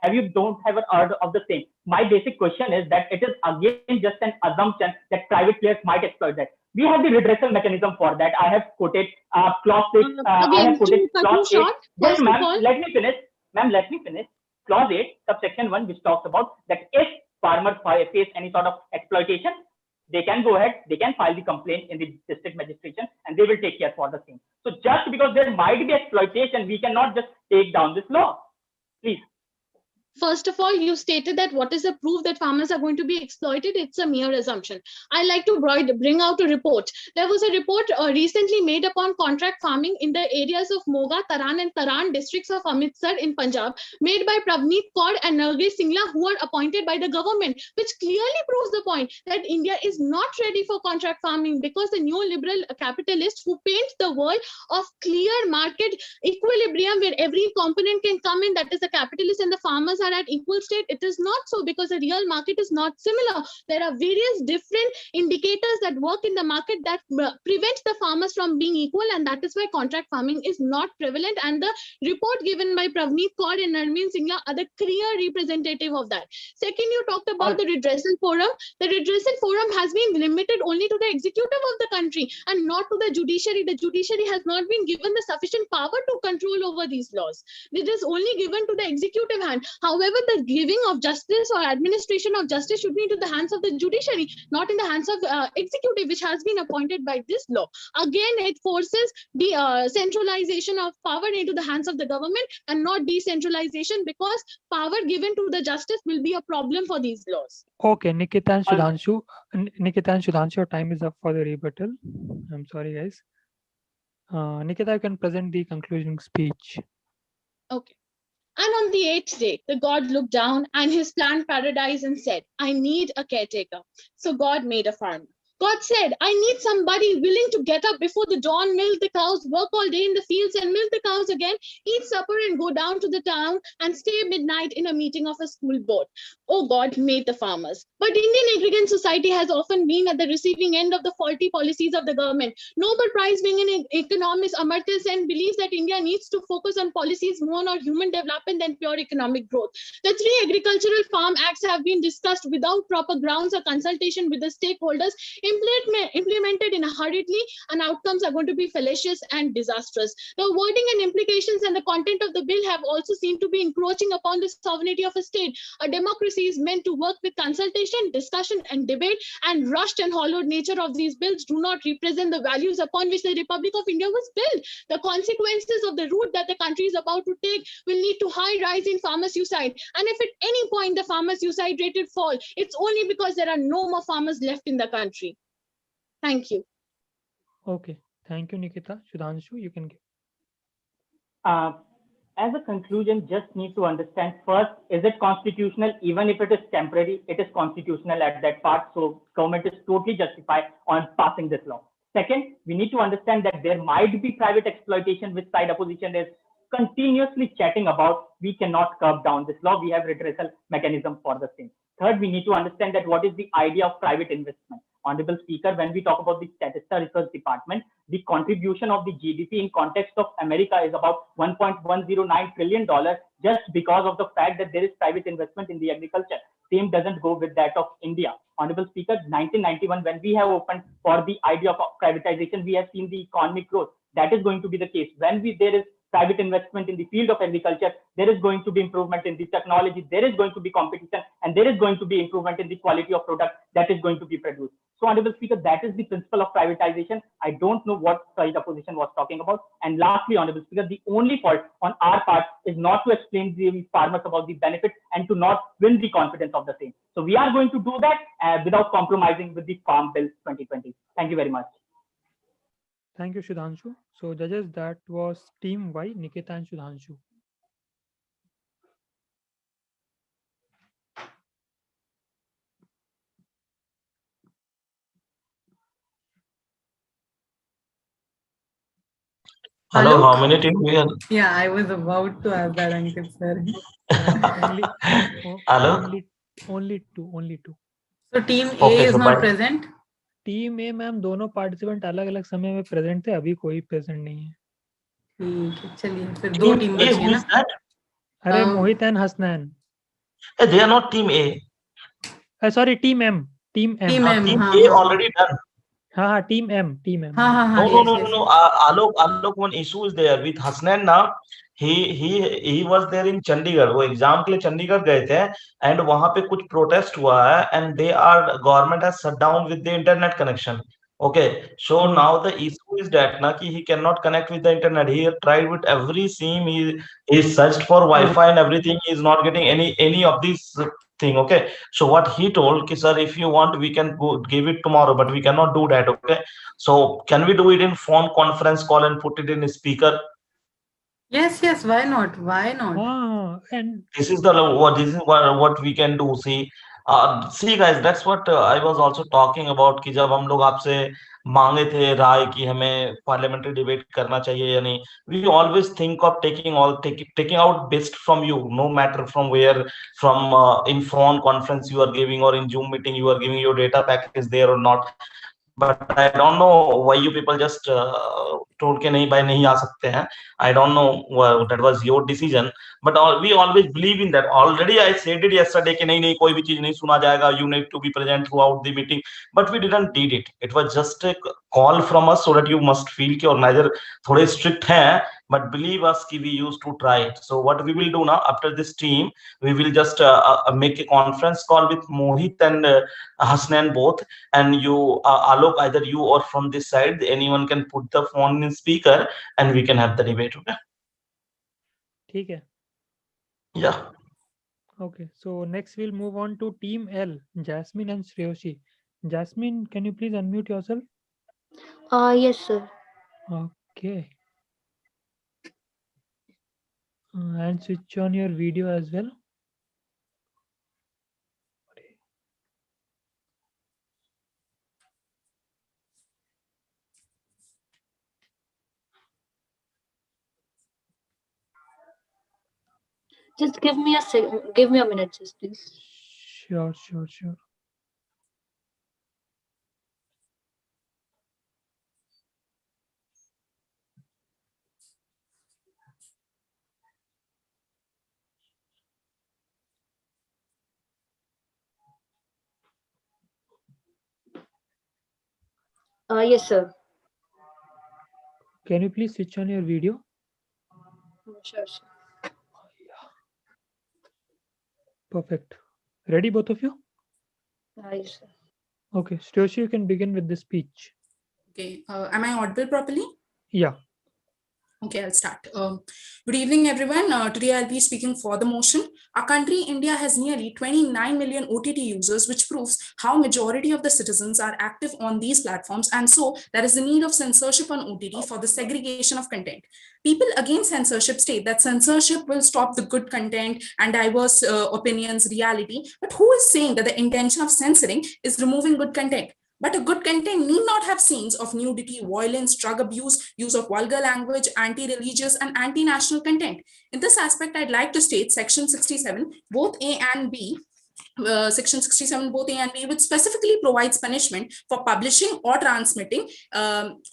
Have you don't ever heard of the same? My basic question is that it is again just an assumption that private players might exploit that. We have the redressal mechanism for that. I have quoted clause 6. I have quoted clause 8. Yes, ma'am, let me finish. Ma'am, let me finish. Clause 8, subsection 1, which talks about that if farmers face any sort of exploitation, they can go ahead, they can file the complaint in the district magistration and they will take care for the same. So just because there might be exploitation, we cannot just take down this law. Please. First of all, you stated that what is the proof that farmers are going to be exploited? It's a mere assumption. I like to bring out a report. There was a report recently made upon contract farming in the areas of Moga, Taran and Taran districts of Amritsar in Punjab, made by Pravneet Kaur and Nargis Singla, who are appointed by the government, which clearly proves the point that India is not ready for contract farming because the neoliberal capitalists who paint the world of clear market equilibrium where every component can come in, that is the capitalist and the farmers are at equal state. It is not so, because the real market is not similar. There are various different indicators that work in the market that prevent the farmers from being equal, and that is why contract farming is not prevalent. And the report given by Pravneet Kaur and Nargis Singla are the clear representative of that. Second, you talked about the redressal forum. The redressal forum has been limited only to the executive of the country and not to the judiciary. The judiciary has not been given the sufficient power to control over these laws. It is only given to the executive hand. However, However, the giving of justice or administration of justice should be into the hands of the judiciary, not in the hands of executive, which has been appointed by this law. Again, it forces the centralization of power into the hands of the government and not decentralization, because power given to the justice will be a problem for these laws. Okay, Nikita and Sudhanshu. Nikita and Sudhanshu, your time is up for the rebuttal. I'm sorry, guys. Nikita, you can present the concluding speech. Okay. And on the 8th day, the God looked down and his planned paradise and said, I need a caretaker. So God made a farmer. God said, I need somebody willing to get up before the dawn, milk the cows, work all day in the fields and milk the cows again, eat supper and go down to the town and stay midnight in a meeting of a school board. Oh, God made the farmers. But Indian agrarian society has often been at the receiving end of the faulty policies of the government. Nobel Prize winning economist Amartya Sen believes that India needs to focus on policies more on human development than pure economic growth. The 3 agricultural farm acts have been discussed without proper grounds or consultation with the stakeholders, implemented in a hurriedly, and outcomes are going to be fallacious and disastrous. The wording and implications and the content of the bill have also seemed to be encroaching upon the sovereignty of a state. A democracy is meant to work with consultation, discussion, and debate, and rushed and hollowed nature of these bills do not represent the values upon which the Republic of India was built. The consequences of the route that the country is about to take will lead to high rise in farmer suicide. And if at any point the farmer suicide rate will fall, it's only because there are no more farmers left in the country. Thank you. Okay, thank you, Nikita. Sudhanshu, you can give. As a conclusion, just need to understand first, is it constitutional? Even if it is temporary, it is constitutional at that part. So government is totally justified on passing this law. Second, we need to understand that there might be private exploitation, which side opposition is continuously chatting about. We cannot curb down this law. We have redressal mechanism for the same. Third, we need to understand that what is the idea of private investment. Honorable Speaker, when we talk about the Statista Research Department, the contribution of the GDP in context of America is about $1.109 trillion, just because of the fact that there is private investment in the agriculture. Same doesn't go with that of India. Honorable Speaker, 1991, when we have opened for the idea of privatization, we have seen the economic growth. That is going to be the case. When there is private investment in the field of agriculture, there is going to be improvement in the technology, there is going to be competition, and there is going to be improvement in the quality of product that is going to be produced. So, Honorable Speaker, that is the principle of privatization. I don't know what side opposition was talking about. And lastly, Honorable Speaker, the only fault on our part is not to explain the farmers about the benefits and to not win the confidence of the same. So we are going to do that without compromising with the Farm Bill 2020. Thank you very much. Thank you, Sudhanshu. So, judges, that was Team Y, Nikita and Sudhanshu. Hello, how many teams we are? Yeah, I was about to ask that, Ankit sir. Hello? Only two. So team A is not present? Team A ma'am दोनों participant अलग अलग समय में present थे, अभी कोई present नहीं है। ठीक है, चलिए फिर 2 टीम बची है ना। अरे Mohit and Hasnain, they are not team A. Sorry, team M. Team A already done. हाँ, team M. No. Alok, one issue is there with Hasnan now. He was there in Chandigarh. वो एग्जाम के लिए चंडीगढ़ गए थे and वहां पे कुछ protest हुआ है and government has shut down with the internet connection. Okay, so now the issue is that he cannot connect with the internet. He tried with every SIM. He searched for Wi-Fi and everything. He is not getting any of these thing. Okay, so what he told, sir, if you want, we can go give it tomorrow, but we cannot do that. Okay, so can we do it in phone conference call and put it in speaker? Yes, why not? And this is what we can do. See guys, that's what I was also talking about कि जब हम लोग आपसे मांगे थे राय कि हमें parliamentary debate करना चाहिए या नहीं, we always think of taking out best from you, no matter from where, from in phone conference you are giving or in Zoom meeting you are giving your data package there or not. But I don't know why you people just told के नहीं भाई नहीं आ सकते हैं. I don't know, that was your decision. But we always believe in that. Already I said it yesterday कि नहीं कोई भी चीज नहीं सुना जाएगा. You need to be present throughout the meeting. But we didn't did it. It was just a call from us so that you must feel कि organizer थोड़े strict हैं but believe us, we used to try it. So what we will do now, after this team, we will just make a conference call with Mohit and Hasnan both, and you Alok, either you or from this side, anyone can put the phone in speaker and we can have the debate. Okay. ठीक है. Yeah. Okay, so next we'll move on to Team L, Jasmine and Shreyoshi. Jasmine, can you please unmute yourself? Yes, sir. Okay. And switch on your video as well. Just give me a minute, just please. Sure, sure, sure. Yes, sir. Can you please switch on your video? Sure, sure. Perfect. Ready, both of you? Yes, sir. Okay, Shreyoshi, you can begin with the speech. Okay, am I audible properly? Yeah. Okay, I'll start. Good evening, everyone. Today I'll be speaking for the motion. Our country, India, has nearly 29 million OTT users, which proves how majority of the citizens are active on these platforms. And so there is a need of censorship on OTT for the segregation of content. People against censorship state that censorship will stop the good content and diverse opinions, reality. But who is saying that the intention of censoring is removing good content? But a good content need not have scenes of nudity, violence, drug abuse, use of vulgar language, anti-religious and anti-national content. In this aspect, I'd like to state Section 67, both A and B, Section 67, both A and B, which specifically provides punishment for publishing or transmitting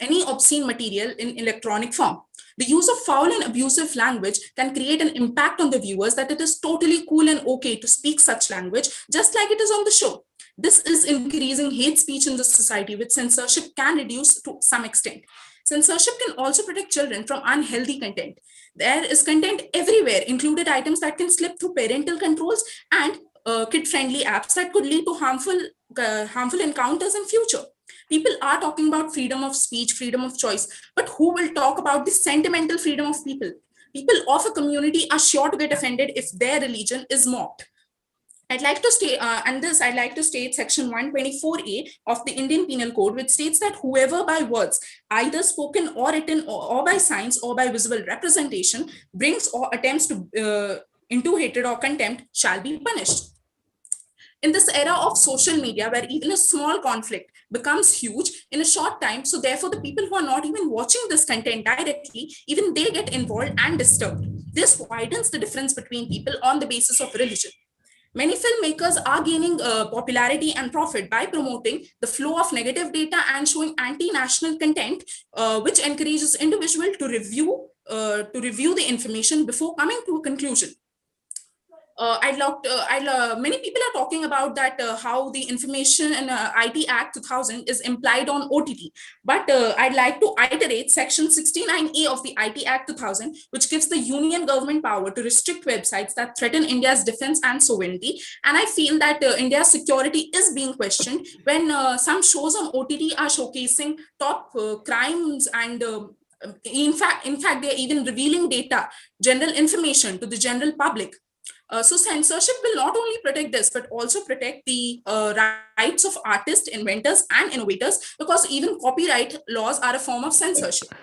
any obscene material in electronic form. The use of foul and abusive language can create an impact on the viewers that it is totally cool and okay to speak such language, just like it is on the show. This is increasing hate speech in the society, which censorship can reduce to some extent. Censorship can also protect children from unhealthy content. There is content everywhere, included items that can slip through parental controls and kid-friendly apps that could lead to harmful encounters in future. People are talking about freedom of speech, freedom of choice, but who will talk about the sentimental freedom of people? People of a community are sure to get offended if their religion is mocked. I'd like to state Section 124A of the Indian Penal Code, which states that whoever by words, either spoken or written, or by signs or by visible representation, brings or attempts to into hatred or contempt shall be punished. In this era of social media, where even a small conflict becomes huge in a short time, so therefore the people who are not even watching this content directly, even they get involved and disturbed. This widens the difference between people on the basis of religion. Many filmmakers are gaining popularity and profit by promoting the flow of negative data and showing anti-national content, which encourages individuals to review the information before coming to a conclusion. Many people are talking about that how the Information and IT Act 2000 is implied on OTT, but I'd like to iterate Section 69A of the IT Act 2000, which gives the union government power to restrict websites that threaten India's defense and sovereignty. And I feel that India's security is being questioned when some shows on OTT are showcasing top crimes and in fact, they're even revealing data, general information to the general public. So censorship will not only protect this, but also protect the rights of artists, inventors, and innovators, because even copyright laws are a form of censorship.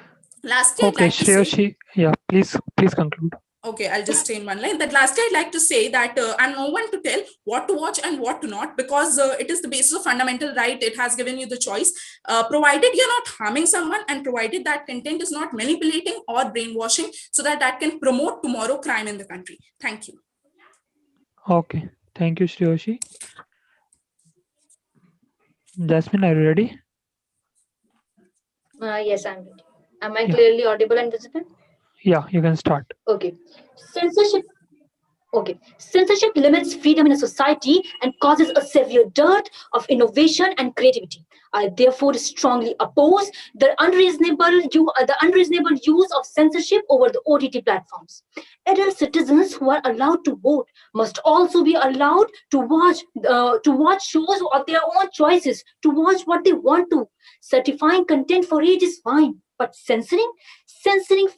Lastly, Okay, I'd like to say, Shreyoshi, yeah, please conclude. okay, I'll just say in one line that lastly, I'd like to say that I'm no one to tell what to watch and what to not, because it is the basis of fundamental right. It has given you the choice, provided you're not harming someone and provided that content is not manipulating or brainwashing, so that can promote tomorrow crime in the country. Thank you. Okay, thank you, Shreyoshi. Jasmine, are you ready? Yes, I'm ready. Am I clearly audible and visible? Yeah, you can start. Okay. Censorship. Okay, censorship limits freedom in a society and causes a severe dearth of innovation and creativity. I therefore strongly oppose the unreasonable use of censorship over the OTT platforms. Adult citizens who are allowed to vote must also be allowed to watch shows of their own choices, to watch what they want to. Certifying content for age is fine, but censoring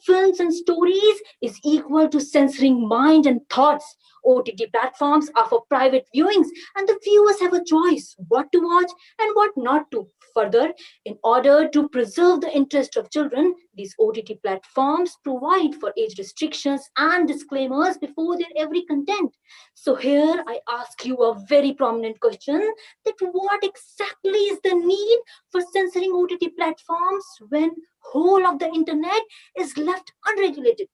films and stories is equal to censoring mind and thoughts. OTT platforms are for private viewings, and the viewers have a choice what to watch and what not to. Further, in order to preserve the interest of children, these OTT platforms provide for age restrictions and disclaimers before their every content. So here I ask you a very prominent question, that what exactly is the need for censoring OTT platforms when whole of the internet is left unregulated,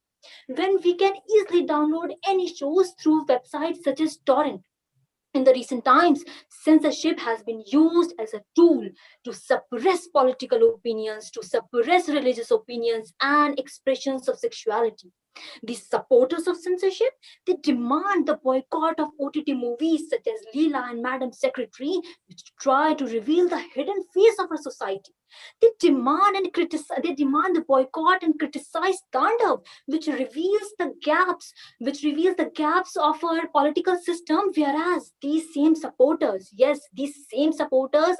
when we can easily download any shows through websites such as torrent? In the recent times, censorship has been used as a tool to suppress political opinions, to suppress religious opinions and expressions of sexuality. The supporters of censorship, they demand the boycott of OTT movies such as Leela and Madam Secretary, which try to reveal the hidden face of our society. They demand the boycott and criticize Tandav, which reveals the gaps of our political system, whereas these same supporters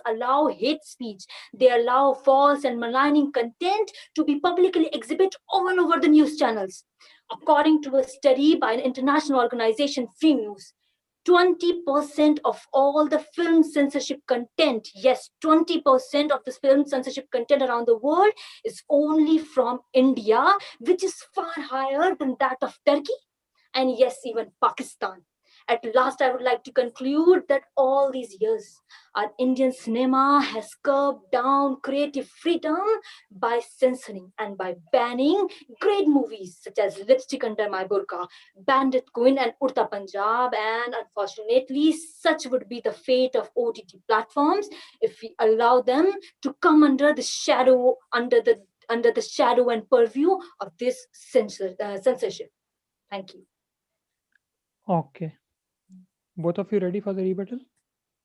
allow hate speech. They allow false and maligning content to be publicly exhibited all over the news channels. According to a study by an international organization, Free News, 20% of all the film censorship content, yes, 20% of the film censorship content around the world is only from India, which is far higher than that of Turkey, and yes, even Pakistan. At last, I would like to conclude that all these years, our Indian cinema has curbed down creative freedom by censoring and by banning great movies such as Lipstick Under My Burqa, Bandit Queen, and Urta Punjab. And unfortunately, such would be the fate of OTT platforms if we allow them to come under the shadow, and purview of this censorship. Thank you. Okay. Both of you ready for the rebuttal?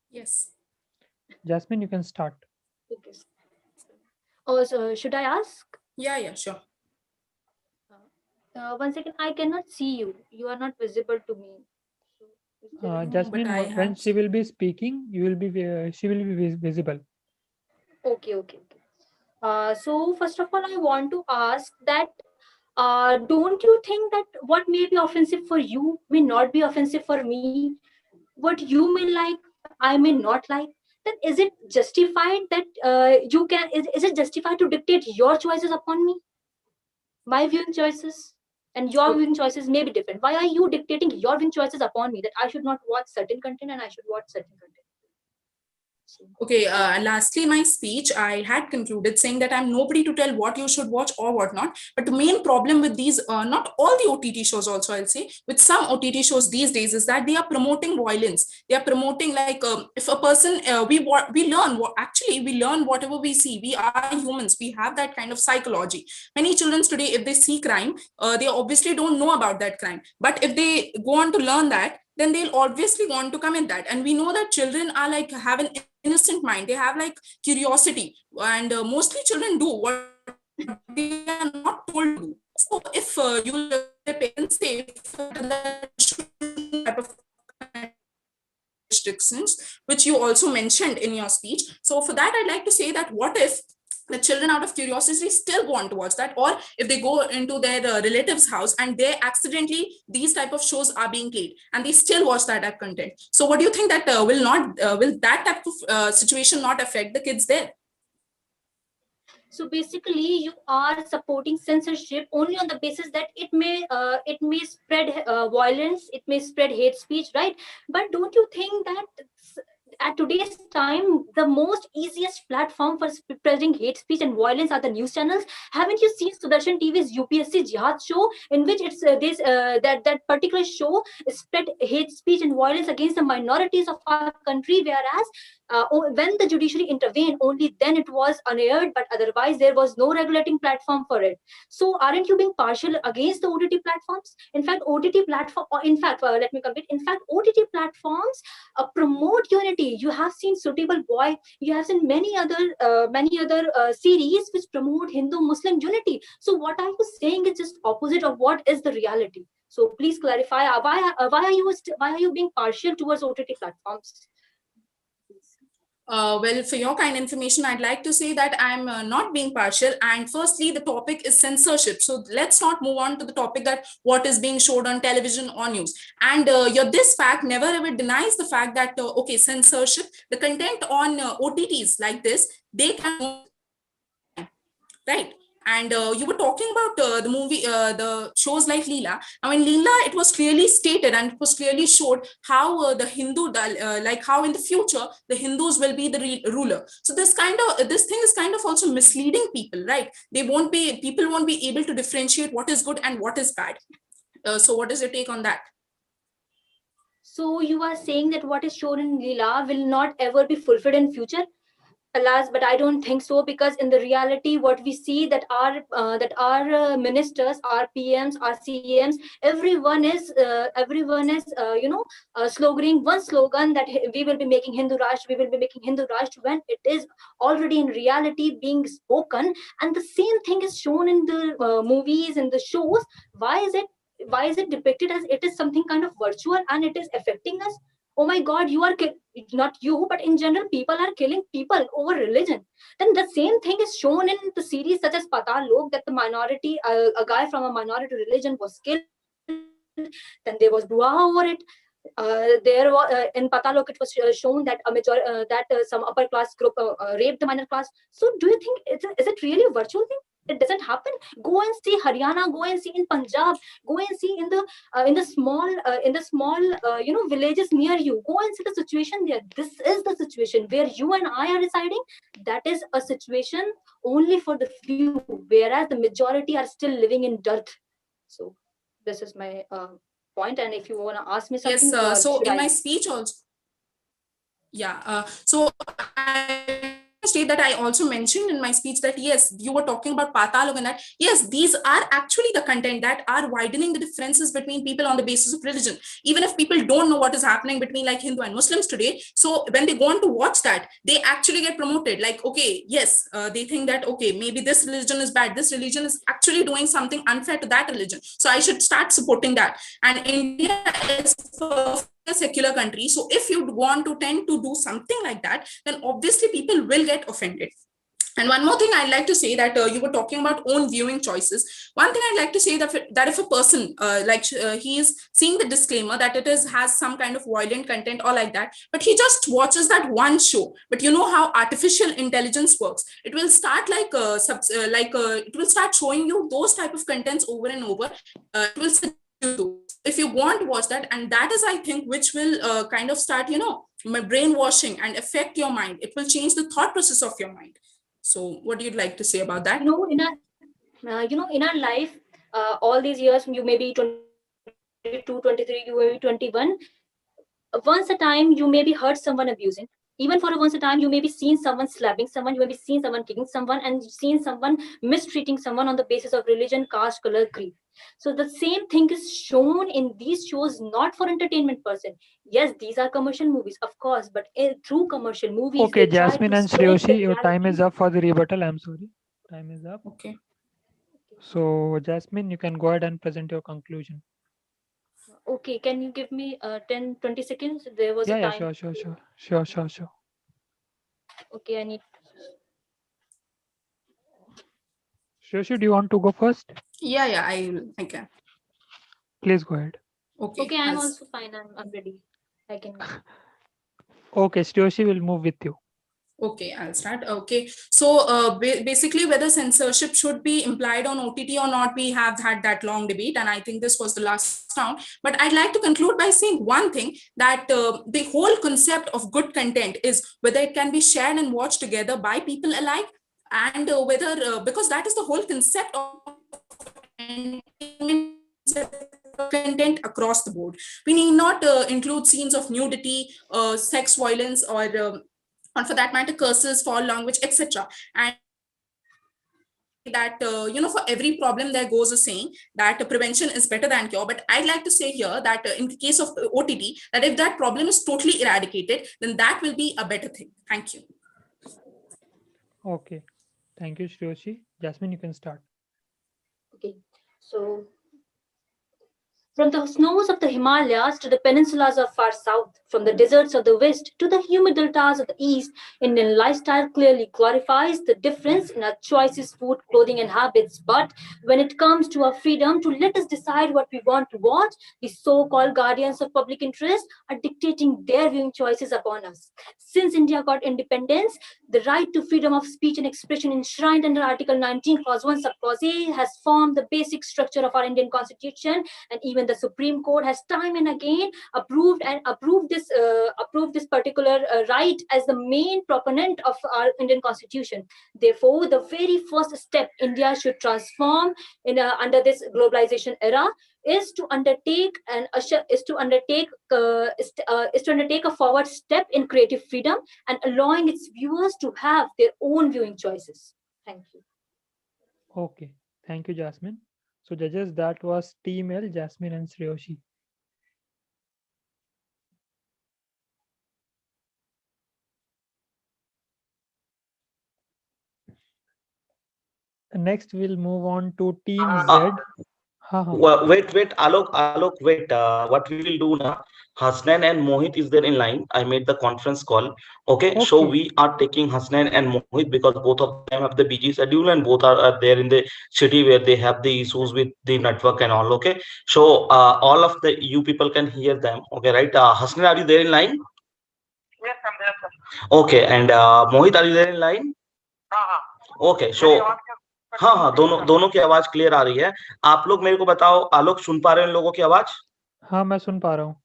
Yes. Jasmine, you can start. Okay. Oh, so should I ask? Yeah, sure. One second, I cannot see you. You are not visible to me. Jasmine, when she will be speaking, she will be visible. Okay. So first of all, I want to ask that don't you think that what may be offensive for you may not be offensive for me? What you may like, I may not like. Then is it justified that is it justified to dictate your choices upon me? My viewing choices and your viewing choices may be different. Why are you dictating your viewing choices upon me that I should not watch certain content and I should watch certain content? Okay, lastly, my speech, I had concluded saying that I'm nobody to tell what you should watch or what not. But the main problem with these, not all the OTT shows also, I'll say, with some OTT shows these days is that they are promoting violence. They are promoting like, if a person, we learn whatever we see. We are humans. We have that kind of psychology. Many children today, if they see crime, they obviously don't know about that crime. But if they go on to learn that, then they'll obviously want to commit that. And we know that children are like have an innocent mind. They have like curiosity, and mostly children do what they are not told to do. So if the parents say type of restrictions, which you also mentioned in your speech. So for that, I'd like to say that what if the children out of curiosity still want to watch that, or if they go into their relative's house and they accidentally these type of shows are being played and they still watch that content. So what do you think that will that type of situation not affect the kids there? So basically, you are supporting censorship only on the basis that it may spread violence, it may spread hate speech, right? But don't you think that at today's time, the most easiest platform for spreading hate speech and violence are the news channels. Haven't you seen Sudarshan TV's UPSC Jihad show, in which it's that particular show spread hate speech and violence against the minorities of our country, whereas when the judiciary intervened, only then it was unaired, but otherwise there was no regulating platform for it. So aren't you being partial against the OTT platforms? In fact, OTT platform, or in fact, let me complete. In fact, OTT platforms promote unity. You have seen Suitable Boy. You have seen many other series which promote Hindu-Muslim unity. So what are you saying is just opposite of what is the reality. So please clarify why are you being partial towards OTT platforms? Well, for your kind information, I'd like to say that I'm not being partial. And firstly, the topic is censorship. So let's not move on to the topic that what is being showed on television or news. And this fact never ever denies the fact that, okay, censorship, the content on OTTs like this, they can, right? And you were talking about the movie, the shows like Leela. I mean, Leela, it was clearly stated and it was clearly showed how the Hindu, like how in the future, the Hindus will be the ruler. So this thing is kind of also misleading people, right? People won't be able to differentiate what is good and what is bad. So what is your take on that? So you are saying that what is shown in Leela will not ever be fulfilled in future? Alas, but I don't think so, because in the reality, what we see that our ministers, our PMs, our CMs, everyone is sloganing one slogan that we will be making Hindu Rashtra, we will be making Hindu Rashtra, when it is already in reality being spoken, and the same thing is shown in the movies and the shows. Why is it depicted as it is something kind of virtual and it is affecting us? Oh my God, you are not you, but in general, people are killing people over religion. Then the same thing is shown in the series such as Patal Lok, that the minority, a guy from a minority religion was killed. Then there was dua over it. There was in Patalok, it was shown that some upper class group raped the minor class. So do you think is it really a virtual thing? It doesn't happen. Go and see Haryana, go and see in Punjab, go and see in the small villages near you. Go and see the situation there. This is the situation where you and I are residing. That is a situation only for the few, whereas the majority are still living in dirt. So this is my point. And if you want to ask me something, yes. So in my speech also, yeah. So I state that I also mentioned in my speech that yes, you were talking about Patalok and that yes, these are actually the content that are widening the differences between people on the basis of religion. Even if people don't know what is happening between like Hindu and Muslims today, so when they go on to watch that, they actually get promoted. Like, okay, yes, they think that okay, maybe this religion is bad. This religion is actually doing something unfair to that religion. So I should start supporting that. And India is a secular country, so if you want to tend to do something like that, then obviously people will get offended. And one more thing I'd like to say that you were talking about own viewing choices. One thing I'd like to say that if a person he is seeing the disclaimer that it has some kind of violent content or like that, but he just watches that one show. But you know how artificial intelligence works. It will start it will start showing you those type of contents over and over. It will suggest you to, if you want to watch that, and that is, I think, which will kind of start brainwashing and affect your mind. It will change the thought process of your mind. So what do you like to say about that? In our life, all these years, you may be 22, 23, you may be 21. Once a time, you may be heard someone abusing. Even for once a time, you may be seen someone slapping someone, you may be seen someone kicking someone, and seen someone mistreating someone on the basis of religion, caste, color, creed. So the same thing is shown in these shows, not for entertainment person. Yes, these are commercial movies, of course, but through commercial movies, okay, Jasmine and Shreyoshi, your time is up for the rebuttal. I'm sorry, time is up. Okay. So Jasmine, you can go ahead and present your conclusion. Okay, can you give me 10-20 seconds? There was a time. Sure. Okay, I need. Shreyoshi, do you want to go first? Yeah, I can. Please go ahead. Okay, I'm also fine. I'm ready. I can. Okay, Shreyoshi will move with you. Okay, I'll start. Okay, so basically, whether censorship should be implied on OTT or not, we have had that long debate, and I think this was the last round. But I'd like to conclude by saying one thing, that the whole concept of good content is whether it can be shared and watched together by people alike, and whether because that is the whole concept of content across the board. We need not include scenes of nudity, sex violence, or for that matter, curses, foul language, etc. And that for every problem there goes a saying that prevention is better than cure. But I'd like to say here that in the case of OTT, that if that problem is totally eradicated, then that will be a better thing. Thank you. Okay, thank you, Shreyoshi. Jasmine, you can start. Okay, so from the snows of the Himalayas to the peninsulas of far south, from the deserts of the west to the humid deltas of the east, Indian lifestyle clearly glorifies the difference in our choices, food, clothing, and habits. But when it comes to our freedom to let us decide what we want to watch, the so-called guardians of public interest are dictating their viewing choices upon us. Since India got independence, the right to freedom of speech and expression enshrined under Article 19, Clause 1, Subclause A, has formed the basic structure of our Indian Constitution, and even the Supreme Court has time and again approved this particular right as the main proponent of our Indian Constitution. Therefore, the very first step India should transform under this globalization era is to undertake a forward step in creative freedom and allowing its viewers to have their own viewing choices. Thank you. Okay, thank you, Jasmine. So judges, that was Team L, Jasmine and Shreyoshi. Next, we'll move on to Team Z. Wait, Alok, wait. What we will do now? Hasnan and Mohit is there in line. I made the conference call. Okay, so we are taking Hasnan and Mohit because both of them have the busy schedule and both are there in the city where they have the issues with the network and all. Okay, so all of the you people can hear them. Okay, right? Hasnan, are you there in line? Yes, I'm there, sir. Okay, and Mohit, are you there in line? Okay, so हाँ, दोनों की आवाज clear आ रही है. आप लोग मेरे को बताओ, आलोक सुन पा रहे हैं लोगों की आवाज? हाँ, मैं सुन पा रहा हूँ.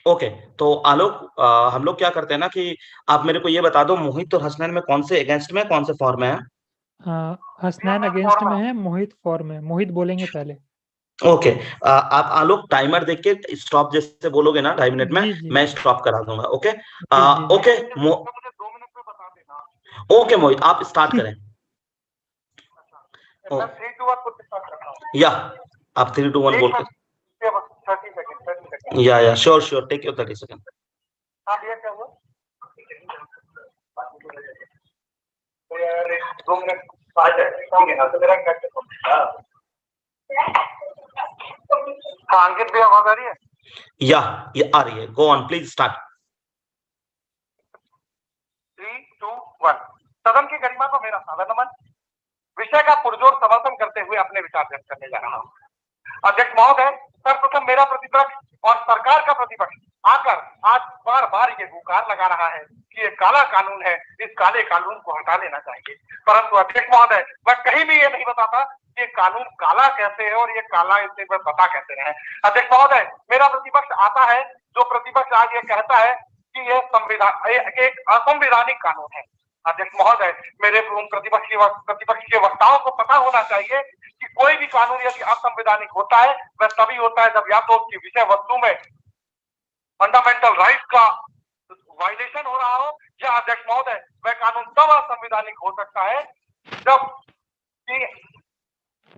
ओके, तो आलोक, हम लोग क्या करते हैं ना कि आप मेरे को ये बता दो, मोहित और हसनैन में कौन से अगेंस्ट में, कौन से फॉर में है? हसनैन अगेंस्ट में है, मोहित फॉर में. मोहित बोलेंगे पहले. ओके, आप आलोक टाइमर देख के स्टॉप जैसे बोलोगे ना 2.5 मिनट में, मैं स्टॉप करा दूंगा. ओके, ओके, ओके मोहित, आप स्टार्ट करें. या आप 3, 2, 1 बोल कर. 30 seconds. या श्योर टेक योर 30 सेकंड. हाँ भैया, क्या हुआ? तो यार 2 मिनट आ जाए, ठीक है ना? तो मेरा कट हाँ, अंकित भैया आवाज आ रही है? या ये आ रही है. Go on please start. 3, 2, 1. सदन की गरिमा को मेरा सादर नमन. विषय का पुरजोर समर्थन करते हुए अपने विचार व्यक्त करने जा रहा हूँ. अध्यक्ष महोदय, सर्वप्रथम मेरा प्रतिपक्ष और सरकार का प्रतिपक्ष आकर आज बार ये गुहार लगा रहा है कि ये काला कानून है, इस काले कानून को हटा लेना चाहिए. परंतु अध्यक्ष महोदय, वह कहीं भी ये नहीं बताता कि ये कानून काला कैसे है और ये काला इसे बता कैसे रहे. अध्यक्ष महोदय, मेरा प्रतिपक्ष आता है, जो प्रतिपक्ष आज ये कहता है कि ये संविधान एक असंवैधानिक कानून है. अध्यक्ष महोदय, मेरे प्रतिपक्ष के वक्ताओं को पता होना चाहिए कि कोई भी कानून यदि असंवैधानिक होता है, वह तभी होता है जब या तो उसकी विषय वस्तु में फंडामेंटल राइट्स का वायलेशन हो रहा हो, या अध्यक्ष महोदय वह कानून तब असंवैधानिक हो सकता है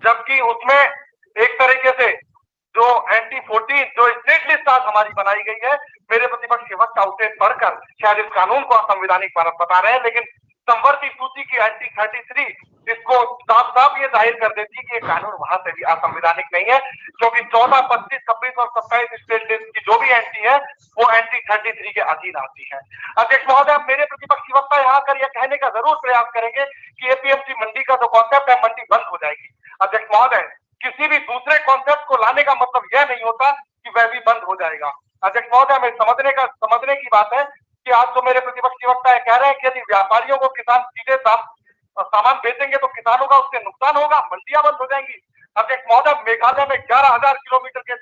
जबकि उसमें एक तरीके से जो एंटी 14 जो स्टेट लिस्ट आज हमारी बनाई गई है, मेरे प्रतिपक्ष के वक्ता उसे पढ़कर शायद इस कानून को असंवैधानिक बता रहे हैं, लेकिन संवर्ती सूची की एंटी 33 इसको साफ ये जाहिर कर देती है कि ये कानून वहां से भी असंवैधानिक नहीं है, क्योंकि 14, 25, 26 और 27 स्टेट लिस्ट की जो भी एंटी है वो एंटी 33 के अधीन आती है. अध्यक्ष महोदय, मेरे प्रतिपक्षी वक्ता यहाँ कर यह कहने का जरूर प्रयास करेंगे कि एपीएमसी मंडी का जो कॉन्सेप्ट है, मंडी बंद हो जाएगी. अध्यक्ष महोदय, किसी भी दूसरे कॉन्सेप्ट को लाने का मतलब यह नहीं होता कि वह भी बंद हो जाएगा. अध्यक्ष महोदय, हमें समझने की बात है कि आज जो मेरे प्रतिपक्ष अधिवक्ता कह रहे हैं कि यदि व्यापारियों को किसान सीधे सामान बेचेंगे तो किसानों का उससे नुकसान होगा, मंडियां बंद हो जाएंगी। अध्यक्ष महोदय, मेघालय में 11,000 किलोमीटर के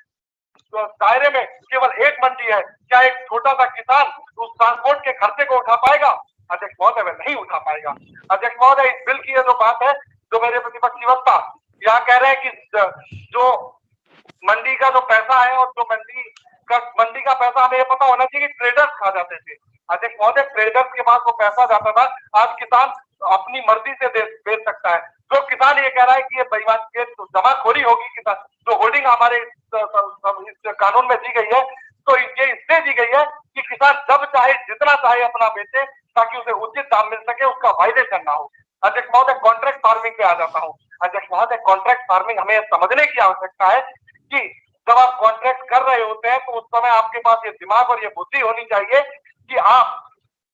दायरे में केवल एक मंडी है। क्या एक छोटा सा किसान उस ट्रांसपोर्ट के खर्चे को उठा पाएगा? अध्यक्ष महोदय, वह नहीं उठा पाएगा। अध्यक्ष महोदय, इस बिल की ये जो बात है, जो मेरे प्रतिपक्षी वक्ता यहाँ कह रहे हैं कि जो मंडी का जो पैसा है और जो मंडी का पैसा हमें ये पता होना चाहिए कि ट्रेडर्स खा जाते थे। अध्यक्ष महोदय, ट्रेडर्स के पास वो पैसा जाता था, आज किसान अपनी मर्जी से बेच सकता है। जो किसान ये कह रहा है कि ये बेईमान के जमाखोरी होगी, किसान जो होल्डिंग हमारे इस कानून में दी गई है, तो ये इसलिए दी गई है कि किसान जब चाहे जितना चाहे अपना बेचे, ताकि उसे उचित दाम मिल सके, उसका वायलेशन ना हो। अध्यक्ष महोदय, कॉन्ट्रैक्ट फार्मिंग पे आ जाता हूँ। अध्यक्ष महोदय, कॉन्ट्रैक्ट फार्मिंग हमें समझने की आवश्यकता है कि जब आप कॉन्ट्रैक्ट कर रहे होते हैं तो उस समय आपके पास ये दिमाग और ये बुद्धि होनी चाहिए कि आप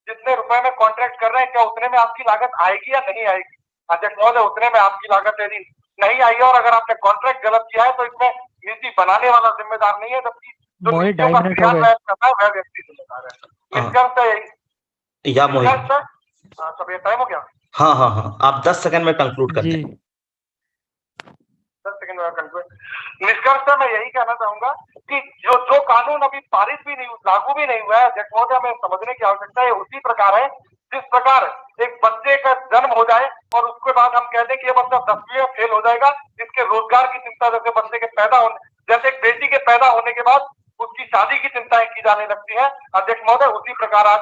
जितने रुपए में कॉन्ट्रैक्ट कर रहे हैं, क्या उतने में आपकी लागत आएगी या नहीं आएगी? अध्यक्ष महोदय, उतने में आपकी लागत यदि नहीं आई और अगर आपने कॉन्ट्रैक्ट गलत किया है तो इसमें नीति बनाने वाला जिम्मेदार नहीं है, जबकि जो नीतियों का क्रियान्वयन करता है वह व्यक्ति जिम्मेदार है। निष्कर्ष या मोहित, सब ये टाइम हो गया? हाँ हाँ हाँ, आप 10 सेकंड में कंक्लूड कर दें। 10 सेकंड में कंक्लूड। निष्कर्ष मैं यही कहना चाहूंगा कि जो कानून अभी पारित भी नहीं, लागू भी नहीं हुआ है, अध्यक्ष महोदय, हमें समझने की आवश्यकता है उसी प्रकार है जिस प्रकार एक बच्चे का जन्म हो जाए और उसके बाद हम कह दें कि ये बच्चा 10वीं में फेल हो जाएगा, इसके रोजगार की चिंता जैसे बच्चे के पैदा होने, जैसे एक बेटी के पैदा होने के बाद उसकी शादी की चिंताएं की जाने लगती है। अध्यक्ष महोदय, उसी प्रकार आज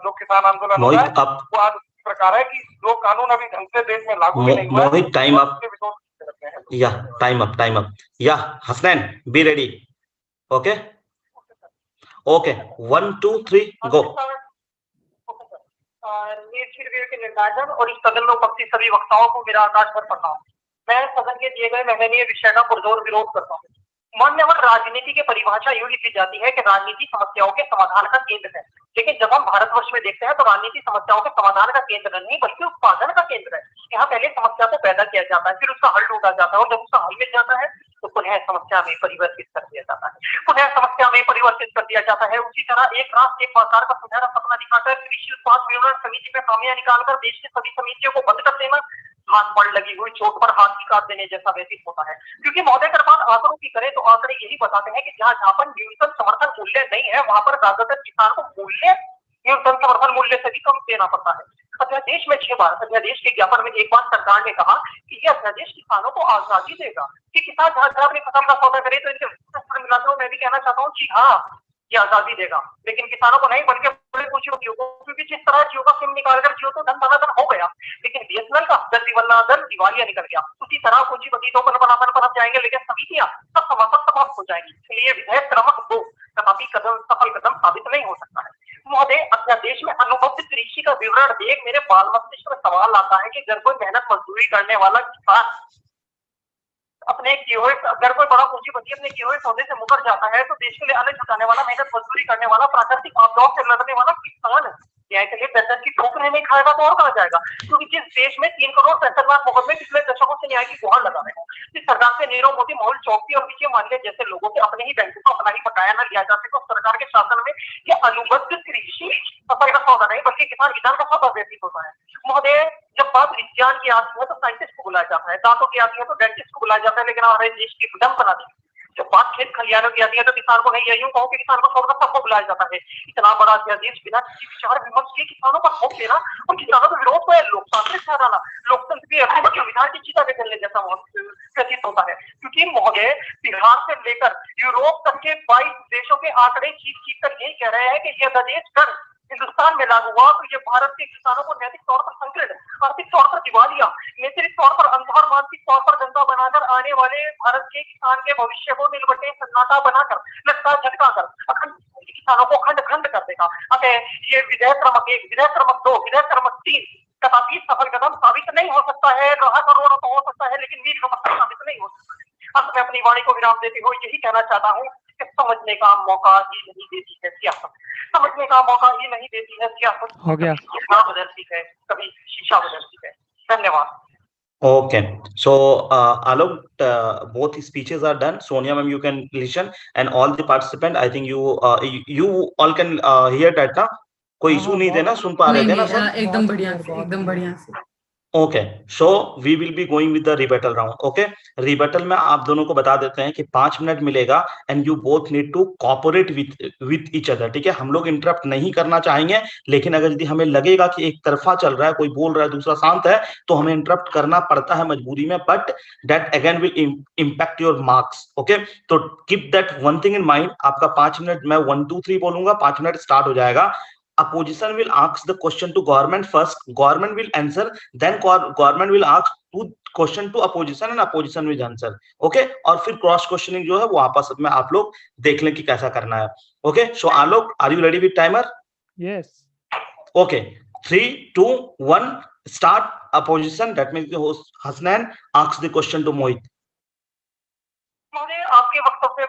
जो किसान आंदोलन हो रहा है वो आज उसी प्रकार है कि जो कानून अभी ढंग से देश में लागू भी नहीं हुआ है, मोहित, टाइम अप। या टाइम अप। या Hasnain, be ready. Okay okay, 1 2 3 गो। नीति रिव्यू के निर्धारण और इस सदन में उपस्थित सभी वक्ताओं को मेरा आकाश पर प्रणाम। मैं सदन के दिए गए महनीय विषय का पुरजोर विरोध करता हूँ। मान्यवर, राजनीति की परिभाषा यूं लिखी जाती है कि राजनीति समस्याओं के समाधान का केंद्र है, लेकिन जब हम भारतवर्ष में देखते हैं तो राजनीति समस्याओं के समाधान का केंद्र नहीं बल्कि उत्पादन का केंद्र है। यहाँ पहले समस्या को पैदा किया जाता है, फिर उसका हल ढूंढा जाता है और जब उसका हल मिल जाता है तो पुनः समस्या में परिवर्तित कर दिया जाता है। पुनः समस्या में परिवर्तित कर दिया जाता है। उसी तरह एक राष्ट्र एक बाजार का सुनहरा सपना दिखाकर कृषि उत्पाद विपणन समिति में खामियां निकालकर देश की सभी समितियों को बंद कर देना हाथ पर लगी हुई चोट पर हाथ काट देने जैसा व्यतीत होता है। क्योंकि महोदय, अगर बात आंकड़ों की करें तो आंकड़े यही बताते हैं कि जहां पर न्यूनतम समर्थन मूल्य नहीं है वहां पर ज्यादातर किसान को मूल्य न्यूनतम समर्थन मूल्य से भी कम देना पड़ता है। अध्यादेश में 6 बार अध्यादेश के ज्ञापन में एक बार सरकार ने कहा कि यह अध्यादेश किसानों को आजादी देगा कि किसान जहां जहां अपनी फसल का सौदा करे तो इनके मिलाते हुए मैं भी कहना चाहता हूँ कि हाँ, ये आजादी देगा, लेकिन किसानों को नहीं बल्कि बड़े पूंजी उद्योगों को, क्योंकि जिस तरह जियो का सिम निकालकर जियो तो धन धनाधन हो गया, लेकिन बीएसएनएल का धन दिवालिया निकल गया। उसी तरह पूंजीपति तो पनप जाएंगे, लेकिन समितियां सब समाप्त हो जाएंगी। इसलिए विधेयक क्रमांक 2 तथापि सफल कदम साबित नहीं हो सकता है। महोदय, अध्यादेश में अनुबद्ध कृषि का विवरण देख मेरे बाल मस्तिष्क में सवाल आता है कि अगर कोई मेहनत मजदूरी करने वाला किसान अपने किए हुए, अगर कोई बड़ा पूंजीपति अपने किए हुए सौदे से मुकर जाता है तो देश के लिए अन्न जुटाने वाला, मेहनत मजदूरी करने वाला, प्राकृतिक आपदाओं से लड़ने वाला किसान न्याय के लिए पैसा की ठोकरें नहीं खाएगा तो और कहा जाएगा। क्योंकि जिस देश में 3 करोड़ 65 लाख मुकदमे पिछले दशकों से न्याय की गुहार लगा रहे हैं, जिस सरकार से नीरव मोदी, मोहल चौकसी और विजय माल्या जैसे लोगों के अपने ही बैंकों को अपना ही बकाया न लिया जा सके, तो सरकार के शासन में यह अनुबद्ध कृषि फसल का सौदा नहीं बल्कि किसान विधान का सौदा व्यतीत होता है। महोदय, जब बात विज्ञान की आती है तो साइंटिस्ट को बुलाया जाता है, दांतों की आती है तो डेंटिस्ट को बुलाया जाता है, लेकिन हमारे देश की डम बना दी। जब बात खेत खलिहानों की आती है तो किसान को नहीं, या यूं कहो कि किसान को छोड़कर सबको बुलाया जाता है। इतना बड़ा अध्यादेश बिना किसी विचार विमर्श के किसानों पर थोप देना और किसानों का विरोध को लोकतांत्रिक ठहराना लोकतंत्र की संविधान की चिता के चलने जैसा प्रतीत होता है। क्योंकि महोदय, बिहार से लेकर यूरोप तक के 22 देशों के आंकड़े चीख कर यही कह रहे हैं कि यह अध्यादेश कर हिंदुस्तान में लागू हुआ तो ये भारत के किसानों को नैतिक तौर पर संकीर्ण, आर्थिक तौर पर दिवालिया, नैतिक तौर पर अंधा और मानसिक तौर पर गंदा बनाकर आने वाले भारत के किसान के भविष्य को नीलबटे सन्नाटा बनाकर लटका झटका कर अखंड किसानों को खंड खंड कर देगा। अतः ये विधेयक क्रमांक 1, विधेयक क्रमांक 2, विधेयक क्रमांक 3 कदापि सफल कदम साबित नहीं हो सकता है। राह करोड़ों तो हो सकता है लेकिन वीर का साबित नहीं हो सकता है। अब मैं अपनी वाणी को विराम देते हुए यही कहना चाहता हूँ कि समझने का मौका ही नहीं देती है सियासत, समझने का मौका ही नहीं देती है सियासत। हो गया, कभी बदलती है, कभी शीशा बदलती है। धन्यवाद। Okay, so Alok, both speeches are done. Sonia ma'am, you can listen, and all the participant, I think you all can hear that now. कोई इशू नहीं थे ना, सुन पा रहे थे ना सब? एकदम बढ़िया से, एकदम बढ़िया से। Okay, so we will be going with the rebuttal round. Okay, rebuttal में आप दोनों को बता देते हैं कि 5 मिनट मिलेगा and you both need to cooperate with each other. ठीक है, हम लोग इंटरप्ट नहीं करना चाहेंगे, लेकिन अगर यदि हमें लगेगा कि एक तरफा चल रहा है, कोई बोल रहा है दूसरा शांत है, तो हमें इंटरप्ट करना पड़ता है मजबूरी में, but that again will impact your marks. Okay, तो keep that one thing in mind. आपका 5 मिनट, मैं 1 2 3 बोलूंगा, 5 मिनट स्टार्ट हो जाएगा। Opposition will ask the question to government first, government will answer, then government will ask two question to opposition and opposition will answer. Okay, और फिर cross questioning जो है वो आपस में आप लोग देख लें कि कैसा करना है। Okay, so Alok, are you ready with timer? Yes. Okay, 3 2 1 start. opposition, that means the host Hasnan, asks the question to Mohit. महोदय, आपके वक्तव्य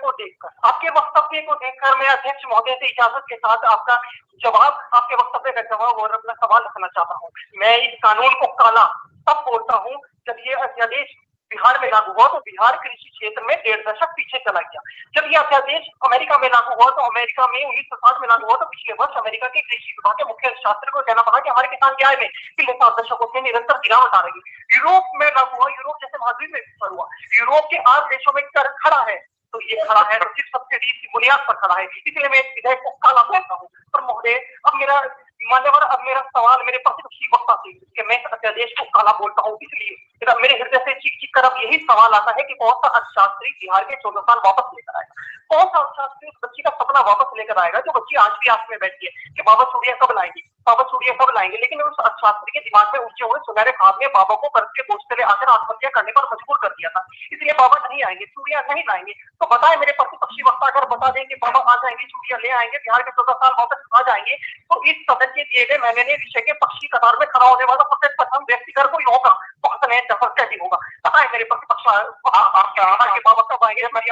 को देखकर मैं अध्यक्ष महोदय से इजाजत के साथ आपका जवाब, आपके वक्तव्य का जवाब और अपना सवाल रखना चाहता हूँ। मैं इस कानून को काला तब बोलता हूँ जब ये अध्यादेश बिहार में लागू हुआ तो बिहार कृषि क्षेत्र में 1.5 दशक पीछे चला गया। जब ये अध्यादेश अमेरिका में लागू हुआ तो अमेरिका में 1960 में लागू हुआ तो पिछले वर्ष अमेरिका के कृषि विभाग के मुख्य शास्त्री को कहना पड़ा कि हमारे किसान की आय में पिछले 7 दशकों से निरंतर गिरावट आ रही है। यूरोप में लागू हुआ, यूरोप जैसे महाद्वीप में विफल हुआ, यूरोप के 8 देशों में कर खड़ा है, तो ये खड़ा है तो सिर्फ सब्सिडी की बुनियाद पर खड़ा है, इसलिए मैं इस विधेयक को काला बोलता हूँ। पर महोदय, अब मेरा मान्यवर, अब मेरा सवाल मेरे प्रतिपक्षी वक्ता से कि मैं अध्यादेश को काला बोलता हूँ, इसलिए मेरे हृदय से चीख कर अब यही सवाल आता है कि कौन सा अर्थशास्त्री बिहार के 14 साल वापस लेकर आएगा? कौन सा अर्थशास्त्री उस बच्ची का सपना वापस लेकर आएगा जो बच्ची आज भी आस में बैठी है कि बाबा चूड़िया कब लाएंगी, बाबा चूड़िया कब लाएंगे? लेकिन उस अर्थशास्त्री के दिमाग में ऊंचे हुए सुनहरे ख्वाब ने बाबा को कर्ज के बोझ तले आकर आत्महत्या करने पर मजबूर कर दिया था, इसलिए बाबा नहीं आएंगे, चूड़िया नहीं लाएंगे। तो बताए मेरे प्रतिपक्षी वक्ता, अगर बता दें कि बाबा आ जाएंगे, चूड़िया ले आएंगे, बिहार के 14 साल वापस आ जाएंगे, तो इस सदन के दिए गए मैंने विषय के पक्षी कतार में खड़ा होने वाला सबसे प्रथम व्यक्ति अगर कोई होगा तो हसन कैसे होगा? बताए मेरे प्रतिपक्ष बाबा कब आएंगे? मैं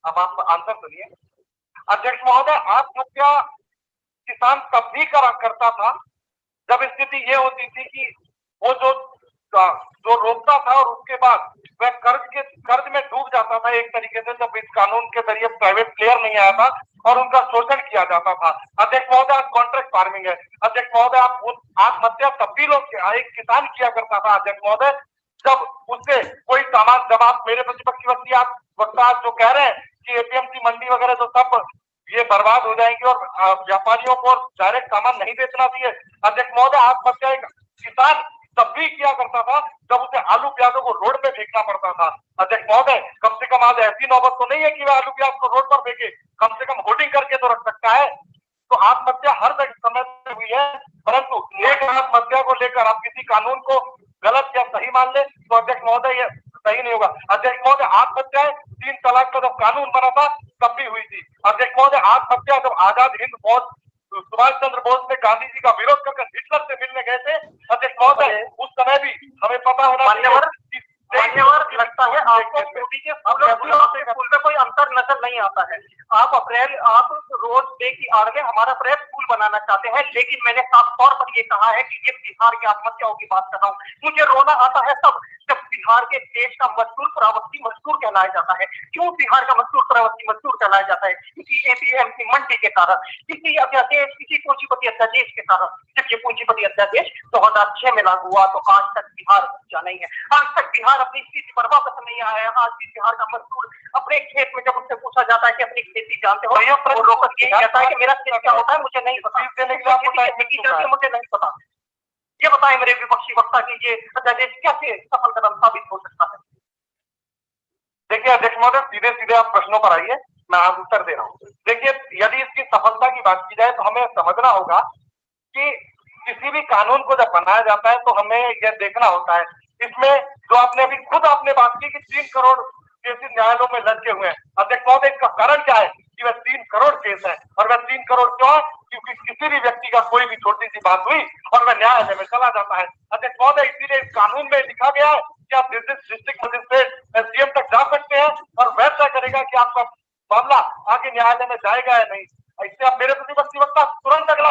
अब आप आंसर सुनिए। अध्यक्ष महोदय, आत्महत्या किसान तब भी करता था जब स्थिति ये होती थी कि वो जो रोकता था और उसके बाद वह कर्ज में डूब जाता था एक तरीके से, जब इस कानून के जरिए प्राइवेट प्लेयर नहीं आया था और उनका शोषण किया जाता था। अध्यक्ष महोदय, आज कॉन्ट्रैक्ट फार्मिंग है। अध्यक्ष महोदय, आप आत्महत्या तब भी लोग एक किसान किया करता था अध्यक्ष महोदय, जब उससे कोई सामान, जब आप मेरे प्रतिपक्षी वक्ता जो कह रहे हैं कि एपीएमसी मंडी वगैरह तो सब ये बर्बाद हो जाएंगे और व्यापारियों को डायरेक्ट सामान नहीं बेचना चाहिए। अध्यक्ष महोदय, आत्महत्या एक किसान तब भी किया करता था जब उसे आलू प्याजों को रोड पे फेंकना पड़ता था। अध्यक्ष महोदय, कम से कम आज ऐसी नौबत तो नहीं है कि वह आलू प्याज को रोड पर फेंके, कम से कम होर्डिंग करके तो रख सकता है। तो आत्महत्या हर समय से हुई है, परंतु एक आत्महत्या को लेकर आप किसी कानून को गलत या सही मान ले तो अध्यक्ष महोदय ये सही नहीं होगा। अध्यक्ष महोदय, आत्महत्या 3 तलाक का जब कानून बना था तब भी हुई थी। अध्यक्ष महोदय, आत्महत्या जब आजाद हिंद फौज सुभाष चंद्र बोस ने गांधी जी का विरोध करके हिटलर से मिलने गए थे, अध्यक्ष महोदय उस समय भी हमें पता होना मान्यवर लगता है आपको फूल में कोई अंतर नजर नहीं आता है। आप रोज डे की आड़ में हमारा अप्रैल फूल बनाना चाहते हैं, लेकिन मैंने साफ तौर पर ये कहा है कि ये बिहार की आत्महत्याओं की बात कर रहा हूँ। मुझे रोना आता है तब जब बिहार के देश का मजदूर प्रवासी मजदूर कहलाया जाता है। क्यों बिहार का मजदूर प्रवासी मजदूर कहलाया जाता है? किसी एपीएमसी मंडी के कारण, किसी अध्यादेश, किसी पूंजीपति अध्यादेश के कारण। जब ये पूंजीपति अध्यादेश 2006 में लागू हुआ तो आज तक बिहार पहुंचा नहीं है, आज तक बिहार अपनी स्थिति पर वापस नहीं आया है। आज भी बिहार का मजदूर अपने खेत में जब उससे पूछा जाता है कि अपनी खेती जानते हो, वो रोकत ये कहता है कि मेरा खेत क्या होता है मुझे नहीं पता, मुझे नहीं पता। ये बताएं मेरे विपक्षी वक्ता की ये अध्यादेश कैसे सफल कदम साबित हो सकता है? देखिए अध्यक्ष महोदय, सीधे सीधे आप प्रश्नों पर आइए, मैं आप उत्तर दे रहा हूँ। देखिए, यदि इसकी सफलता की बात की जाए तो हमें समझना होगा कि किसी भी कानून को जब बनाया जाता है तो हमें यह देखना होता है, इसमें जो आपने अभी खुद आपने बात की कि 3 करोड़ केसेस न्यायालयों में लटके हुए हैं। अध्यक्ष महोदय, इसका कारण क्या है कि वह 3 करोड़ केस है? और वह 3 करोड़ क्यों है? क्योंकि किसी भी व्यक्ति का कोई भी छोटी सी बात हुई और वह न्यायालय में चला जाता है। अध्यक्ष महोदय, इसीलिए इस कानून में लिखा गया है कि आप डिस्ट्रिक्ट मजिस्ट्रेट एसडीएम तक जा सकते हैं और वह तय करेगा कि आपका मामला आगे न्यायालय में जाएगा या नहीं। इससे आप मेरे प्रतिपक्षी वक्ता तुरंत अगला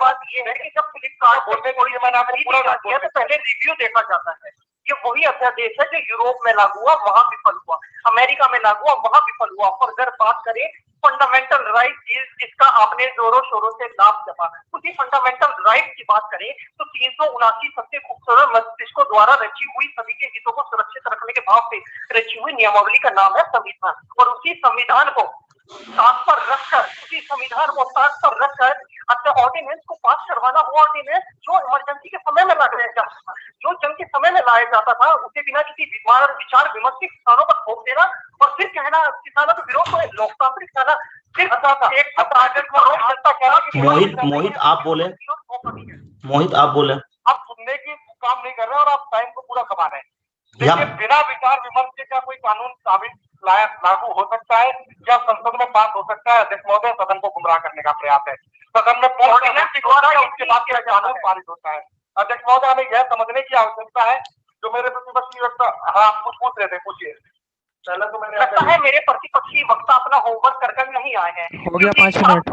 बात ये है कि जब फ्लिपकार्ट बोलने को मैंने आपको पूरा तो पहले रिव्यू देखा जाता है ये वही अध्यादेश है जो यूरोप में लागू हुआ, वहां विफल हुआ, अमेरिका में लागू हुआ, वहां विफल हुआ। और अगर बात करें फंडामेंटल राइट जिसका आपने जोरों शोरों से नाम जपा, उसी फंडामेंटल राइट की बात करें तो 379 सबसे खूबसूरत मस्तिष्कों द्वारा रची हुई सभी के हितों को सुरक्षित रखने के भाव से रची हुई नियमावली का नाम है संविधान। और उसी संविधान को साथ पर रखकर, उसी संविधान को साथ पर रखकर अपने ऑर्डिनेंस को पास करवाना, वो ऑर्डिनेंस जो इमरजेंसी के समय में लाया जाता था, जो जंग के समय में लाया जाता था, उसे बिना किसी विचार विमर्श के किसानों पर थोप देना और फिर कहना किसानों के विरोध को लोकतांत्रिक कहना, सिर्फ मोहित आप बोले, मोहित आप बोले। आप सुनने की काम नहीं कर रहे और आप टाइम को पूरा कमा रहे हैं। देखिए, बिना विचार विमर्श के क्या कोई कानून साबित लागू हो सकता है या संसद में पास हो सकता है? अध्यक्ष महोदय, सदन को गुमराह करने का प्रयास है। सदन में उसके बाद क्या कानून पारित होता है? अध्यक्ष महोदय, हमें यह समझने की आवश्यकता है, जो मेरे प्रतिपक्षी वक्ता, हाँ कुछ पूछ रहे थे, पूछिए। पहले तो मैंने लगता है मेरे प्रतिपक्षी वक्ता अपना होमवर्क कर नहीं आए हैं। हो गया 5 मिनट।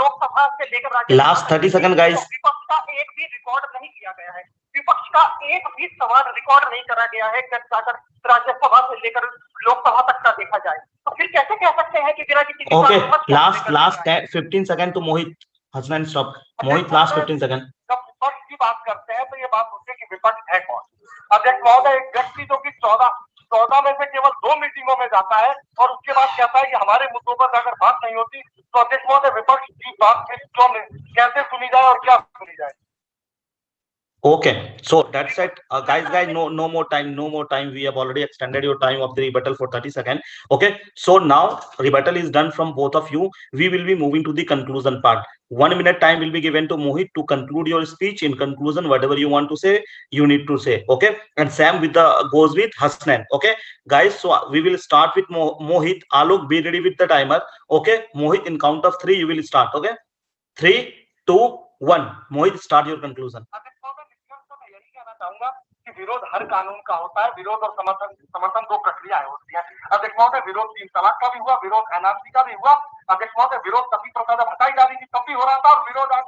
लोकसभा से लेकर राज्य लास्ट 30 सेकंड गाइस। विपक्ष का एक भी रिकॉर्ड नहीं किया गया है, विपक्ष का एक भी सवाल रिकॉर्ड नहीं करा गया है, जाकर राज्यसभा से लेकर लोकसभा तक का देखा जाए, तो फिर कैसे कह सकते हैं कि बिना किसी ओके, लास्ट 15 सेकंड तो मोहित हसनैन स्टॉप। मोहित लास्ट 15 सेकंड। जब विपक्ष की बात करते हैं तो ये बात होती है कि विपक्ष है कौन? अध्यक्ष महोदय, एक व्यक्ति जो कि 14 में से केवल 2 मीटिंगों में जाता है और उसके बाद कहता है कि हमारे मुद्दों पर अगर बात नहीं होती तो अध्यक्ष महोदय, विपक्ष की बात कैसे सुनी जाए और क्या सुनी जाए? Okay, so that's it, guys. No more time. We have already extended your time of the rebuttal for 30 seconds. Okay, so now rebuttal is done from both of you. We will be moving to the conclusion part. 1 minute time will be given to Mohit to conclude your speech. In conclusion, whatever you want to say, you need to say. Okay, and Sam goes with Hasnan. Okay, guys. So we will start with Mohit. Alok, be ready with the timer. Okay, Mohit, in count of 3, you will start. Okay, 3, 2, 1. Mohit, start your conclusion. चाहूंगा कि विरोध हर कानून का होता है, विरोध और समर्थन 2 प्रक्रियाएं होती है। अध्यक्ष महोदय, विरोध 3 तलाक का भी हुआ, विरोध एनआरसी का भी हुआ। अध्यक्ष महोदय, विरोध तभी प्रथा जब हटाई जा रही थी तब भी हो रहा था, और विरोध आज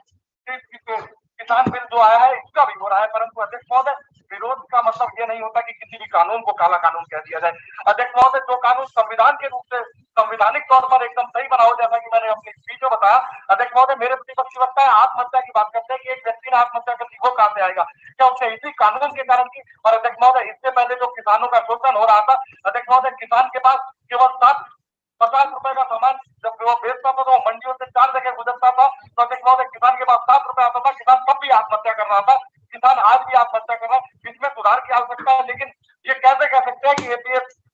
किसान बिल जो आया है इसका भी हो रहा है। परंतु अध्यक्ष महोदय, विरोध का मतलब ये नहीं होता कि किसी भी कानून को काला कानून कह दिया जाए। अध्यक्ष महोदय, जो कानून संविधान के रूप से संवैधानिक तौर पर एकदम सही बना हो, जैसा कि मैंने अपनी स्पीच में बताया। अध्यक्ष महोदय, मेरे प्रतिपक्षी वक्ता है आत्महत्या की बात करते हैं कि एक व्यक्ति ने आत्महत्या कर ली, वो कहां से आएगा? क्या उसने इसी कानून के कारण की? और अध्यक्ष महोदय, इससे पहले जो किसानों का शोषण हो रहा था, अध्यक्ष महोदय, किसान के पास केवल 50 रुपए का सामान जब वो बेचता था तो वो मंडियों से 4 जगह गुजरता था, तो अध्यक्ष महोदय, किसान के पास 7 रुपए आता था, किसान तब भी आत्महत्या कर रहा था, किसान आज भी आत्महत्या कर रहा है। इसमें सुधार की आवश्यकता है, लेकिन ये कैसे कह सकते हैं कि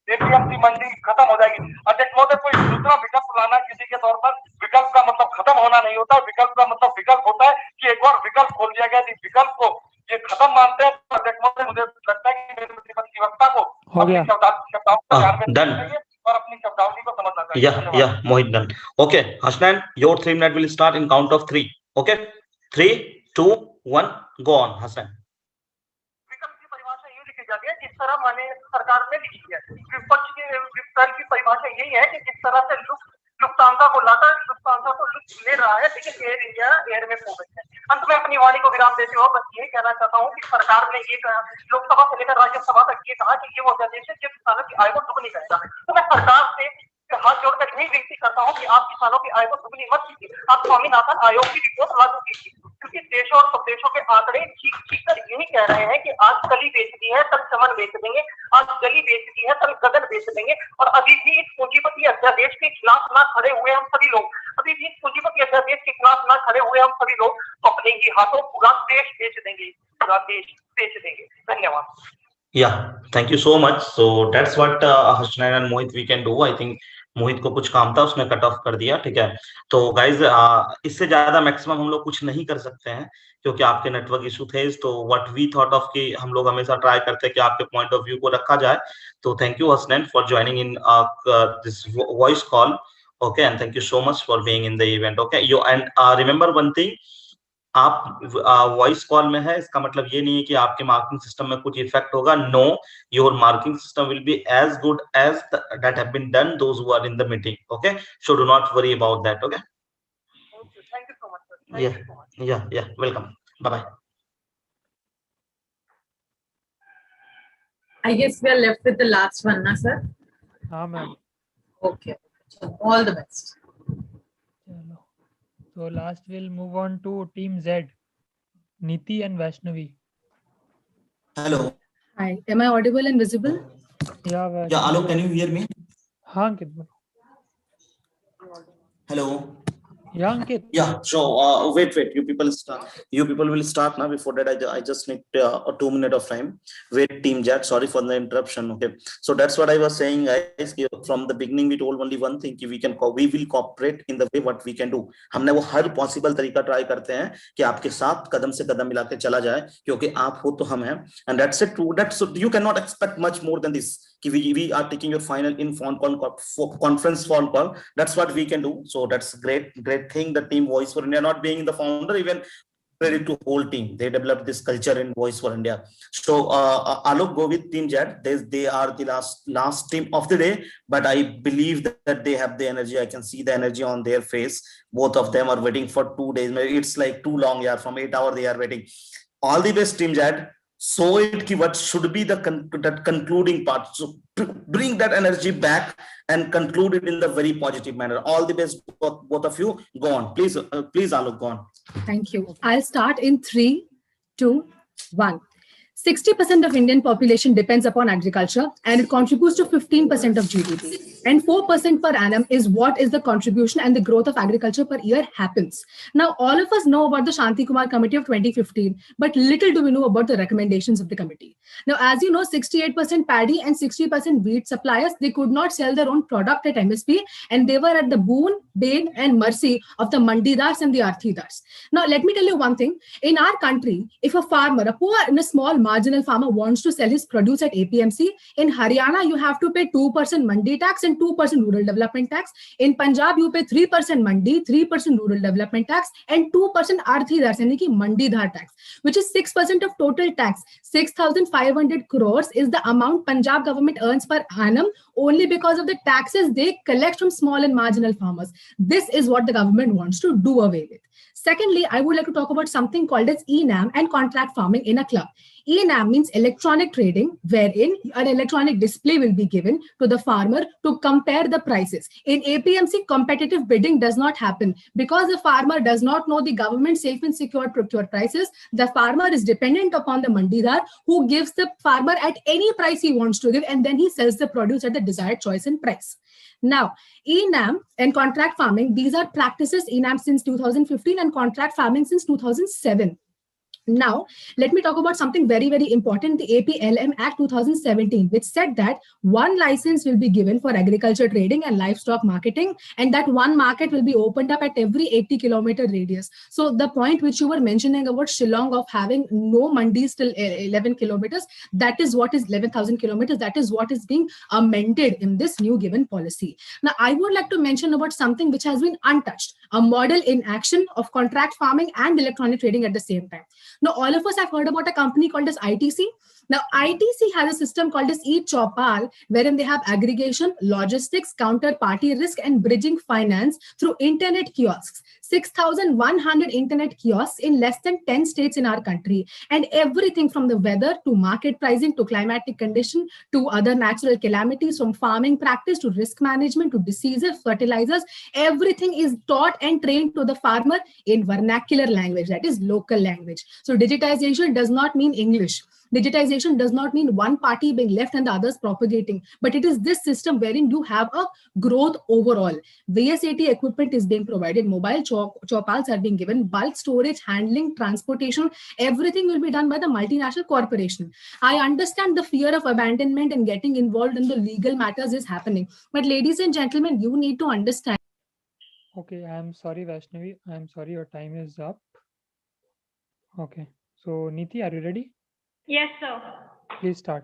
एपीएमसी मंडी खत्म हो जाएगी? अध्यक्ष महोदय, कोई दूसरा विकल्प लाना किसी के तौर पर, विकल्प का मतलब खत्म होना नहीं होता है, विकल्प का मतलब विकल्प होता है कि एक और विकल्प खोल दिया गया। विकल्प को ये खत्म मानते हैं, तो अध्यक्ष महोदय, मुझे लगता है कि मेरे प्रतिपक्षी वक्ता को अपनी शब्दावली को ध्यान में रखना चाहिए और अपनी शब्दावली को समझना चाहिए। Yeah, Mohit, done. Okay, Hasnan, your 3 minutes will start in count of 3. Okay, 3, 2, 1, go on, Hasnan. विकल्प की परिभाषा यूं लिखी जाती है जिस तरह माने सरकार ने लिखी है। विपक्ष की परिभाषा यही है कि जिस तरह से लुफ्तांसा को लाकर लुफ्तांसा को ले रहा है, लेकिन एयर इंडिया एयर में फोकस है। अंत में अपनी वाणी को विराम देते हुए बस यही कहना चाहता हूँ कि सरकार ने ये कहा, लोकसभा से लेकर राज्यसभा तक ये कहा कि ये वो अध्यादेश है जो किसानों की आय को दुगनी करेगा। तो मैं सरकार से हाथ जोड़कर यही विनती करता हूँ कि आप किसानों की आय को दुगनी मत कीजिए, आप स्वामीनाथन आयोग की रिपोर्ट लागू कीजिए, क्योंकि देशों और प्रदेशों के आंकड़े ठीक कर यही कह रहे हैं कि आज कली बेच दी है कल चमन बेच देंगे, आज गली बेच दी है कल गगन बेच देंगे। और अभी भी इस पूंजीपति अध्यादेश के खिलाफ ना खड़े हुए हम सभी लोग, अभी भी इस पूंजीपति अध्यादेश के खिलाफ ना खड़े हुए हम सभी लोग अपने ही हाथों पूरा देश बेच देंगे, पूरा देश बेच देंगे। धन्यवाद। Yeah, thank you so much. So that's what Harshan and Mohit we can do. I think मोहित को कुछ काम था, उसने कट ऑफ कर दिया। ठीक है, तो गाइज इससे ज्यादा मैक्सिमम हम लोग कुछ नहीं कर सकते हैं क्योंकि आपके नेटवर्क इशू थे। तो व्हाट वी थॉट ऑफ कि हम लोग हमेशा ट्राई करते हैं कि आपके पॉइंट ऑफ व्यू को रखा जाए। तो thank you Hasnain for joining in this voice call. Okay, and thank you so much for being in the event. Okay, you and remember one thing, आप वॉइस कॉल में है इसका मतलब ये नहीं है कि आपके मार्किंग सिस्टम में कुछ इफेक्ट होगा। No, your marking system will be as good as that have been done those who are in the meeting. Okay, so do not worry about that. Okay, thank you so much. Yeah welcome, bye bye. I guess we are left with the last one, na sir? ma'am. Okay. So all the best. Chalo. So last we'll move on to Team Z, Niti and Vaishnavi. Hello. Hi, am I audible and visible? Yeah, Yeah, Alok, can you hear me? हाँ अंकित बोलो. Hello. Yeah, Ankit. Yeah, so wait, you people start. You people will start now. Before that, I just need a 2 minute of time. Wait, team chat. Sorry for the interruption. Okay, so that's what I was saying, guys. From the beginning, we told only one thing: we will cooperate in the way what we can do. हमने वो हर possible तरीका try करते हैं कि आपके साथ कदम से कदम मिला के चला जाए, क्योंकि आप हो तो हम हैं. And that's it. That's you cannot expect much more than this. We are taking your final in conference phone call. That's what we can do. So that's great thing. The team Voice for India, not being the founder, even credit to whole team. They developed this culture in Voice for India. So Alok, go with Team Jet. They are the last team of the day, but I believe that they have the energy. I can see the energy on their face. Both of them are waiting for 2 days. It's like too long. Yeah, from 8 hours they are waiting. All the best, Team Jet. So what should be the concluding part. So bring that energy back and conclude it in the very positive manner. All the best, both of you. Go on, please, Alok, go on. Thank you. I'll start in 3, 2, 1. 60% of Indian population depends upon agriculture and it contributes to 15% of GDP. And 4% per annum is what is the contribution and the growth of agriculture per year happens. Now, all of us know about the Shanti Kumar Committee of 2015, but little do we know about the recommendations of the committee. Now, as you know, 68% paddy and 60% wheat suppliers, they could not sell their own product at MSP and they were at the boon, bane and mercy of the mandidars and the arthidars. Now, let me tell you one thing. In our country, if a farmer, a poor and a small marginal farmer wants to sell his produce at APMC, in Haryana, you have to pay 2% mandi tax and 2% rural development tax. In Punjab, you pay 3% mandi, 3% rural development tax, and 2% arthidar, yani ki mandidhar tax, which is 6% of total tax. 6,500 crores is the amount Punjab government earns per annum only because of the taxes they collect from small and marginal farmers. This is what the government wants to do away with. Secondly, I would like to talk about something called as ENAM and contract farming in a club. ENAM means electronic trading, wherein an electronic display will be given to the farmer to compare the prices. In APMC, competitive bidding does not happen because the farmer does not know the government safe and secure procured prices. The farmer is dependent upon the mandidar who gives the farmer at any price he wants to give, and then he sells the produce at the desired choice and price. Now, ENAM and contract farming, these are practices ENAM since 2015 and contract farming since 2007. Now, let me talk about something very, very important, the APLM Act 2017, which said that one license will be given for agriculture trading and livestock marketing, and that one market will be opened up at every 80-kilometer radius. So the point which you were mentioning about Shillong of having no mandis till 11 kilometers, that is what is 11,000 kilometers. That is what is being amended in this new given policy. Now, I would like to mention about something which has been untouched, a model in action of contract farming and electronic trading at the same time. Now, all of us have heard about a company called as ITC. Now, ITC has a system called as eChaupal, wherein they have aggregation, logistics, counterparty risk, and bridging finance through internet kiosks. 6,100 internet kiosks in less than 10 states in our country. And everything from the weather to market pricing to climatic condition to other natural calamities, from farming practice to risk management to diseases, fertilizers, everything is taught and trained to the farmer in vernacular language, that is local language. So digitization does not mean English. Digitization does not mean one party being left and the others propagating, but it is this system wherein you have a growth overall. VSAT equipment is being provided, mobile chaupals are being given, bulk storage, handling, transportation, everything will be done by the multinational corporation. I understand the fear of abandonment and getting involved in the legal matters is happening, but ladies and gentlemen, you need to understand. Okay, I'm sorry, Vaishnavi. I'm sorry, your time is up. Okay, so Niti, are you ready? Yes, sir. Please start.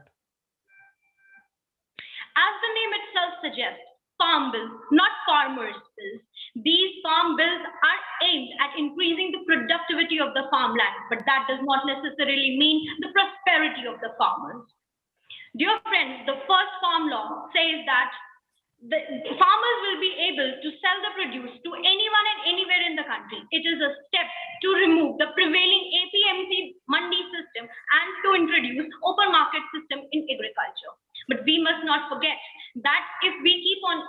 As the name itself suggests, farm bills, not farmers' bills. These farm bills are aimed at increasing the productivity of the farmland, but that does not necessarily mean the prosperity of the farmers. Dear friends, the first farm law says that the farmers will be able to sell the produce to anyone and anywhere in the country. It is a step to remove the prevailing APMC mandi system and to introduce open market system in agriculture. But we must not forget that if we keep on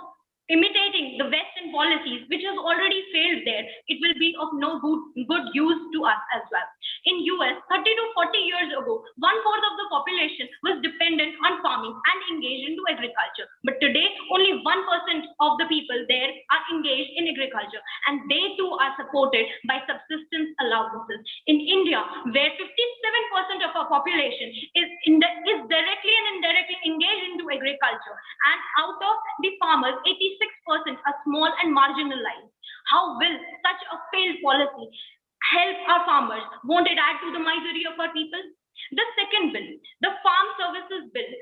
imitating the Western policies, which has already failed there, it will be of no good use to us as well. In US, 30 to 40 years ago, 1/4 of the population was dependent on farming and engaged into agriculture. But today, only 1% of the people there are engaged in agriculture, and they too are supported by subsistence allowances. In India, where 57% of our population is directly and indirectly engaged into agriculture, and out of the farmers, 86% are small and marginalized. How will such a failed policy help our farmers? Won't it add to the misery of our people? The second bill, the Farm Services Bill,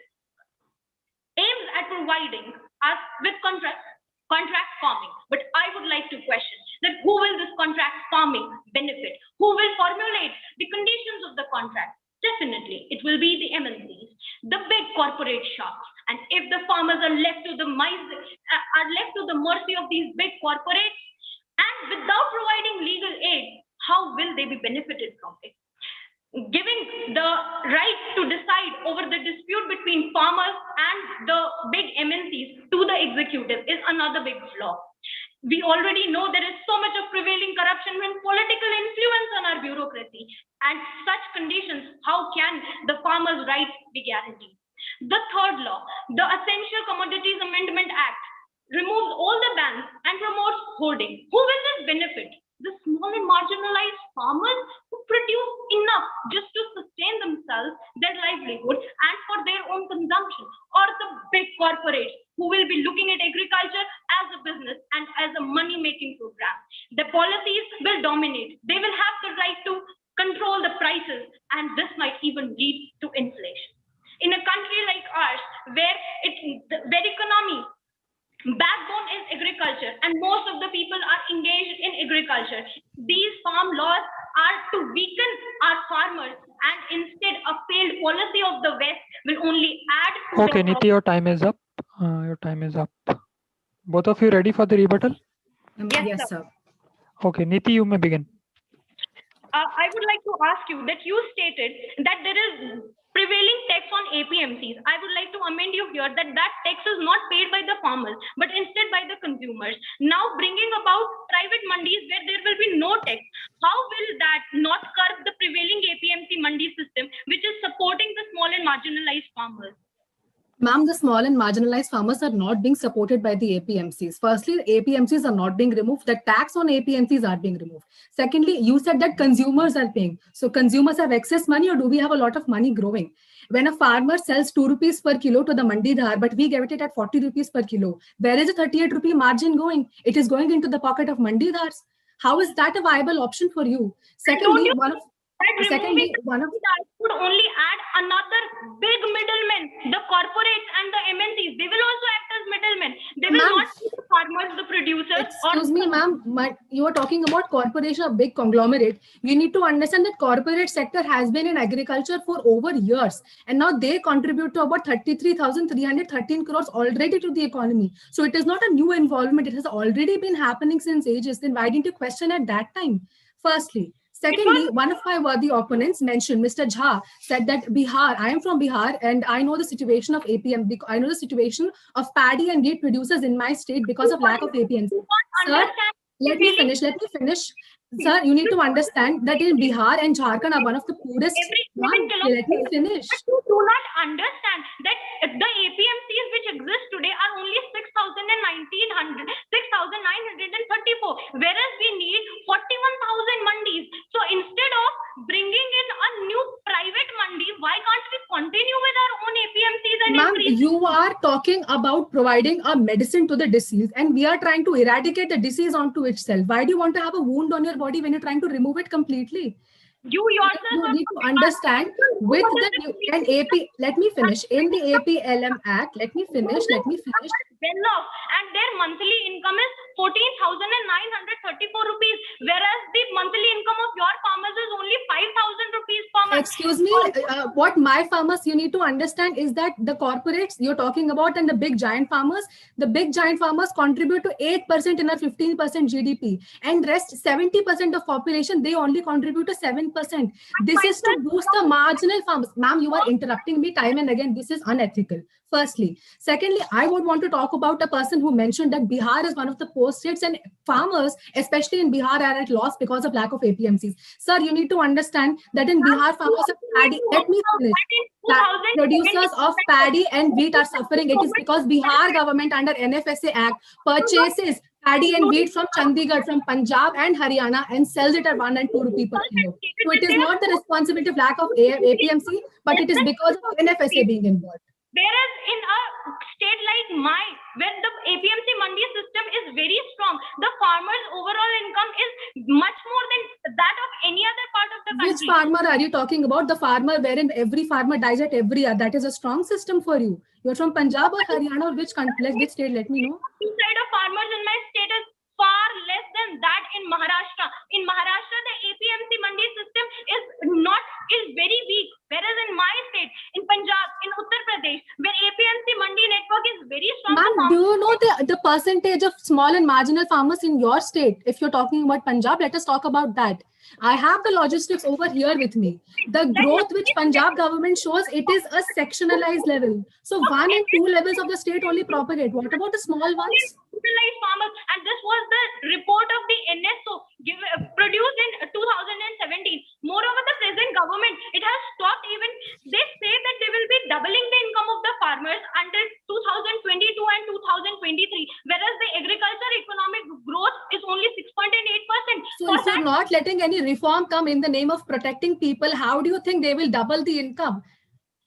aims at providing us with contract farming. But I would like to question that who will this contract farming benefit? Who will formulate the conditions of the contract? Definitely, it will be the MNCs, the big corporate sharks. And if the farmers are left to the mercy of these big corporates, and without providing legal aid, how will they be benefited from it? Giving the right to decide over the dispute between farmers and the big MNCs to the executive is another big flaw. We already know there is so much of prevailing corruption and political influence on our bureaucracy. And such conditions, how can the farmers' rights be guaranteed? The third law, the Essential Commodities Amendment Act, removes all the bans and promotes hoarding. Who will this benefit? The small and marginalized farmers who produce enough just to sustain themselves, their livelihood, and for their own consumption, or the big corporates who will be looking at agriculture as a business and as a money-making program. The policies will dominate. They will have the right to control the prices, and this might even lead to inflation. In a country like ours, where economy backbone is agriculture, and most of the people are engaged in agriculture, these farm laws are to weaken our farmers, and instead a failed policy of the West will only add to Okay, Niti, your time is up. Your time is up. Both of you ready for the rebuttal? Yes, sir. Okay, Niti, you may begin. I would like to ask you that you stated that there is prevailing tax on APMCs. I would like to amend you here that tax is not paid by the farmers, but instead by the consumers. Now bringing about private mandis where there will be no tax, how will that not curb the prevailing APMC mandi system, which is supporting the small and marginalized farmers? Ma'am, the small and marginalized farmers are not being supported by the APMCs. Firstly, APMCs are not being removed. The tax on APMCs are being removed. Secondly, you said that consumers are paying. So consumers have excess money, or do we have a lot of money growing? When a farmer sells 2 rupees per kilo to the mandidhar, but we get it at 40 rupees per kilo, where is the 38 rupee margin going? It is going into the pocket of mandidhars. How is that a viable option for you? Secondly, one of would only add another big middleman, the corporates and the MNCs. They will also act as middlemen. They will not be the farmers, the producers. Excuse me, ma'am. You are talking about corporation, a big conglomerate. You need to understand that corporate sector has been in agriculture for over years, and now they contribute to about 33,313 crores already to the economy. So it is not a new involvement. It has already been happening since ages. Then why didn't you question at that time? Firstly. Secondly, one of my worthy opponents mentioned, Mr. Jha, said that Bihar, I am from Bihar, and I know the situation of APM. I know the situation of paddy and wheat producers in my state because of lack of APMs. Sir, let me finish. Sir, you need to understand that in Bihar and Jharkhand are one of the poorest. Let me finish. But you do not understand that the APMCs which exist today are only 6,934, whereas we need 41,000 mandis. So instead of bringing in a new private mandi, why can't we continue with our own APMCs and Ma'am, you are talking about providing a medicine to the disease, and we are trying to eradicate the disease onto itself. Why do you want to have a wound on your body when you're trying to remove it completely? You yourself need to understand with the new and AP. Let me finish. In the APLM Act, let me finish. Well off, and their monthly income is 14,934 rupees, whereas the monthly income of your farmers is only 5,000 rupees per month. Excuse me, what my farmers, you need to understand is that the corporates you're talking about and the big giant farmers contribute to 8% in our 15% GDP, and rest 70% of population, they only contribute to 7%. This is to boost the marginal farmers. Ma'am, you are interrupting me time and again. This is unethical. Firstly. Secondly, I would want to talk about a person who mentioned that Bihar is one of the poor states and farmers, especially in Bihar, are at loss because of lack of APMCs. Sir, you need to understand that in Bihar, farmers of paddy, let me finish. Producers of paddy and wheat are suffering. It is because Bihar government under NFSA Act purchases paddy and wheat from Chandigarh, from Punjab and Haryana and sells it at 1 and 2 rupees per kilo. So it is not the responsibility of lack of APMC, but it is because of NFSA being involved. Whereas in a state like mine, where the APMC mandi system is very strong, the farmer's overall income is much more than that of any other part of the country. Which farmer are you talking about? The farmer wherein every farmer dies at every year. That is a strong system for you. You're from Punjab or Haryana or which country, which state? Let me know. The side of farmers in my state is far less than that in Maharashtra. In Maharashtra, the APMC mandi system is very weak. Whereas in my state, in Punjab, in Uttar Pradesh, where APMC mandi network is very strong. Ma'am, do you know the percentage of small and marginal farmers in your state? If you're talking about Punjab, let us talk about that. I have the logistics over here with me. The growth which Punjab government shows, it is a sectionalized level. So 1 and 2 levels of the state only propagate. What about the small ones? Farmers, and this was the report of the NSO produced in 2017. Moreover, the present government, it has stopped even, they say that they will be doubling the income of the farmers until 2022 and 2023, whereas the agriculture economic growth is only 6.8%. So if you're not letting any reform come in the name of protecting people, how do you think they will double the income?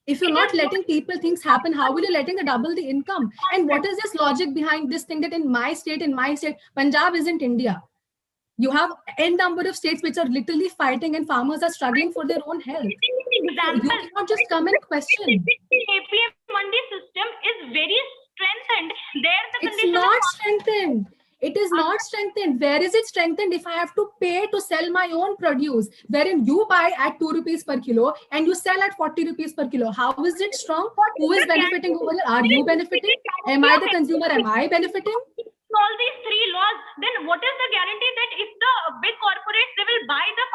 If you're not letting people things happen, how will you letting the double the income? And what is this logic behind this thing that in my state, Punjab isn't India. You have n number of states which are literally fighting and farmers are struggling for their own health. You cannot just come and question. The APM mandi system is very strengthened. It's not strengthened. It is not strengthened. Where is it strengthened if I have to pay to sell my own produce, wherein you buy at 2 rupees per kilo and you sell at 40 rupees per kilo? How is it strong? Who is benefiting over here? Are you benefiting? Am I the consumer? Am I benefiting? All these three laws, then what is the guarantee that if the big corporates, they will buy the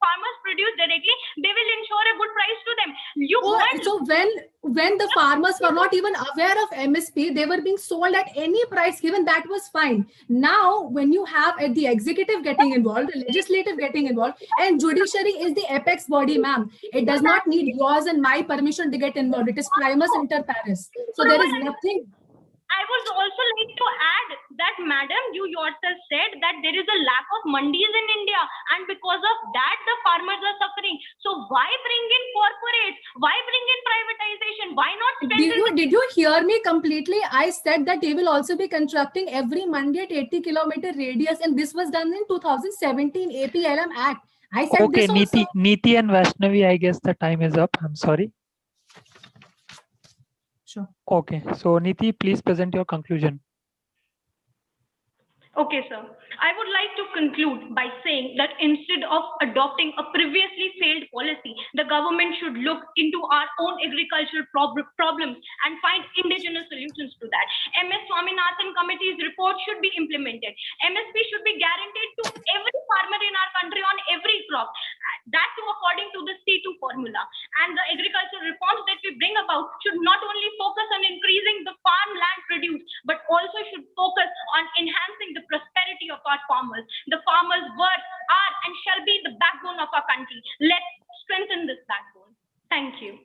farmers produce directly, they will ensure a good price to them? So when the farmers were not even aware of MSP, they were being sold at any price given, that was fine. Now, when you have the executive getting involved, the legislative getting involved, and judiciary is the apex body, ma'am. It does not need yours and my permission to get involved. It is primus inter pares. So there is nothing. I would also like to add that, madam, you yourself said that there is a lack of mandis in India, and because of that, the farmers are suffering. So why bring in corporates? Why bring in privatization? Why not? Did you hear me completely? I said that they will also be constructing every mandi at 80-kilometer radius, and this was done in 2017 APLM Act. I said okay, this also. Niti and Vaishnavi, I guess the time is up. I'm sorry. Sure. Okay, so Niti, please present your conclusion. Okay, sir. I would like to conclude by saying that instead of adopting a previously failed policy, the government should look into our own agricultural problems and find indigenous solutions to that. MS Swaminathan Committee's report should be implemented. MSP should be guaranteed to every farmer in our country on every crop. That too according to the C2 formula. And the agricultural reforms that we bring about should not only focus on increasing the farmland produced, but also should focus on enhancing the prosperity of our farmers. The farmers were, are, and shall be the backbone of our country. Let's strengthen this backbone. Thank you.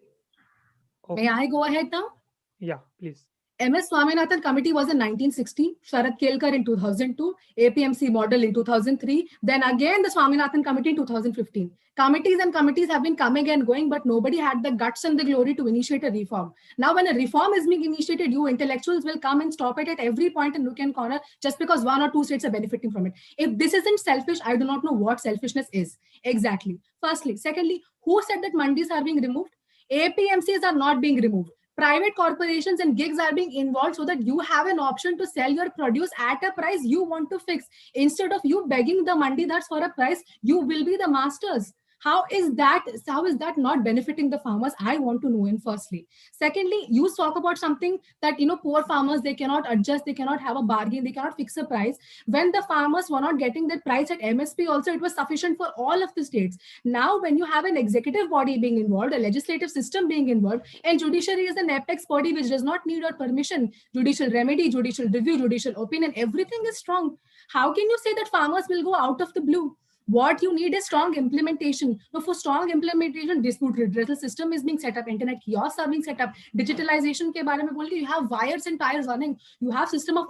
Okay. May I go ahead now? Yeah, please. MS Swaminathan Committee was in 1960, Sharad Kelkar in 2002, APMC model in 2003, then again the Swaminathan Committee in 2015. Committees have been coming and going, but nobody had the guts and the glory to initiate a reform. Now, when a reform is being initiated, you intellectuals will come and stop it at every point and nook and corner just because 1 or 2 states are benefiting from it. If this isn't selfish, I do not know what selfishness is. Exactly. Firstly. Secondly, who said that mandis are being removed? APMCs are not being removed. Private corporations and gigs are being involved so that you have an option to sell your produce at a price you want to fix. Instead of you begging the mandidars for a price, you will be the masters. How is that not benefiting the farmers? I want to know in firstly. Secondly, you talk about something that, poor farmers, they cannot adjust, they cannot have a bargain, they cannot fix a price. When the farmers were not getting that price at MSP also, it was sufficient for all of the states. Now, when you have an executive body being involved, a legislative system being involved, and judiciary is an apex body which does not need your permission, judicial remedy, judicial review, judicial opinion, everything is strong. How can you say that farmers will go out of the blue? What you need is strong implementation. So for strong implementation, dispute redressal system is being set up, internet kiosks are being set up, digitalization ke bare mein bol ke, you have wires and tires running, you have system of.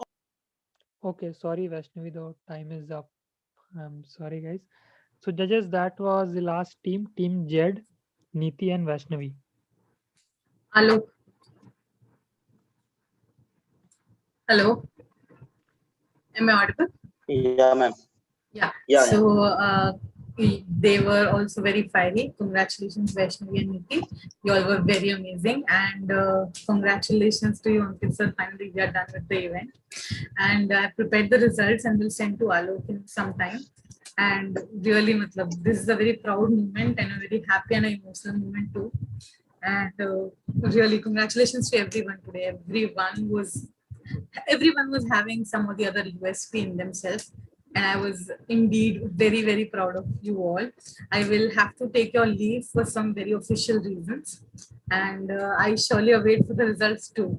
Okay, sorry Vaishnavi, the time is up. I'm sorry guys. So judges, that was the last team, Team Jed, Neeti and Vaishnavi. Hello. Hello. Am I audible? Yeah, ma'am. Yeah. So they were also very fiery. Congratulations, Vaishnavi and Neeti. You all were very amazing. And congratulations to you, Ankit sir. Finally, we are done with the event. And I prepared the results and will send to Alok in some time. And really, this is a very proud moment and a very happy and emotional moment too. And really, congratulations to everyone today. Everyone was having some of the other USP in themselves. And I was indeed very, very proud of you all. I will have to take your leave for some very official reasons. And I surely await for the results too.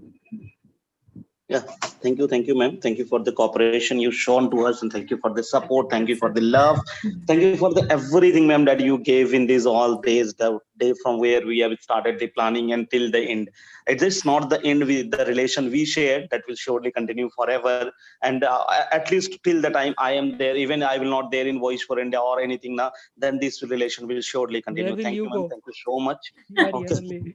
Yeah, thank you, ma'am. Thank you for the cooperation you've shown to us, and thank you for the support. Thank you for the love. Thank you for the everything, ma'am, that you gave in these all days, the day from where we have started the planning until the end. It is not the end with the relation we shared that will surely continue forever. And at least till the time I am there, even I will not there in Voice for India or anything now, then this relation will surely continue. Thank you, ma'am. Thank you so much. Okay.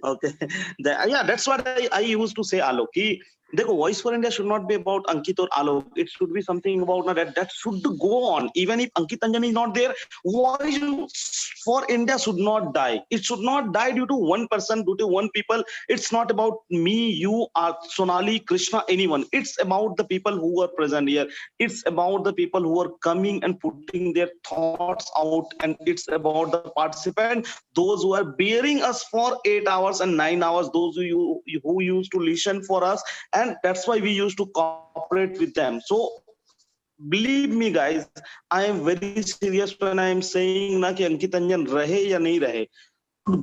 Okay. Yeah, that's what I used to say, Alok. Dekho, Voice for India should not be about Ankit or Alok. It should be something about that should go on. Even if Ankit Anjan is not there, Voice for India should not die. It should not die due to one person, due to one people. It's not about me, you, Sonali, Krishna, anyone. It's about the people who are present here. It's about the people who are coming and putting their thoughts out. And it's about the participant, those who are bearing us for 8 hours and 9 hours, those who used to listen for us. And that's why we used to cooperate with them. So believe me, guys, I am very serious when I am saying na ki Ankit Anjan rahe ya nahi rahe.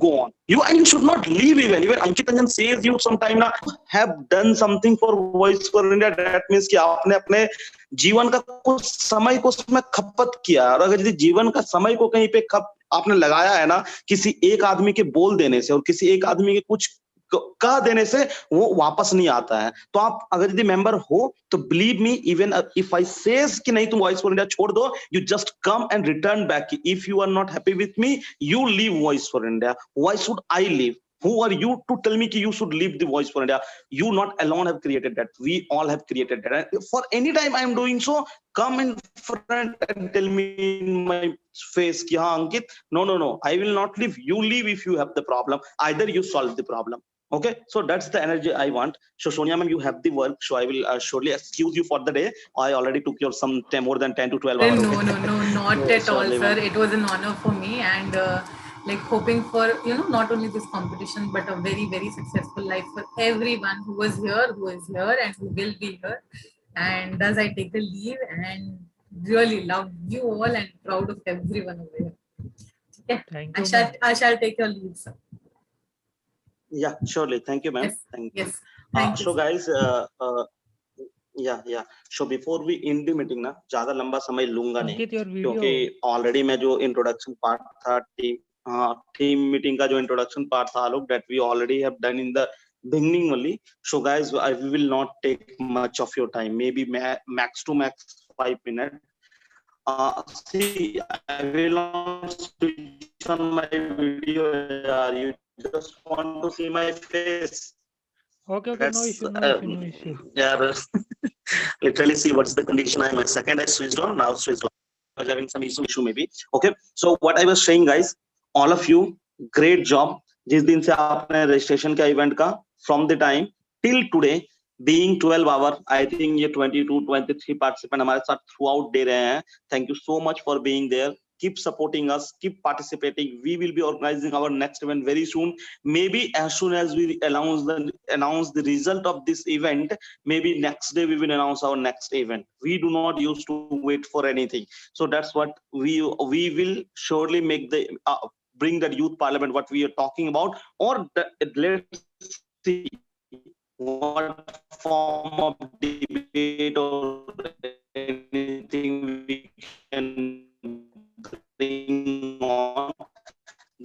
Go on. You should not leave even. Even Ankit Anjan says you sometime na have done something for Voice for India. That means कि आपने अपने जीवन का कुछ समय को उसमें खपत किया. और अगर यदि जीवन का समय को कहीं पे आपने लगाया है ना किसी एक आदमी के बोल देने से और किसी एक आदमी के कुछ कह देने से वो वापस नहीं आता है. तो आप अगर यदि मेंबर हो तो believe me, even if I says कि नहीं तुम वॉइस फॉर इंडिया छोड़ दो, you just come and return back. If you are not happy with me, you leave voice for India. Why should I leave? Who are you to tell me that you should leave the Voice for India? You not alone have created that. We all have created that. And for any time I am doing so, come in front and tell me in my face, ki, haan, Ankit, no. I will not leave. You leave if you have the problem. Either you solve the problem. Okay, so that's the energy I want. So Sonia ma'am, you have the work, so I will surely excuse you for the day. I already took your some more than 10 to 12 hours. No, not at all, sir. It was an honor for me, and hoping for not only this competition but a very, very successful life for everyone who was here, who is here, and who will be here. And thus I take a leave and really love you all and proud of everyone over here. Okay. Thank you, I shall take your leave, sir. Yeah, surely. Thank you, ma'am. Yes. Thank you. So guys, yeah. So before we end the meeting ना, ज़्यादा लंबा समय लूँगा नहीं, क्योंकि already मैं जो introduction part था team meeting का जो introduction part था, look, that we already have done in the beginning only. So guys, we will not take much of your time, maybe max to max 5 minutes. See, I will not switch on my video. You just want to see my face. Okay, no issue. Yeah, literally see what's the condition. I'm a second I switched on, now switched on. I was having some issue maybe. Okay, so what I was saying, guys, all of you, great job. जिस दिन से आपने registration का event का from the time till today being 12 hour I think ये 22 23 participant हमारे साथ through out दे रहे हैं. Thank you so much for being there. Keep supporting us, keep participating. We will be organizing our next event very soon. Maybe as soon as we announce the result of this event, maybe next day we will announce our next event. We do not used to wait for anything. So that's what we will surely make the bring that youth parliament what we are talking about, or let's see what form of debate or anything we can bring on.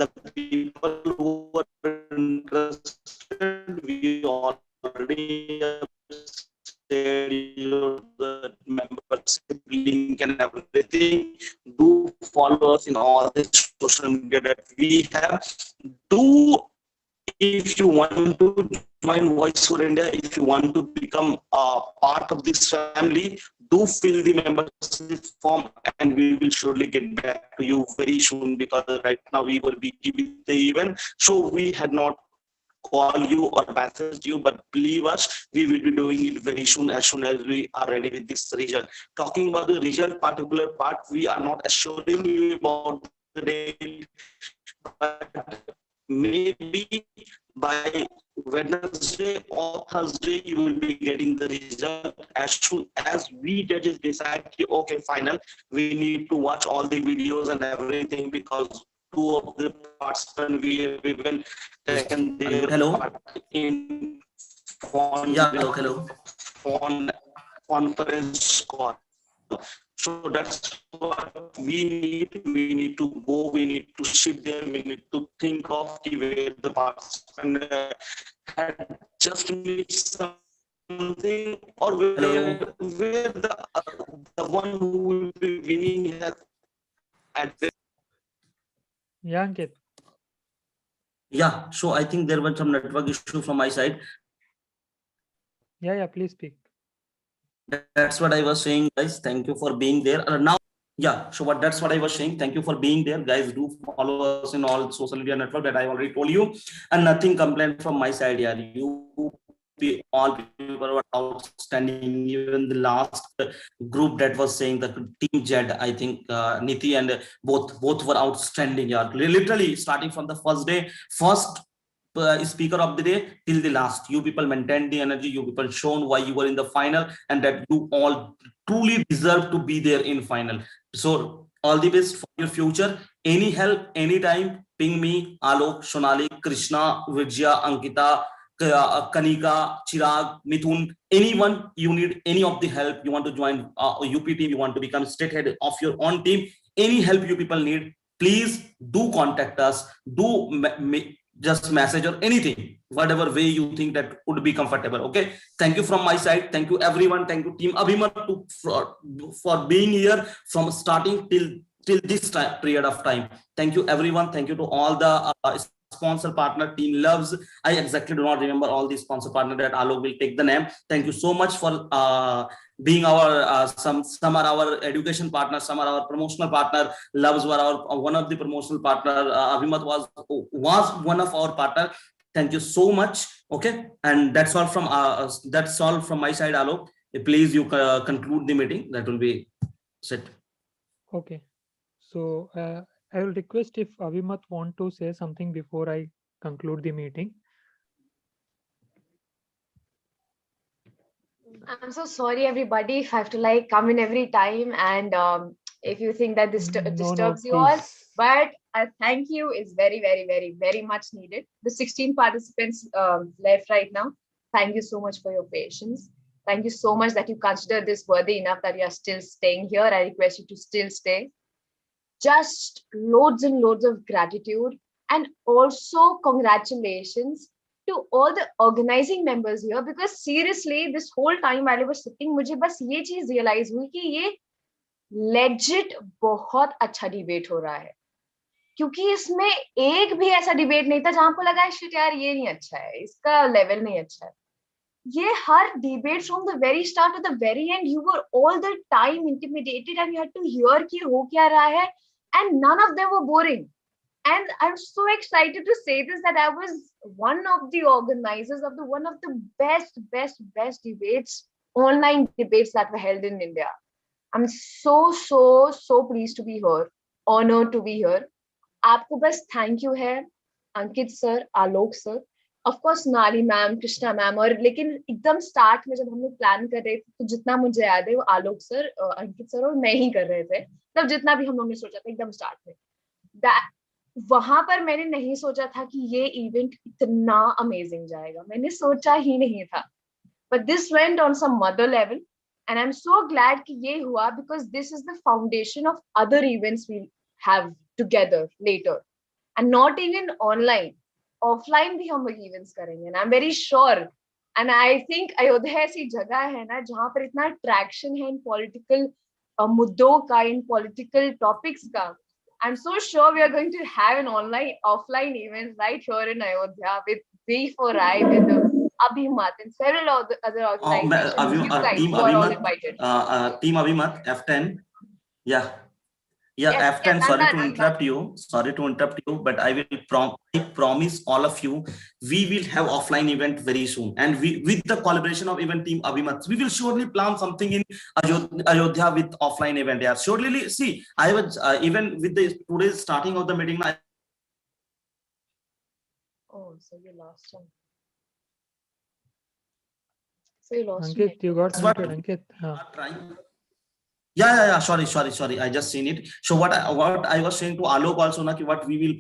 The people who are interested, we already shared the membership link and everything. Do follow us in all the social media that we have. Do, if you want to join Voice for India, if you want to become a part of this family, do fill the membership form and we will surely get back to you very soon, because right now we will be giving the event, so we had not call you or message you, but believe us, we will be doing it very soon as we are ready with this result. Talking about the result particular part, we are not assuring you about the date, but maybe by Wednesday or Thursday you will be getting the result. As soon as we judges decide, okay, final, we need to watch all the videos and everything, because two of the participants we have even taken their part in phone, phone conference call. So that's what we need. We need to go, we need to sit there, we need to think of where the participant had just missed something, or where the one who will be winning has at the. Yeah, Ankit. Yeah, so I think there was some network issue from my side. Yeah, please speak. That's what I was saying, guys. Thank you for being there. Now, yeah, so that's what I was saying. Thank you for being there, guys. Do follow us in all social media network that I already told you, and nothing complaint from my side. Yeah, all people were outstanding. Even the last group that was saying, the team Jed, I think Niti and both were outstanding. Yeah, literally starting from the first day, first speaker of the day till the last, you people maintained the energy, you people shown why you were in the final, and that you all truly deserve to be there in final. So all the best for your future. Any help, anytime, ping me. Alok, Sonali, Krishna, Vijaya, Ankita, Kanika, Chirag, Mithun, anyone you need any of the help, you want to join UP team, you want to become state head of your own team, any help you people need, please do contact us. Do just message or anything, whatever way you think that would be comfortable. Okay, thank you from my side. Thank you everyone. Thank you team Abhimat for being here from starting till this period of time. Thank you everyone. Thank you to all the sponsor partner team loves. I exactly do not remember all the sponsor partner that Alok will take the name. Thank you so much for being our some are our education partners, some are our promotional partner. Loves were our one of the promotional partner. Abhimat was one of our partner. Thank you so much. Okay, and that's all from my side. Alok, please you conclude the meeting. That will be set. Okay, so I will request if Abhimat want to say something before I conclude the meeting. I'm so sorry, everybody, if I have to come in every time, and if you think that this disturbs you all, but thank you is very, very, very, very much needed. The 16 participants left right now. Thank you so much for your patience. Thank you so much that you consider this worthy enough that you are still staying here. I request you to still stay. Just loads and loads of gratitude, and also congratulations to all the organizing members here, because seriously this whole time while I was sitting, मुझे बस ये चीज realize हुई कि ये legit बहुत अच्छा debate हो रहा है, क्योंकि इसमें एक भी ऐसा डिबेट नहीं था जहां को लगा है शिट यार ये नहीं अच्छा है, इसका लेवल नहीं अच्छा है. ये हर debate from the very start to the very end, you were all the time intimidated and you had to hear कि हो क्या रहा है, and none of them were boring. And I'm so excited to say this that I was one of the organizers of one of the best debates, online debates that were held in India. I'm so pleased to be here, honored to be here. आपको बस thank you है Ankit sir, Alok sir, of course Nari ma'am, Krishna ma'am, और लेकिन एकदम start में जब हम लोग प्लान कर रहे थे तो जितना मुझे याद है वो आलोक सर, अंकित सर और मैं ही कर रहे थे, तब जितना भी हम लोग ने सोचा था एकदम स्टार्ट में, वहां पर मैंने नहीं सोचा था कि ये इवेंट इतना अमेजिंग जाएगा, मैंने सोचा ही नहीं था, but this went on some other level and I'm so glad कि ये हुआ because this is the foundation of other events we'll have together later and not even online, offline भी हम लोग events करेंगे and I'm very sure and I think Ayodhya ऐसी जगह है ना जहाँ पर इतना traction है in political मुद्दों का, in political topics का. I'm so sure we are going to have an offline event right here in Ayodhya with B4I, with Abhimat and several other organizations. You guys Team who are all Abhimat, invited. Team Abhimat, F10. Yeah. Yeah, Yes, F10, yes, sorry I'm to done. interrupt you. Sorry to interrupt you, but I will promise all of you, we will have offline event very soon. And we, with the collaboration of even Team Abhimat, we will surely plan something in Ayodhya with offline event. Yeah, surely. See, I was even with the today's starting of the meeting. Oh, so you lost him. So you lost Ankit, him. you got muted, Ankit. Yeah. Sorry. I just seen it. So what I was saying to Alok also, na, what we will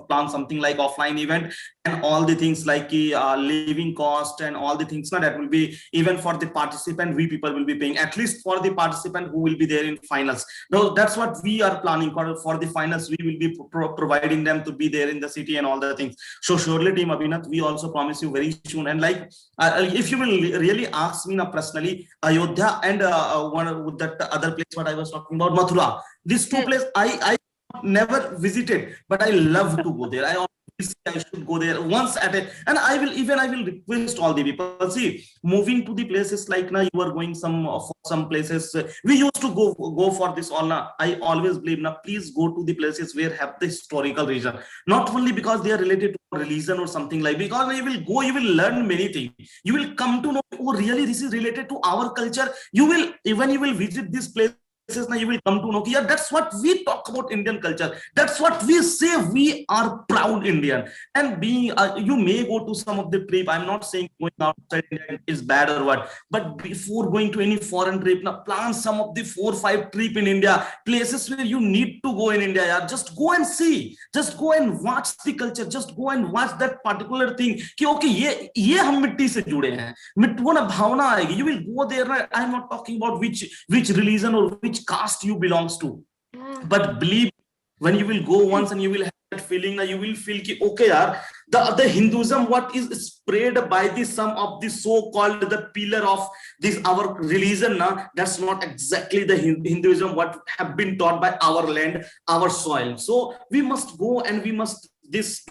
plan something like offline event and all the things like living cost and all the things, na, that will be even for the participant, we people will be paying at least for the participant who will be there in finals. No, that's what we are planning for the finals. We will be providing them to be there in the city and all the things. So surely, Team Abhinath, we also promise you very soon. And like if you will really ask me now personally, Ayodhya and one with that other place what I was talking about, Mathura, these two places I never visited, but I love to go there. I always say I should go there once at a, and I will request all the people. See, moving to the places like now you are going some places. We used to go for this all. Now I always believe now please go to the places where have the historical reason, not only because they are related to religion or something like, because you will go, you will learn many things. You will come to know, oh really this is related to our culture. You will visit this place. Now you will come to know, yeah, that's what we talk about Indian culture. That's what we say we are proud Indian. And being you may go to some of the trip. I'm not saying going outside India is bad or what, but before going to any foreign trip, now plan some of the 4 or 5 trip in India, places where you need to go in India. Yeah, just go and see, just go and watch the culture, just go and watch that particular thing. कि okay, ये हम मिट्टी से जुड़े हैं, वो ना भावना आएगी. You will go there. I'm not talking about which religion or which caste you belongs to, but believe when you will go once and you will have that feeling, you will feel ki, okay yaar, the Hinduism what is spread by the some of the so-called the pillar of this our religion, that's not exactly the Hinduism what have been taught by our land, our soil. So we must go and we must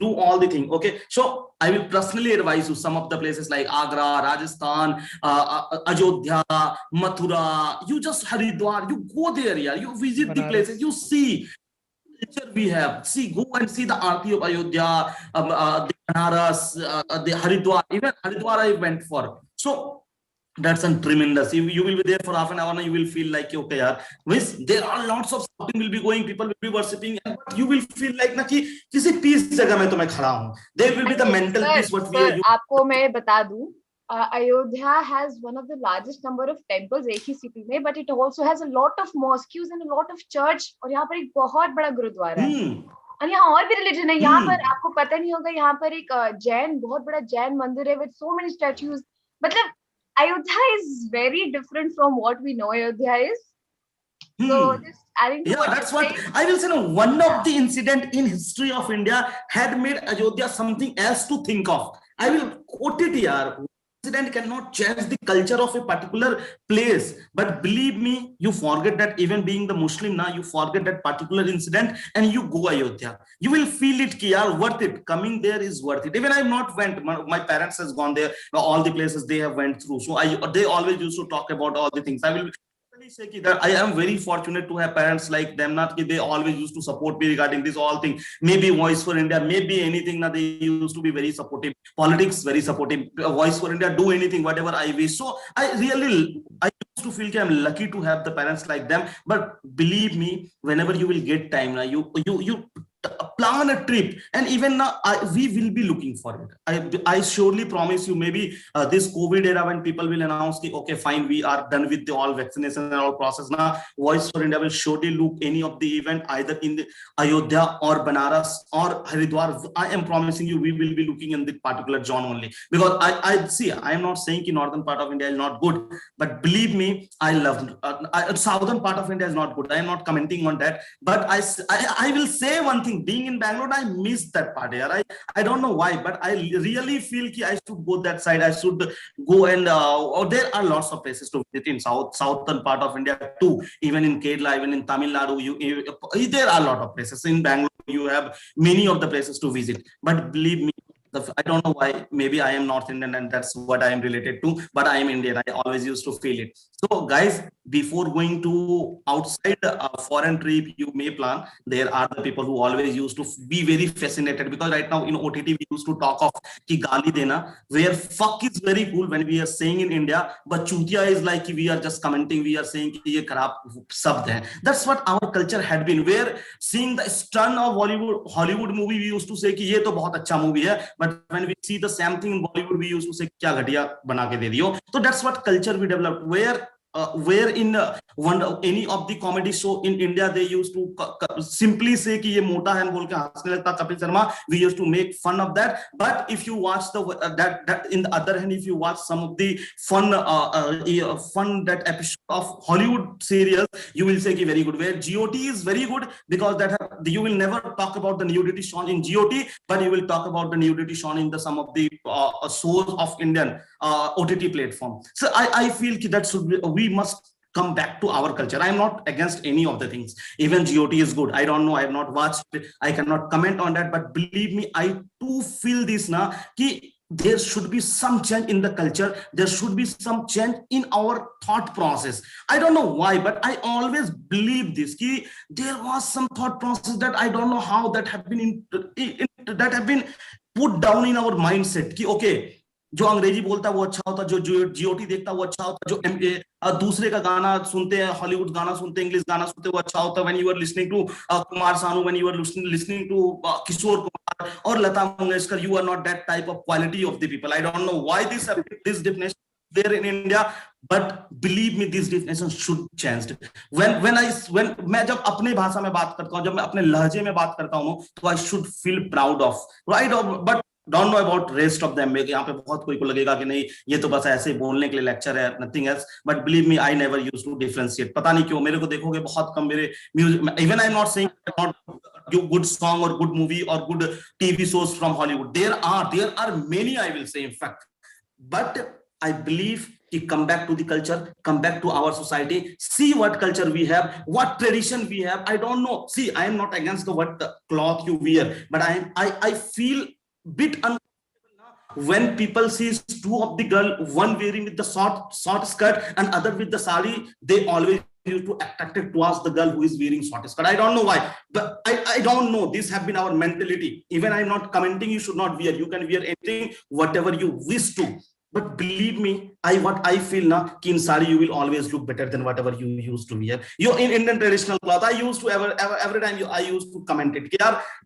do all the thing. Okay, so I will personally advise you some of the places like Agra, Rajasthan, Ayodhya, Mathura. You just Haridwar, you go there, yeah. You visit the places, you see. We have go and see the Aarti of Ayodhya, the Banaras, the Haridwar. Even Haridwar I went for. So that's a tremendous. You will be there for half an hour and you will feel like okay, yaar. There are lots of shouting will be going, people will be worshipping, and you will feel like na कि किसी peace जगह में तो मैं खड़ा हूँ. There will be the mental peace what we are. आपको मैं बता दूँ, Ayodhya has one of the largest number of temples एक ही city में, but it also has a lot of mosques and a lot of church, और यहाँ पर एक बहुत बड़ा गुरुद्वारा है. और यहाँ और भी religion है. यहाँ पर आपको पता नहीं होगा, यहाँ पर एक जैन बहुत बड़ा जैन मंदिर है with so many statues. मतलब Ayodhya is very different from what we know Ayodhya is. So just adding to that's what I will say. No, one of the incident in history of India had made Ayodhya something else to think of. I will quote it here. Incident cannot change the culture of a particular place, but believe me, you forget that even being the Muslim now, you forget that particular incident and you go Ayodhya. You will feel it ki yaar, worth it. Coming there is worth it. Even I have not went. My parents has gone there. All the places they have went through. So they always used to talk about all the things. I will say that I am very fortunate to have parents like them. Not that they always used to support me regarding this all thing. Maybe Voice for India, maybe anything. That they used to be very supportive. Politics very supportive. Voice for India, do anything, whatever I wish. So I used to feel I'm lucky to have the parents like them. But believe me, whenever you will get time, you plan a trip, and even now we will be looking for it. I surely promise you, maybe this COVID era, when people will announce okay, fine, we are done with the all vaccination and all process now, Voice for India will surely look any of the event either in the Ayodhya or Banaras or Haridwar. I am promising you, we will be looking in the particular zone only, because I see, I am not saying the northern part of India is not good, but believe me, I love southern part of India is not good. I am not commenting on that, but I will say one thing. Being in Bangalore, I miss that part here. I don't know why, but I really feel I should go that side. I should go, and there are lots of places to visit in southern part of India too. Even in Kerala, even in Tamil Nadu, there are a lot of places. In Bangalore, you have many of the places to visit. But believe me, I don't know why. Maybe I am North Indian and that's what I am related to, but I am Indian. I always used to feel it. So guys, before going to outside a foreign trip you may plan, there are the people who always used to be very fascinated, because right now in OTT we used to talk of ki gali dena, where fuck is very cool when we are saying in India, but chutia is like we are just commenting, we are saying ki ye kharab sabd hai. That's what our culture had been, where seeing the stun of Hollywood movie, we used to say ki ye to bahut acha movie hai, but when we see the same thing in Bollywood, we used to say kya ghatiya bana ke de diyo. So that's what culture we developed, where in any of the comedy show in India, they used to simply say कि ये मोटा है बोल के हंसने लगता Kapil Sharma. We used to make fun of that. But if you watch that in the other hand, if you watch some of the fun that episode of Hollywood serials, you will say कि very good. Where GOT is very good, because you will never talk about the nudity shown in GOT, but you will talk about the nudity shown in some of the shows of Indian OTT platform. So I feel that we must come back to our culture. I am not against any of the things. Even GOT is good. I don't know. I have not watched it. I cannot comment on that. But believe me, I too feel this now. Ki there should be some change in the culture. There should be some change in our thought process. I don't know why, but I always believe this. Ki there was some thought process that I don't know how that have been put down in our mindset. Ki okay, जो अंग्रेजी बोलता वो अच्छा होता, जो GOT देखता वो अच्छा होता, जो दूसरे का गाना सुनते हैं, हॉलीवुड गाना सुनते हैं, इंग्लिश गाना सुनते वो अच्छा होता. When you are listening to Kumar Sanu, when you are listening to Kishore Kumar or Lata Mangeshkar, you are not that type of quality of the people. I don't know why this definition there in India, but believe me, this definition should change. When मैं जब अपने भाषा में बात करता हूँ, जब मैं अपने लहजे में बात करता हूँ, तो I should feel proud of, right? But don't know about rest of them. यहाँ पे बहुत कोई को लगेगा कि नहीं, ये तो बस ऐसे बोलने के लिए लेक्चर है, nothing else. But believe me, I never used to differentiate. पता नहीं क्यों मेरे को देखोगे बहुत कम मेरे music. Even I'm not saying not good song or good movie or good TV shows from Hollywood. There are many, I will say, in fact. But I believe come back to the culture, come back to our society, see what culture we have, what tradition we have. I don't know. See, I am not against what cloth you wear, but I feel bit uncomfortable when people see two of the girl, one wearing with the short skirt and other with the sari. They always used to attracted towards the girl who is wearing short skirt. I don't know why, but I don't know. This have been our mentality. Even I'm not commenting. You should not wear. You can wear anything, whatever you wish to. But believe me, what I feel now, in sari you will always look better than whatever you used to wear. You in Indian traditional cloth, I used to every time I used to comment it.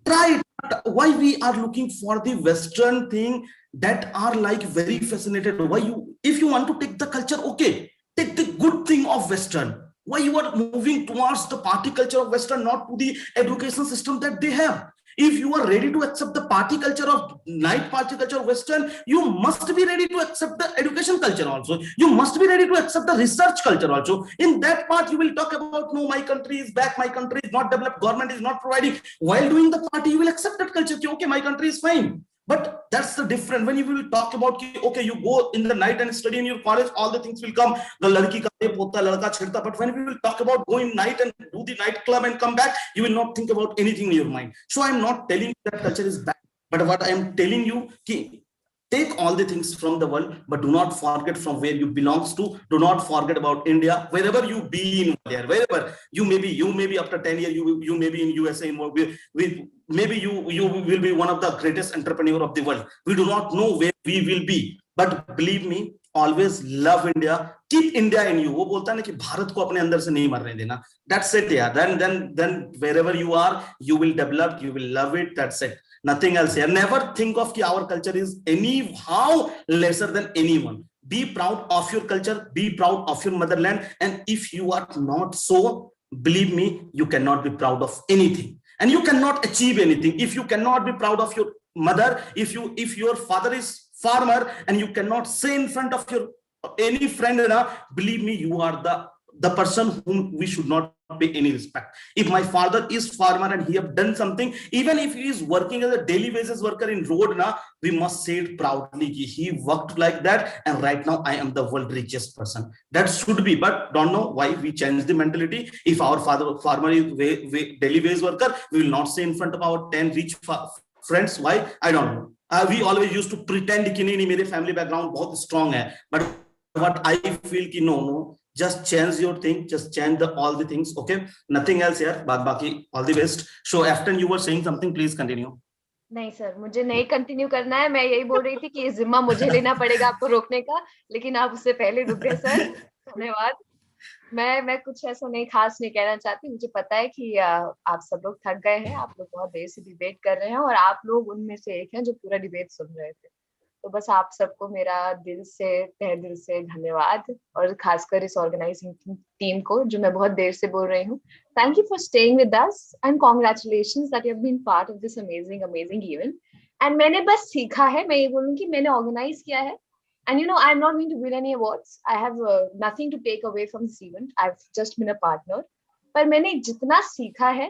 Try it. Why we are looking for the Western thing that are like very fascinated? Why if you want to take the culture, okay, take the good thing of Western. Why you are moving towards the party culture of Western, not to the education system that they have? If you are ready to accept the party culture of night party culture of Western, you must be ready to accept the education culture also. You must be ready to accept the research culture also. In that part, you will talk about, no, my country is back, my country is not developed, government is not providing. While doing the party, you will accept that culture. Okay, my country is fine. But that's the difference. When you will talk about, okay, you go in the night and study in your college, all the things will come. The ladki ka pota, ladka chhirta. But when we will talk about going night and do the nightclub and come back, you will not think about anything in your mind. So I'm not telling you that culture is bad. But what I am telling you, take all the things from the world, but do not forget from where you belongs to. Do not forget about India. Wherever you be in there, wherever you may be after 10 years, you may be in USA, maybe you will be one of the greatest entrepreneur of the world. We do not know where we will be, but believe me, always love India. Keep India in you. वो बोलता है ना कि भारत को अपने अंदर से नहीं मरने देना. That's it, yeah. Then wherever you are, you will develop, you will love it. That's it. Nothing else here. Never think of that our culture is anyhow lesser than anyone. Be proud of your culture. Be proud of your motherland. And if you are not so, believe me, you cannot be proud of anything, and you cannot achieve anything. If you cannot be proud of your mother, if your father is farmer, and you cannot say in front of your any friend, believe me, you are the person whom we should not pay any respect. If my father is farmer and he have done something, even if he is working as a daily basis worker in road, we must say it proudly, he worked like that, and right now I am the world richest person. That should be. But don't know why we change the mentality. If our farmer is daily wage worker, we will not say in front of our 10 rich friends. Why? I don't know. We always used to pretend कि नहीं मेरे family background बहुत strong है, but what I feel कि no, just change your thing, just change all the things. Okay, nothing else here. बाकी all the best. So Afton, you were saying something, please continue. नहीं sir, मुझे नहीं continue करना है. मैं यही बोल रही थी कि ये जिम्मा मुझे लेना पड़ेगा आपको रोकने का, लेकिन आप उससे पहले रुक गए सर. धन्यवाद. मैं कुछ ऐसा नहीं खास नहीं कहना चाहती. मुझे पता है कि आप सब लोग थक गए हैं. आप लोग बहुत देर से डिबेट कर रहे हैं और आप लोग उनमें से एक हैं जो पूरा डिबेट सुन रहे थे. तो बस आप सबको मेरा दिल से, तहे दिल से धन्यवाद, और खासकर इस ऑर्गेनाइजिंग टीम को जो मैं बहुत देर से बोल रही हूँ. Thank you for staying with us and congratulations that you have been part of this amazing event. And मैंने बस सीखा है. मैं ये बोलूँगी मैंने ऑर्गेनाइज किया है. And I'm not going to win any awards. I have nothing to take away from this event. I've just been a partner. पर मैंने जितना सीखा है,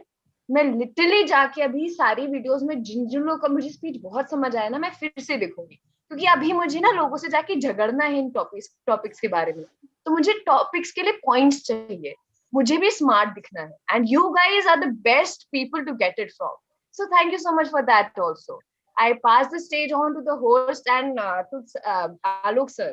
मैं लिटरली जाके अभी सारी वीडियोस में जिन लोगों का मुझे स्पीच बहुत समझ आया ना, मैं फिर से देखूंगी, क्योंकि अभी मुझे ना लोगों से जाके झगड़ना है इन टॉपिक्स के बारे में. तो मुझे टॉपिक्स के लिए पॉइंट्स चाहिए. मुझे भी स्मार्ट दिखना है. And you guys are the best people to get it from. So thank you so much for that also. I pass the stage on to the host and to Alok sir.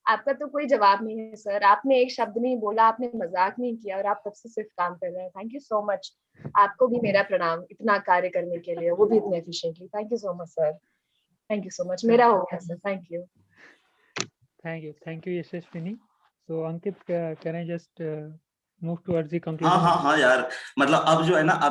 आपका तो कोई जवाब नहीं है sir. आपने एक शब्द नहीं बोला, आपने मजाक नहीं किया, और आप तब से सिर्फ काम कर रहे हैं. Thank you so much. आपको भी मेरा प्रणाम इतना कार्य करने के लिए, वो भी इतने efficiently. Thank you so much sir. Thank you so much. मेरा हो गया sir. Thank you. Thank you Yashaswini. So Ankit, can I just move towards the conclusion? हाँ यार, मतलब अब जो है ना,